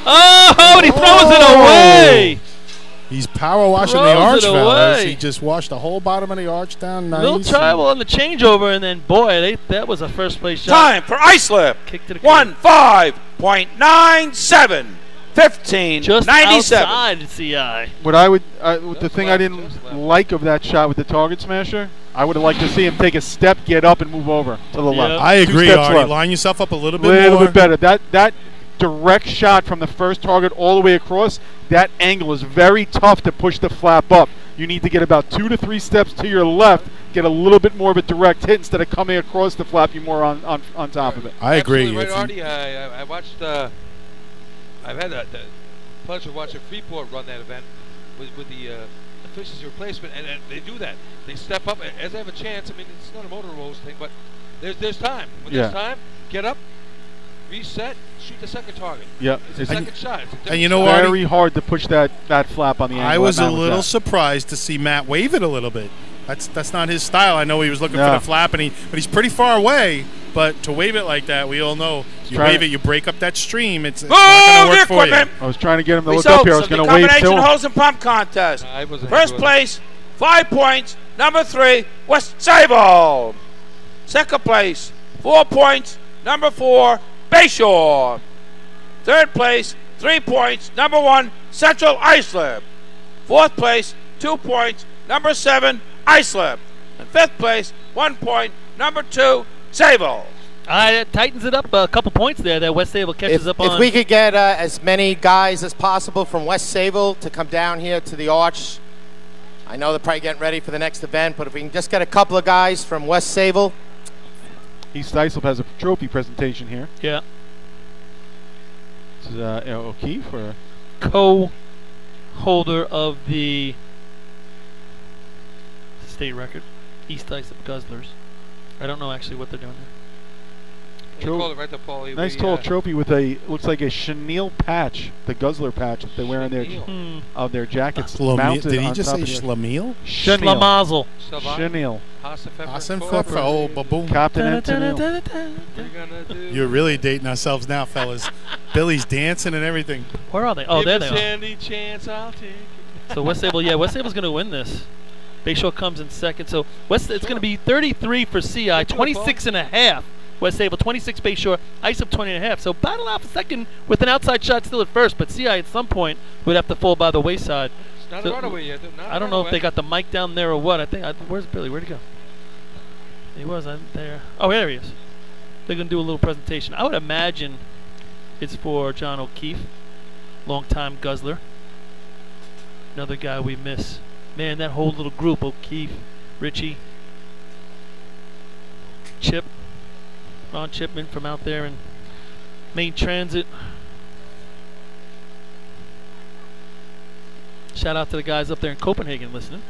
Oh, and he throws it away. He's power washing the arch, fellas. He just washed the whole bottom of the arch down. Nice. Little travel on the changeover, and then boy, that was a first place shot. Time for Islip. 15.97. 15.97. Just outside CI. What the thing I didn't like of that shot with the target smasher, I would have liked to see him take a step, get up, and move over to the left. I agree, Artie. Line yourself up a little bit more. A little bit better. That direct shot from the first target all the way across, that angle is very tough to push the flap up. You need to get about 2 to 3 steps to your left, get a little bit more of a direct hit instead of coming across the flap you more on top of it. I agree. Right, Artie. I watched. I've had the pleasure of watching Freeport run that event with the efficiency replacement, and they do that. They step up as they have a chance. I mean, it's not a motor rose thing, but there's time. When there's time, get up, reset, shoot the second target. Yeah. It's a second shot. And you know what? Very hard to push that flap on the angle. I was a little surprised to see Matt wave it a little bit. That's not his style. I know he was looking for the flap, but he's pretty far away. But to wave it like that, we all know you wave it, you break up that stream. It's not going to work for you. I was trying to get him to look up here. I was going to wave to him. Combination hose and pump contest. First place, 5 points. Number 3, West Sable. Second place, 4 points. Number 4, Bayshore. Third place, 3 points. Number 1, Central Islip. Fourth place, 2 points. Number 7, Islip. And fifth place, 1 point. Number 2, Sable. It tightens it up a couple points there. That West Sable catches up on. If we could get as many guys as possible from West Sable to come down here to the arch. I know they're probably getting ready for the next event, but if we can just get a couple of guys from West Sable. East Islip has a trophy presentation here. Yeah. This is O'Keefe or co-holder of the state record, East Islip Guzzlers. I don't know actually what they're doing there. Nice tall trophy with looks like a chenille patch, the Guzzler patch that they wear on their jackets. Did he just say schlemiel? Schlemazel. Chenille. Oh, baboom. Captain and Tennille. You're really dating ourselves now, fellas. Billy's dancing and everything. Where are they? Oh, there they are. Any chance I'll take it. So West Sable, West Sable's going to win this. Bayshore comes in second. So it's going to be 33 for CI, 26 and a half. West Sable 26, Bayshore, Islip 20 and a half. So battle out for second with an outside shot still at first, but CI at some point would have to fall by the wayside. It's not a runaway yet. I don't know if they got the mic down there or what. Where's Billy? Where'd he go? He was there. Oh, there he is. They're going to do a little presentation. I would imagine it's for John O'Keefe, longtime guzzler. Another guy we miss. Man, that whole little group, O'Keefe, Richie, Chip, Ron Chipman from out there in Main Transit. Shout out to the guys up there in Copenhagen listening,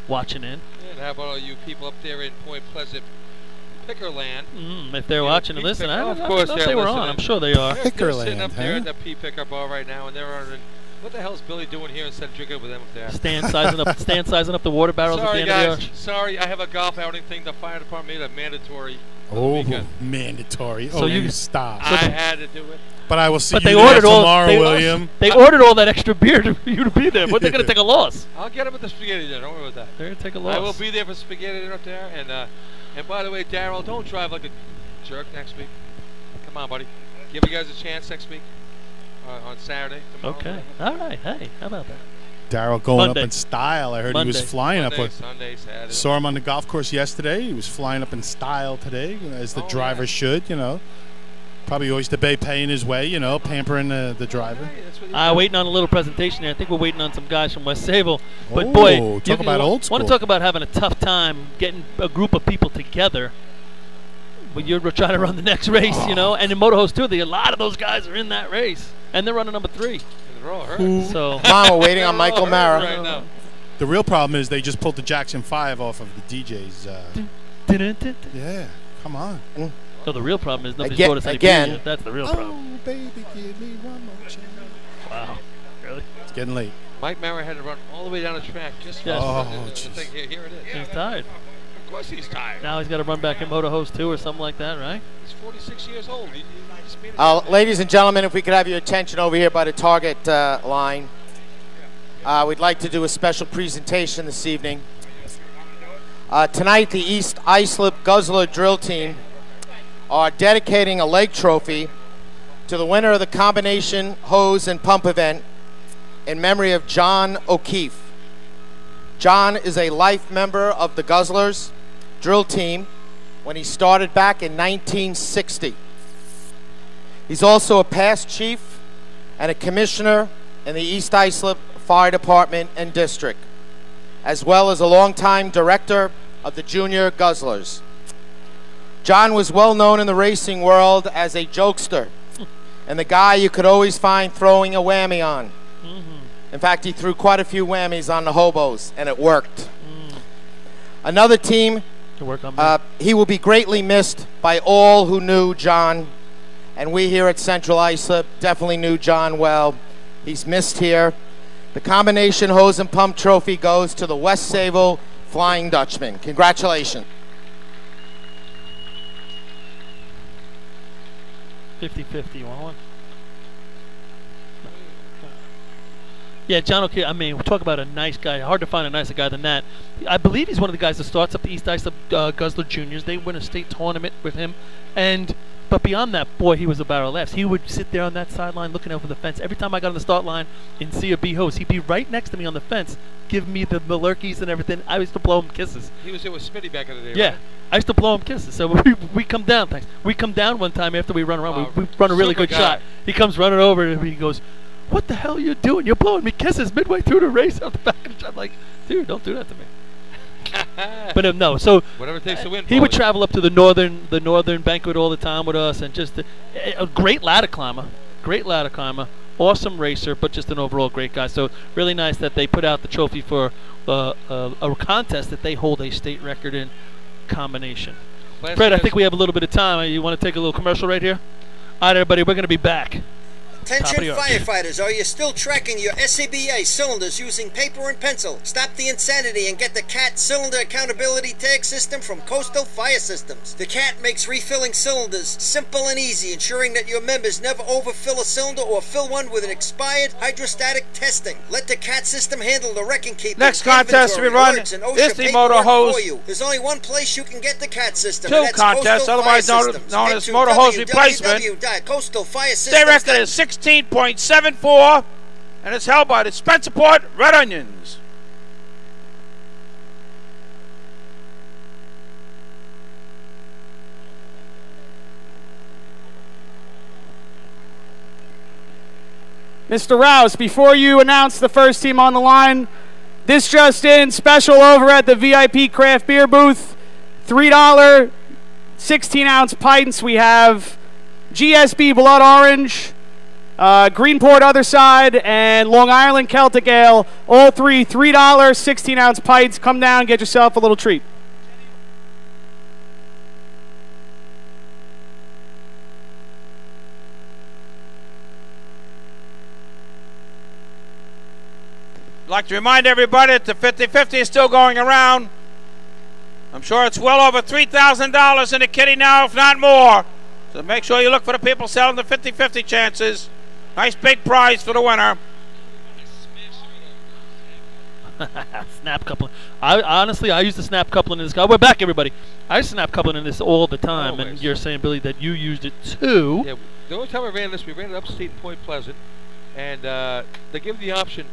watching in. Yeah, and how about all you people up there in Point Pleasant, Pickerland? If they're watching and listening, of course don't say we're on. I'm sure they are. They're sitting up there at the Pea Picker bar right now, and they're ordering. What the hell is Billy doing here instead of drinking with them up there? Stan sizing up the water barrels at the end guys, of the arch. Sorry, I have a golf outing thing. The fire department made a mandatory. Mandatory. So you stop. I had to do it. But I will see but you tomorrow, William. They ordered all that extra beer for you to be there. But they're going to take a loss. I'll get them at the spaghetti dinner. Don't worry about that. They're going to take a loss. I will be there for spaghetti dinner up there. And by the way, Daryl, don't drive like a jerk next week. Come on, buddy. Give you guys a chance next week. On Saturday. Tomorrow. Okay. All right. Hey, how about that? Darryl going up in style. I heard he was flying up. Sunday, Saturday. Saw him on the golf course yesterday. He was flying up in style today, as the driver should, Probably Oyster Bay paying his way, pampering the driver. Waiting on a little presentation there. I think we're waiting on some guys from West Sable. But boy, talk about old school. Want to talk about having a tough time getting a group of people together. But you're trying to run the next race, and in Motorhost too, a lot of those guys are in that race, and they're running number 3. They're all hurt. So we're waiting on Michael Mara. Right now. The real problem is they just pulled the Jackson 5 off of the DJs. Yeah, come on. No, the real problem is nobody's brought us any beer yet. That's the real problem. Oh, baby, give me one more chance. Wow, really? It's getting late. Mike Mara had to run all the way down the track just for the thing. Here it is. He's tired. Of course he's tired. Now he's got to run back in Motorhost 2 or something like that, right? He's 46 years old. Ladies and gentlemen, if we could have your attention over here by the target line. We'd like to do a special presentation this evening. Tonight, the East Islip Guzzler Drill Team are dedicating a leg trophy to the winner of the combination hose and pump event in memory of John O'Keefe. John is a life member of the Guzzlers Drill Team when he started back in 1960. He's also a past chief and a commissioner in the East Islip Fire Department and District, as well as a longtime director of the Junior Guzzlers. John was well known in the racing world as a jokester and the guy you could always find throwing a whammy on. In fact, he threw quite a few whammies on the hobos, and it worked. Another team, he will be greatly missed by all who knew John and we here at Central Islip definitely knew John well. He's missed here. The combination hose and pump trophy goes to the West Sayville Flying Dutchman. Congratulations. 50-50, you want one? Yeah, John O'Keefe, I mean, we're talking about a nice guy. Hard to find a nicer guy than that. I believe he's one of the guys that starts up the East Islip Guzzler Juniors. They win a state tournament with him. But beyond that, boy, he was a barrel of laughs. He would sit there on that sideline looking over the fence. Every time I got on the start line and see a B hose, he'd be right next to me on the fence, give me the lurkies and everything. I used to blow him kisses. He was here with Smitty back in the day, Yeah. right? I used to blow him kisses. So we come down, thanks. We come down one time after we run around. We run a really good shot. He comes running over and he goes, "What the hell are you doing? You're blowing me kisses midway through the race out the back of the shot." I'm like, dude, don't do that to me. But no, so whatever it takes to win. He would travel up to the northern banquet all the time with us, and just a great ladder climber, awesome racer, but just an overall great guy. So really nice that they put out the trophy for a contest that they hold a state record in combination. Fred, I think we have a little bit of time. You want to take a little commercial right here? All right, everybody, we're going to be back. Attention firefighters, are you still tracking your SCBA cylinders using paper and pencil? Stop the insanity and get the CAT Cylinder Accountability Tag System from Coastal Fire Systems. The CAT makes refilling cylinders simple and easy, ensuring that your members never overfill a cylinder or fill one with an expired hydrostatic testing. Let the CAT system handle the wrecking keeping. Next contest to be run is the motor hose. There's only one place you can get the CAT system. Two contests, otherwise known as motor hose replacement. State record is 16.74, and it's held by the Spencerport Red Onions. Mr. Rouse, before you announce the first team on the line, this just in, special over at the VIP craft beer booth, $3 16-ounce pints. We have GSB Blood Orange, Greenport other side, and Long Island Celtic Ale. All three $3 16-ounce pints. Come down, get yourself a little treat. I'd like to remind everybody that the 50-50 is still going around. I'm sure it's well over $3,000 in the kitty now, if not more. So make sure you look for the people selling the 50-50 chances. Nice big prize for the winner. Snap coupling. Honestly, I use the snap coupling in this. We're back, everybody. I snap coupling in this all the time, and you're saying, Billy, that you used it too. Yeah, the only time we ran it upstate in Point Pleasant, and they give the option.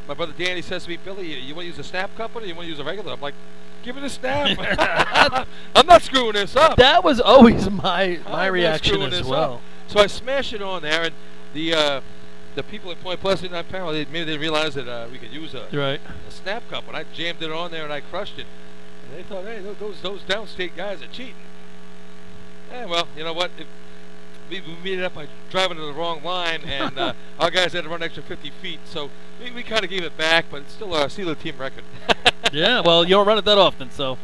My brother Danny says to me, "Billy, you want to use a snap coupling or you want to use a regular?" I'm like, "Give it a snap." I'm not screwing this up. That was always my reaction as well. So I smashed it on there, and the people at Point Pleasant, apparently maybe they didn't realize that we could use a snap cup, and I jammed it on there and I crushed it. And they thought, hey, those downstate guys are cheating. Yeah, well, you know what? We made it up by driving to the wrong line, and our guys had to run an extra 50 feet, so we kind of gave it back, but it's still a Steeler team record. Yeah, well, you don't run it that often, so.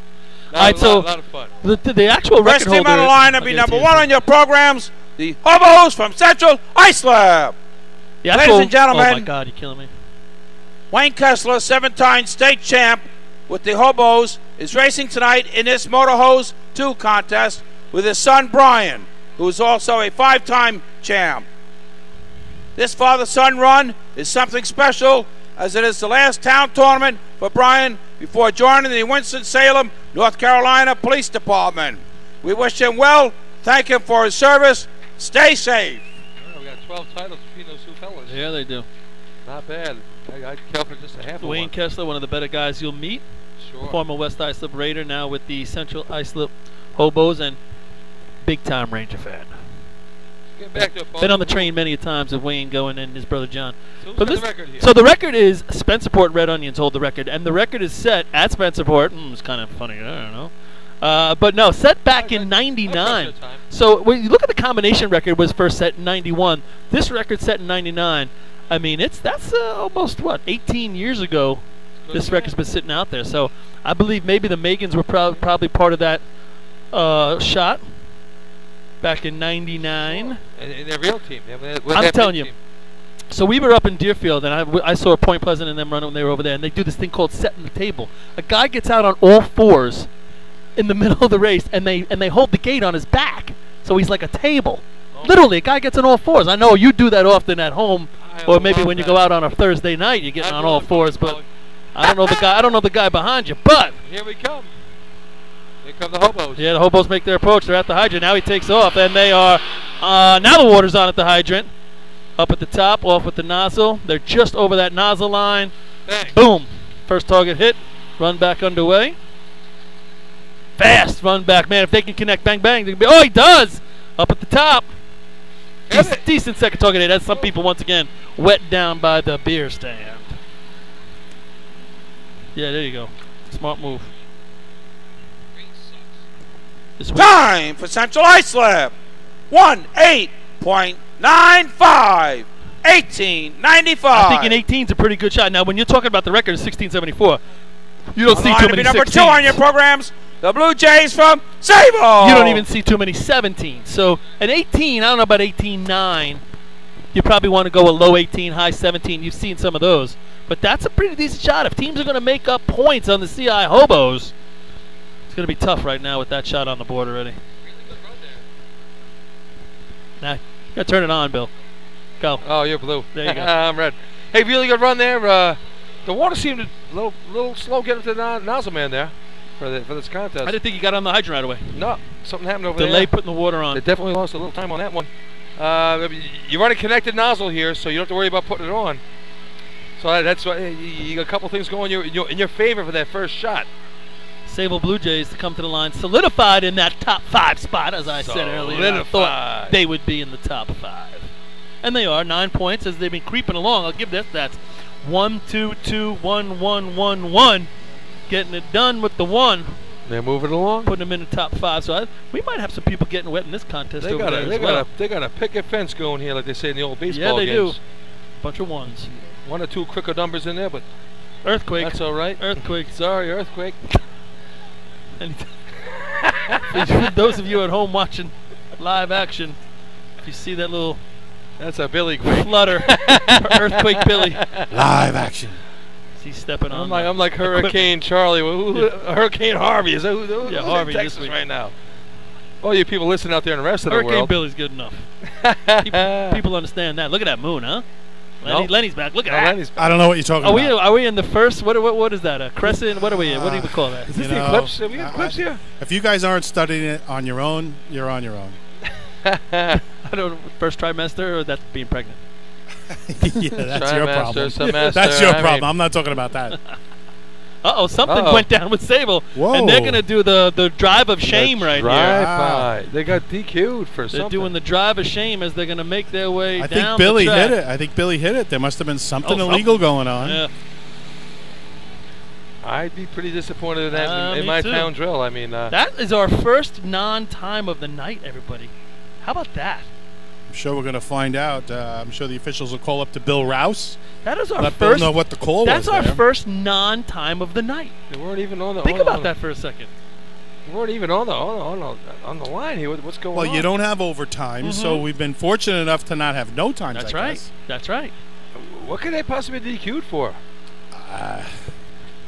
A lot of fun. The actual record First team on the line will be number one on your programs, the Hobos from Central Islip. Ladies and gentlemen, oh my God, you're killing me. Wayne Kessler, 7-time state champ with the Hobos, is racing tonight in this Motor Hose 2 contest with his son Brian, who is also a 5-time champ. This father-son run is something special, as it is the last town tournament for Brian before joining the Winston-Salem, North Carolina Police Department. We wish him well, thank him for his service, stay safe. We got 12 titles between those two fellas. Yeah, they do. Not bad. I'd count for just a half of one. Wayne Kessler, one of the better guys you'll meet. Sure. Former West Islip Raider, now with the Central Islip Hobos, and big-time Ranger fan. Get back to Been on the train many a times with Wayne going and his brother John. So who's got the record here? So the record is Spencerport Red Onions hold the record, and the record is set at Spencerport. It's kind of funny, I don't know. But no, set back in '99. So when you look at the combination record, was first set in '91. This record set in '99. I mean, that's almost 18 years ago. This record's been sitting out there. So I believe maybe the Megans were probably part of that shot. back in '99. And their real team. I'm telling you. So we were up in Deerfield, and I saw Point Pleasant and them run when they were over there, and they do this thing called setting the table. A guy gets out on all fours in the middle of the race, and they hold the gate on his back, so he's like a table. Literally, a guy gets on all fours. I know you do that often at home, or maybe when you go out on a Thursday night, you're getting on all fours. But I don't know the guy. I don't know the guy behind you. But here we come. Here come the hobos. Yeah, the hobos make their approach. They're at the hydrant. Now he takes off, and they are now the water's on at the hydrant. Up at the top, off with the nozzle. They're just over that nozzle line. Bang. Boom. First target hit. Run back underway. Fast run back. Man, if they can connect, bang, bang. They can be, oh, he does. Up at the top. Decent second target hit. As some people, once again, wet down by the beer stand. Yeah, there you go. Smart move. Time for Central Islip. 1:8.95. 18.95. I think an 18's a pretty good shot. Now, when you're talking about the record of 16.74, you don't see too many 16s. Number 2 on your programs, the Blue Jays from Sable. You don't even see too many 17s. So an 18, I don't know about 18.9. You probably want to go a low 18, high 17. You've seen some of those. But that's a pretty decent shot. If teams are going to make up points on the CI Hobos, it's going to be tough right now with that shot on the board already. Now, you got to turn it on, Bill. Go. Oh, you're blue. There you go. I'm red. Hey, really good run there. The water seemed a little slow getting to the nozzle man there for this contest. I didn't think he got on the hydrant right away. No, something happened over there. Delay putting the water on. They definitely lost a little time on that one. You run a connected nozzle here, so you don't have to worry about putting it on. So that's why you got a couple things going in your favor for that first shot. Sable Blue Jays to come to the line, solidified in that top 5 spot, as I said earlier. I thought they would be in the top 5. And they are 9 points as they've been creeping along. I'll give this. That's 1, 2, 2, 1, 1, 1, 1. Getting it done with the 1. They're moving along. Putting them in the top 5. So we might have some people getting wet in this contest over there as well. They got a picket fence going here, like they say in the old baseball games. Yeah, they do. Bunch of 1s. 1 or 2 crooked numbers in there, but earthquake. That's all right. Earthquake. Sorry, earthquake. For those of you at home watching live action, if you see that little... That's a Billy quake. Flutter. Earthquake Billy. Live action. He's stepping on. I'm like Hurricane Charlie. Hurricane Harvey. Is that who's Harvey in Texas right now? All you people listening out there in the rest of the world. Hurricane Billy's good enough. people understand that. Look at that moon, huh? Lenny's back. Look at that. Lenny's back. I don't know what you're talking about. Are we in the first? What is that? A crescent? What are we? What do we call that? Is this the eclipse? Are we in eclipse here? If you guys aren't studying it on your own, you're on your own. I don't know, first trimester or that's being pregnant? Yeah, that's your problem. Semester, that's your problem. I'm not talking about that. Something went down with Sable. Whoa. And they're going to do the drive of shame right here. Wow. They got DQ'd for something. They're doing the drive of shame as they're going to make their way down the track. I think Billy hit it. I think Billy hit it. There must have been something illegal going on. Yeah. I'd be pretty disappointed in that in my town drill. I mean, that is our first non-time of the night, everybody. How about that? I'm sure we're going to find out. I'm sure the officials will call up to Bill Rouse. That is our let first. Bill know what the call was. That's our first non-time of the night. They weren't even on the. Think about that for a second. They weren't even on the line here. What's going on? Well, you don't have overtime, so we've been fortunate enough to not have no time. That's right. That's right. What could they possibly be DQ'd for?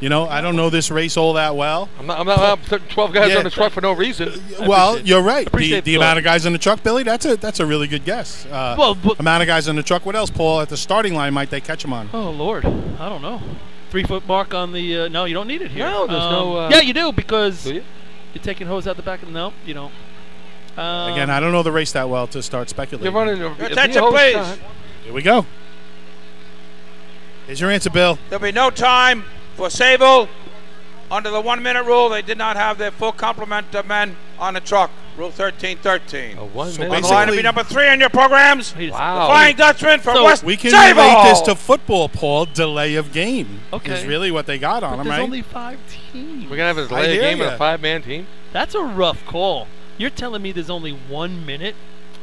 You know, I don't know this race all that well. I'm not putting 12 guys on the truck for no reason. Well, you're right. The amount of guys in the truck, Billy, that's a really good guess. Amount of guys in the truck. What else, Paul? At the starting line, might they catch them on? Oh, Lord. I don't know. 3-foot mark on the no, you don't need it here. No, there's no... yeah, you do, because do you? You're taking hose out the back. No, you don't. Again, I don't know the race that well to start speculating. You're running... Attention, please. Here we go. Here's your answer, Bill. There'll be no time for Sable. Under the 1-minute rule, they did not have their full complement of men on the truck. Rule 13-13. A 1 So minute. on the line to be number 3 on your programs. Wow. The Flying Dutchman from West We can Sable. relate this to football, Paul. Delay of game is really what they got on them, right? There's only 5 teams. We're going to have a delay of game with a 5-man team? That's a rough call. You're telling me there's only 1 minute?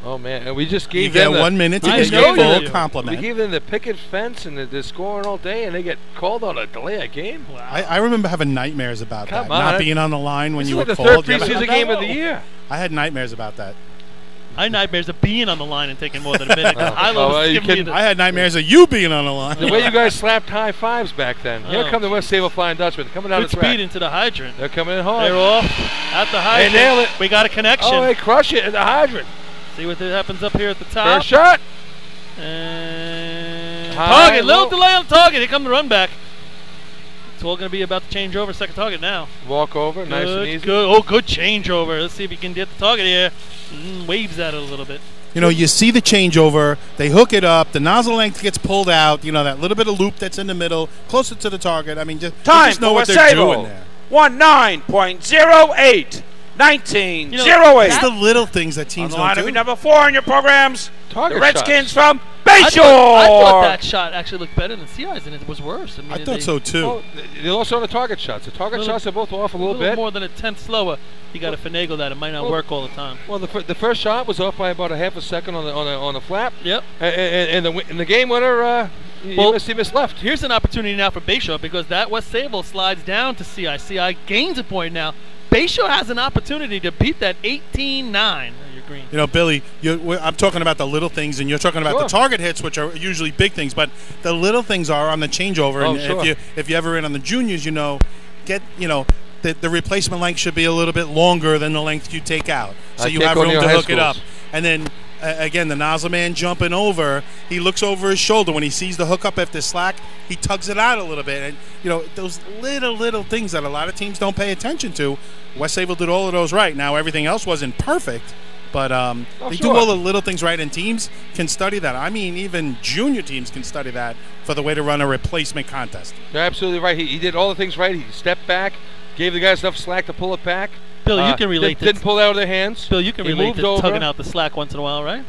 Oh, man. And we just gave them 1 minute to get a full compliment. We gave them the picket fence and they're scoring all day, and they get called on a delay of game? Wow. I remember having nightmares about that. on. Not being on the line when you were called. This is like the third preseason game of the year. I had nightmares about that. I had nightmares of being on the line and taking more than a minute. I had nightmares of you being on the line. The way you guys slapped high fives back then. Here come the West Sable Flying Dutchman coming down the track. Good speed into the hydrant. They're coming in hard. They're off at the hydrant. They nail it. We got a connection. Oh, they crush it at the hydrant. See what happens up here at the top. First shot. And target. Little delay on the target. Here comes the run back. It's all going to be about to change over. Second target now. Walk over. Nice and easy. Good. Oh, good changeover. Let's see if he can get the target here. Waves at it a little bit. You know, you see the changeover. They hook it up. The nozzle length gets pulled out. You know, that little bit of loop that's in the middle, closer to the target. I mean, just know what they're doing there. 19.08. 19.08. It's the little things that teams don't do. Number 4 in your programs. Target the Redskins shots. from Bayshore. I thought that shot actually looked better than CI's, and it was worse. I thought so too. Well, they also on the target shots. The target shots are both off a little bit. More than a tenth slower. You got to finagle that. It might not work all the time. Well, the first shot was off by about a half a second on the flap. Yep. And the game winner. He missed left. Here's an opportunity now for Bayshore because that West Sable slides down to CI. CI gains a point now. Bayshore has an opportunity to beat that 18-9. You're green. You know, Billy, I'm talking about the little things, and you're talking about the target hits, which are usually big things. But the little things are on the changeover. Oh, and sure. if you ever in on the juniors, the replacement length should be a little bit longer than the length you take out, so you have room to hook it up. And then again, the nozzle man jumping over, he looks over his shoulder when he sees the hookup after slack. He tugs it out a little bit, and those little things that a lot of teams don't pay attention to. West Sable did all of those right. Now everything else wasn't perfect, but they do all the little things right, and teams can study that. I mean, even junior teams can study that for the way to run a replacement contest. You're absolutely right. He did all the things right. He stepped back, gave the guys enough slack to pull it back. Bill, you can relate. Didn't pull it out of their hands. Bill, you can relate to tugging out the slack once in a while, right?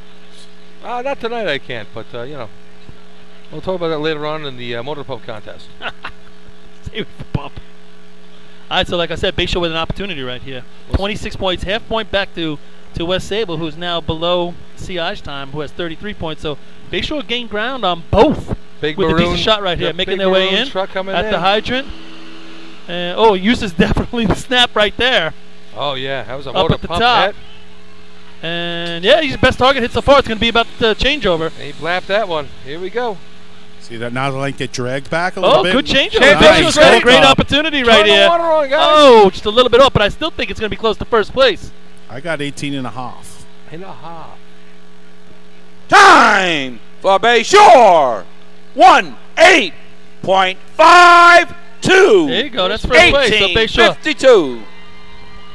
Not tonight, I can't. But we'll talk about that later on in the motor pump contest. Save it for pump. All right, so like I said, Bayshore with an opportunity right here. 26 points, half point back to West Sable, who's now below CI's time, who has 33 points. So Bayshore gained ground on both with a decent shot right here, making their way in at the hydrant. Uses definitely the snap right there. Oh, yeah, that was a up motor at the pump top. hit. And, yeah, he's the best target hit so far. It's going to be about the changeover. He blapped that one. Here we go. See that nozzle length get dragged back a little bit? Oh, good changeover. Bayshore's got a great opportunity right here. Turn the water on, guys. Oh, just a little bit off, but I still think it's going to be close to first place. I got 18.5. Time for Bayshore. 18.52. There you go. That's first place. So Bayshore. 52.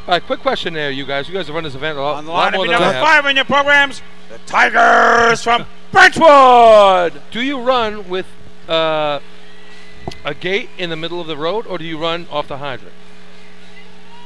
All right, quick question there, you guys. You guys have run this event a lot, On the lot line more of than I number have. 5 in your programs, the Tigers from Brentwood. Do you run with a gate in the middle of the road, or do you run off the hydrant?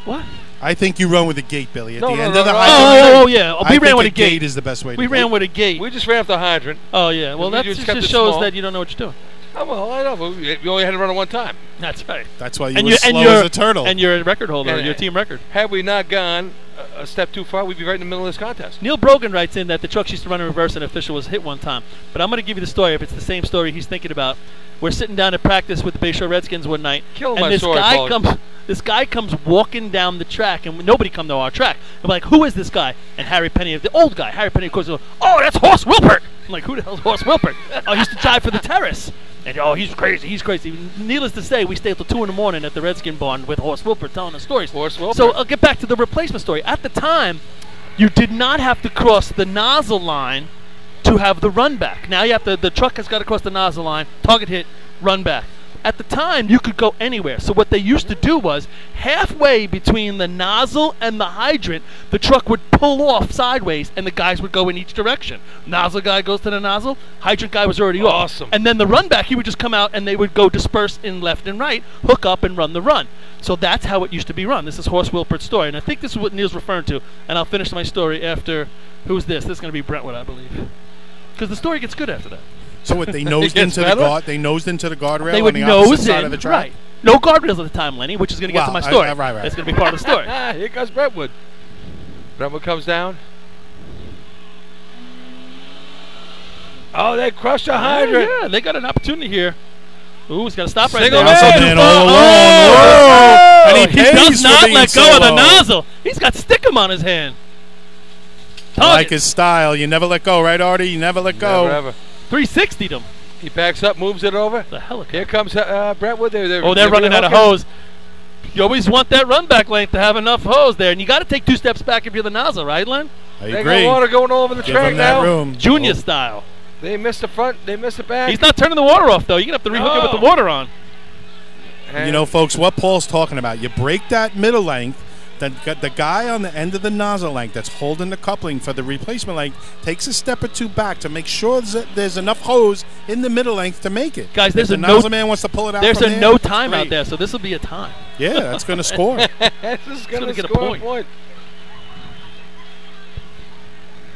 What? I think you run with a gate, Billy. At the end of the hydrant. hydrant. Oh, yeah. We ran with a gate. Is the best way to We go. ran with a gate. We just ran off the hydrant. Oh, yeah. Well, that just shows that you don't know what you're doing. Oh, well, I know. But we only had to run it one time. That's right. That's why you were slow as a turtle. And you're a record holder, your team record. Had we not gone a step too far, we'd be right in the middle of this contest. Neil Brogan writes in that the trucks used to run in reverse and an official was hit one time. But I'm going to give you the story if it's the same story he's thinking about. We're sitting down at practice with the Bayshore Redskins one night, and this guy comes walking down the track, and nobody come to our track. I'm like, who is this guy? And Harry Penny, the old guy, Harry Penny, of course, goes, oh, that's Horst Wilpert. I'm like, who the hell's Horst Wilpert? Oh, he used to jive for the Terrace. And, oh, he's crazy. Needless to say, we stayed till 2 in the morning at the Redskin barn with Horst Wilpert telling us stories. So I'll get back to the replacement story. At the time, you did not have to cross the nozzle line to have the run back. Now you have to, the truck has got to cross the nozzle line, target hit, run back. At the time, you could go anywhere. So what they used to do was, halfway between the nozzle and the hydrant, the truck would pull off sideways, and the guys would go in each direction. Nozzle guy goes to the nozzle, hydrant guy was already off. And then the run back, he would just come out, and they would go disperse in left and right, hook up, and run the run. So that's how it used to be run. This is Horst Wilpert's story, and I think this is what Neil's referring to. And I'll finish my story after, who's this? This is going to be Brentwood, I believe. Because the story gets good after that. So what, they nosed into the guard? They nosed into the guardrail. They would on the nose opposite side in, of the track? right? No guardrails at the time, Lenny, which is going to get to my story. Right. That's going to be part of the story. Here comes Brentwood. Brentwood comes down. Oh, they crushed the hydrant. Yeah, they got an opportunity here. Ooh, he's got to stop right Single there. man all alone. Oh, And he does not let go of the low. nozzle. He's got stickum on his hand. I like his style. You never let go, right, Artie? You never let go. Never, ever. 360'd him. He backs up, moves it over. The helicopter. Here comes Brentwood. They're running out of hose. You always want that run back length to have enough hose there, and you got to take 2 steps back if you're the nozzle, right, Len? I agree. They got water going all over the track now. Room. Junior style. They missed the front. They missed the back. He's not turning the water off, though. You're going to have to rehook it with the water on. And you know, folks, what Paul's talking about, you break that middle length, the guy on the end of the nozzle length that's holding the coupling for the replacement length takes a step or 2 back to make sure that there's enough hose in the middle length to make it. Guys, there's if the nozzle man wants to pull it out. There's from a no time out there, so this will be a time. Yeah, that's going to score. This is going to get a point.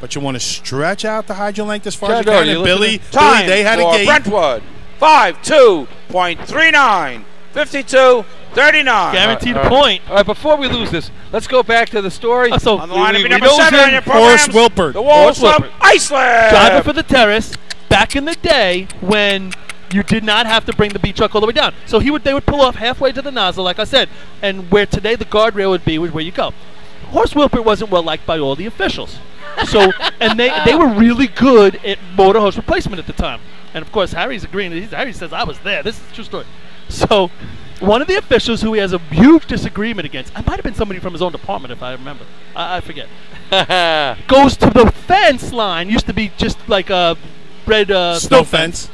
But you want to stretch out the hydro length as far as you Chandor, can. And Billy, for they had a gate. Brentwood. 5.2.39. 52.39. Guaranteed a point. All right, before we lose this, let's go back to the story. So on the line of number 7 on your Horst programs, Wilpert. the Wolves from Islip. Driver for the Terrace. Back in the day when you did not have to bring the B truck all the way down. So they would pull off halfway to the nozzle, like I said, and where today the guardrail would be where you go. Horst Wilpert wasn't well liked by all the officials. So, and they were really good at motor hose replacement at the time. And of course, Harry's agreeing. Harry says, I was there. This is a true story. So, one of the officials who he has a huge disagreement against, I might have been somebody from his own department if I remember. I forget. Goes to the fence line. Used to be just like a red snow fence.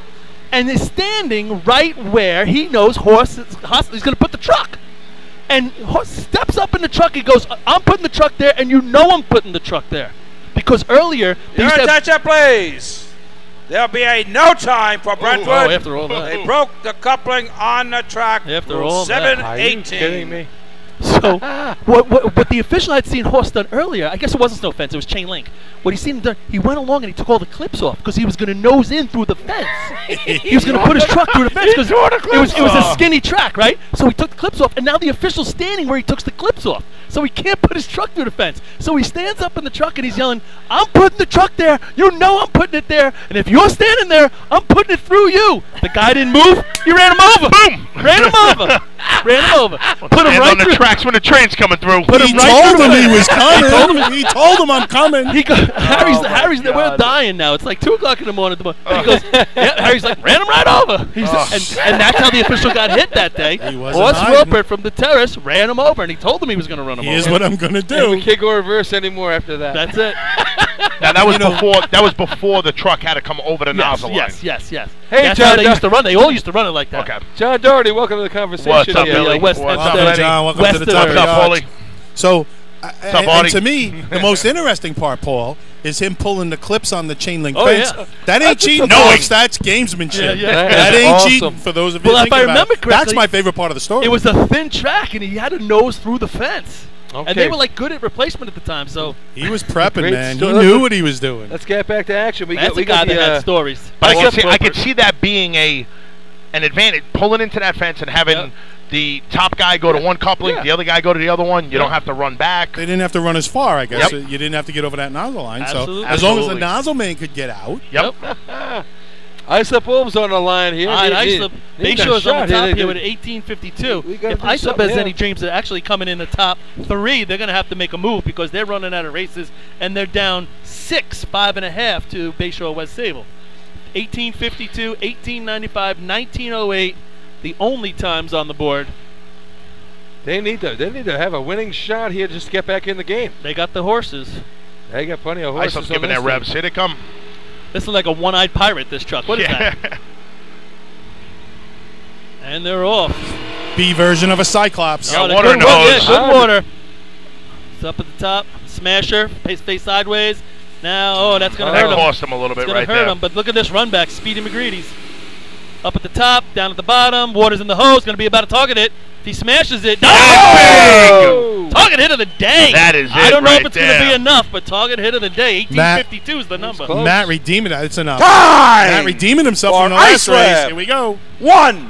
And is standing right where he knows Horst is going to put the truck. And Horst steps up in the truck. He goes, I'm putting the truck there, and you know I'm putting the truck there. Because earlier, your attention, please. There'll be a no time for Brentwood. After all that. They broke the coupling on the track. After all 7:18. Are you kidding me? So, what the official had seen Horst done earlier, I guess it wasn't snow fence, it was chain link. What he seen him done, he went along and he took all the clips off because he was going to nose in through the fence. He was going to put his truck through the fence because it was a skinny track, right? So he took the clips off, and now the official's standing where he took the clips off. So he can't put his truck through the fence. So he stands up in the truck and he's yelling, I'm putting the truck there. You know I'm putting it there. And if you're standing there, I'm putting it through you. The guy didn't move. He ran him over. Boom. Ran him over. Ran him over. Put him right on the tracks when the train's coming through. He told him he was coming. He told him I'm coming. Harry's we're dying now. It's like 2 o'clock in the morning. And he goes, yeah, Harry's like, ran him right over. And that's how the official got hit that day. Horst Wilpert from the Terrace ran him over, and he told him he was going to run him over. Here's what I'm going to do. And we can't go reverse anymore after that. That's it. Now that was before the truck had to come over the nozzle line. Yes. Hey, that's John, how they used to run. They all used to run it like that. Okay. John Doherty, welcome to the conversation. What's up, Billy? What's up, John? Welcome to the top of the Paulie. So, and to me, the most interesting part, Paul, is him pulling the clips on the chain link fence. Yeah. That ain't cheating. No, that's gamesmanship. Yeah. That ain't cheating for those of you if I thinking remember about it. correctly, That's my favorite part of the story. It was a thin track, and he had to nose through the fence. Okay. And they were like good at replacement at the time, so he was prepping, man. He story. knew what he was doing. Let's get back to action. That's a guy that had stories. But I could see that being an advantage, pulling into that fence and having the top guy go to one coupling, the other guy go to the other one. You don't have to run back. They didn't have to run as far, I guess. You didn't have to get over that nozzle line. Absolutely. So as long as the nozzle man could get out. Yep. Islip Wolves on the line here. All right, Islip. Bayshaw's on the top here with 1852. If Islip has any dreams of actually coming in the top 3, they're going to have to make a move because they're running out of races, and they're down 5.5 to Bayshaw West Sable. 1852, 1895, 1908, the only times on the board. They need to have a winning shot here just to get back in the game. They got the horses. They got plenty of horses. Islip's giving their revs. Here they come. This is like a one-eyed pirate, this truck. What is that? And they're off. B version of a Cyclops. Got water in the hose. Good water. It's up at the top. Smasher. Face sideways. Now, that's going to hurt him. That cost him a little bit right there. Hurt him, but look at this run back. Speedy McGreedy's. Up at the top, down at the bottom. Water's in the hose. Going to be about to target it. If he smashes it. Oh! Target hit of the day. That is it. I don't know right if it's there. going to be enough, but target hit of the day. 1852 is the number. Matt redeeming it. It's enough. Time Matt redeeming himself from the last race. Here we go. 1-7.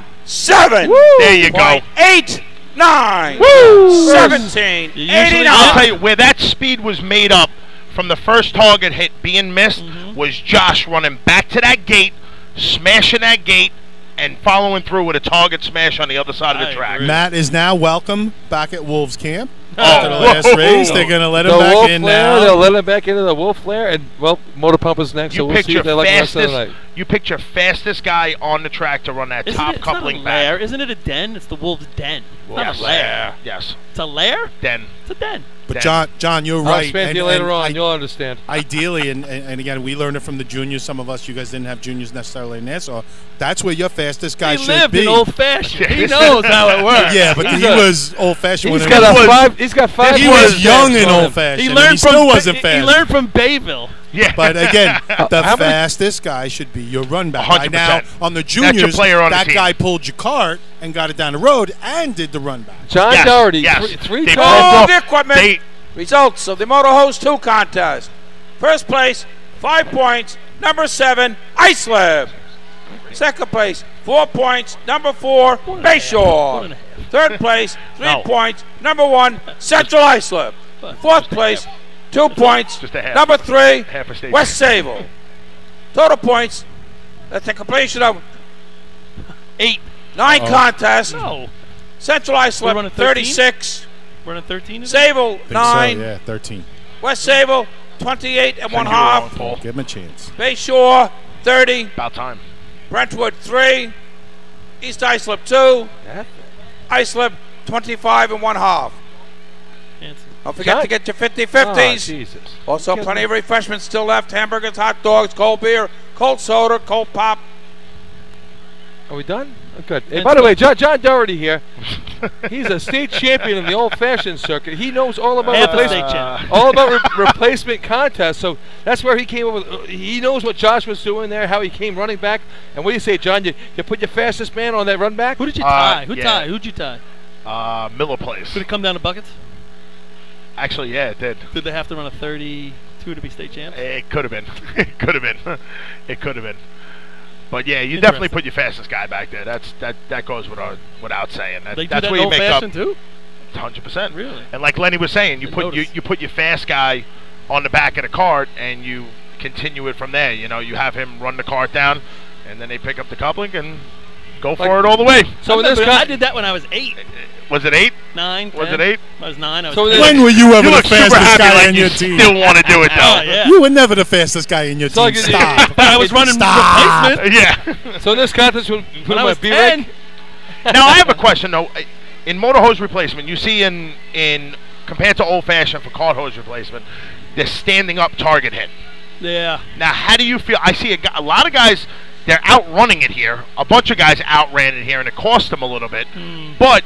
There you go. 8, 9, Woo! 17, 89. I'll tell you, where that speed was made up from the first target hit being missed was Josh running back to that gate, smashing that gate, and following through with a target smash on the other side of the track. Matt is now welcome back at Wolves camp. After the last race, they're going to let him The back Wolf in Flare, now. They'll let him back into the Wolf Flare, and well, Motor Pump is next, so we'll see if they like the rest of the night. You picked your fastest guy on the track to run that top coupling it's not a back. lair. Isn't it a den? It's the Wolves' den. It's not Yes. a lair. Yes. It's a lair? Den. It's a den. But John, you're I'll right. explain to you later on. You'll understand. Ideally, and again, we learned it from the juniors. Some of us, you guys didn't have juniors necessarily in Nassau. That's where your fastest guy He should lived be. in old-fashioned. He knows how it works. Yeah, but he was old-fashioned. He's when got it was, five. He's got 5. He was young and old-fashioned. He learned still wasn't fast. He learned from Bayville. Yeah. But again, the fastest guy should be your run back. 100%. Right now, on the That's your juniors, player on the that team. guy pulled your cart and got it down the road and did the run back. John Yes, Doherty, yes. three They All times. the equipment. Results of the Motor Hose 2 contest. First place, 5 points, number 7, Islip. Second place, 4 points, number 4, Bayshore. Third place, 3 points, number 1, Central Islip. Fourth place, 2 points, Just a half. number 3, Half a station. West Sable. Total points, that's the completion of 9 contests. No. Central We're Islip, running 13? 36. We're on 13? is it? Sable, Think 9. So, yeah, 13. West Sable, 28 and 1/2. Give him a chance. Bayshore, 30. About time. Brentwood, 3. East Islip, 2. Islip, 25 and 1/2. Don't forget to get your 50-50s. Jesus. Also, plenty of refreshments still left. Hamburgers, hot dogs, cold beer, cold soda, cold pop. Are we done? Oh, good. Hey, by the way, John Doherty here. He's a state champion in the old-fashioned circuit. He knows all about replacement contests. So that's where he came over. He knows what Josh was doing there, how he came running back. And what do you say, John? You put your fastest man on that run back? Who did you tie? Yeah. Who'd you tie? Miller Place. Did it come down to buckets? Actually, yeah, it did. Did they have to run a 32 to be state champs? It could have been. It could have been. It could have been. But yeah, you definitely put your fastest guy back there. That goes without saying. They do that's that where you make up. old-fashioned too? 100%. Really? And like Lenny was saying, you put your fast guy on the back of the cart and you continue it from there. You know, you have him run the cart down, and then they pick up the coupling and go for it all the way. So I did that when I was 8. Was it 8? 9. Was 10. it 8? I was 9. I was So 10. when were you ever the look super fastest happy guy like on you your team? still want to do it though. Oh, yeah. You were never the fastest guy in your team. Stop. But I was running replacement. Yeah. So this contest will put When I him was at 10. Now I have a question though. In motor hose replacement, you see in compared to old fashioned for cart hose replacement, they're standing up target hit. Yeah. Now, how do you feel? I see a lot of guys. They're outrunning it here. A bunch of guys outran it here, and it cost them a little bit. But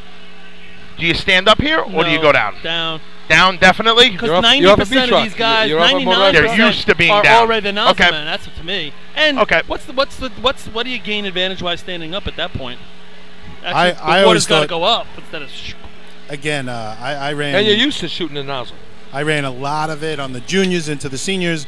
do you stand up here, or do you go down? Down. Down, definitely. Because 90% of these guys, 99%, they're used to being are down. already the nozzlemen. Okay. That's to me. And what do you gain advantage-wise standing up at that point? Actually, I the always water's got to thought- go up instead of. Again, I ran. And you're used to shooting the nozzle. I ran a lot of it on the juniors into the seniors.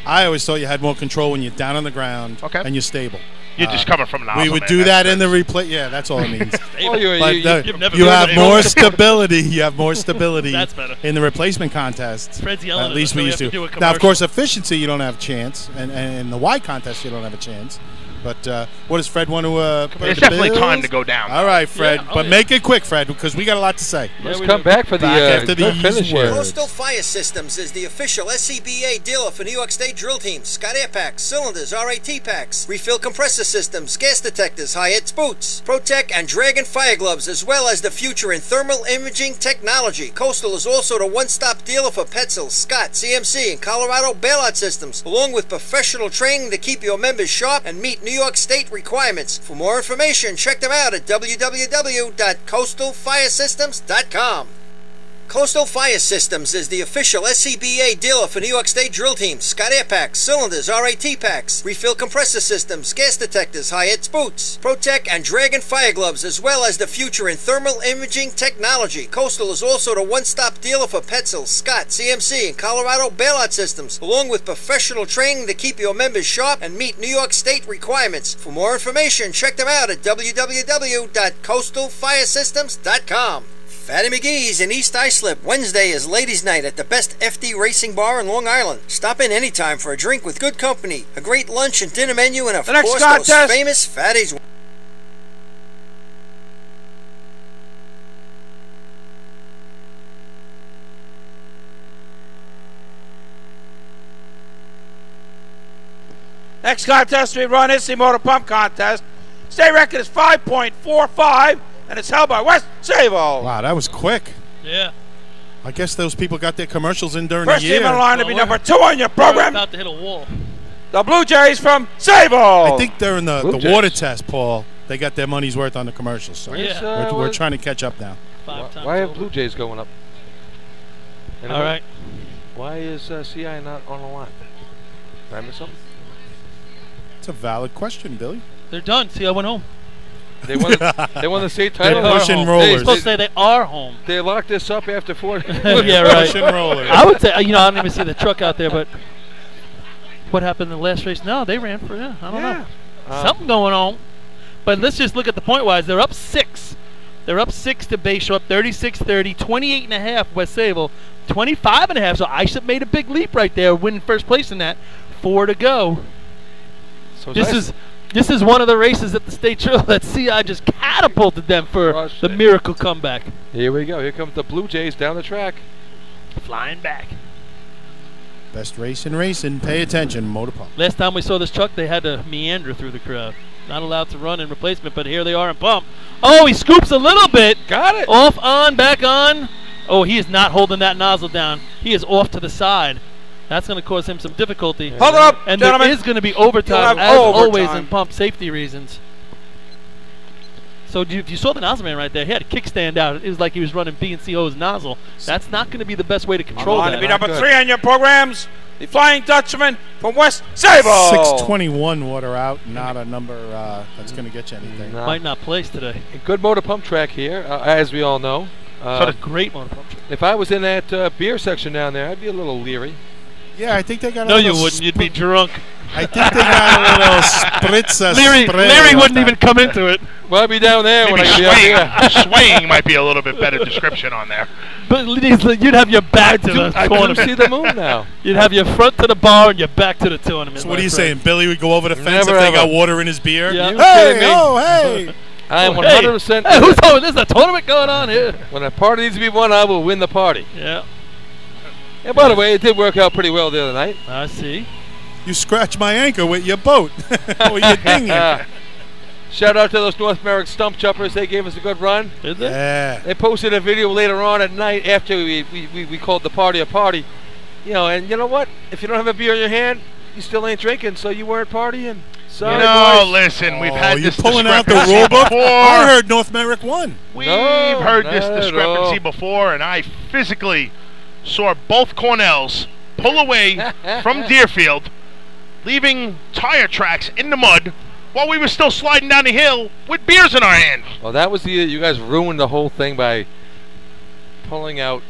I always thought you had more control when you're down on the ground and you're stable. You're just coming from nozzle. We would man. do That's that in the replay. Yeah, that's all it means. Well, you've never you been have able to more do it. stability. You have more stability That's better. in the replacement contest. Fred's yelling At at least us, we so used we have to. to do a Now, of commercial. course, efficiency you don't have a chance, and in the Y contest you don't have a chance. But what does Fred want to? pay It's the definitely bills? time to go down. All right, Fred, Yeah, but make it quick, Fred, because we got a lot to say. Let's come back for the after good these finish here. words. Coastal Fire Systems is the official SCBA dealer for New York State drill teams, Scott Air Packs, cylinders, RAT packs, refill compressor systems, gas detectors, Hyatt's boots, Protec and Dragon fire gloves, as well as the future in thermal imaging technology. Coastal is also the one-stop dealer for Petzl, Scott, CMC, and Colorado bailout systems, along with professional training to keep your members sharp and meet New York State requirements. For more information, check them out at www.coastalfiresystems.com. Coastal Fire Systems is the official SCBA dealer for New York State drill teams, Scott Air Packs, cylinders, RAT packs, refill compressor systems, gas detectors, Hyatt's boots, Protec and Dragon fire gloves, as well as the future in thermal imaging technology. Coastal is also the one-stop dealer for Petzl, Scott, CMC, and Colorado bailout systems, along with professional training to keep your members sharp and meet New York State requirements. For more information, check them out at www.coastalfiresystems.com. Fatty McGee's in East Islip. Wednesday is Ladies' Night at the best FD racing bar in Long Island. Stop in anytime for a drink with good company, a great lunch and dinner menu, and of course those famous fatties. Next contest we run is the motor pump contest. State record is 5.45, and it's held by West Sable. Wow, that was quick. Yeah. I guess those people got their commercials in during First the year. team in line to be number 2 on your program. About to hit a wall. The Blue Jays from Sable. I think they're in the Jays. water test, Paul. They got their money's worth on the commercials. So Yeah. we're trying to catch up now. Why have Blue Jays going up? All right. Why is CI not on the line? Did I miss something? It's a valid question, Billy. They're done. See, I went home. They won the state title. They're pushing They're rollers. supposed to say they are home. They locked this up after 4. Yeah, right. Pushing rollers. I would say, I don't even see the truck out there, but what happened in the last race? No, they ran for, I don't know. Something going on. But let's just look at the point-wise. They're up 6. They're up 6 to Bayshore, up 36-30, 28.5 West Sable, 25.5. So Islip made a big leap right there, winning first place in that. 4 to go. So This is one of the races at the state trail that CI just catapulted them for the miracle comeback. Here we go. Here comes the Blue Jays down the track. Flying back. Best race in racing. Pay attention, motor pump. Last time we saw this truck, they had to meander through the crowd. Not allowed to run in replacement, but here they are in pump. Oh, he scoops a little bit. Got it. Off, on, back on. Oh, he is not holding that nozzle down. He is off to the side. That's going to cause him some difficulty. Hold up, and gentlemen. there is going to be overtime, as always in pump safety reasons. So if you saw the nozzle man right there, he had a kickstand out. It was like he was running B&C hose nozzle. That's not going to be the best way to control that. To be number 3 on your programs, the Flying Dutchman from West Sable. 621 water out, not a number that's going to get you anything. Might not place today. A good motor pump track here, as we all know. So great motor pump track. If I was in that beer section down there, I'd be a little leery. Yeah, I think they got a No, little you wouldn't. You'd be drunk. I think they got a little spritz spray. Larry wouldn't even come into it. Well, I'd be down there when I Maybe be up here. swaying might be a little bit better description on there. But you'd have your back to the I tournament. couldn't see the moon now. You'd have your front to the bar and your back to the tournament. So what are you saying? Billy would go over the fence Never if they ever. got water in his beer? Yeah. You Hey, kidding me? oh, hey. I am Hey. 100%. Hey, who's over? There's a tournament going on here. When a party needs to be won, I will win the party. Yeah. And by the way, it did work out pretty well the other night. I see. You scratched my anchor with your boat. With your dinghy. Shout out to those North Merrick stump jumpers. They gave us a good run. Did they? Yeah. They posted a video later on at night after we called the party a party. You know, and you know what? If you don't have a beer in your hand, you still ain't drinking, so you weren't partying. Sorry, boys. Listen, we've had you're this pulling out the discrepancy rule book? before. I heard North Merrick won. We've No, heard not this at discrepancy all. before, and I physically saw both Cornells pull away from Deerfield, leaving tire tracks in the mud while we were still sliding down the hill with beers in our hand. Well, that was the year you guys ruined the whole thing by pulling out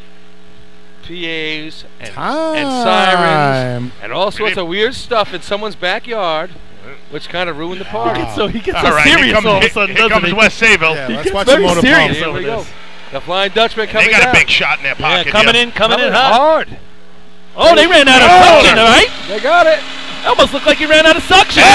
PAs and sirens and all sorts of weird stuff in someone's backyard, which kind of ruined the party. He gets All so right, serious here comes, all of a sudden, here doesn't comes he? West Sayville. Yeah, He let's gets watch very the motor serious pump. Here over we go. this. The Flying Dutchman They coming got down. a big shot in their Yeah, pocket. coming here. in hot. hard. Oh, they ran out of suction, all right? They got it. Almost looked like he ran out of suction. He's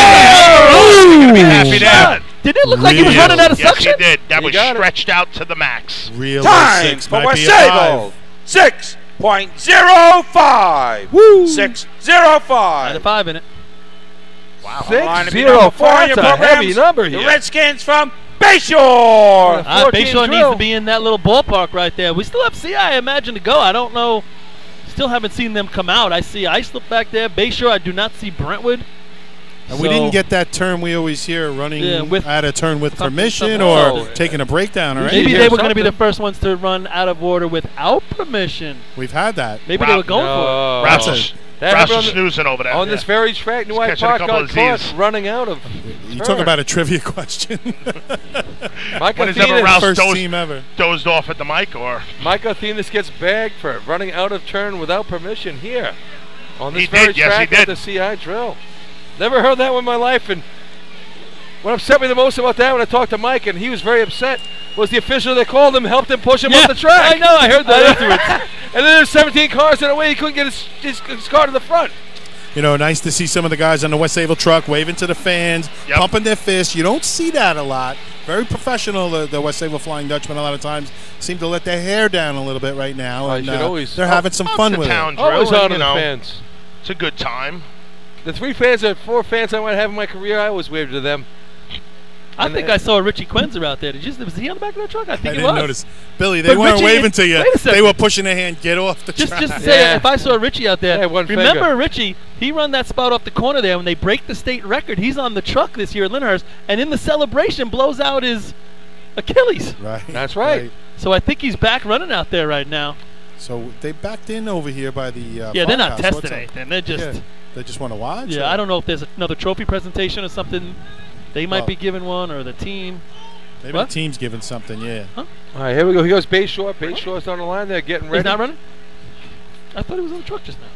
gonna be happy now. Did it look like he was running out of Yes, suction? he did. That You was got it. stretched out to the max. Real Time 06 for might West be a Sable. 5. 6.05. Woo. 6.05. Had a 5 in it. Wow. Line to be 6-0. number 4 on your That's a heavy programs. number The here. Redskins from Bayshore. 14 Bayshore needs drill. to be in that little ballpark right there. We still have CI, I imagine, to go. I don't know. Still haven't seen them come out. I see Islip back there. Bayshore, I do not see Brentwood. And we didn't get that term we always hear, running out of turn with permission or taking a breakdown, all right? Maybe they were going to be the first ones to run out of order without permission. We've had that. Maybe they were going for it. Russell's snoozing over there. On this very track, New White catching a Park couple got of caught Z's. running out of. You talk about a trivia question. Mike When has ever Rouse first team ever. dozed off at the mic, or Mike Athenas gets bagged for running out of turn without permission here on this He very did, yes, track he at did. the CI drill. Never heard that one in my life, and what upset me the most about that when I talked to Mike, and he was very upset, was the official that called him helped him push him off the track. I know, I heard that afterwards. And then there's 17 cars in the way, he couldn't get his car to the front. You know, nice to see some of the guys on the West Sayville truck waving to the fans, pumping their fists. You don't see that a lot. Very professional, the West Sayville Flying Dutchman. A lot of times seem to let their hair down a little bit right now. And, should always they're having some fun with it. Always on the fans. It's a good time. The 4 fans I might have in my career, I always waved to them. I think I saw Richie Quenzer out there. Was he on the back of that truck? I think he was. I didn't notice. Billy, they weren't waving to you. They were pushing their hand, get off the truck. Just to say, if I saw Richie out there, remember finger. Richie, he run that spot off the corner there when they break the state record. He's on the truck this year at Lyndhurst, and in the celebration blows out his Achilles. Right. That's right. So I think he's back running out there right now. So they backed in over here by the yeah, they're not testing anything. They're just they just want to watch. Yeah, I don't know if there's another trophy presentation or something. They might be giving one, or the team. Maybe the team's giving something. Yeah. Huh? All right, here we go. Here goes Bayshore. Bayshaw's on the line. They're getting ready. He's not running. I thought he was on the truck just now.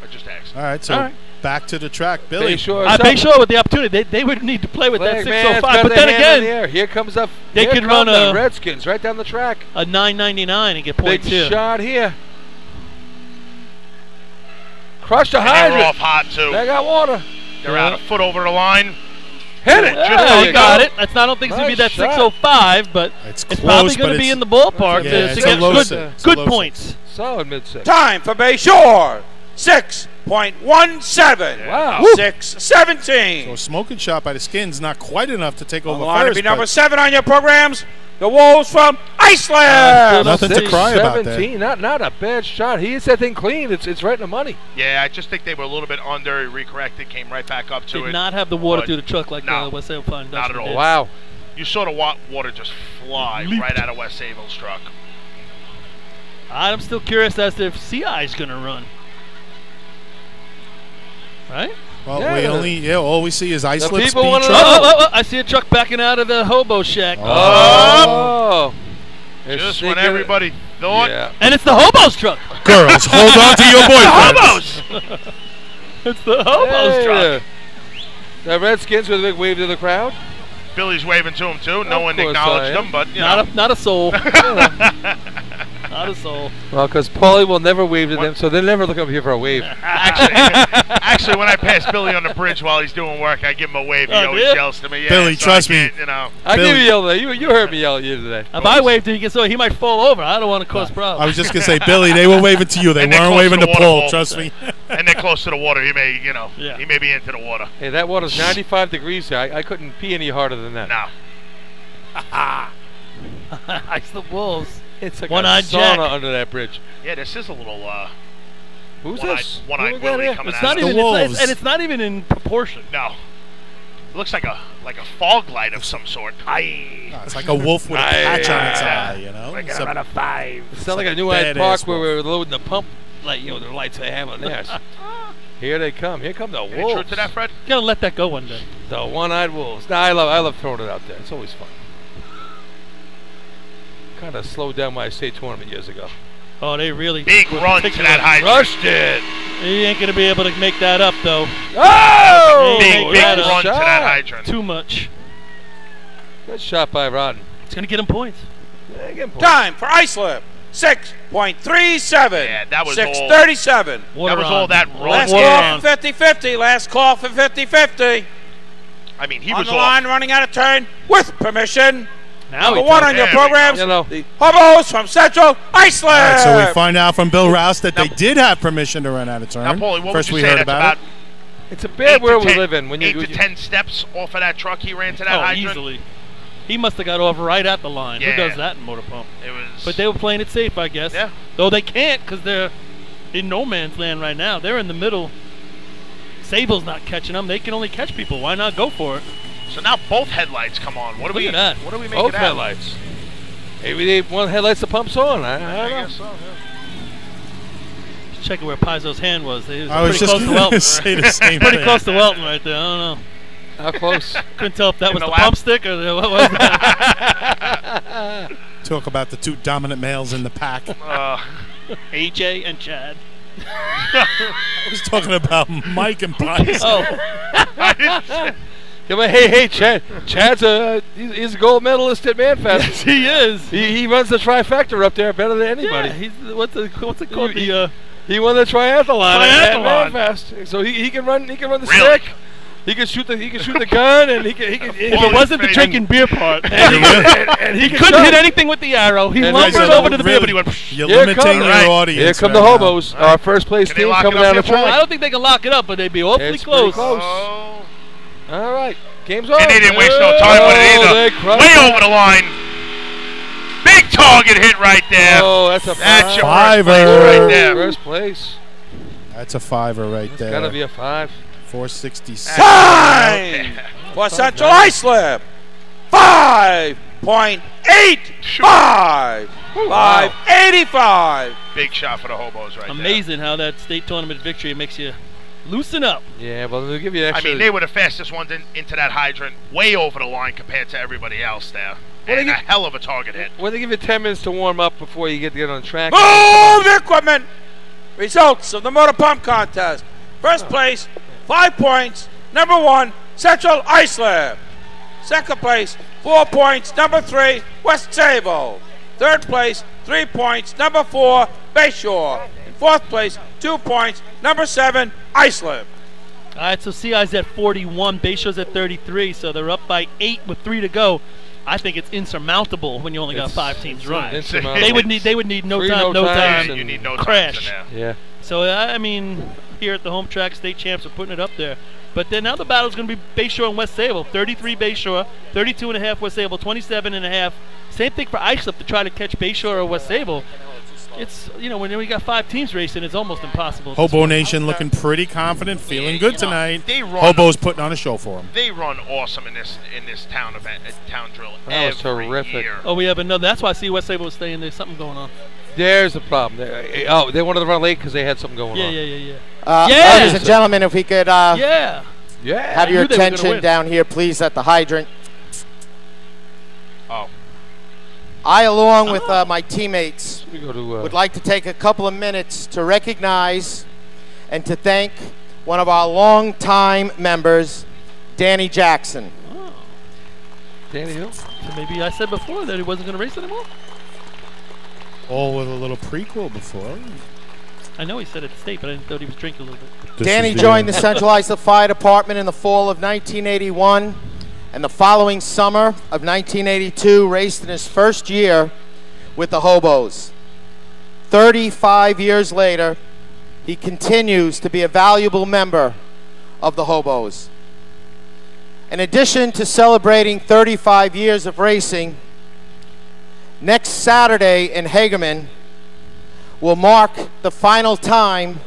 I just asked. All right, so back to the track, Billy. Bayshore with the opportunity. They would need to play with that 605. But then again, here comes up. They could run the Redskins right down the track. A 9.99 and get points here. Big shot here. Crushed a hydrant. They're off hot too. They got water. They're out a foot over the line. Hit it. Yeah, you got it. I don't think it's going to be that 605, but it's probably going to be in the ballpark to get good points. Solid mid-6. Time for Bayshore. 6.17. Wow. 6.17. So a smoking shot by the Skins, not quite enough to take over The line to first. be number 7 on your programs. The Wolves from Islip. Nothing to cry about there. Not a bad shot. He hits that thing clean. It's right in the money. Yeah, I just think they were a little bit under. He recorrected, came right back up to it. Did not have the water through the truck like West Sale Fund. Not at all. Wow. You saw the water just fly right out of West Savil's truck. I'm still curious as to if CI is going to run. Right? Well, all we see is Islip speed truck. I see a truck backing out of the hobo shack. Oh. Just when everybody thought. Yeah. And it's the hobo's truck. Girls, hold on to your boyfriends. Hobos. It's the hobo's truck. The Redskins with a big wave to the crowd. Billy's waving to him too. No one acknowledged him, but you know. Not a soul. Not a soul. Well, because Paulie will never wave to them, so they'll never look up here for a wave. Actually, when I pass Billy on the bridge while he's doing work, I give him a wave. He always yells to me. Yeah, Billy, so trust me. You know. I give you yell today. You heard me yell at you today. If I waved to him, he might fall over. I don't want to cause problems. I was just gonna say, Billy, they were waving to you. They weren't waving to Paul. Trust me. And they're close to the water. He may, he may be into the water. Hey, that water's 95 degrees here. I couldn't pee any harder than that. No. Ice the Wolves. It's like one-eyed a sauna Jack under that bridge. Yeah, this is a little. Who's this? One-eyed Willie coming it's out. Not even. It's not even in proportion. No. It looks like a fog light of some sort. No, it's like a wolf with a patch on its eye, you know. Like around a 5. It's not like a New Hyde Park where we're loading the pump, like the lights they have on theirs. Here they come. Here come the Wolves. Any truth to that, Fred? You gotta let that go one day. The one-eyed Wolves. Nah, I love throwing it out there. It's always fun. Kind of slowed down my state tournament years ago. Oh, they really big run to that hydrant. Rushed it. He ain't gonna be able to make that up though. Oh! Big run to that hydrant. Too much. Good shot by Rodden. It's gonna get him points. Yeah, get him points. Time for Islip. 6.37. Yeah, that was 6.37. That was all that roll. Last call for 50-50. Last call for 50-50. I mean, he on was the line, running out of turn with permission. Now Number 1 on your programs, the Hobos from Central Iceland. All right, so we find out from Bill Rouse that they did have permission to run out of turn. Now, Paulie, what First would you we say heard that's about it. It's a bad world we live in. When 8 to 10 steps off of that truck, he ran to that hydrant. Easily. He must have got off right at the line. Yeah. Who does that in motor pump? It was. But they were playing it safe, I guess. Yeah. Though they can't because they're in no man's land right now. They're in the middle. Sable's not catching them. They can only catch people. Why not go for it? So now both headlights come on. What do we? Look at that. What do we make both of that? headlights. Maybe they want headlights the pump's on. I don't know. Guess so. Yeah. Just checking where Paizo's hand was. He was I was pretty just close to Welton. say the same Pretty thing. close to Welton right there. I don't know. How close? Couldn't tell if that In was the the lap? pump stick or what was that. Talk about the two dominant males in the pack. AJ and Chad. I was talking about Mike and Pies. Oh. Yeah, but hey, Chad. Chad's he's a gold medalist at ManFest. Yes, he is. He runs the trifecta up there better than anybody. Yeah, he's what's it called? He won the triathlon at ManFest, so he can run. He can run the stick. He can shoot the gun, and he can. If it wasn't the drinking beer part, and he couldn't hit anything with the arrow. He lumbered over to the beer, but he went. You're limiting your audience. Here come the hobos. Our first place team coming down the track. I don't think they can lock it up, but they'd be awfully close. All right, game's over. And they didn't waste no time with it either. Way over the line. Big target hit right there. Oh, that's a fiver right there. First place. That's a fiver right there. It's got to be a 5. 466. Time for Central Islip. 5.85. 585. Big shot for the hobos right Amazing how that state tournament victory makes you loosen up. Yeah, well, they'll give you extra. I mean, they were the fastest ones into that hydrant, way over the line compared to everybody else there. And a hell of a target hit. Well, they give you 10 minutes to warm up before you get on the track. Move equipment. Results of the motor pump contest. First place, 5 points. Number 1, Central Islip. Second place, 4 points. Number 3, West Sable. Third place, 3 points. Number 4, Bayshore. In fourth place, 2 points. Number 7, Islip. All right, so CI's at 41, Bayshore's at 33, so they're up by 8 with 3 to go. I think it's insurmountable when you only got 5 teams running. They would need no time You need no crash. time in there. Yeah. So I mean, here at the home track, state champs are putting it up there. But then now the battle's going to be Bayshore and West Sable. 33 Bayshore, 32.5 West Sable, 27.5. Same thing for Islip to try to catch Bayshore or West Sable. It's, you know, when we got 5 teams racing, it's almost impossible. Hobo Nation looking pretty confident, feeling good tonight. They run, Hobo's putting on a show for them. They run awesome in this town event, town drill. That was terrific. Year. Oh, we have another. That's why I see West Sable was staying. There's something going on. There's the problem. They wanted to run late because they had something going on. Yeah. Ladies and gentlemen, if we could have I your knew they were gonna attention win. down here, please, at the hydrant. Oh. I, along with my teammates, We go to, would like to take a couple of minutes to recognize and to thank one of our longtime members, Danny Jackson. Danny Hill. So maybe I said before that he wasn't going to race anymore. All with a little prequel before. I know he said at the state, but I thought he was drinking a little bit. Danny joined the Central Islip Fire Department in the fall of 1981, and the following summer of 1982 raced in his first year with the Hobos. 35 years later, he continues to be a valuable member of the Hobos. In addition to celebrating 35 years of racing, next Saturday in Hagerman will mark the final time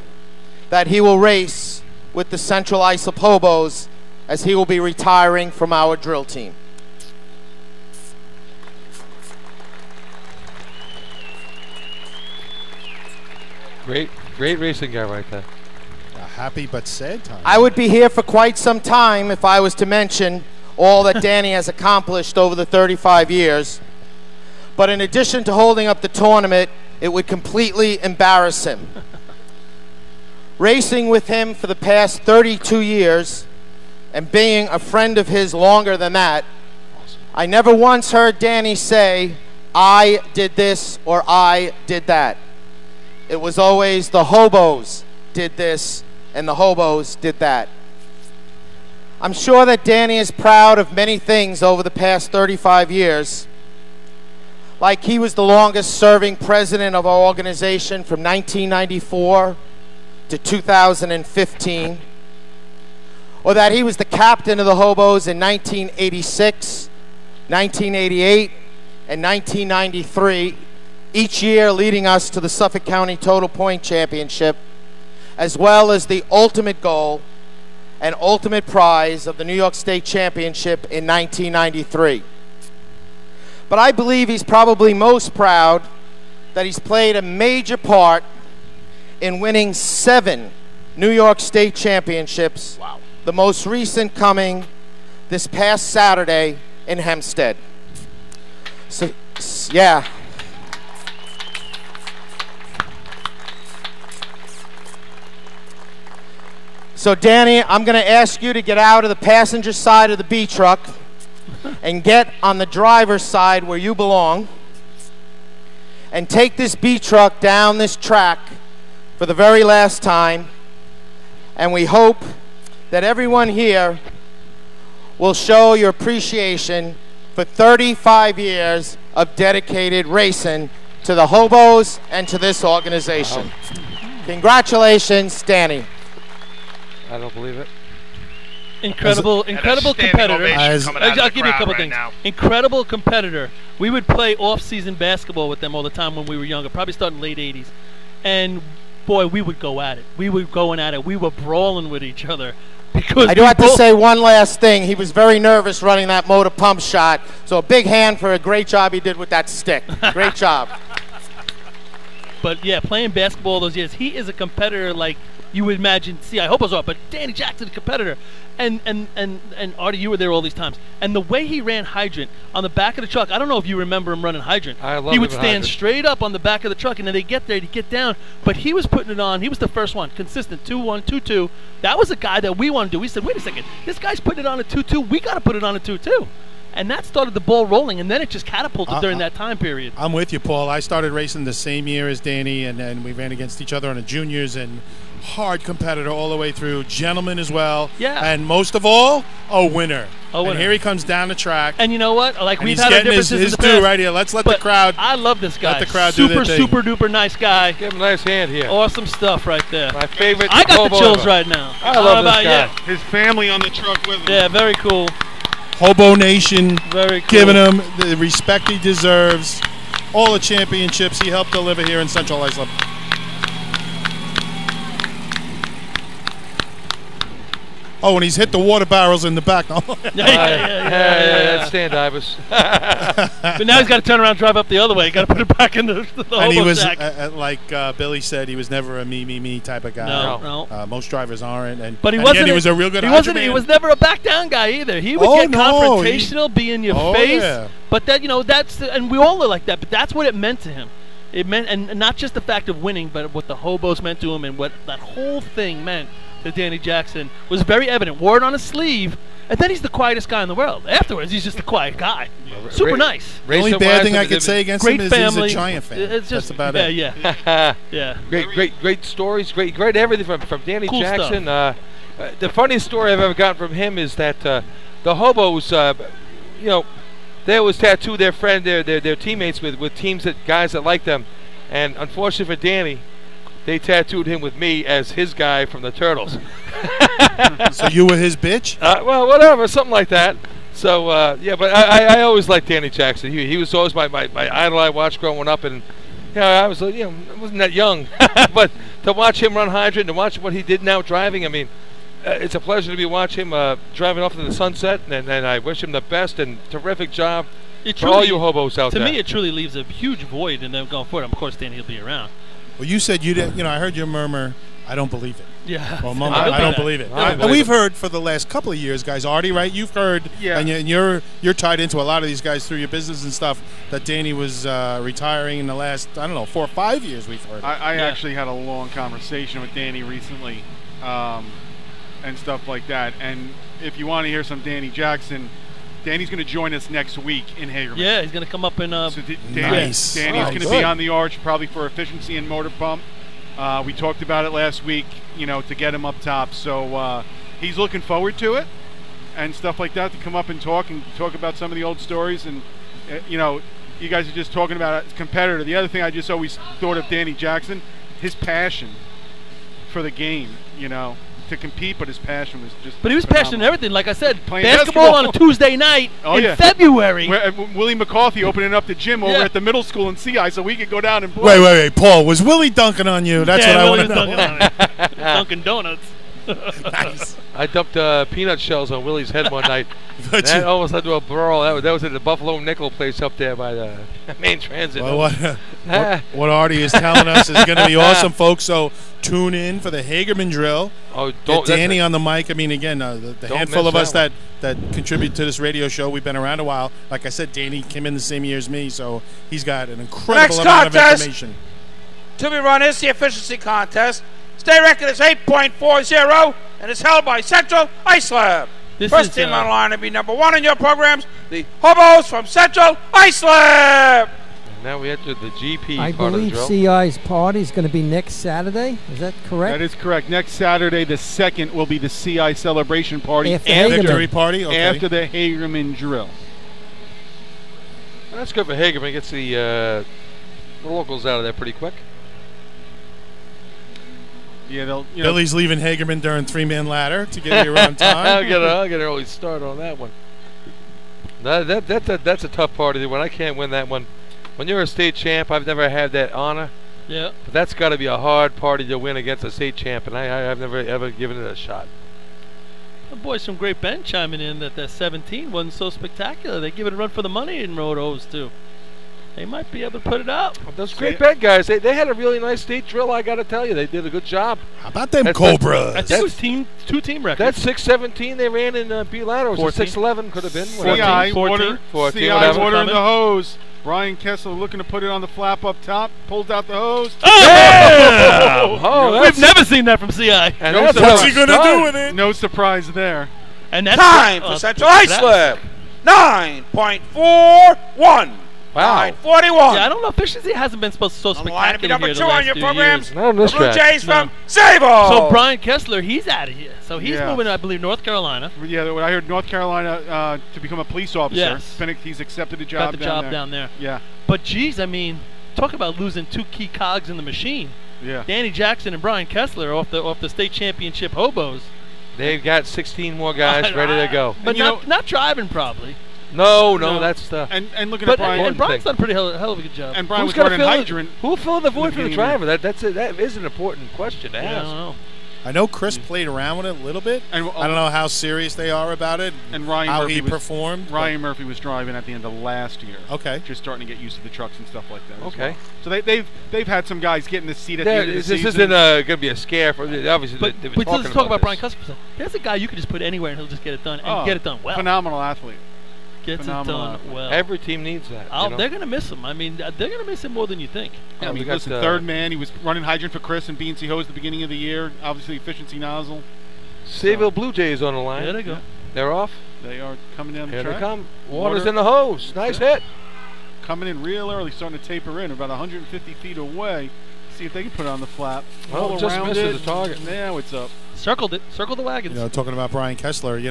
that he will race with the Central Islip Hobos, as he will be retiring from our drill team. Great racing guy right there. A happy but sad time. I would be here for quite some time if I was to mention all that Danny has accomplished over the 35 years. But in addition to holding up the tournament, it would completely embarrass him. Racing with him for the past 32 years and being a friend of his longer than that, I never once heard Danny say, I did this or I did that. It was always the Hobos did this and the Hobos did that. I'm sure that Danny is proud of many things over the past 35 years. Like he was the longest serving president of our organization from 1994 to 2015. Or that he was the captain of the Hobos in 1986, 1988, and 1993, each year leading us to the Suffolk County Total Point Championship, as well as the ultimate goal and ultimate prize of the New York State Championship in 1993. But I believe he's probably most proud that he's played a major part in winning 7 New York State Championships. Wow. The most recent coming this past Saturday in Hempstead. So, yeah. So, Danny, I'm going to ask you to get out of the passenger side of the B truck and get on the driver's side where you belong and take this B truck down this track for the very last time. And we hope that everyone here will show your appreciation for 35 years of dedicated racing to the hobos and to this organization. Wow. Congratulations, Danny. I don't believe it. Incredible competitor. I'll give you a couple things. Now. Incredible competitor. We would play off-season basketball with them all the time when we were younger, probably starting late 80s. And, boy, we would go at it. We were going at it. We were brawling with each other. Because I do have to say one last thing. He was very nervous running that motor pump shot, so a big hand for a great job he did with that stick. Great job. But, yeah, playing basketball all those years, he is a competitor like you would imagine. See, I hope I was off, but Danny Jackson, a competitor. And Artie, you were there all these times. And the way he ran hydrant on the back of the truck, I don't know if you remember him running hydrant. I love He would him stand hydrant. straight up on the back of the truck, and then they get there, he'd get down. But he was putting it on. He was the first one, consistent, 2-1, 2-2. That was a guy that we wanted to do. We said, wait a second, this guy's putting it on a 2-2. We got to put it on a 2-2. And that started the ball rolling, and then it just catapulted during that time period. I'm with you, Paul. I started racing the same year as Danny, and we ran against each other on the juniors, and hard competitor all the way through. Gentleman as well. Yeah. And most of all, a winner. A winner. And here he comes down the track. And you know what? Like, and we've he's had our getting differences his in the due past. right here. Let's let the crowd. I love this guy. Let the crowd do their thing. Super duper nice guy. Give him a nice hand here. Awesome stuff right there. My favorite. I got the hobo chills ever. right now. I love this guy. His family on the truck with him. Yeah, very cool. Hobo Nation. Very cool. Giving him the respect he deserves. All the championships he helped deliver here in Central Islip. Oh, and he's hit the water barrels in the back. Yeah, that's stand divers. But now he's got to turn around and drive up the other way. Got to put it back in the hobo And he was, shack. like Billy said, he was never a me type of guy. No. Most drivers aren't. But he and wasn't. again, he was a real good He was never a back down guy either. He would get confrontational, be in your face. Yeah. But that, and we all are like that. But that's what it meant to him. It meant, and not just the fact of winning, but what the hobos meant to him, and what that whole thing meant to Danny Jackson was very evident. Wore it on his sleeve, and then he's the quietest guy in the world. Afterwards, he's just a quiet guy. Super nice. The only bad thing I could say against him is family. he's a Giant fan. It's just, that's about it. Yeah. Great stories. Great everything from Danny Cool Jackson. The funniest story I've ever gotten from him is that the hobos, they always tattoo their friend, their teammates with teams guys that like them, and unfortunately for Danny, they tattooed him with me as his guy from the Turtles. So you were his bitch? Well, whatever, something like that. So but I always liked Danny Jackson. He was always my idol I watched growing up, and I was I wasn't that young, but to watch him run hydrant and watch what he did now driving, I mean, it's a pleasure to be watching him driving off to the sunset, and I wish him the best and terrific job for all you hobos out there. To me, it truly leaves a huge void in them going forward. Of course, Danny will be around. Well, you said you didn't. I heard your murmur. I don't believe it. Yeah. Well, I don't believe it. And we've heard for the last couple of years, guys. Artie, right? You've heard, and you're tied into a lot of these guys through your business and stuff. That Danny was retiring in the last 4 or 5 years. We've heard. I actually had a long conversation with Danny recently, and stuff like that. And if you want to hear some Danny Jackson, Danny's going to join us next week in Hagerman. Yeah, he's going to come up in. Nice. Danny's going to be on the arch probably for efficiency and motor pump. We talked about it last week, to get him up top. So he's looking forward to it and stuff like that, to come up and talk about some of the old stories. And, you guys are just talking about a competitor. The other thing I just always thought of Danny Jackson, his passion for the game, to compete, but his passion was just But he was phenomenal. passionate in everything. Like I said, Playing basketball on a Tuesday night in February. Willie McCarthy opening up the gym over at the middle school in CI so we could go down and play. Wait, Paul, was Willie dunking on you? That's what I want to know. Dunking on me. Dunkin' Donuts. Nice. I dumped peanut shells on Willie's head one night. That almost led to a brawl. That was at the Buffalo Nickel place up there by the main transit. Well, what Artie is telling us is going to be awesome, folks. So tune in for the Hagerman drill. Get Danny on the mic. I mean, again, the handful of us that contribute to this radio show, we've been around a while. Like I said, Danny came in the same year as me, so he's got an incredible amount of information. To be run is the efficiency contest. State record is 8.40, and it's held by Central Islip. First team on line to be number 1 in your programs, the Hobos from Central Islip. Now we enter the GP I part of the believe drill. CI's party is going to be next Saturday. Is that correct? That is correct. Next Saturday, the 2nd, will be the CI celebration party. After Victory party? Okay. After the Hagerman drill. That's good for Hagerman. Gets the locals out of there pretty quick. Yeah, they'll. Billy's leaving Hagerman during 3-man ladder to get here on time. I'll get an early start on that one. That's a tough party to win. I can't win that one. When you're a state champ, I've never had that honor. Yeah. But that's got to be a hard party to win against a state champ, and I've never ever given it a shot. The boys from Great Bend chiming in that the 17 wasn't so spectacular. They give it a run for the money in Rotos too. They might be able to put it up. Those Great Bend guys, they had a really nice state drill. I got to tell you, they did a good job. How about them Cobras? I think it was two team records. That's 6:17 they ran in B-Ladder. Or 6:11 could have been. CI 14, water in the hose. Ryan Kessler looking to put it on the flap up top. Pulls out the hose. Oh! We've never seen that from CI. And what's he going to do with it? No surprise there. And that's Time for Central Islip. 9.41. Wow. 9:41. Yeah, I don't know. Efficiency hasn't been so spectacular number here 2 the on last your few programs. years. Not on this The Blue track. Jays from Sable. So Brian Kessler, he's out of here. So he's Yeah. moving, I believe, North Carolina. Yeah, I heard North Carolina to become a police officer. Yes. He's accepted a Got job the down job there. down there. Yeah. But geez, I mean, talk about losing 2 key cogs in the machine. Yeah. Danny Jackson and Brian Kessler off the state championship hobos. They've got 16 more guys ready to go. But not driving probably. No, that's the. And looking But at Brian. and Brian's done a pretty hell of a good job. And Brian Who's was gonna running fill hydrant. Who'll fill the void for the beginning driver? That is an important question to I ask. don't know. I know Chris played around with it a little bit. And, I don't know how serious they are about it. And Ryan how Murphy he was, performed. Ryan Murphy was driving at the end of last year. Okay. Just starting to get used to the trucks and stuff like that. Okay. Well. So they've had some guys get in the seat at the end of the This season. isn't going to be a scare for obviously. But they've been let's talk about Brian this. Kessler. There's a guy you could just put anywhere and he'll just get it done and get it done well. Phenomenal athlete. Gets Phenomenal it done athlete. well. Every team needs that. They're going to miss him. I mean, they're going to miss him more than you think. I mean, listen, third man. He was running hydrant for Chris and BNC Hose at the beginning of the year. Obviously, efficiency nozzle. Sayville Blue Jays on the line. There they go. They're off. They are coming down the Here track. they come. Water's in the hose. Nice hit. Coming in real early, starting to taper in, about 150 feet away. See if they can put it on the flap. Well, All just around misses it. the target. Now it's up. Circled it. Circled the wagons. Talking about Brian Kessler,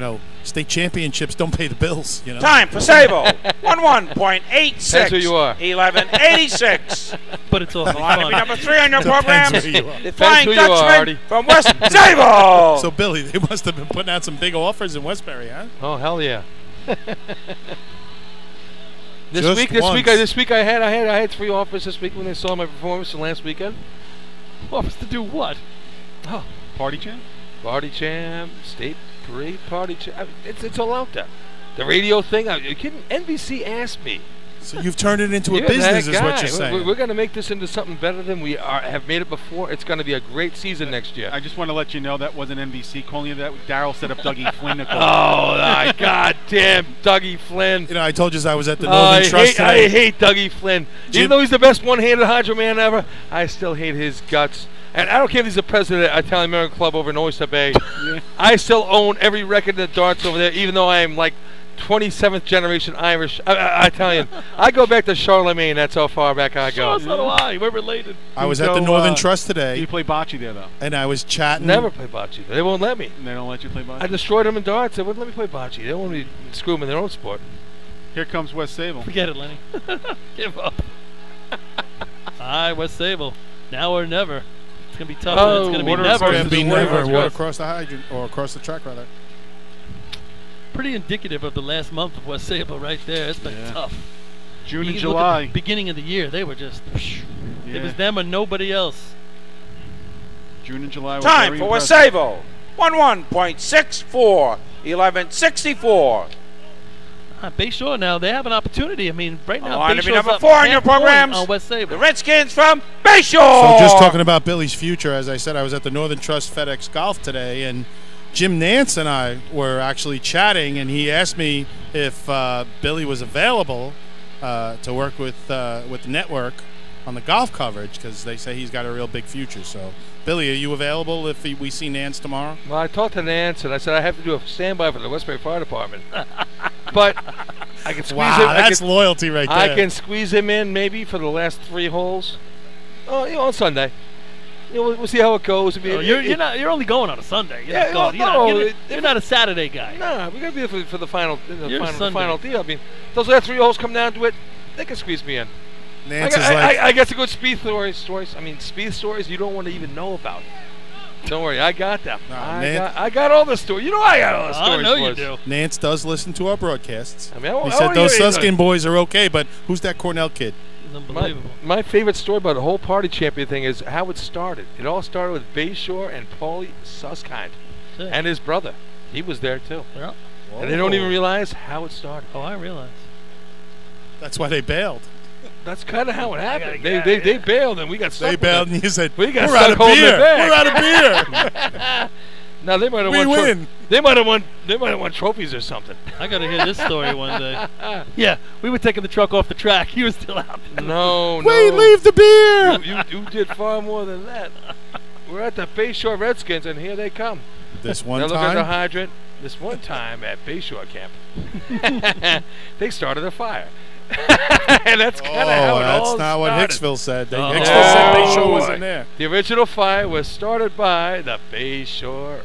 state championships don't pay the bills. Time for Sable. 11.86. That's who you are. 11.86. But it's all The line to be fun. number 3 on your programs. who you are. The Flying who you are, Dutchman Artie. from West Sable. So, Billy, they must have been putting out some big offers in Westbury, huh? Oh hell yeah. Just This week I had 3 offers this week when they saw my performance from last weekend. Offers to do what? Oh, Party champ? party champ, state parade party champ. It's all out there. The radio thing. You kidding? NBC asked me. So you've turned it into a You're business, that is what guy. you're saying. We're going to make this into something better than we have made it before. It's going to be a great season next year. I just want to let you know that wasn't NBC calling you that. Daryl set up Dougie Flynn to call. Oh, my goddamn Dougie Flynn. I told you I was at the Northern Trust today. I hate Dougie Flynn. Even though he's the best one-handed hydro man ever, I still hate his guts. And I don't care if he's the president of the Italian American Club over in Oyster Bay. Yeah. I still own every record in the darts over there, even though I am like 27th generation Irish, Italian. I go back to Charlemagne. That's how far back I go. So do I. We're related. I was at the Northern Trust today. You play bocce there, though? And I was chatting. Never play bocce. They won't let me. They don't let you play bocce? I destroyed them in darts. They wouldn't let me play bocce. They won't let me screw them in their own sport. Here comes West Sable. Forget it, Lenny. Give up. Aye, West Sable. Now or never. It's going to be tough. It's going to be never. It's going to be never. Water Across the hydrant, or across the track, rather. Pretty indicative of the last month of West Sable right there. It's been tough. June and You look at July. the beginning of the year, they were just. Yeah. It was them and nobody else. June and July was Time very for West impressive. Sable. 11.64. 11.64. Bayshore now, they have an opportunity. I mean, right now, line to be Bayshore's number up 4 on your half point programs. on West Sable. The Redskins from Bayshore. So just talking about Billy's future, as I said, I was at the Northern Trust FedEx Golf today, and Jim Nance and I were actually chatting, and he asked me if Billy was available to work with the network on the golf coverage, because they say he's got a real big future. So, Billy, are you available if we see Nance tomorrow? Well, I talked to Nance, and I said I have to do a standby for the Westbury Fire Department. But I can squeeze wow, him. that's loyalty right there. I can squeeze him in maybe for the last 3 holes. Oh, on Sunday. We'll see how it goes. I mean, you're only going on a Sunday. You're not a Saturday guy. No, we're gonna be there for the final, the final deal. I mean, those last 3 holes come down to it. They can squeeze me in. I got some good speed stories. I mean, speed stories you don't want to even know about. Don't worry, I got them. I got all the stories. You know I got all the stories. I know you do. Nance does listen to our broadcasts. I mean, he said those Suskin boys are okay, but who's that Cornell kid? Unbelievable. My favorite story about the whole party champion thing is how it started. It all started with Bayshore and Paulie Susskind and his brother. He was there too. Yeah. And they don't even realize how it started. Oh, I realize. That's why they bailed. That's kind of how it happened. They bailed and we got stuck. They bailed and you said, "We got we're out of beer. We're out of beer." Now they might have won. win. They might have won. They might have won trophies or something. I got to hear this story one day. Yeah, we were taking the truck off the track. You were still out there. No. Wait, leave the beer. You did far more than that. We're at the Bayshore Redskins, and here they come. This one now time. Look at the hydrant. This one time at Bayshore Camp, they started a fire. And that's kind of how it all started. That's not what Hicksville said. Hicksville said Bayshore wasn't there. The original fire was started by the Bayshore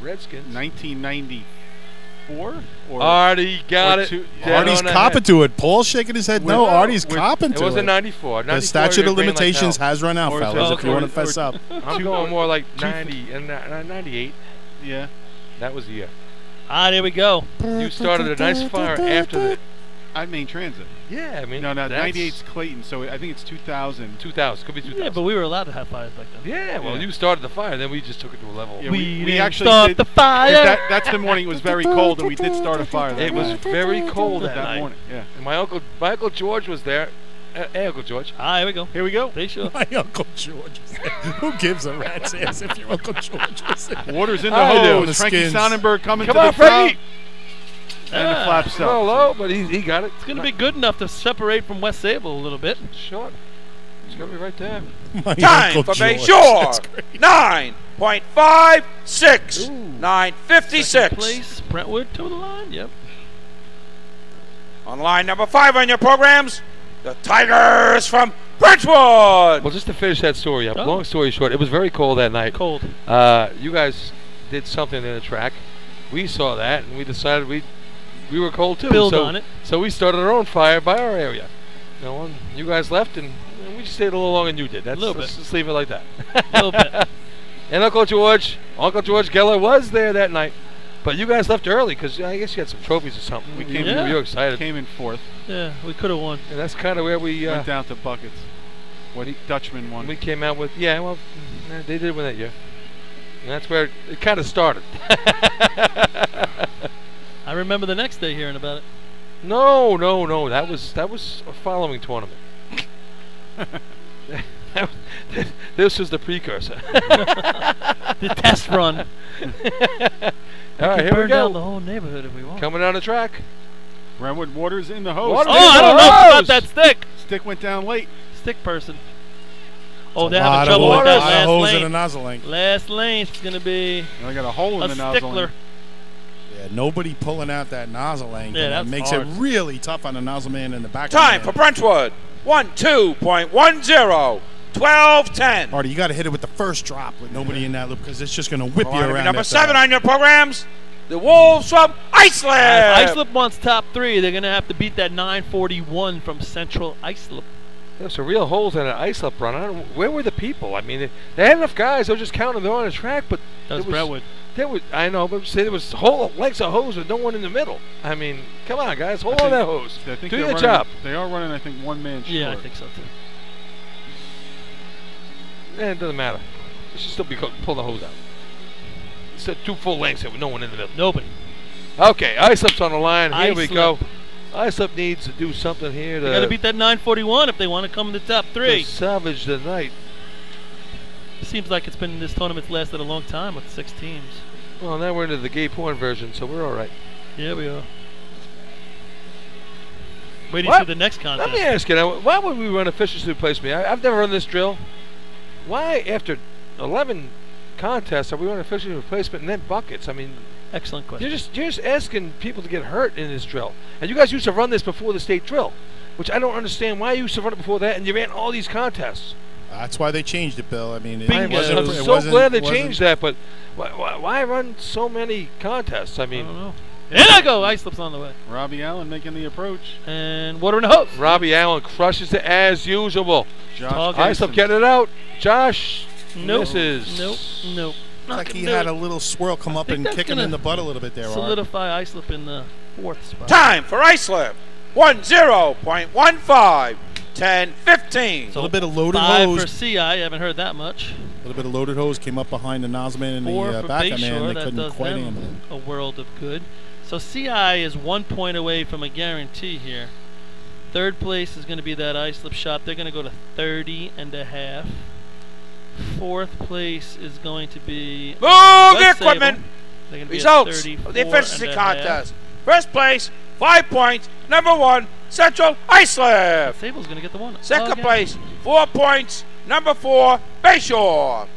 Redskins. 1994? Artie got it. Artie's copping to it. Paul's shaking his head. No, Artie's copping to it. It wasn't 94. The statute of limitations has run out, fellas, if you want to fess up. I'm going more like 90 and 98. Yeah. That was the year. There we go. You started a nice fire after the... I Main Transit. Yeah, I mean... No, 98's Clayton, so I think it's 2000. 2000. Could be 2000. Yeah, but we were allowed to have fires back then. Yeah, well, you started the fire, then we just took it to a level. Yeah, we actually start the fire. That's the morning. It was very cold, and we did start a fire. It was very cold that morning. Yeah. And my uncle George was there. Hey, Uncle George. Here we go. Here we go. They sure. My Uncle George was there. Who gives a rat's ass if your Uncle George was there? Water's in the hose. Frankie Sonnenberg coming to the Frankie. And the flaps up. Low, but he got it. It's going to be good enough to separate from West Sable a little bit. Sure. It's going to be right there. Time for Bayshore. 9.56. 9.56. Place, Brentwood to the line. Yep. On line number 5 on your programs, the Tigers from Brentwood. Well, just to finish that story up, long story short, it was very cold that night. Cold. You guys did something in the track. We saw that, and we decided we were cold too. Build on it. So we started our own fire by our area. You guys left, and we just stayed a little longer than you did. A little bit. Let's just leave it like that. A little bit. And Uncle George Geller was there that night. But you guys left early because I guess you had some trophies or something. We were excited. Came in 4th. Yeah, we could have won. And that's kind of where we went down to buckets. Dutchman won. We came out with they did win that year. And that's where it kind of started. I remember the next day hearing about it. No. That was a following tournament. This was the precursor. The test run. All right, here we burn go. Down the whole neighborhood if we want. Coming down the track. Brentwood Water's in the hose. I don't know about that stick. Stick went down late. Stick person. Oh, they're having trouble with that last lane. In the nozzle lane. Last lane's going to be I got a hole in the nozzle lane. Yeah, nobody pulling out that nozzle lane. Yeah, that makes hard. it really tough on the nozzle man in the back. Time for Brentwood. 12.10. 12-10. Artie, you got to hit it with the first drop with nobody in that loop because it's just going to whip you around. Number 7 on your programs, the Wolves from Islip. If Islip wants top 3, they're going to have to beat that 941 from Central Islip. There's some real holes in an Islip run. Where were the people? I mean, they had enough guys. They were just counting them on the track, but that was Brentwood. I know, but there was whole lengths of hose with no one in the middle. I mean, come on, guys, hold on that hose. Do your job. They are running, I think, one man short. Yeah, I think so too. It doesn't matter. It should still be pulling the hose out. It's 2 full lengths with no one in the middle. Nobody. Okay, Islip's on the line. Here we Islip. go. Islip needs to do something here to... They got to beat that 941 if they want to come in the top 3. To salvage the night. Seems like this tournament's lasted a long time with 6 teams. Well, now we're into the gay porn version, so we're all right. Yeah, we are. Waiting for the next contest. Let me ask you, why would we run efficiency replacement? I've never run this drill. Why, after 11 contests, are we running efficiency replacement and then buckets? I mean, Excellent question. You're just asking people to get hurt in this drill. And you guys used to run this before the state drill, which I don't understand why you used to run it before that, and you ran all these contests. That's why they changed it, Bill. I mean, I'm so glad they changed that, but why run so many contests? I mean, I don't know. And I go. Islip's on the way. Robbie Allen making the approach. And water in the hose. Robbie Allen crushes it as usual. Josh Islip getting it out. Josh misses. Nope. Like he had a little swirl come up and kick him in the butt a little bit there. Solidify Islip in the 4th spot. Time for Islip. 10.15. 10-15. A little bit of loaded 5 hose. for CI. I haven't heard that much. A little bit of loaded hose came up behind the nozzle man and 4 the for backup Bayshore. man. They That couldn't does quite them handle it. a world of good. So CI is 1 point away from a guarantee here. 3rd place is going to be that Islip shot. They're going to go to 30.5. 4th place is going to be Move the West equipment. Sable. Results of the efficiency contest. First place, 5 points. Number 1, Central Islip. Sable's going to get the one. Second place, 4 points. Number 4, Bayshore.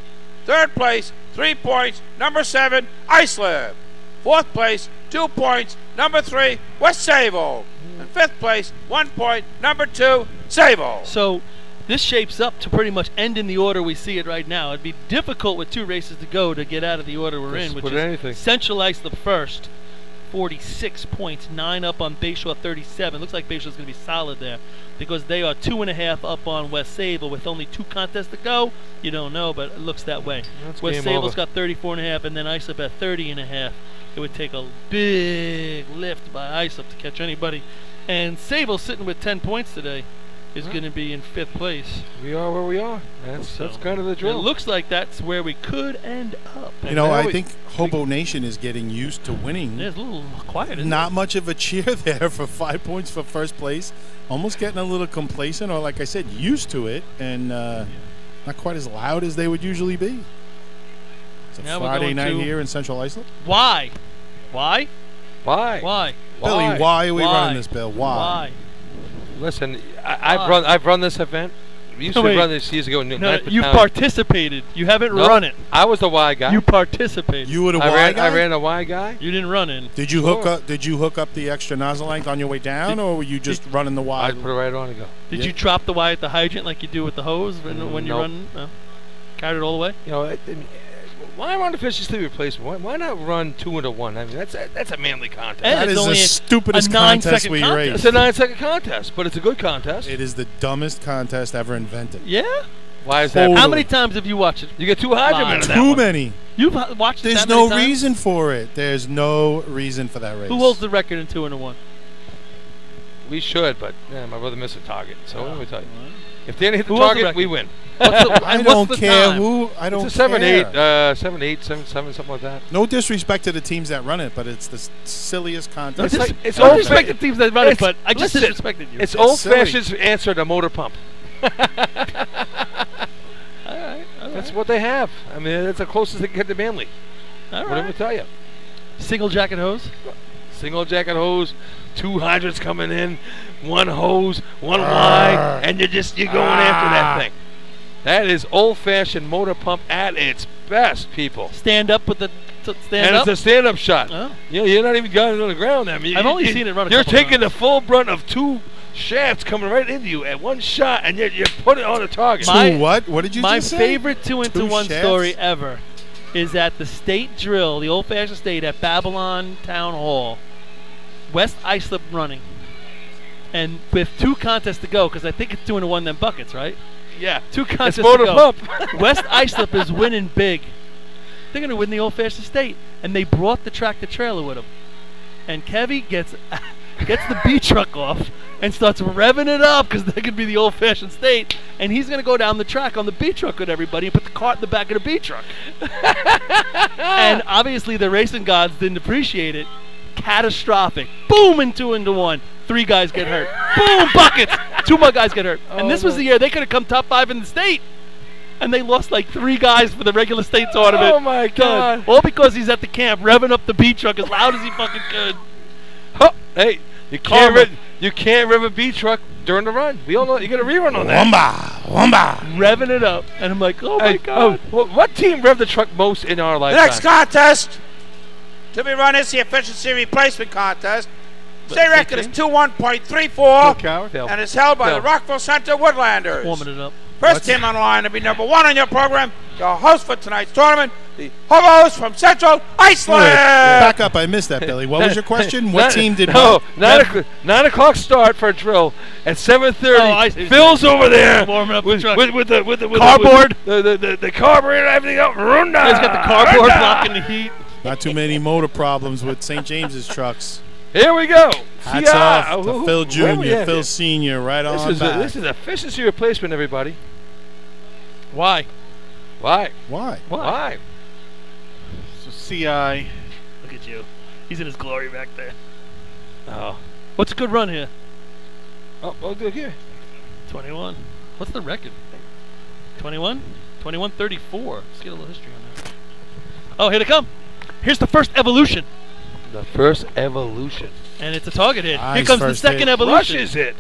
Third place, 3 points. Number 7, Islip. Fourth place, 2 points. Number 3, West Sable. And fifth place, 1 point. Number 2, Sable. So this shapes up to pretty much end in the order we see it right now. It'd be difficult with 2 races to go to get out of the order we're in, which is Central Islip first, 46 points, 9 up on Bayshore 37. Looks like Bayshore's going to be solid there because they are 2.5 up on West Sable with only 2 contests to go. You don't know, but it looks that way. West Sable's got 34.5, and then Islip at 30.5. It would take a big lift by Islip to catch anybody. And Sable sitting with 10 points today is going to be in 5th place. We are where we are. That's kind of the drill. It looks like that's where we could end up. You know, I think Hobo Nation is getting used to winning. It's a little quiet. Not much of a cheer there for 5 points for first place. Almost getting a little complacent, or like I said, used to it, and not quite as loud as they would usually be. It's a Friday night here in Central Islip. Why? Why? Billy, why are we running this, Bill? Why? Listen, I've run this event. We used to run this years ago. No, you participated. You haven't run it. I was the Y guy. You participated. You were the Y guy? I ran a Y guy. You didn't run in. Did you hook up the extra nozzle length on your way down, or were you just running the Y? I put it right on and go. Did you drop the Y at the hydrant like you do with the hose when you run? No. Carried it all the way? You know, why run efficiency replacement? Why not run 2 into 1? I mean, that's a manly contest. That is the stupidest contest we raced. It's a 9-second contest, but it's a good contest. It is the dumbest contest ever invented. Yeah? Why is that? How many times have you watched it? You get 2 hydromen. Too many. You've watched it There's that many no times? reason for it. There's no reason for that race. Who holds the record in 2 into 1? We should, but my brother missed a target. So let me tell you. If they didn't hit the Who holds the target, record? we win. I don't care who. I don't it's care. 7-8, 7-8, 7-7, something like that. No disrespect to the teams that run it, but it's the silliest contest. It's no disrespect to the teams that run it, but I just disrespected you. It's old-fashioned answer to motor pump. All right. That's what they have. I mean, that's the closest they can get to manly. All right. What did I tell you? Single jacket hose? Single jacket hose, 2 hydrants coming in, 1 hose, 1 Y, and you're going after that thing. That is old-fashioned motor pump at its best, people. Stand up with the stand up? And it's a stand-up shot. Oh. You're not even going on the ground. I mean, I've only seen it run a You're couple taking the full brunt of 2 shafts coming right into you at 1 shot, and you're putting it on the target. What? What did you just say? My favorite 2 into 1 shafts? story ever is at the state drill, the old-fashioned state at Babylon Town Hall. West Islip running. And with 2 contests to go, because I think it's 2 into 1 then buckets, right? Yeah. 2 contests to motor go. pump. West Islip is winning big. They're going to win the old-fashioned state. And they brought the tractor-trailer with them. And Kevy gets the B-truck off and starts revving it up because they're going to be the old-fashioned state. And he's going to go down the track on the B-truck with everybody and put the cart in the back of the B-truck. And obviously the racing gods didn't appreciate it. Catastrophic. Boom, and 2 into 1. 3 guys get hurt. Boom, buckets. 2 more guys get hurt. And this was the year they could have come top 5 in the state. And they lost like 3 guys for the regular state tournament. Oh, my God. All because he's at the camp revving up the B truck as loud as he fucking could. Oh, hey, you can't rev a B truck during the run. We all know you got a rerun on that. Wumba. Revving it up. And I'm like, oh, my God. What team revved the truck most in our lifetime? Next contest. to be run is the efficiency replacement contest. State record is 2-1.34 and is held by the Rockville Center Woodlanders. Warming it up. First team on the line to be number 1 on your program, your host for tonight's tournament, the Hobos from Central Iceland. Back up, I missed that, Billy. What was your question? What team did what? 9 o'clock start for a drill. At 7:30, Phil's over there warming up with the cardboard, the carburetor and everything else. He's got the cardboard blocking the heat. Not too many motor problems with St. James's trucks. Here we go. Hats off to Phil Jr., Phil Sr., right on back. This is efficiency replacement, everybody. Why? Why? So CI. Look at you. He's in his glory back there. Oh. What's a good run here? Oh, good here. 21. What's the record? 21? 21:34. Let's get a little history on that. Oh, here they come. Here's the first evolution. The first evolution. And it's a target hit. Nice. Here comes the second evolution. Rushes it.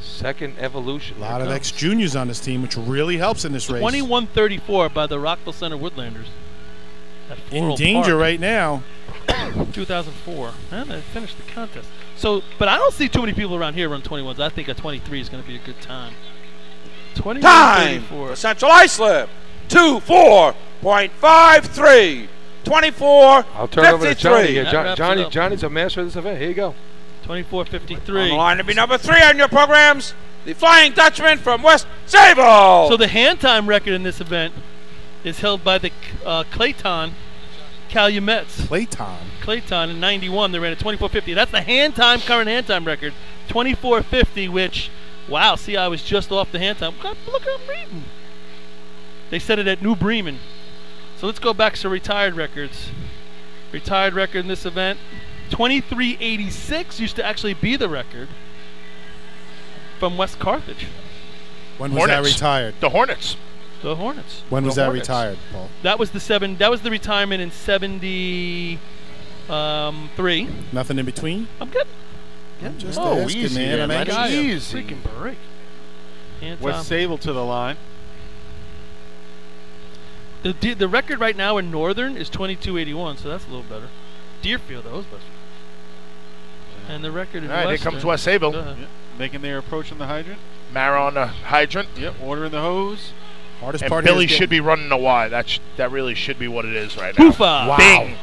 Second evolution. A lot of ex-juniors on this team, which really helps in this race. 21:34 by the Rockville Center Woodlanders. In danger right now. 2004. And they finished the contest. So, but I don't see too many people around here run 21s. I think a 23 is going to be a good time. 21:34. Time for Central Islip. 2-4.53. 24. I'll turn it over to Johnny here. Johnny's a master of this event. Here you go. 24:53. On the line to be number 3 on your programs, the Flying Dutchman from West Sable. So the hand time record in this event is held by the Clayton Calumets. Clayton in 91. They ran at 24:50. That's the current hand time record. 24:50, which, wow, see, I was just off the hand time. God, look, I'm reading. They set it at New Bremen. So let's go back to retired records. Retired record in this event, 23:86 used to actually be the record from West Carthage. When was that retired? The Hornets. The Hornets. When was that retired, Paul? That was the retirement in 73. Nothing in between? I'm good. I'm just asking, easy, man. I'm easy. Freaking break. West Sable to the line. The record right now in Northern is 22:81, so that's a little better. Deerfield, those best. And the record in Western. Here comes West Sable. Making their approach on the hydrant. Mara on the hydrant. Yep, water in the hose. Hardest and part Billy should be running the Y. That really should be what it is right now. Poofa! Wow. Bing!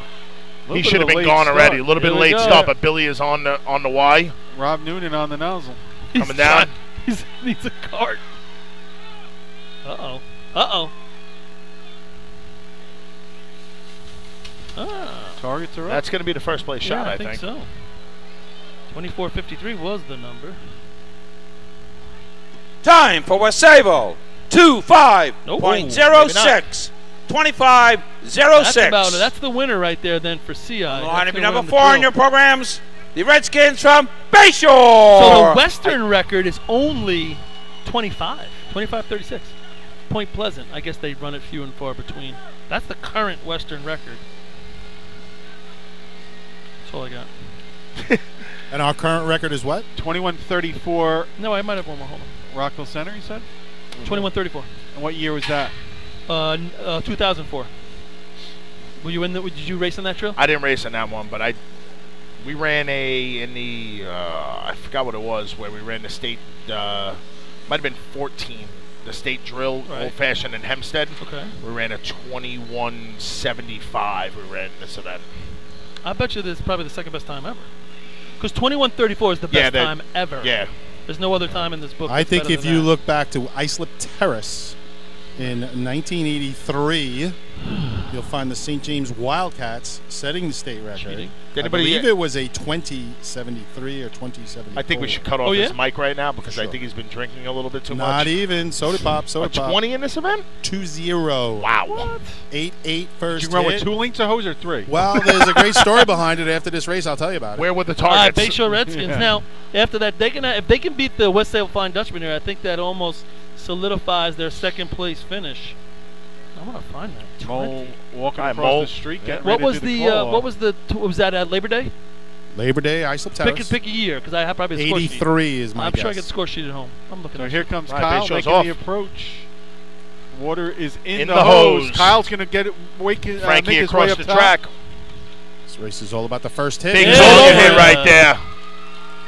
He should have been gone already. A little bit late start, but Billy is on the Y. Rob Noonan on the nozzle. Coming down. He needs a cart. Uh-oh. Uh-oh. Targets are up. That's going to be the first place shot, I think. So. 24:53 was the number. Time for West Sable. 2-5.06. 25:06. That's the winner right there then for CI. Line to be number 4 on your programs. The Redskins from Bayshore. So the Western record is only 25:36. Point Pleasant. I guess they run it few and far between. That's the current Western record. That's all I got. And our current record is what? 21:34. No, I might have one more. Hold on. Rockville Center, you said? 21:34. And what year was that? 2004. Were you did you race in that trail? I didn't race in that one, but we ran I forgot what it was, where we ran the state, might have been 14, the state drill, old-fashioned in Hempstead. Okay. We ran a 21:75. We ran this event. I bet you this is probably the second best time ever. Because 21:34 is the best time ever. Yeah. There's no other time in this book. I think if you look back to Islip Terrace in 1983, you'll find the St. James Wildcats setting the state record. I believe it was a 2073 or 2074. I think we should cut off his mic right now because I think he's been drinking a little bit too much. Not even. Soda pop. 20 in this event? 2-0. Wow. What? 8-8 first Did you run hit. with 2 links of hose or 3? Well, there's a great story behind it after this race. I'll tell you about it. Where were the targets? Bayshore Redskins. Now, after that, if they can beat the West Sable Flying Dutchman here, I think that almost solidifies their second place finish. I'm gonna find that. Mole walking across the street. What was that at Labor Day? Labor Day, Islip Terrace. Pick a year, because I have probably a score sheet. 83 is my guess. I'm sure I get the score sheet at home. I'm looking at here comes Kyle making the approach. Water is in In the the hose. hose. Kyle's going to get it. Make Frankie his way across up the top. track. This race is all about the first hit. Big Yeah. target hit right there.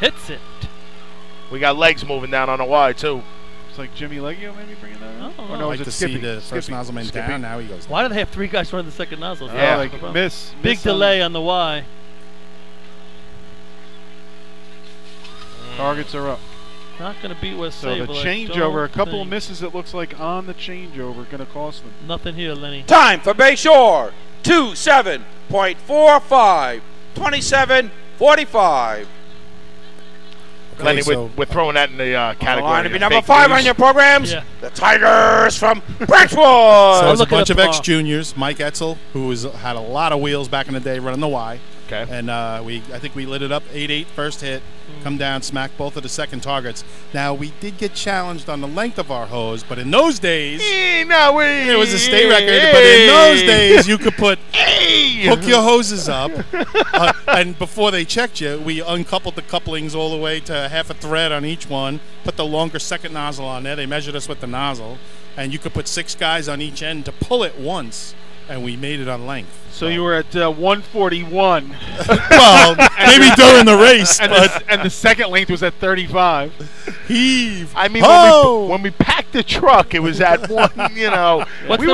Hits it. We got legs moving down on the Y, too. It's like Jimmy Leggio maybe bringing that up. Oh, Or I'd no, like is to it see Skippy? the first Skippy. nozzleman Skippy. down. Now he goes. Why do they have 3 guys running the second nozzle? Yeah. Like miss. Big miss delay on the Y. Targets are up. Not going to beat West So the Sable. I changeover, don't a couple of think. misses it looks like on the changeover, going to cost them. Nothing here, Lenny. Time for Bayshore. 27.45. 27.45. Lenny, so- we're throwing that in the On the category. line to be of number fake 5 news. on your programs. Yeah. The Tigers from So Brentwood. there's a look it bunch up of tomorrow. ex-juniors. Mike Etzel, who had a lot of wheels back in the day running the Y. Okay. And I think we lit it up 8-8 first hit, come down, smack both of the second targets. Now, we did get challenged on the length of our hose, but in those days, it was a state record. But in those days, you could hook your hoses up, and before they checked you, we uncoupled the couplings all the way to half a thread on each one, put the longer second nozzle on there. They measured us with the nozzle, and you could put 6 guys on each end to pull it once, and we made it on length. So you were at 141. Well, maybe during the race, and the second length was at 35. Heave. I mean, Ho! when we packed the truck, it was at one, What's we the were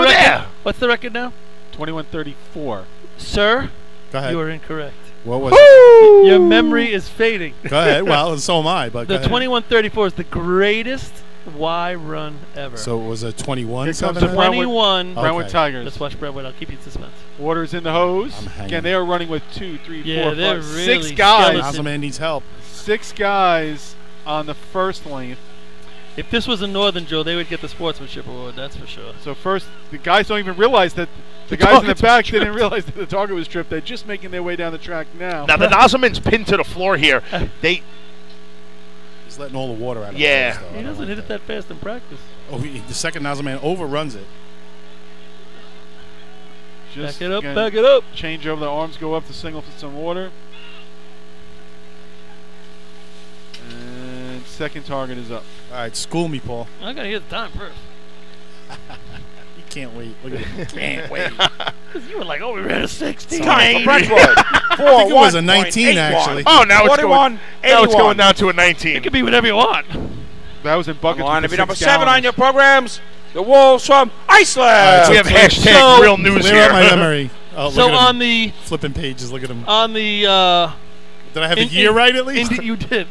record? there. What's the record now? 21:34. Sir, Go ahead. you are incorrect. What was it? Your memory is fading. Go ahead. Well, and so am I. But The go ahead. 21:34 is the greatest Y run ever. So it was a 21. Here comes something the like that? 21. Brentwood Okay. Tigers. Let's watch Brentwood. I'll keep you in suspense. Water's in the hose. I'm hanging. Again, they are running with 2, 3, 4, Yeah, they're 5, really 6 guys. skeleton. Nozzle man needs help. 6 guys on the first length. If this was in Northern Joe, they would get the sportsmanship award. That's for sure. So first, the guys don't even realize that the guys in the back didn't realize that the target was tripped. They're just making their way down the track now. Now, the nozzleman's pinned to the floor here. He's letting all the water out of Yeah. the hose, though. I He don't doesn't like hit it that fast in practice. Oh, the second nozzle man overruns it. Just Back it up, again, back it up. Change over, the arms go up to signal for some water. And second target is up. All right, school me, Paul. I gotta get the time first. You can't wait. Look at him. Can't wait. Because you were like, oh, we ran a 16. Time for Brentwood. I think it was a 19, actually. Oh, now it's 41, now it's 81. going down to a 19. It could be whatever you want. That was in On buckets. the line to with be the number 6 7 on gallons. your programs. The Wolves from Iceland. so we have clear- hashtag real news Clear here. out my memory. Oh, So look at him. on the Flipping pages. Look at him. Did I have the year right at least? You did.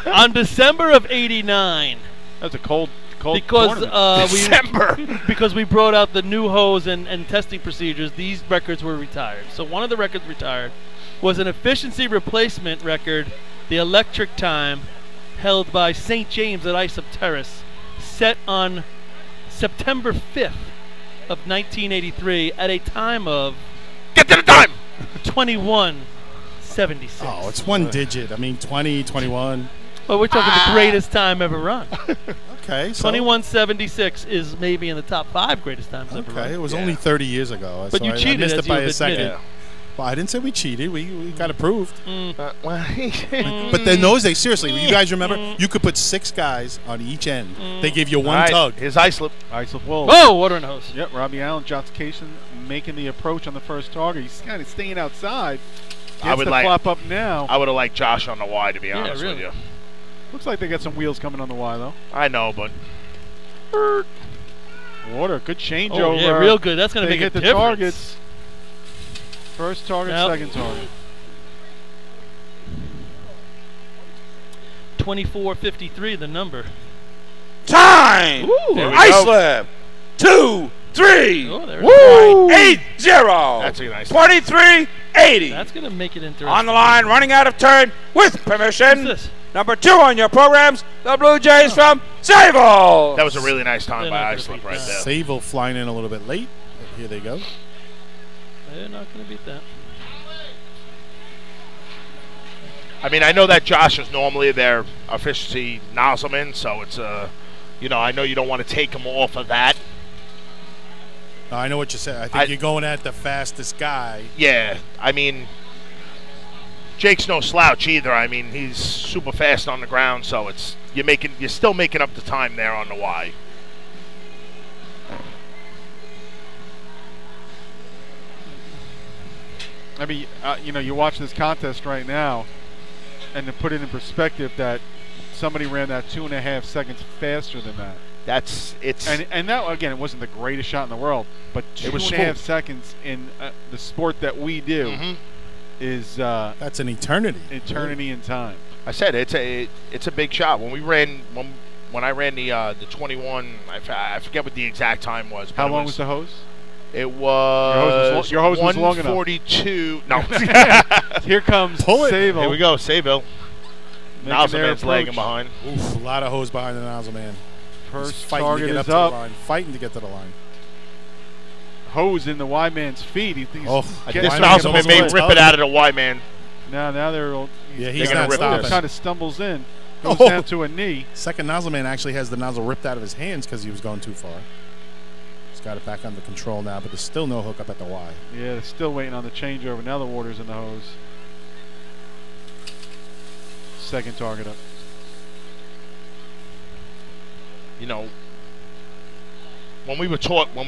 On December of '89. That's a cold because tournament. because we brought out the new hose and testing procedures. These records were retired. So one of the records retired was an efficiency replacement record, the electric time, held by St. James at Islip Terrace, set on September 5th of 1983 at a time of Get to the time. 21:76. Oh, it's one digit. I mean, 20, 21. Well, we're talking the greatest time ever run. Okay. So, 21:76 is maybe in the top 5 greatest times ever run. okay. It was only 30 years ago. But so you I cheated, missed as it by you a have second. admitted. Well, I didn't say we cheated. We got approved. Mm. But then those days, seriously, you guys remember? You could put 6 guys on each end. They gave you one tug. Here's Islip. Islip Wolves. Whoa, water in the hose. Yep, Robbie Allen, Josh Cation making the approach on the first target. He's kind of staying outside. I Gets would the like flop up now. I would have liked Josh on the Y, to be honest really. with you. Looks like they got some wheels coming on the Y, though. I know, but Water, good changeover. Oh, yeah, real good. That's going to They make a hit the difference. targets. First target, Now- second target. 24:53, the number. Time. Ooh, there we go. Islip. 2, 3. Oh, there it Woo! is. 8-0. That's a nice. 23-80. That's going to make it interesting. On the line, running out of turn with permission. What's this? Number 2 on your programs, the Blue Jays from Sable. That was a really nice time They're by not gonna Islip beat right that. there. Sable flying in a little bit late. But here they go. They're not going to beat that. I mean, I know that Josh is normally their efficiency nozzleman, so it's I know you don't want to take him off of that. No, I know what you said. I think you're going at the fastest guy. Yeah, I mean, Jake's no slouch either. I mean, he's super fast on the ground, so you're still making up the time there on the Y. I mean, you know, you watch this contest right now, and to put it in perspective, that somebody ran that 2.5 seconds faster than that. And that, again, it wasn't the greatest shot in the world, but 2.5 seconds in the sport that we do is that's an eternity. Eternity in time. I said it's a big shot. When I ran the 21, I forget what the exact time was. How long was the hose? It was your hose was long enough. 142. No. Here comes Sable. Here we go, Sable. Nozzle man's lagging behind. Oof, a lot of hose behind the nozzle man. First target is up. Fighting to get to the line. Hose in the Y man's feet. This nozzle man may rip it out of the Y man. Now they're he's not stopping. Kind of stumbles in, goes down to a knee. Second nozzle man actually has the nozzle ripped out of his hands because he was going too far. He's got it back under control now, but there's still no hook up at the Y. Yeah, they're still waiting on the changeover. Now the water's in the hose. Second target up. You know, when we were taught, time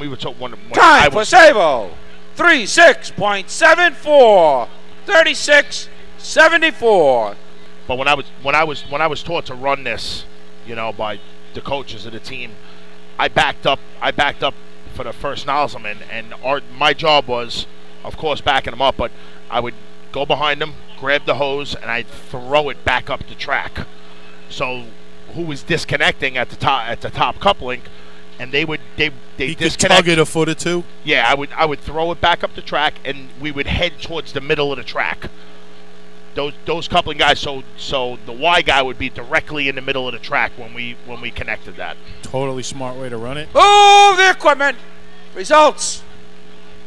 for Sable, 36.74, 36.74. But when I was taught to run this, you know, by the coaches of the team, I backed up for the first nozzleman, and my job was, of course, backing them up, but I would go behind them, grab the hose, and I'd throw it back up the track. So who was disconnecting at the top coupling, and they disconnect. Tug it a foot or two. Yeah, I would throw it back up the track, and we would head towards the middle of the track. Those coupling guys, so the Y guy would be directly in the middle of the track when we connected that. Totally smart way to run it. Move the equipment. Results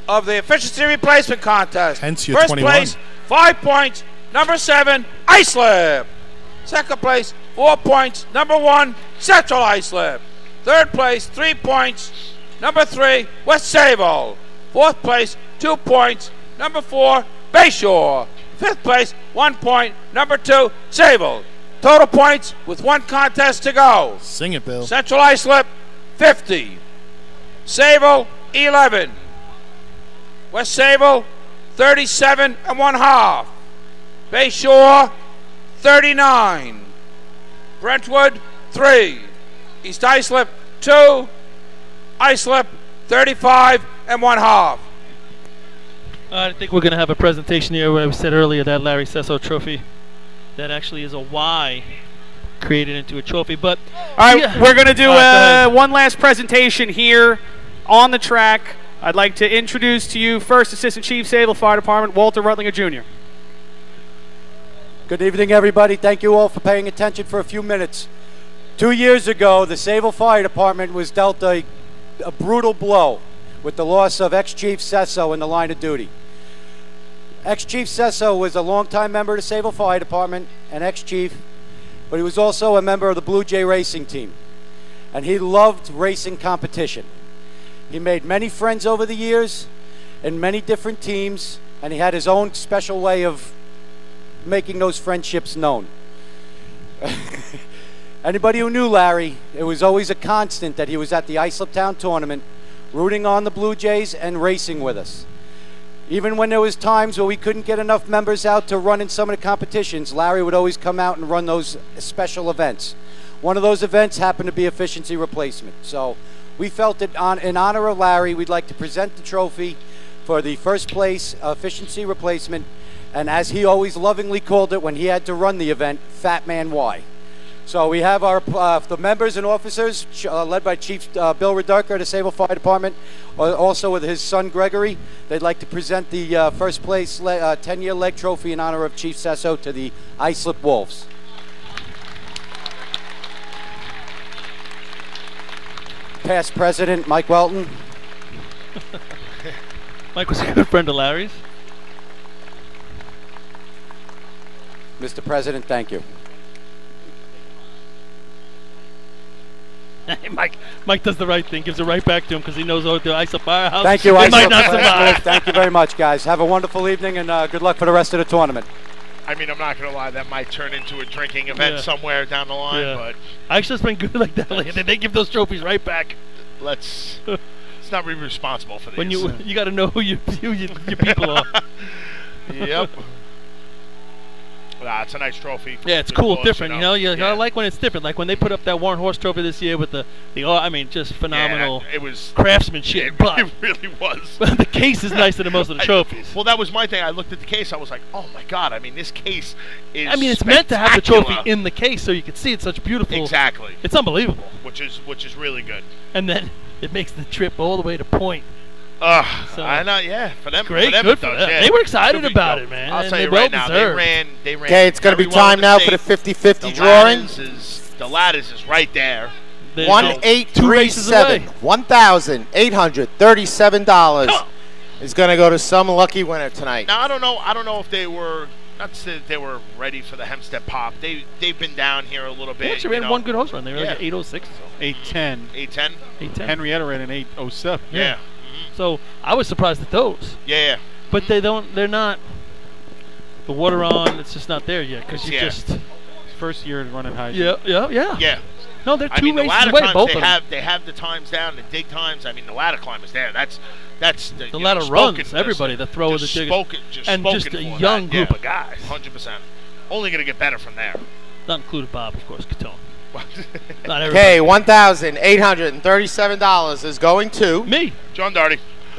of the efficiency replacement contest. Hence your First 21. place, 5 points. Number 7, Islip. Second place, 4 points. Number 1, Central Islip. Third place, 3 points. Number 3, West Sable. Fourth place, 2 points. Number 4, Bayshore. Fifth place, 1 point. Number 2, Sable. Total points with 1 contest to go. Sing it, Bill. Central Islip, 50. Sable, 11. West Sable, 37 1/2. Bayshore, 39. Brentwood, 3. East Islip, 2. Islip, 35 1/2. I think we're going to have a presentation here where we said earlier that Larry Sesso trophy that actually is a Y created into a trophy. But all right, we're going to do one last presentation here on the track. I'd like to introduce to you First Assistant Chief Sable Fire Department, Walter Rutlinger Jr. Good evening, everybody. Thank you all for paying attention for a few minutes. 2 years ago, the Sable Fire Department was dealt a brutal blow with the loss of ex-Chief Sesso in the line of duty. Ex-Chief Sesso was a longtime member of the Sable Fire Department, an ex-chief, but he was also a member of the Blue Jay racing team. And he loved racing competition. He made many friends over the years in many different teams, and he had his own special way of making those friendships known. Anybody who knew Larry, it was always a constant that he was at the Islip Town tournament, rooting on the Blue Jays and racing with us. Even when there was times where we couldn't get enough members out to run in some of the competitions, Larry would always come out and run those special events. One of those events happened to be efficiency replacement. So we felt that in honor of Larry, we'd like to present the trophy for the first place efficiency replacement, and as he always lovingly called it when he had to run the event, Fat Man Y. So we have our the members and officers led by Chief Bill Redarker of the Sable Fire Department, also with his son Gregory. They'd like to present the first place 10-year leg trophy in honor of Chief Sesso to the Islip Wolves. Past President Mike Welton. Mike was a good friend of Larry's. Mr. President, thank you. Mike does the right thing, gives it right back to him because he knows the Islip Firehouse. Thank you, They Islip. might not survive. Thank you very much, guys. Have a wonderful evening, and good luck for the rest of the tournament. I mean, I'm not going to lie, that might turn into a drinking event somewhere down the line, but Islip's been good like that lately. They give those trophies right back. Let's not be responsible for these. When you got to know who your people are. Yep. Nah, it's a nice trophy. Yeah, it's Good cool, cause, different. Yeah. I like when it's different. Like when they put up that Warren Horse Trophy this year with I mean, just phenomenal. Yeah, it was craftsmanship. But it really was. the case is nicer than most of the trophies. Well, that was my thing. I looked at the case. I was like, oh my god. I mean, this case is. I mean, it's meant to have the trophy in the case so you can see it's such beautiful. Exactly. It's unbelievable. Which is really good. And then it makes the trip all the way to Point. So I know, yeah. For them, great, for them good it for does, them. yeah. They were excited Good about go. it, man. I'll and tell you well right now, deserved. they ran. Okay, it's going to be very well time in now the for the state. 50-50 drawing. The ladders is right there. 1837, $1,837 is going to go to some lucky winner tonight. Now I don't know if they were. Not to say that they were ready for the Hempstead Pop. They've been down here a little bit. They actually ran one good horse run. They were like at 806 or so. 810. 810. 810. Henrietta ran an 807. Yeah. So I was surprised at those. Yeah. But they're not. The water on, it's just not there yet because you just. First year running high. Yeah. Yeah. No, they're two the races ladder away, times, both of them. they have the times down, the dig times. I mean, the ladder climb is there. That's the ladder runs. Everybody, the thrower, the digger, and just a young group of guys. 100%. Only going to get better from there. Not included Bob, of course, Catone. Not okay, $1,837 is going to me, John Darty.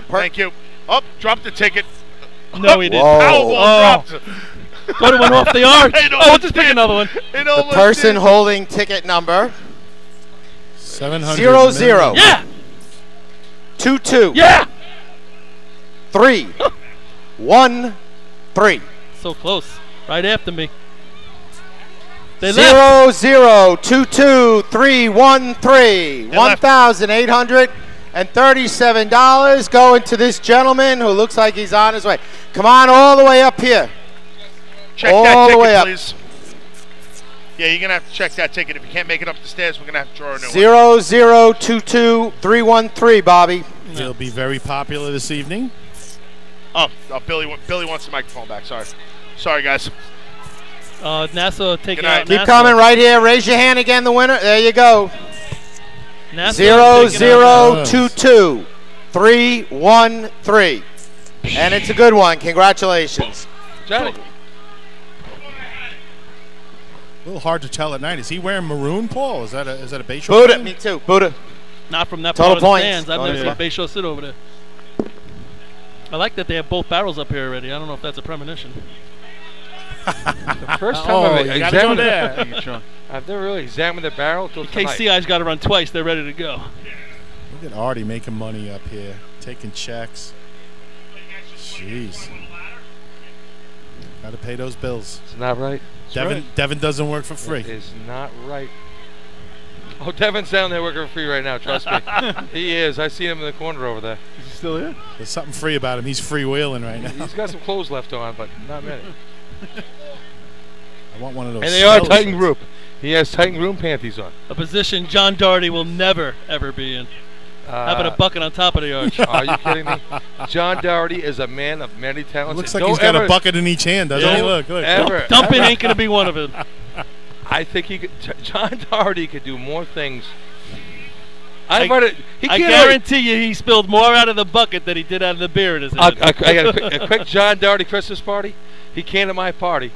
Thank you. Up, drop the ticket. No, he didn't. Powerball dropped. Thought it went off the arch. We'll just pick another one. The person holding ticket number 700. 00. Yeah. 22. Yeah. 3. 1. 3. So close. Right after me. They 0 0 2 2 3 1 3. $1,837 going to this gentleman who looks like he's on his way. Come on, all the way up here. Check all that the ticket, way up. please. Yeah, you're going to have to check that ticket. If you can't make it up the stairs, we're going to have to draw a new 0 0 2 2 3 1 3, Bobby. He'll be very popular this evening. Oh, Billy wants the microphone back. Sorry, guys. Nassau taking out Keep Nassau. coming right here. Raise your hand again, the winner. There you go. Nassau 0 0 2 2 3 1 3. And it's a good one. Congratulations. Johnny. A little hard to tell at night. Is he wearing maroon, Paul? Is that a Bayshore? Buddha, fan? me too. Buddha. Not from that Total part of the points. stands. I've never seen Bayshore sit over there. I like that they have both barrels up here already. I don't know if that's a premonition. The first time I've examined I've never really examined the barrel till tonight. KCI's got to run twice. They're ready to go. Look at Artie making money up here, taking checks. Jeez. Got to pay those bills. It's not right. Devin doesn't work for free. It is not right. Oh, Devin's down there working for free right now, trust me. He is. I see him in the corner over there. Is he still here? There's something free about him. He's freewheeling right now. He's got some clothes left on, but not many. I want one of those. And they are Titan Group. He has Titan Groom panties on. A position John Doherty will never, ever be in. Having a bucket on top of the arch. Are you kidding me? John Doherty is a man of many talents. Looks like he's got a bucket in each hand, doesn't he? Look. Dumping ain't going to be one of them. I think John Doherty could do more things. I guarantee you he spilled more out of the bucket than he did out of the beer in his hand. I got a quick John Doherty Christmas party. He came to my party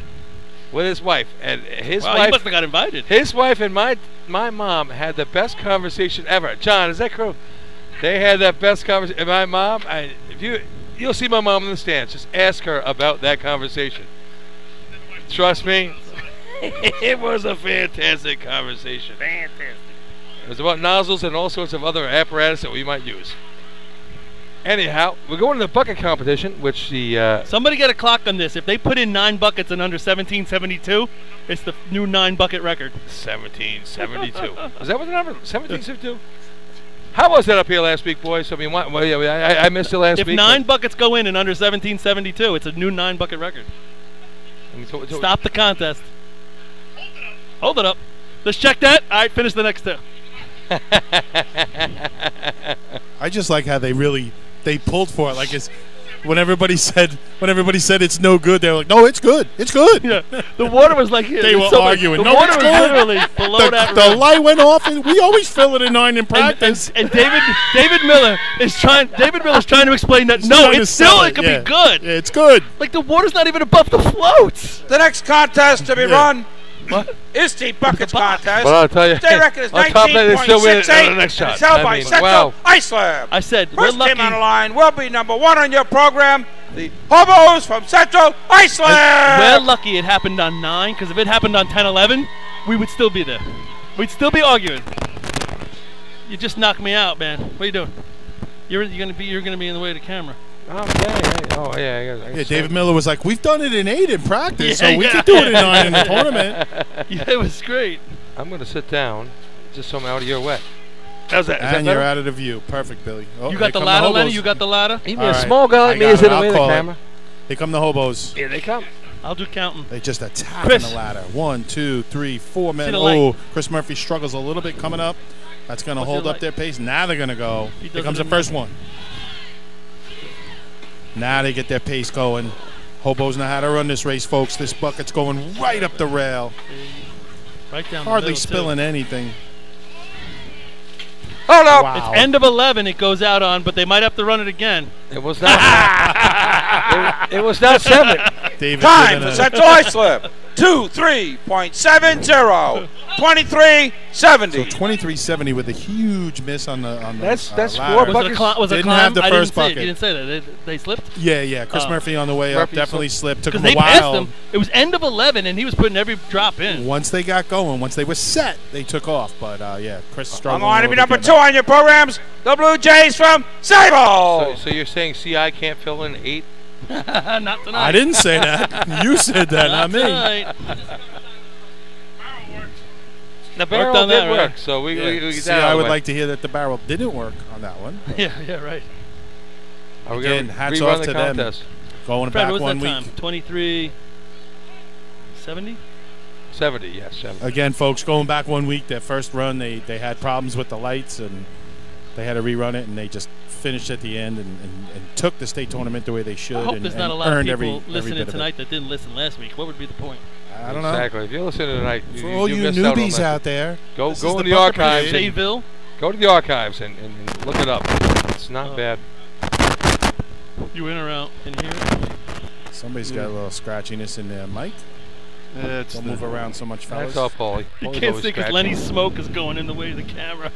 with his wife. And his wife, he must have got invited. His wife and my mom had the best conversation ever. John, is that true? They had that best conversation. And my mom, you'll see my mom in the stands. Just ask her about that conversation. Trust me, it was a fantastic conversation. Fantastic. It was about nozzles and all sorts of other apparatus that we might use. Anyhow, we're going to the bucket competition, which the... Somebody get a clock on this. If they put in 9 buckets in under 1772, it's the new 9-bucket record. 1772. Is that what the number? 1772? How was that up here last week, boys? I mean, I missed it last week. If 9 buckets go in under 1772, it's a new 9-bucket record. Stop the contest. Hold it up. Let's check that. All right, finish the next 2. I just like how they pulled for it. when everybody said it's no good, they were like, no, it's good. It's good. Yeah. The water was like here. They were arguing. The No, water it's was good. literally below that. The rim. light went off, and we always fill it in 9 in practice. And David Miller is trying. David Miller's trying to explain that no, it's still it could be good. Yeah, it's good. Like the water's not even above the floats. The next contest to be run is the Buckets contest. But I'll tell you, State record is on top of that, they still win it on the 19.68. next shot. It's held I by mean, Central wow. Islip. I said we're First lucky. team on the line will be number 1 on your program, the Hobos from Central Islip. We're lucky it happened on 9, because if it happened on 10, 11, we would still be there. We'd still be arguing. You just knocked me out, man. What are you doing? You're gonna be in the way of the camera. Yeah, David Miller was like, we've done it in 8 in practice, so we could do it in 9 in the tournament. Yeah, it was great. I'm going to sit down just so I'm out of your way. How's that? And you're out of the view. Perfect, Billy. Oh, You got the ladder, Lenny? You got the ladder? Even a small guy like me is in the way of the camera. Here come the hobos. Here they come. I'll do counting. They just attack Chris. on the ladder. 1, 2, 3, 4 men. the light. Oh, Chris Murphy struggles a little bit coming up. That's going to What's hold the up light? their pace. Now they're going to go. He Here does comes it the in first one. Now they get their pace going. Hobos know how to run this race, folks. This bucket's going right up the rail. Right down Hardly the middle, spilling anything. Hold up. Wow. It's end of 11 it goes out on, but they might have to run it again. It was not. it was not 7. David Time for Central Islip. 23.70. 23.70. So 23.70 with a huge miss on the That's ladder. 4 buckets. Was it a Didn't climb? have the I first didn't see bucket. it. You didn't say that. They slipped? Yeah. Chris Oh. Murphy on the way up Murphy definitely slipped. Took Because him a they passed while. him. It was end of 11, and he was putting every drop in. Once they got going, once they were set, they took off. But yeah, Chris On struggled. the line to be a little number bit 2 on your programs, the Blue Jays from Sable. So you're saying CI can't fill in 8? Not tonight. I didn't say that. You said that, not me. Tonight. The barrel Worked on did that, work, right? so we get See, that out I of the would way. like to hear that the barrel didn't work on that one. Yeah, right. Are we Again, gonna hats rerun off the to them. contest? Going Fred, back what was one that week. time? 23:70? 70, yes, 70. Again, folks, going back 1 week, their first run, they had problems with the lights, and they had to rerun it, and they just finished at the end and took the state tournament the way they should. I hope and, there's not and a lot of earned people every listening bit of it. tonight that didn't listen last week. What would be the point? I don't know. Exactly. If you're listening tonight, For all you missed out on newbies that. out there, Go this go is in the the bucket archives. parade. Sayville? Go to the archives and look it up. It's not bad. You in or out? Can you hear it? Somebody's got a little scratchiness in their mic. Don't move around so much, fellas. That's all, Paulie. You Paulie's can't always see because scratching. Lenny's smoke is going in the way of the camera.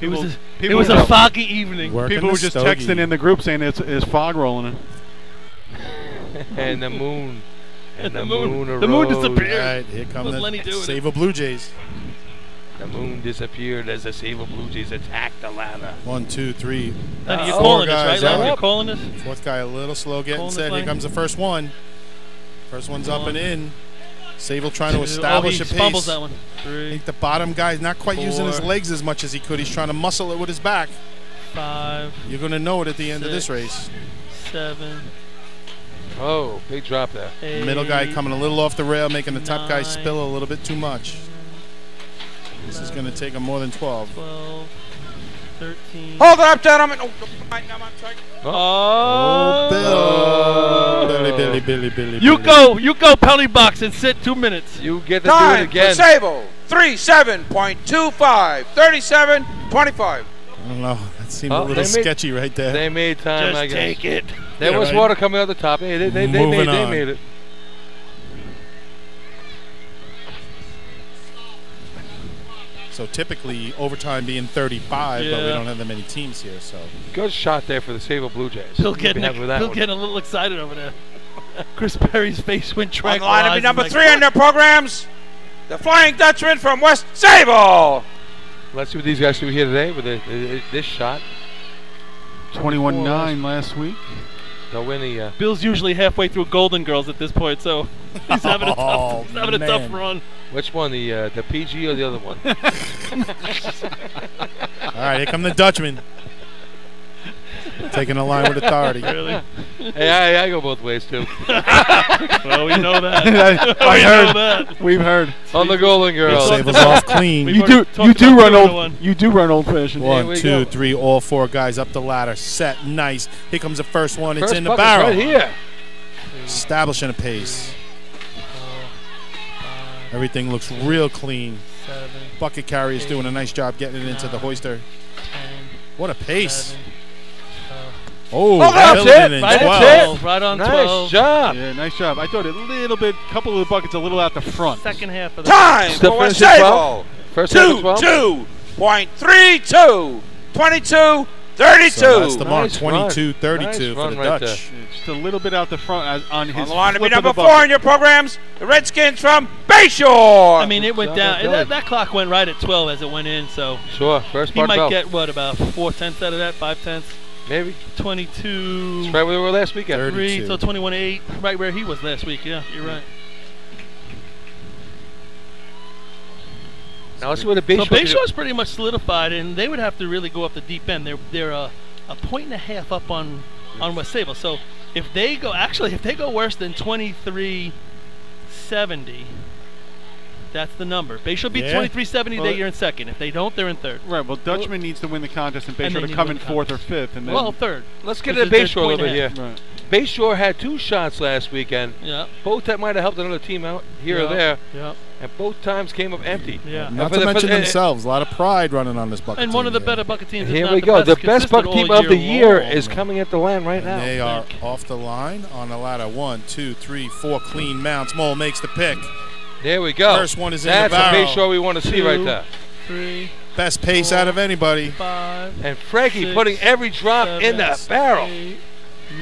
It was people a were- foggy evening. Working People the were just stogie. texting in the group saying it's fog rolling in. And the moon. And the moon moon arose. disappeared. All right, here come What's the Lenny doing? Save a Blue Jays. The moon disappeared as the Sable Blue Jays attacked the ladder. 1, 2, 3. Lenny, you're Four calling this, guys right? Lenny, up. you're calling this? Fourth guy a little slow getting Calling the set. Here play? comes the first one. First one's up and in. Sable trying to Oh, establish he a pace. fumbles that one. I 3, think the bottom guy's not quite using his 4. legs as much as he could. He's trying to muscle it with his back. 5, You're going to know it at the end of this 6, race. 7, Oh, big drop there. 8. Middle guy coming a little off the rail, making the top guy 9. spill a little bit too much. This is going to take him more than 12. 12, 13. Hold it up, gentlemen. Oh, I'm sorry. Oh, Billy. You go, penalty box and sit 2 minutes. You get to do it Time for again. Sable. 37.25. 37.25. I don't know. That seemed a Oh, little they made- sketchy right there. They made time, Just I guess. take it. There Yeah, was right. water coming out the top. Hey, they Moving made on. it. So typically overtime being 35, but we Yeah. don't have that many teams here. So Good shot there for the Sable Blue Jays. Bill You'd be getting, happy with that one. a little excited over there. Chris Perry's face went On tranquilized. the line to be number like, 3 on their programs, the Flying Dutchman from West Sable. Let's see what these guys do here today with this shot. 21-9 last week. They'll win the. Bill's usually halfway through Golden Girls at this point, so he's having a tough, a tough run. Which one, the PG or the other one? all right, here come the Dutchman. Taking the line with authority. Really? Hey, I go both ways too. Well, we know that. I heard. know that. We've heard. On the Golden Girls. Save us off clean. You do run old fashioned. 1, 2, 3, all 4 guys up the ladder. Set, nice. Here comes the first one. It's First in the bucket's barrel. right here. Establishing a pace. Everything looks real clean. Bucket carrier's doing a nice job getting it into the hoister. What a pace. Oh, that's it. Right 12. Right on Nice 12. job. Yeah, nice job. I thought a little bit, couple of the buckets a little out the front. Second half of the Time Still for finish at 12? Westable. First half of 12? 2.32. 22. 32. So that's the mark. Nice run. 22-32 Nice for run the right Dutch. Just a little bit out the front on his On the line to be flip of number the 4 bucket. in your programs, the Redskins from Bayshore. I mean, it went down. Kelly. That clock went right at 12 as it went in, so Sure. First he part might bell. get, what, about 4/10 out of that? 5/10? Maybe. 22. That's right where we were last weekend. 3, so 21-8, right where he was last week. Yeah, you're right. Now let's see what the So Bayshore. Bayshore's pretty much solidified, and they would have to really go up the deep end. They're a point and a half up on West Sable. So if they go worse than 23-70, that's the number. Bayshore beat 23-70, you're in second. If they don't, they're in third. Right. Well, Dutchman needs to win the contest, and And Bayshore they to need come to in win the 4th or 5th, and then Well, third. Let's get Because to there's Bayshore a point little bit and a here. half. Right. Bayshore had 2 shots last weekend. Yeah. Both that might have helped another team out here or Yeah. there. Yeah. And both times came up empty. Yeah. Not to mention themselves. A lot of pride running on this bucket And team. one of the better bucket teams. if Here not we go. The best consistent bucket team all of the year long. is coming at the line right now. And they are off the line on the ladder. 1, 2, 3, 4 clean mounts. Mole makes the pick. There we go. First one is in That's the barrel. That's a Bayshore we want to see right 2, there. 3, Best pace 4, out of anybody. 5, And Frankie 6, putting every drop 7, in the barrel. 8,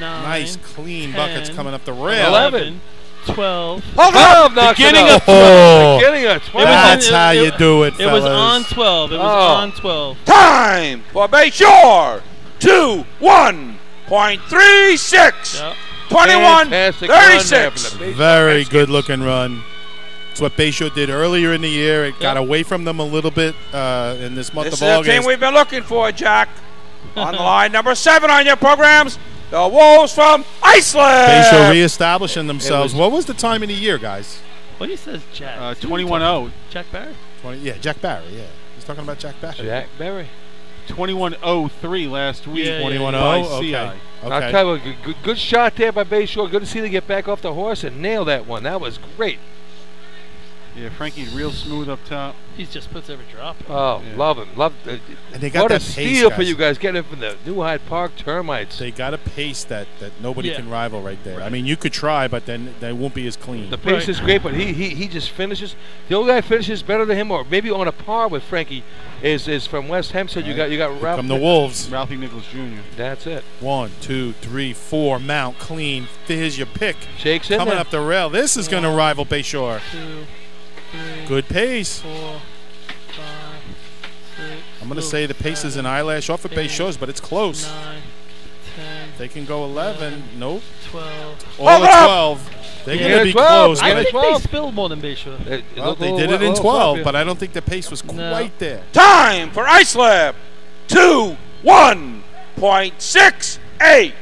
9, Nice clean 10, buckets coming up the rail. 11, 12. 12 knocks Beginning it of out. 12. Beginning of 12. That's how you do it, It was fellas. on 12. It was on 12. Time for Bayshore. 2:1.36. Yep. 21-36. Very good looking run. It's what Bayshore did earlier in the year. It got away from them a little bit in this month This of is August. the team we've been looking for, Jack. On the line, number 7 on your programs, the Wolves from Islip. Bayshore reestablishing themselves. What was the time in the year, guys? What he says, Jack? 21-0. Jack Barry? Jack Barry, yeah. He's talking about Jack Barry. Jack Barry. 21-03 last week. 21-0, by okay. CI. I'll tell you, good shot there by Bayshore. Good to see them get back off the horse and nail that one. That was great. Yeah, Frankie's real smooth up top. He just puts every drop. Oh, love him. And they got what that a pace, steal for guys. you guys getting it from the New Hyde Park Termites. They got a pace that nobody can rival right there. I mean, you could try, but then they won't be as clean. The pace is great, but he just finishes. The only guy finishes better than him, or maybe on a par with Frankie, is from West Hempstead. You got Ralph. From the Wolves. Ralphie Nichols Jr. That's it. 1, 2, 3, 4. Mount clean. Here's your pick. Shakes in Coming there. up the rail. This is going to rival Bayshore. 2, 3, Good pace. 4, 5, 6. I'm going to say the pace is an eyelash off of Bayshore's, but it's close. 9, 10. They can go 11. Nope. 12. All at 12. They're going to be close. I think 12. they spilled more than Bayshore. Well, they did it in 12, but I don't think the pace was quite there. Time for Islip. 2:1.68.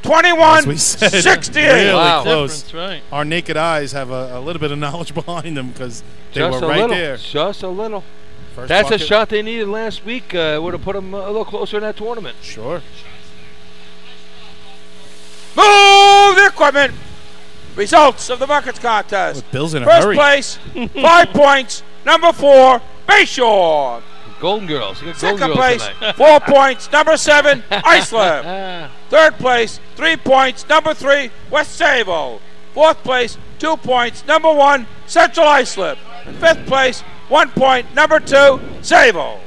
21-68. Really close. Right. Our naked eyes have a little bit of knowledge behind them because they Just were a right little. there. Just a little. First That's bucket. a shot they needed last week. Would have put them a little closer in that tournament. Sure. Move the equipment. Results of the buckets contest. Well, Bill's in a First hurry. place, 5 points. Number 4, Bayshore. Golden Girls. You got Golden Second Girls place, tonight. 4 points. Number 7, Islip. Third place, 3 points. Number 3, West Sable. Fourth place, 2 points. Number 1, Central Islip. And fifth place, 1 point. Number 2, Sable.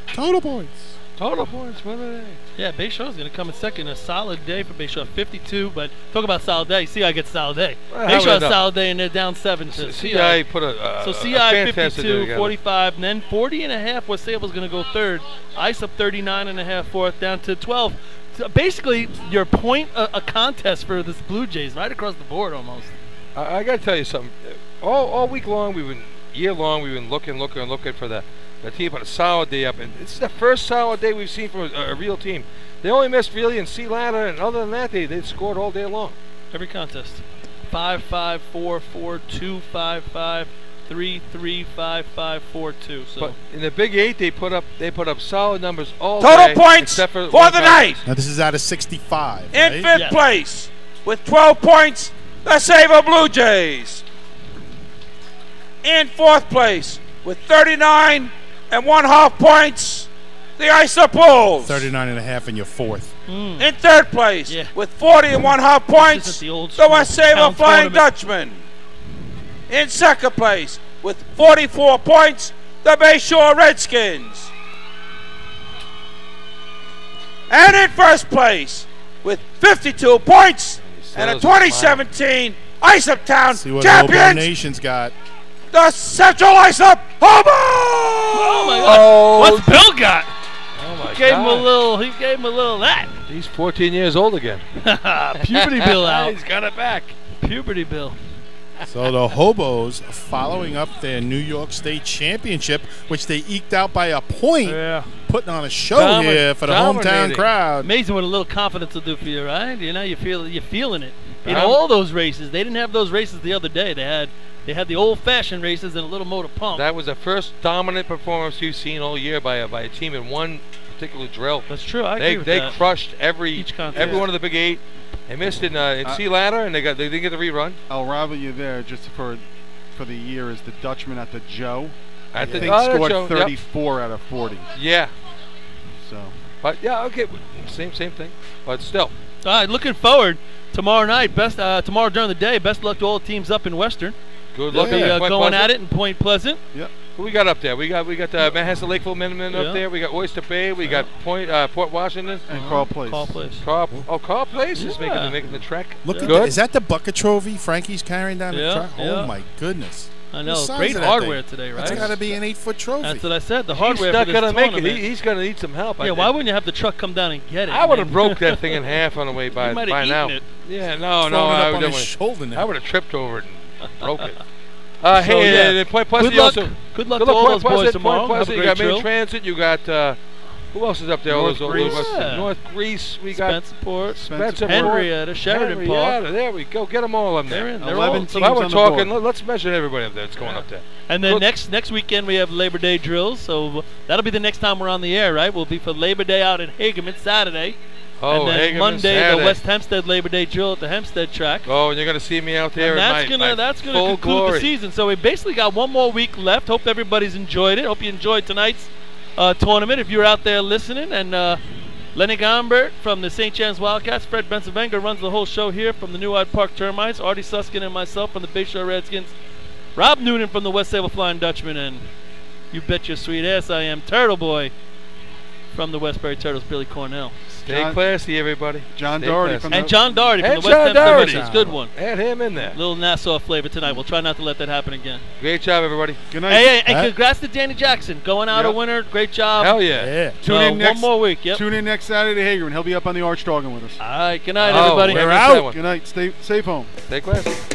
Total points. Total points. What are they? Yeah, Bayshore's going to come in second. A solid day for Bayshore, 52. But talk about solid day. CI gets solid day. Well, Bayshore how has we know? solid day, and they're down 7 to CI put a so a CI fantastic day 52, together. 45, and then 40 and a half. West Sable's going to go third. Ice up 39 and a half, fourth, down to 12. So basically, your point a contest for this Blue Jays right across the board almost. I got to tell you something. All week long, year long, we've been looking for the The team put a solid day up, and this is the first solid day we've seen from a real team. They only missed really in C ladder, and other than that, they scored all day long. Every contest. 5-5, 4-4, 2-5-5, 3-3, 5-5, 4-2. So but in the Big 8, they put up solid numbers all Total day, points except for for the night. Now this is out of 65. In right? fifth place with 12 points, the Sable Blue Jays. In fourth place with 39.5 points, the Islip Bulls. 39.5 in your fourth. In third place with 40.5 points, the West Sable Flying Dutchman. In second place with 44 points, the Bayshore Redskins. And in first place with 52 points and a 2017 Islip Town See what Hobo champions, Nation's got. the Central Islip Hobo! Oh my God! What's Bill got? Oh my Gave him a God. little. He gave him a little that. He's 14 years old again. Puberty Bill out. He's got it back. Puberty Bill. So the Hobos following up their New York State Championship, which they eked out by a point, putting on a show here for the hometown crowd. Amazing what a little confidence will do for you, right? You know, you're feeling it. In all those races, they didn't have those races the other day. They had the old-fashioned races and a little motor pump. That was the first dominant performance you've seen all year by a team in one particular drill. That's true. I agree with that. They crushed every one of the Big 8. They missed in C ladder, and they didn't get the rerun. I'll rival you there just for the year is the Dutchman at the Joe. I think the scored Joe, 34 out of 40. Yeah. So. But yeah, okay, same thing. But still. All right, looking forward tomorrow night. Tomorrow during the day. Best luck to all teams up in Western. Good They'll luck. be going at it in Point Pleasant. Yep. Who we got up there? We got Manhasset Lakeville Minutemen up there. We got Oyster Bay. We got Port Washington and Carl Place. Carl Place. Carl Place is making the trek. Look at that. Is that the bucket trophy Frankie's carrying down the truck? Oh my goodness. I know. Great hardware today, right? That's got to be an 8-foot trophy. That's what I said. The hardware. He's not going to make it. He's going to need some help. Yeah. Why wouldn't you have the truck come down and get it? I would have broke that thing in half on the way by now. It. Yeah. No. I would have tripped over it and broke it. Point Pleasant. Good luck to all those boys tomorrow. Have a you great got drill. Main Transit. You got who else is up there? North Greece. North Greece. We got Spencer Henrietta, Sheridan Park. There we go. Get them all up there. 11 teams while we're on the talking, board. let's mention everybody up there that's going up there. And then next weekend we have Labor Day drills, so that'll be the next time we're on the air, right? We'll be for Labor Day out in Hagerman Saturday. Oh, and then Hagerman, Monday, Saturday. the West Hempstead Labor Day drill at the Hempstead track. Oh, and you're going to see me out there. And that's gonna conclude the season. So we basically got one more week left. Hope everybody's enjoyed it. Hope you enjoyed tonight's tournament. If you're out there listening, and Lenny Gombert from the St. John's Wildcats, Fred Bensavenga runs the whole show here from the New Hyde Park Termites, Artie Suskin and myself from the Bayshore Redskins, Rob Noonan from the West Sable Flying Dutchman, and you bet your sweet ass I am Turtle Boy from the Westbury Turtles, Billy Cornell. Stay classy, everybody. John Doherty from the West Hempstead Redskins. Good one. Add him in there. Little Nassau flavor tonight. We'll try not to let that happen again. Great job, everybody. Good night. Hey, and congrats to Danny Jackson. Going out a winner. Great job. Hell yeah. Tune in next, one more week. Yep. Tune in next Saturday to Hagerman. He'll be up on the arch talking with us. All right. Good night, everybody. We're out. Good night. Stay safe home. Stay classy.